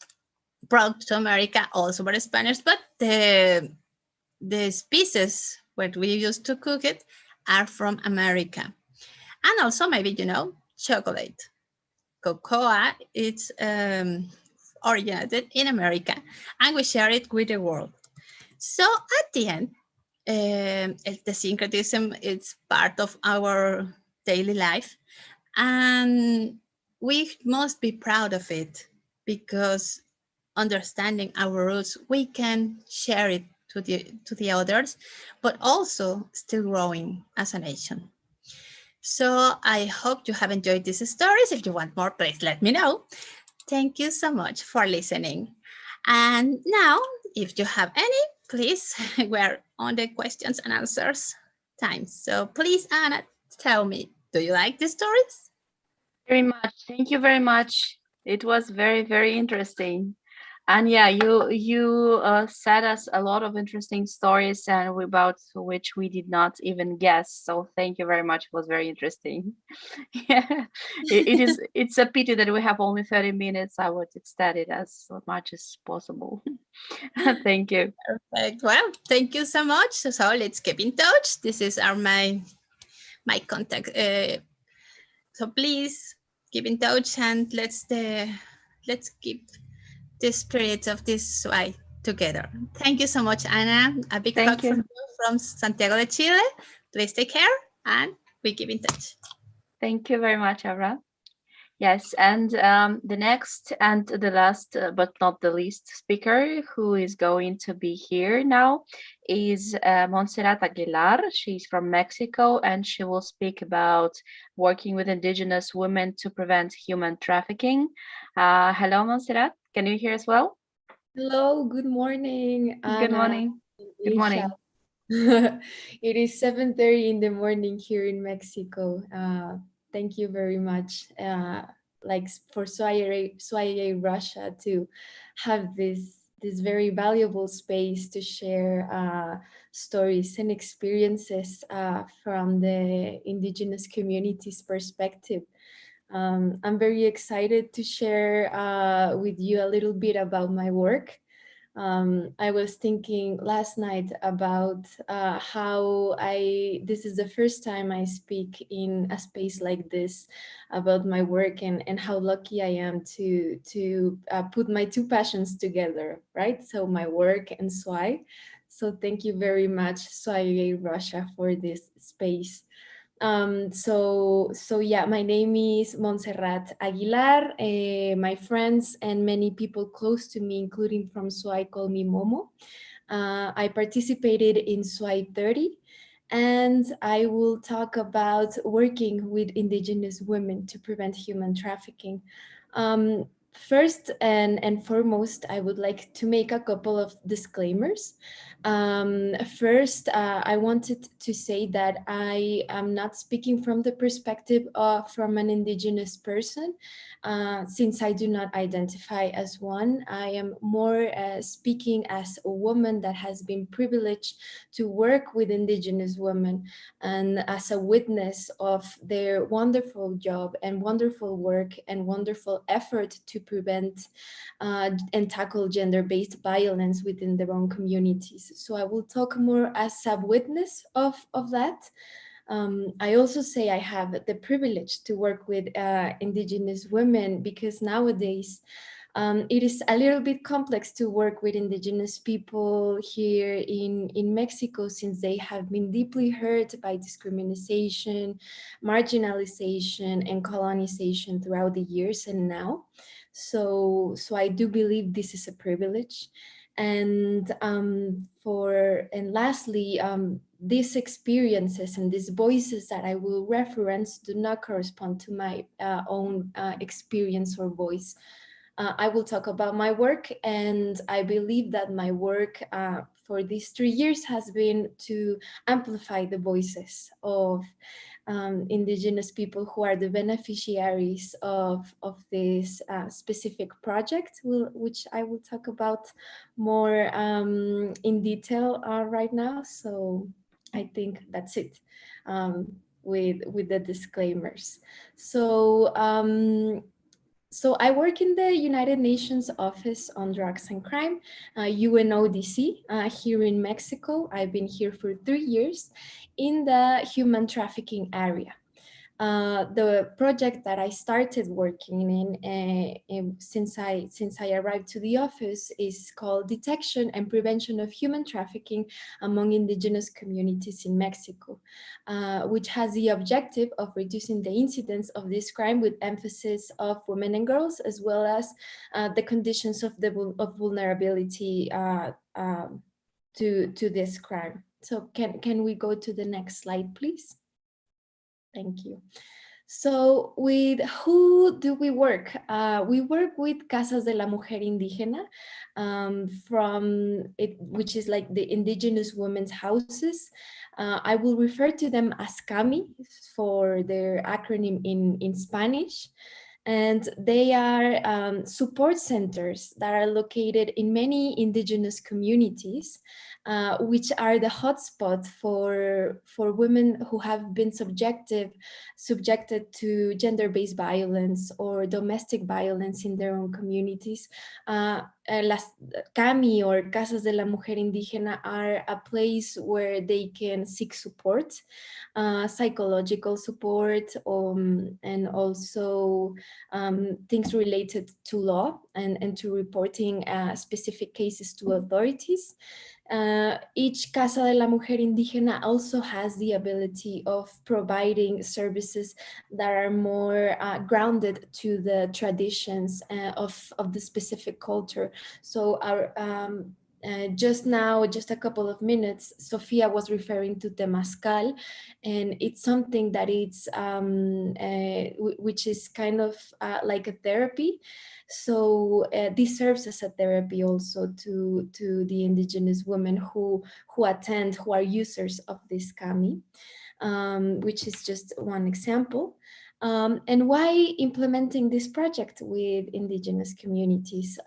brought to America also by the Spaniards, but the species what we used to cook it are from America. And also maybe, you know, chocolate. Cocoa, it's originated in America and we share it with the world. So at the end, the syncretism is part of our daily life and we must be proud of it because understanding our roots, we can share it to the others, but also still growing as a nation. So I hope you have enjoyed these stories. If you want more, please let me know. Thank you so much for listening. And now, if you have any, please, we're on the questions and answers time. So please, Anna, tell me, do you like the stories? Very much. Thank you very much. It was very, very interesting. And yeah, you said us a lot of interesting stories and about which we did not even guess. So thank you very much. It was very interesting. Yeah, it's a pity that we have only 30 minutes. I would extend it as much as possible. Thank you. Perfect. Well, thank you so much. So let's keep in touch. This is my contact. So please keep in touch and let's keep the spirit of this way together. Thank you so much, Anna. A big hug from Santiago de Chile. Please take care and we keep in touch. Thank you very much, Avra. Yes, and the next and the last, but not the least speaker who is going to be here now is Montserrat Aguilar. She's from Mexico, and she will speak about working with Indigenous women to prevent human trafficking. Hello, Montserrat. Can you hear us well? Hello, good morning. Good morning. Good morning. It is 7:30 in the morning here in Mexico. Thank you very much, like for SYA Russia to have this very valuable space to share stories and experiences from the Indigenous community's perspective. I'm very excited to share with you a little bit about my work. I was thinking last night about how this is the first time I speak in a space like this about my work, and how lucky I am to put my two passions together, right? So my work and SWI. So thank you very much, SWI Russia, for this space. So yeah, my name is Montserrat Aguilar. My friends and many people close to me, including from SWI, call me Momo. I participated in SWI 30, and I will talk about working with Indigenous women to prevent human trafficking. First and foremost, I would like to make a couple of disclaimers. First, I wanted to say that I am not speaking from the perspective of from an Indigenous person, since I do not identify as one. I am more speaking as a woman that has been privileged to work with Indigenous women, and as a witness of their wonderful job and wonderful work and wonderful effort to prevent and tackle gender-based violence within their own communities. So I will talk more as a witness of that. I also say I have the privilege to work with Indigenous women, because nowadays it is a little bit complex to work with Indigenous people here in Mexico, since they have been deeply hurt by discrimination, marginalization, and colonization throughout the years and now. So I do believe this is a privilege. And lastly, these experiences and these voices that I will reference do not correspond to my own experience or voice. I will talk about my work, and I believe that my work for these 3 years has been to amplify the voices of Indigenous people who are the beneficiaries of this specific project, which I will talk about more in detail right now. So I think that's it with the disclaimers. So I work in the United Nations Office on Drugs and Crime, UNODC, here in Mexico. I've been here for 3 years in the human trafficking area. The project that I started working in since I arrived to the office is called Detection and Prevention of Human Trafficking among Indigenous Communities in Mexico, which has the objective of reducing the incidence of this crime with emphasis of women and girls, as well as the conditions of vulnerability to this crime. So can we go to the next slide, please? Thank you. So with who do we work? We work with Casas de la Mujer Indígena, which is like the Indigenous women's houses. I will refer to them as CAMI for their acronym in Spanish. And they are support centers that are located in many Indigenous communities, which are the hotspot for women who have been subjected to gender-based violence or domestic violence in their own communities. Las CAMI, or Casas de la Mujer Indígena, are a place where they can seek support, psychological support, and also things related to law and to reporting specific cases to authorities. Each Casa de la Mujer Indígena also has the ability of providing services that are more grounded to the traditions of the specific culture. So our just now, just a couple of minutes, Sofia was referring to Temazcal, and it's something that it's which is kind of like a therapy. So this serves as a therapy also to the indigenous women who attend, who are users of this kami, which is just one example. And why implementing this project with indigenous communities?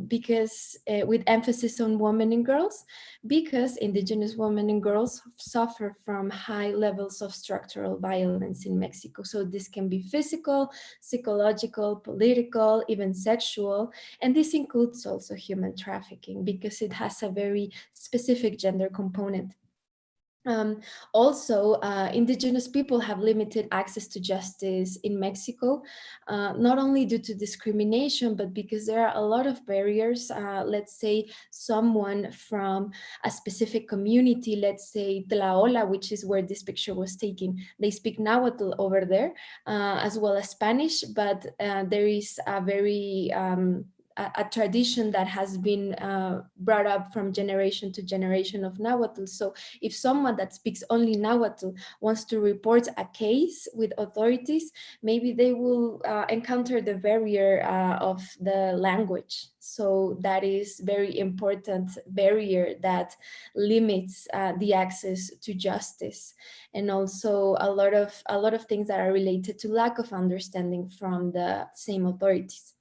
Because with emphasis on women and girls, because indigenous women and girls suffer from high levels of structural violence in Mexico. So this can be physical, psychological, political, even sexual, and this includes also human trafficking because it has a very specific gender component. Also, indigenous people have limited access to justice in Mexico, not only due to discrimination, but because there are a lot of barriers. Let's say someone from a specific community, let's say Tlaola, which is where this picture was taken, they speak Nahuatl over there, as well as Spanish, but there is a very a tradition that has been brought up from generation to generation of Nahuatl. So if someone that speaks only Nahuatl wants to report a case with authorities, maybe they will encounter the barrier of the language. So that is very important barrier that limits the access to justice, and also a lot of things that are related to lack of understanding from the same authorities.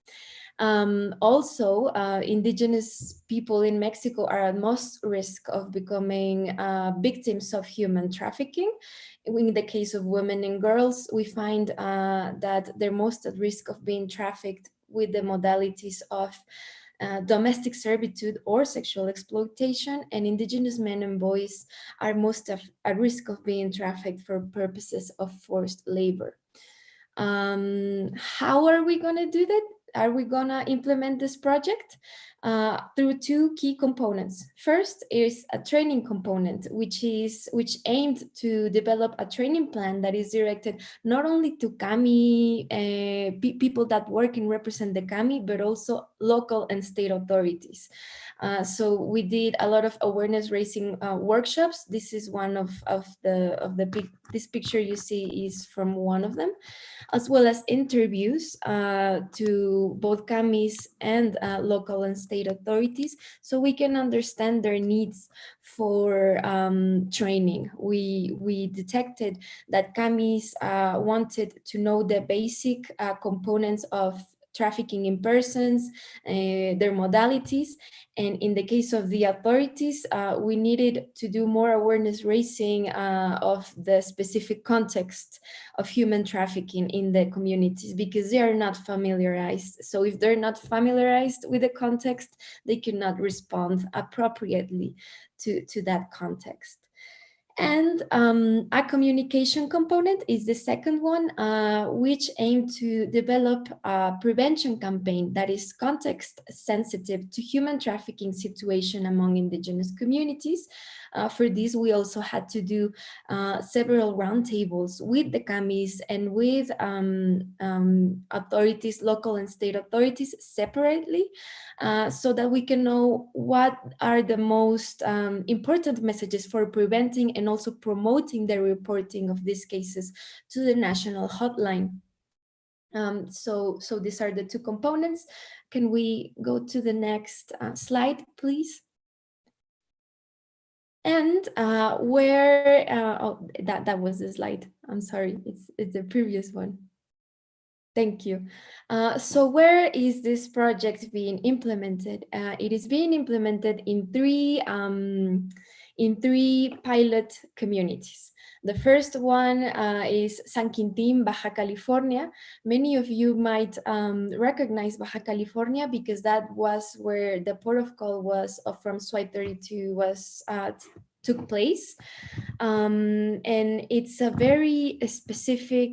Also, indigenous people in Mexico are at most risk of becoming victims of human trafficking. In the case of women and girls, we find that they're most at risk of being trafficked with the modalities of domestic servitude or sexual exploitation, and indigenous men and boys are most at risk of being trafficked for purposes of forced labor. How are we going to do that? Are we gonna implement this project? Through two key components. First is a training component, which aimed to develop a training plan that is directed not only to Kami people that work and represent the Kami, but also local and state authorities. So we did a lot of awareness raising workshops. This is one of this picture you see is from one of them, as well as interviews to both Kamis and local and state authorities, so we can understand their needs for training. We detected that Kamis wanted to know the basic components of trafficking in persons, their modalities. And in the case of the authorities, we needed to do more awareness raising of the specific context of human trafficking in the communities, because they are not familiarized. So if they're not familiarized with the context, they cannot respond appropriately to that context. And a communication component is the second one, which aimed to develop a prevention campaign that is context sensitive to human trafficking situation among indigenous communities. For this, we also had to do several roundtables with the Kamis and with authorities, local and state authorities separately, so that we can know what are the most important messages for preventing and also promoting the reporting of these cases to the national hotline. So these are the two components. Can we go to the next slide, please? And that was the slide. I'm sorry, it's the previous one. Thank you. So where is this project being implemented? It is being implemented in three pilot communities. The first one is San Quintín, Baja California. Many of you might recognize Baja California because that was where the port of call was from SWI 32 was took place. And it's a very specific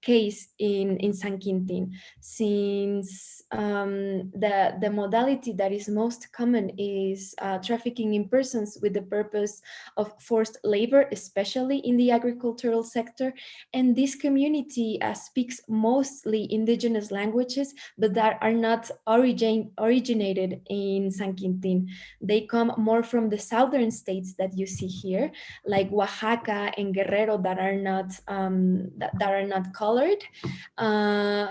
case in San Quintin, since the modality that is most common is trafficking in persons with the purpose of forced labor, especially in the agricultural sector. And this community speaks mostly indigenous languages, but that are not originated in San Quintin. They come more from the southern states that you see here, like Oaxaca and Guerrero, that are not colored.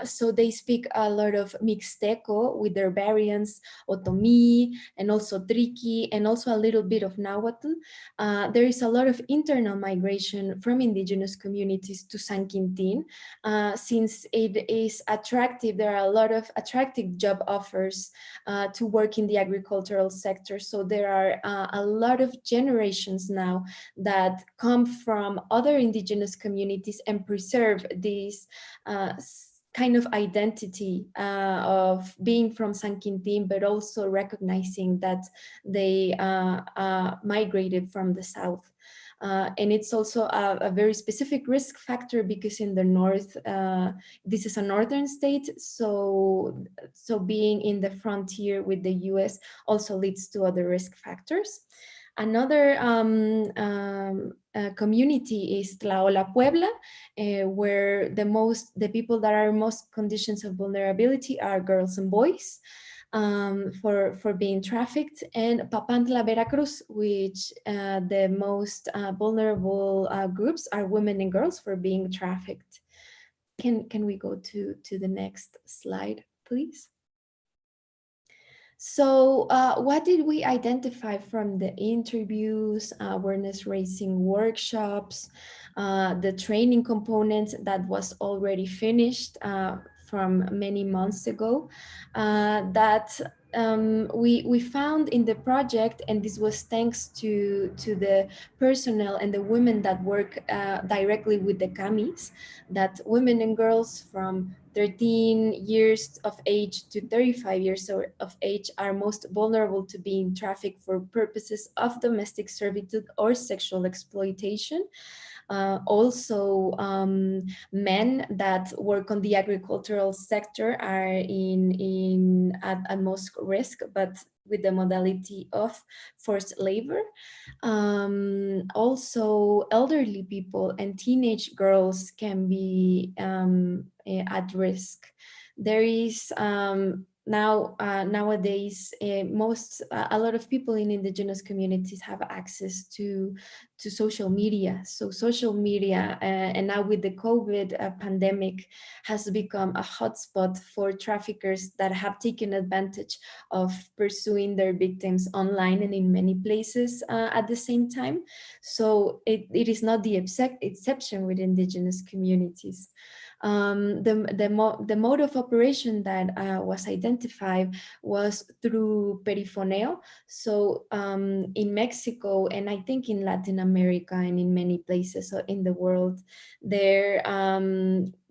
So they speak a lot of Mixteco with their variants, Otomi, and also Triqui, and also a little bit of Nahuatl. There is a lot of internal migration from indigenous communities to San Quintin, since it is attractive. There are a lot of attractive job offers to work in the agricultural sector. So there are a lot of generations now that come from other indigenous communities and preserve this kind of identity of being from San Quintin, but also recognizing that they migrated from the south. And it's also a very specific risk factor, because in the north, this is a northern state, so being in the frontier with the US also leads to other risk factors. Another community is Tlaola Puebla, where the people that are most conditions of vulnerability are girls and boys for being trafficked, and Papantla, Veracruz, which the most vulnerable groups are women and girls for being trafficked. Can we go to the next slide, please? So what did we identify from the interviews, awareness raising workshops, the training component that was already finished from many months ago, that we found in the project, and this was thanks to the personnel and the women that work directly with the camis, that women and girls from 13 years of age to 35 years of age are most vulnerable to being trafficked for purposes of domestic servitude or sexual exploitation. Also, men that work on the agricultural sector are at most risk, but with the modality of forced labor. Also, elderly people and teenage girls can be at risk. There is nowadays a lot of people in indigenous communities have access to social media. So social media and now with the COVID pandemic has become a hotspot for traffickers that have taken advantage of pursuing their victims online and in many places at the same time. So it is not the exception with indigenous communities. The mode of operation that was identified was through perifoneo. So in Mexico, and I think in Latin America and in many places in the world, there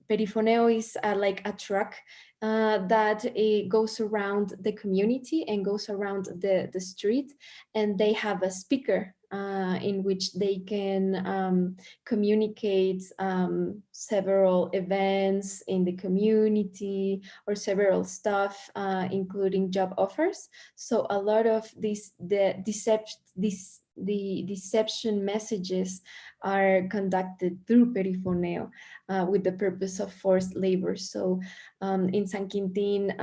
perifoneo is like a truck that goes around the community and goes around the street, and they have a speaker in which they can communicate several events in the community or several stuff, including job offers. So a lot of the deception messages are conducted through perifoneo with the purpose of forced labor. So in San Quintin,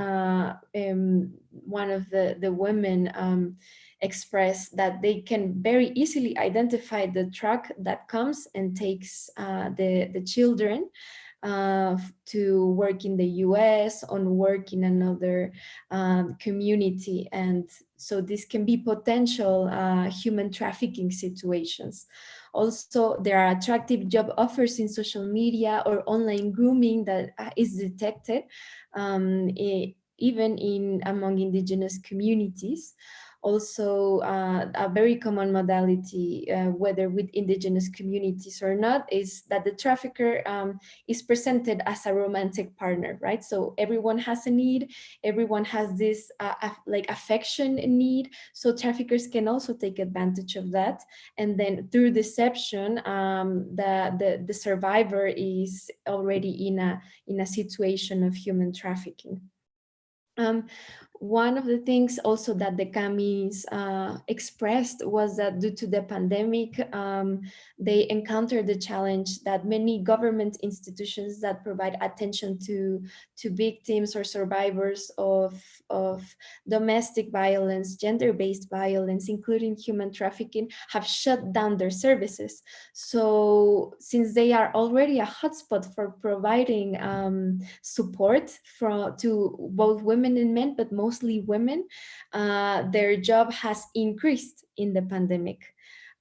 one of the women expressed that they can very easily identify the truck that comes and takes the children to work in the US, on work in another community. And so this can be potential human trafficking situations. Also, there are attractive job offers in social media or online grooming that is detected even among indigenous communities. also a very common modality, whether with indigenous communities or not, is that the trafficker is presented as a romantic partner, right? So everyone has a need, everyone has this like affection need, so traffickers can also take advantage of that. And then through deception, the survivor is already in a situation of human trafficking. One of the things also that the Camis expressed was that due to the pandemic, they encountered the challenge that many government institutions that provide attention to victims or survivors of domestic violence, gender-based violence, including human trafficking, have shut down their services. So since they are already a hotspot for providing support to both women and men, but mostly women, their job has increased in the pandemic.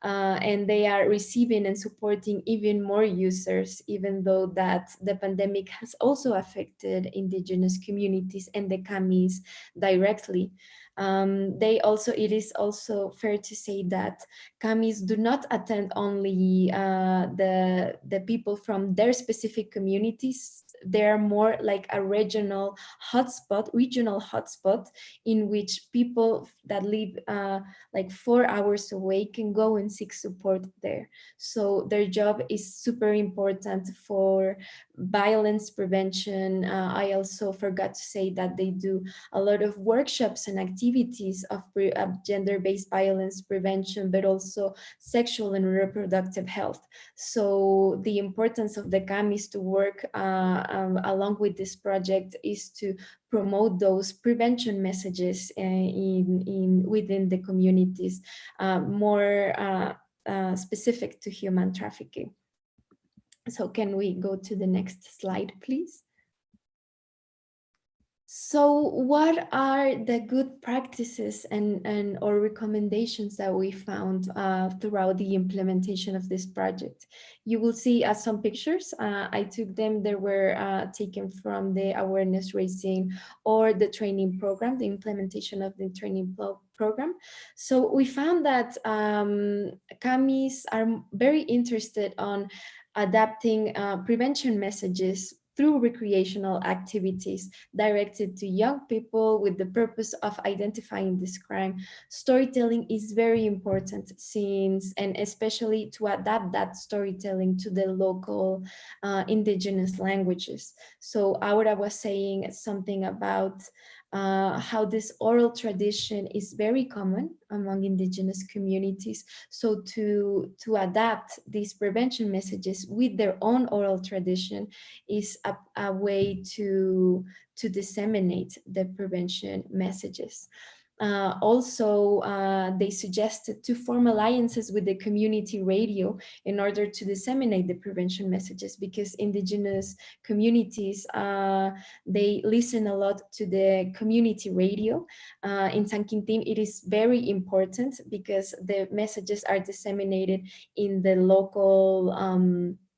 And they are receiving and supporting even more users, even though that the pandemic has also affected indigenous communities and the Camis directly. It is also fair to say that Camis do not attend only the people from their specific communities. They're more like a regional hotspot in which people that live like 4 hours away can go and seek support there. So their job is super important for violence prevention. I also forgot to say that they do a lot of workshops and activities of gender-based violence prevention, but also sexual and reproductive health. So the importance of the Camis to work along with this project is to promote those prevention messages within the communities, more specific to human trafficking. So can we go to the next slide, please? So what are the good practices and or recommendations that we found throughout the implementation of this project? You will see some pictures. I took them. They were taken from the awareness raising or the training program, the implementation of the training program. So we found that Camis are very interested on adapting prevention messages through recreational activities directed to young people with the purpose of identifying this crime. Storytelling is very important and especially to adapt that storytelling to the local indigenous languages. So Aura was saying something about how this oral tradition is very common among indigenous communities. So to adapt these prevention messages with their own oral tradition is a way to disseminate the prevention messages. Also, they suggested to form alliances with the community radio in order to disseminate the prevention messages, because indigenous communities, they listen a lot to the community radio. In San Quintín, it is very important because the messages are disseminated in the local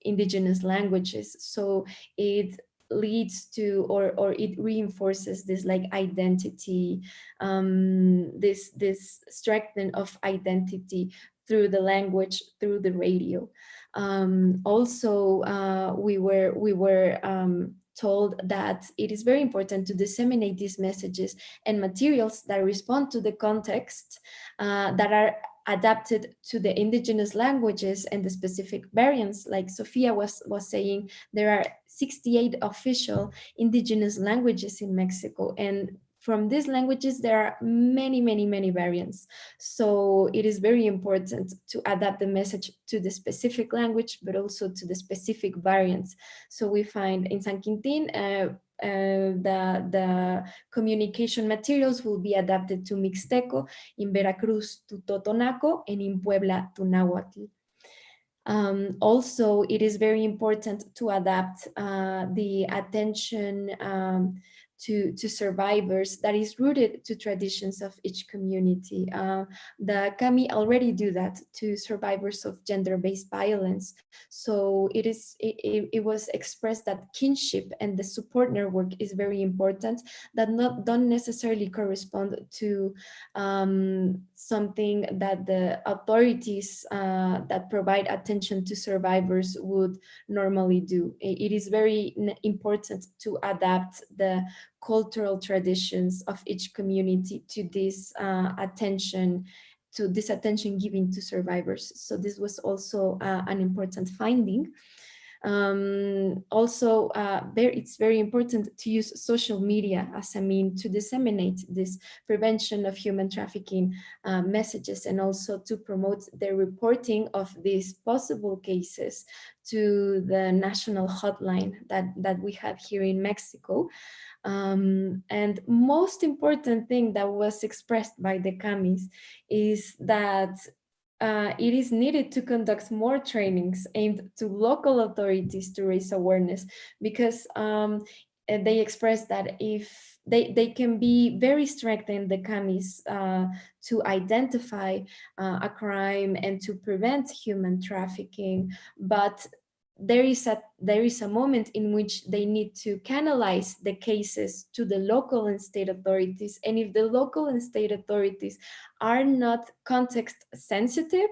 indigenous languages. So it leads to or it reinforces this like identity, this strengthening of identity through the language, through the radio. Also, we were told that it is very important to disseminate these messages and materials that respond to the context, that are adapted to the indigenous languages and the specific variants. Like Sofia was saying, there are 68 official indigenous languages in Mexico, and from these languages there are many variants. So it is very important to adapt the message to the specific language, but also to the specific variants. So we find in San Quintín, the communication materials will be adapted to Mixteco, in Veracruz to Totonaco, and in Puebla to Nahuatl. Also, it is very important to adapt the attention to survivors that is rooted to traditions of each community. The Kami already do that to survivors of gender-based violence. So it was expressed that kinship and the support network is very important, that don't necessarily correspond to something that the authorities that provide attention to survivors would normally do. It is very important to adapt the cultural traditions of each community to this attention given to survivors. So this was also an important finding. Also, it's very important to use social media as a mean to disseminate this prevention of human trafficking messages, and also to promote the reporting of these possible cases to the national hotline that we have here in Mexico. And most important thing that was expressed by the Kamis is that it is needed to conduct more trainings aimed to local authorities to raise awareness, because they express that if they can be very strict in the Kamis to identify a crime and to prevent human trafficking, but there is a moment in which they need to canalize the cases to the local and state authorities. And if the local and state authorities are not context sensitive,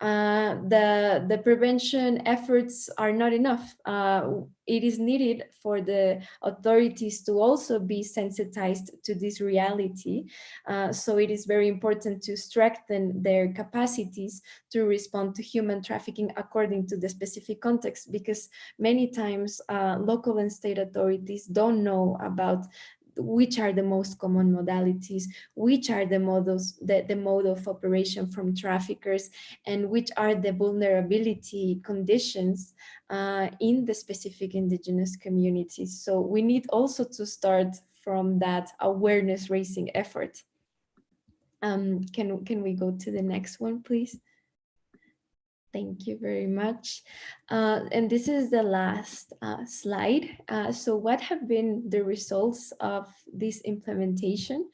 the prevention efforts are not enough. It is needed for the authorities to also be sensitized to this reality. So it is very important to strengthen their capacities to respond to human trafficking according to the specific context, because many times local and state authorities don't know about which are the most common modalities, which are the models, the mode of operation from traffickers, and which are the vulnerability conditions in the specific indigenous communities. So we need also to start from that awareness raising effort. Can we go to the next one, please? Thank you very much. And this is the last slide. So what have been the results of this implementation?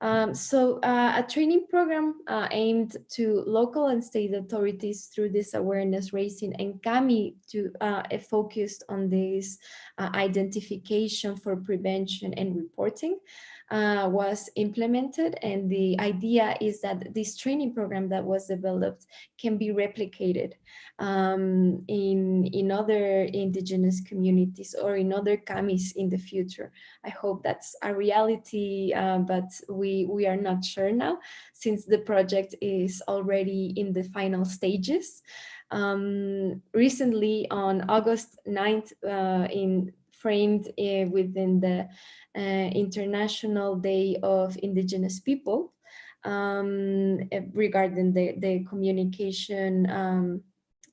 A training program aimed to local and state authorities through this awareness raising, and Kami to focused on this identification for prevention and reporting was implemented. And the idea is that this training program that was developed can be replicated in other indigenous communities or in other Kamis in the future. I hope that's a reality, but we are not sure now, since the project is already in the final stages. Recently, on August 9th, framed within the International Day of Indigenous People, regarding the communication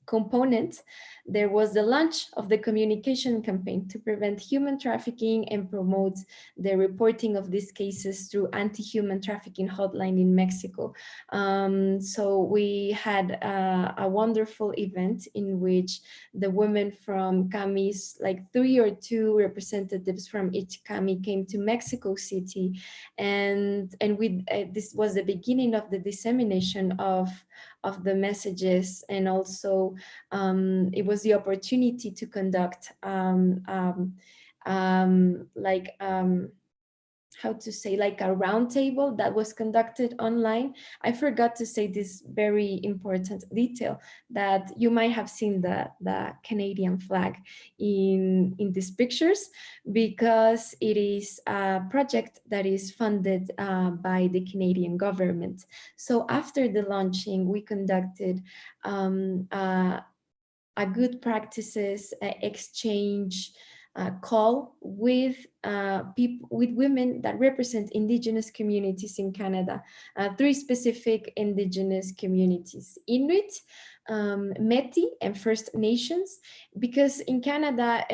component, there was the launch of the communication campaign to prevent human trafficking and promote the reporting of these cases through anti-human trafficking hotline in Mexico. So we had a wonderful event in which the women from Kamis, like 3 or 2 representatives from each Kami, came to Mexico City, and this was the beginning of the dissemination of the messages, and also it was the opportunity to conduct how to say, like a roundtable that was conducted online. I forgot to say this very important detail, that you might have seen the Canadian flag in these pictures, because it is a project that is funded by the Canadian government. So after the launching, we conducted a good practices exchange call with people, with women that represent indigenous communities in Canada, 3 specific indigenous communities: Inuit, Métis, and First Nations, because in Canada,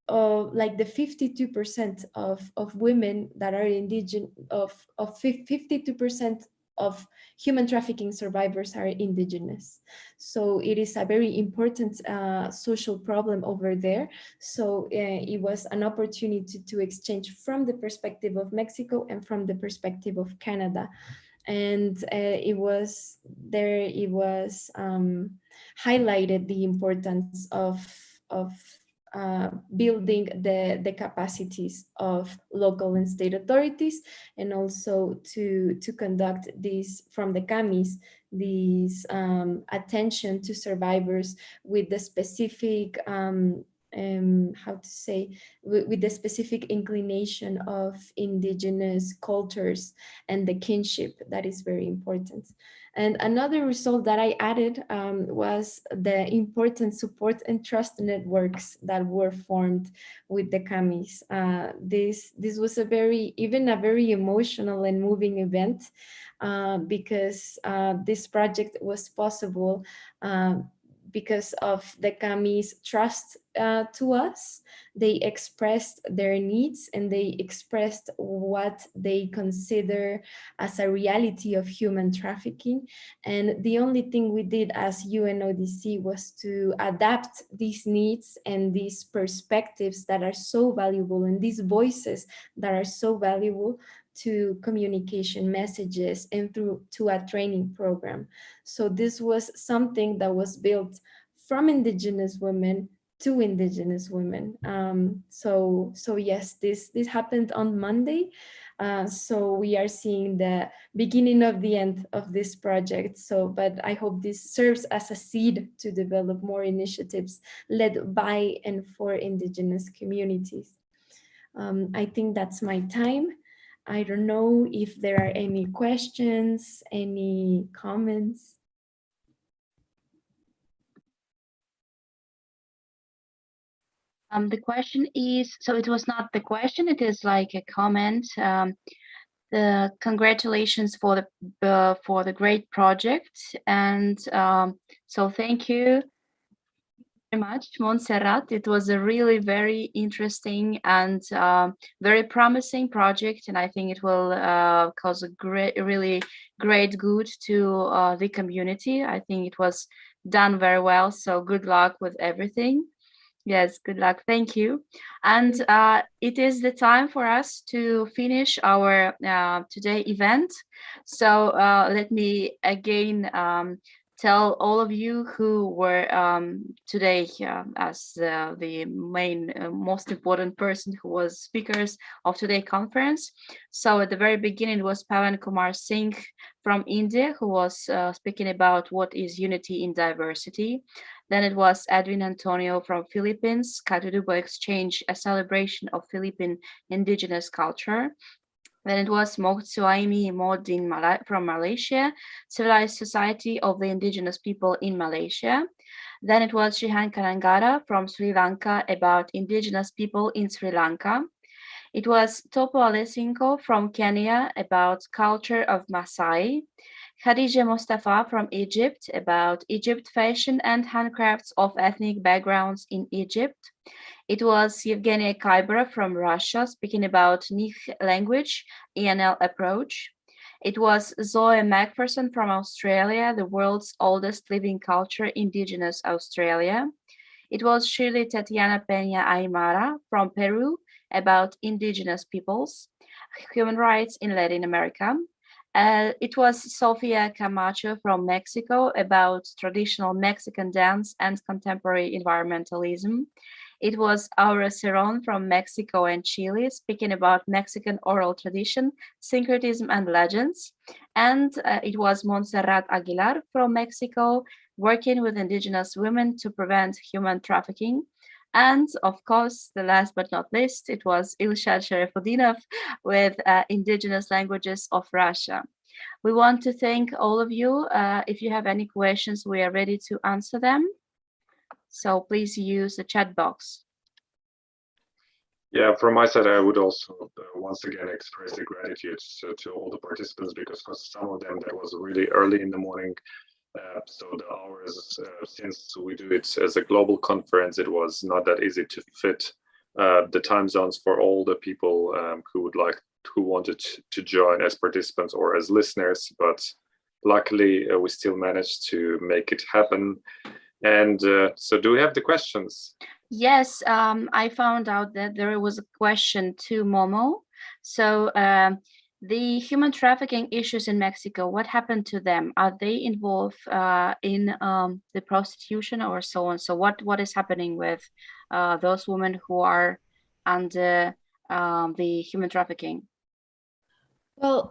like the 52% of women that are indigenous, of 52% of human trafficking survivors are indigenous. So it is a very important social problem over there. So it was an opportunity to exchange from the perspective of Mexico and from the perspective of Canada. And it was highlighted the importance of building the capacities of local and state authorities, and also to conduct these from the CAMIs, these attention to survivors with the specific with the specific inclination of indigenous cultures and the kinship that is very important. And another result that I added was the important support and trust networks that were formed with the CAMIs. This was a very emotional and moving event because this project was possible because of the CAMI's trust to us. They expressed their needs and they expressed what they consider as a reality of human trafficking. And the only thing we did as UNODC was to adapt these needs and these perspectives that are so valuable and these voices that are so valuable to communication messages and to a training program. So this was something that was built from indigenous women to indigenous women. So yes, this happened on Monday. So we are seeing the beginning of the end of this project. So, but I hope this serves as a seed to develop more initiatives led by and for indigenous communities. I think that's my time. I don't know if there are any questions, any comments. The question is, so it was not the question, it is like a comment. The congratulations for the great project, and so thank you very much, Montserrat. It was a really very interesting and very promising project, and I think it will cause a really great good to the community. I think it was done very well, so good luck with everything. Yes, good luck. Thank you. And it is the time for us to finish our today event. So let me again tell all of you who were today as the main most important person who was speakers of today's conference. So at the very beginning it was Pawan Kumar Singh from India, who was speaking about what is unity in diversity. Then it was Edwin Antonio from Philippines, Katutubo Exchange, a celebration of Philippine indigenous culture. Then it was Mohd Suhaimi Mohd Din from Malaysia, Civilized Society of the Indigenous People in Malaysia. Then it was Shehan Kannangara from Sri Lanka about indigenous people in Sri Lanka. It was Topua Lesinko from Kenya about culture of Masai. Khadija Mostafa from Egypt about Egypt fashion and handcrafts of ethnic backgrounds in Egypt. It was Evgeniya Kaybara from Russia speaking about Nivkh language, ENL approach. It was Zoe Macpherson from Australia, the world's oldest living culture, Indigenous Australia. It was Shyrley Tatiana Pena Aymara from Peru about Indigenous peoples, human rights in Latin America. It was Sofia Camacho from Mexico about traditional Mexican dance and contemporary environmentalism. It was Aura Ceron from Mexico and Chile speaking about Mexican oral tradition, syncretism and legends. And it was Montserrat Aguilar from Mexico working with indigenous women to prevent human trafficking. And of course, the last but not least, it was Ilshat Sharafutdinov with Indigenous Languages of Russia. We want to thank all of you. If you have any questions, we are ready to answer them. So please use the chat box. Yeah, from my side, I would also once again express the gratitude to all the participants, because for some of them that was really early in the morning. So the hours, since we do it as a global conference, it was not that easy to fit the time zones for all the people who would like who wanted to join as participants or as listeners, but luckily we still managed to make it happen. And so do we have the questions? Yes, I found out that there was a question to Momo. So the human trafficking issues in Mexico, what happened to them? Are they involved in the prostitution or so on? So what is happening with those women who are under the human trafficking? Well,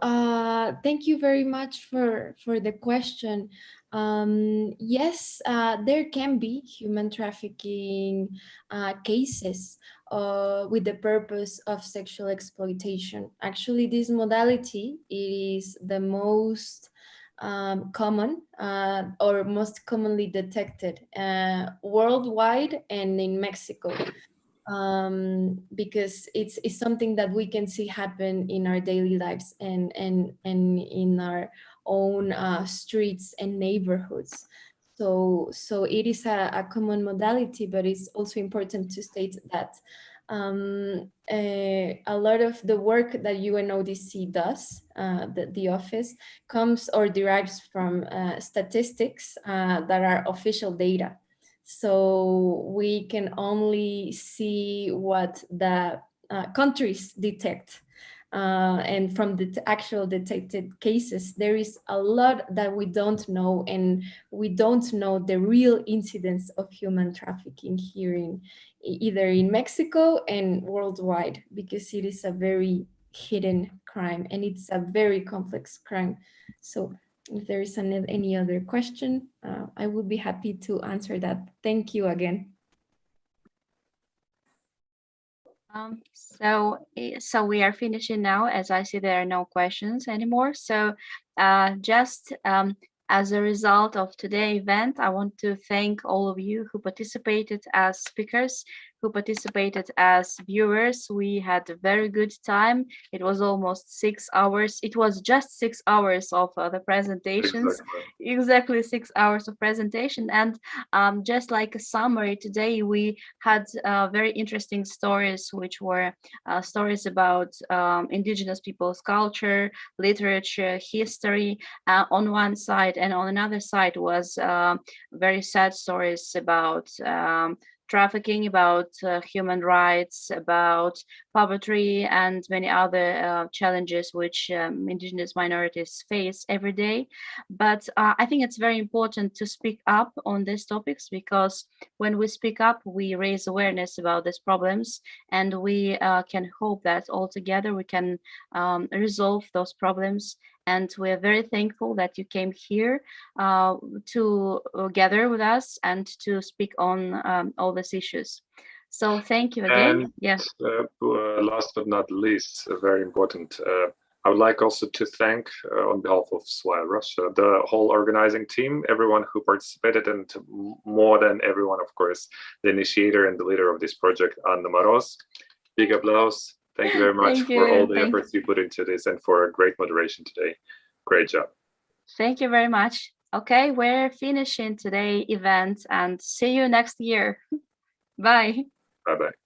thank you very much for the question. Yes, there can be human trafficking cases with the purpose of sexual exploitation. Actually, this modality is the most common or most commonly detected worldwide and in Mexico. Because it's something that we can see happen in our daily lives and in our own streets and neighborhoods. So it is a common modality, but it's also important to state that a lot of the work that UNODC does, the office, comes or derives from statistics that are official data. So we can only see what the countries detect. And from the actual detected cases, there is a lot that we don't know, and we don't know the real incidence of human trafficking here either in Mexico and worldwide, because it is a very hidden crime and it's a very complex crime. So if there is any other question, I would be happy to answer that. Thank you again. So we are finishing now, as I see there are no questions anymore. So just as a result of today's event, I want to thank all of you who participated as speakers, who participated as viewers. We had a very good time. It was almost 6 hours. It was just 6 hours of the presentations. Exactly 6 hours of presentation. And just like a summary, today we had very interesting stories, which were stories about indigenous people's culture, literature, history on one side, and on another side was very sad stories about trafficking, about human rights, about poverty, and many other challenges which indigenous minorities face every day. But I think it's very important to speak up on these topics, because when we speak up, we raise awareness about these problems, and we can hope that all together we can resolve those problems. And we are very thankful that you came here to gather with us and to speak on all these issues. So thank you again. Last but not least, very important, I would like also to thank, on behalf of SWILE Russia, the whole organizing team, everyone who participated, and more than everyone, of course, the initiator and the leader of this project, Anna Maros. Big applause. Thank you very much for all the efforts you put into this and for a great moderation today. Great job. Thank you very much. Okay, we're finishing today's event and see you next year. Bye. Bye-bye.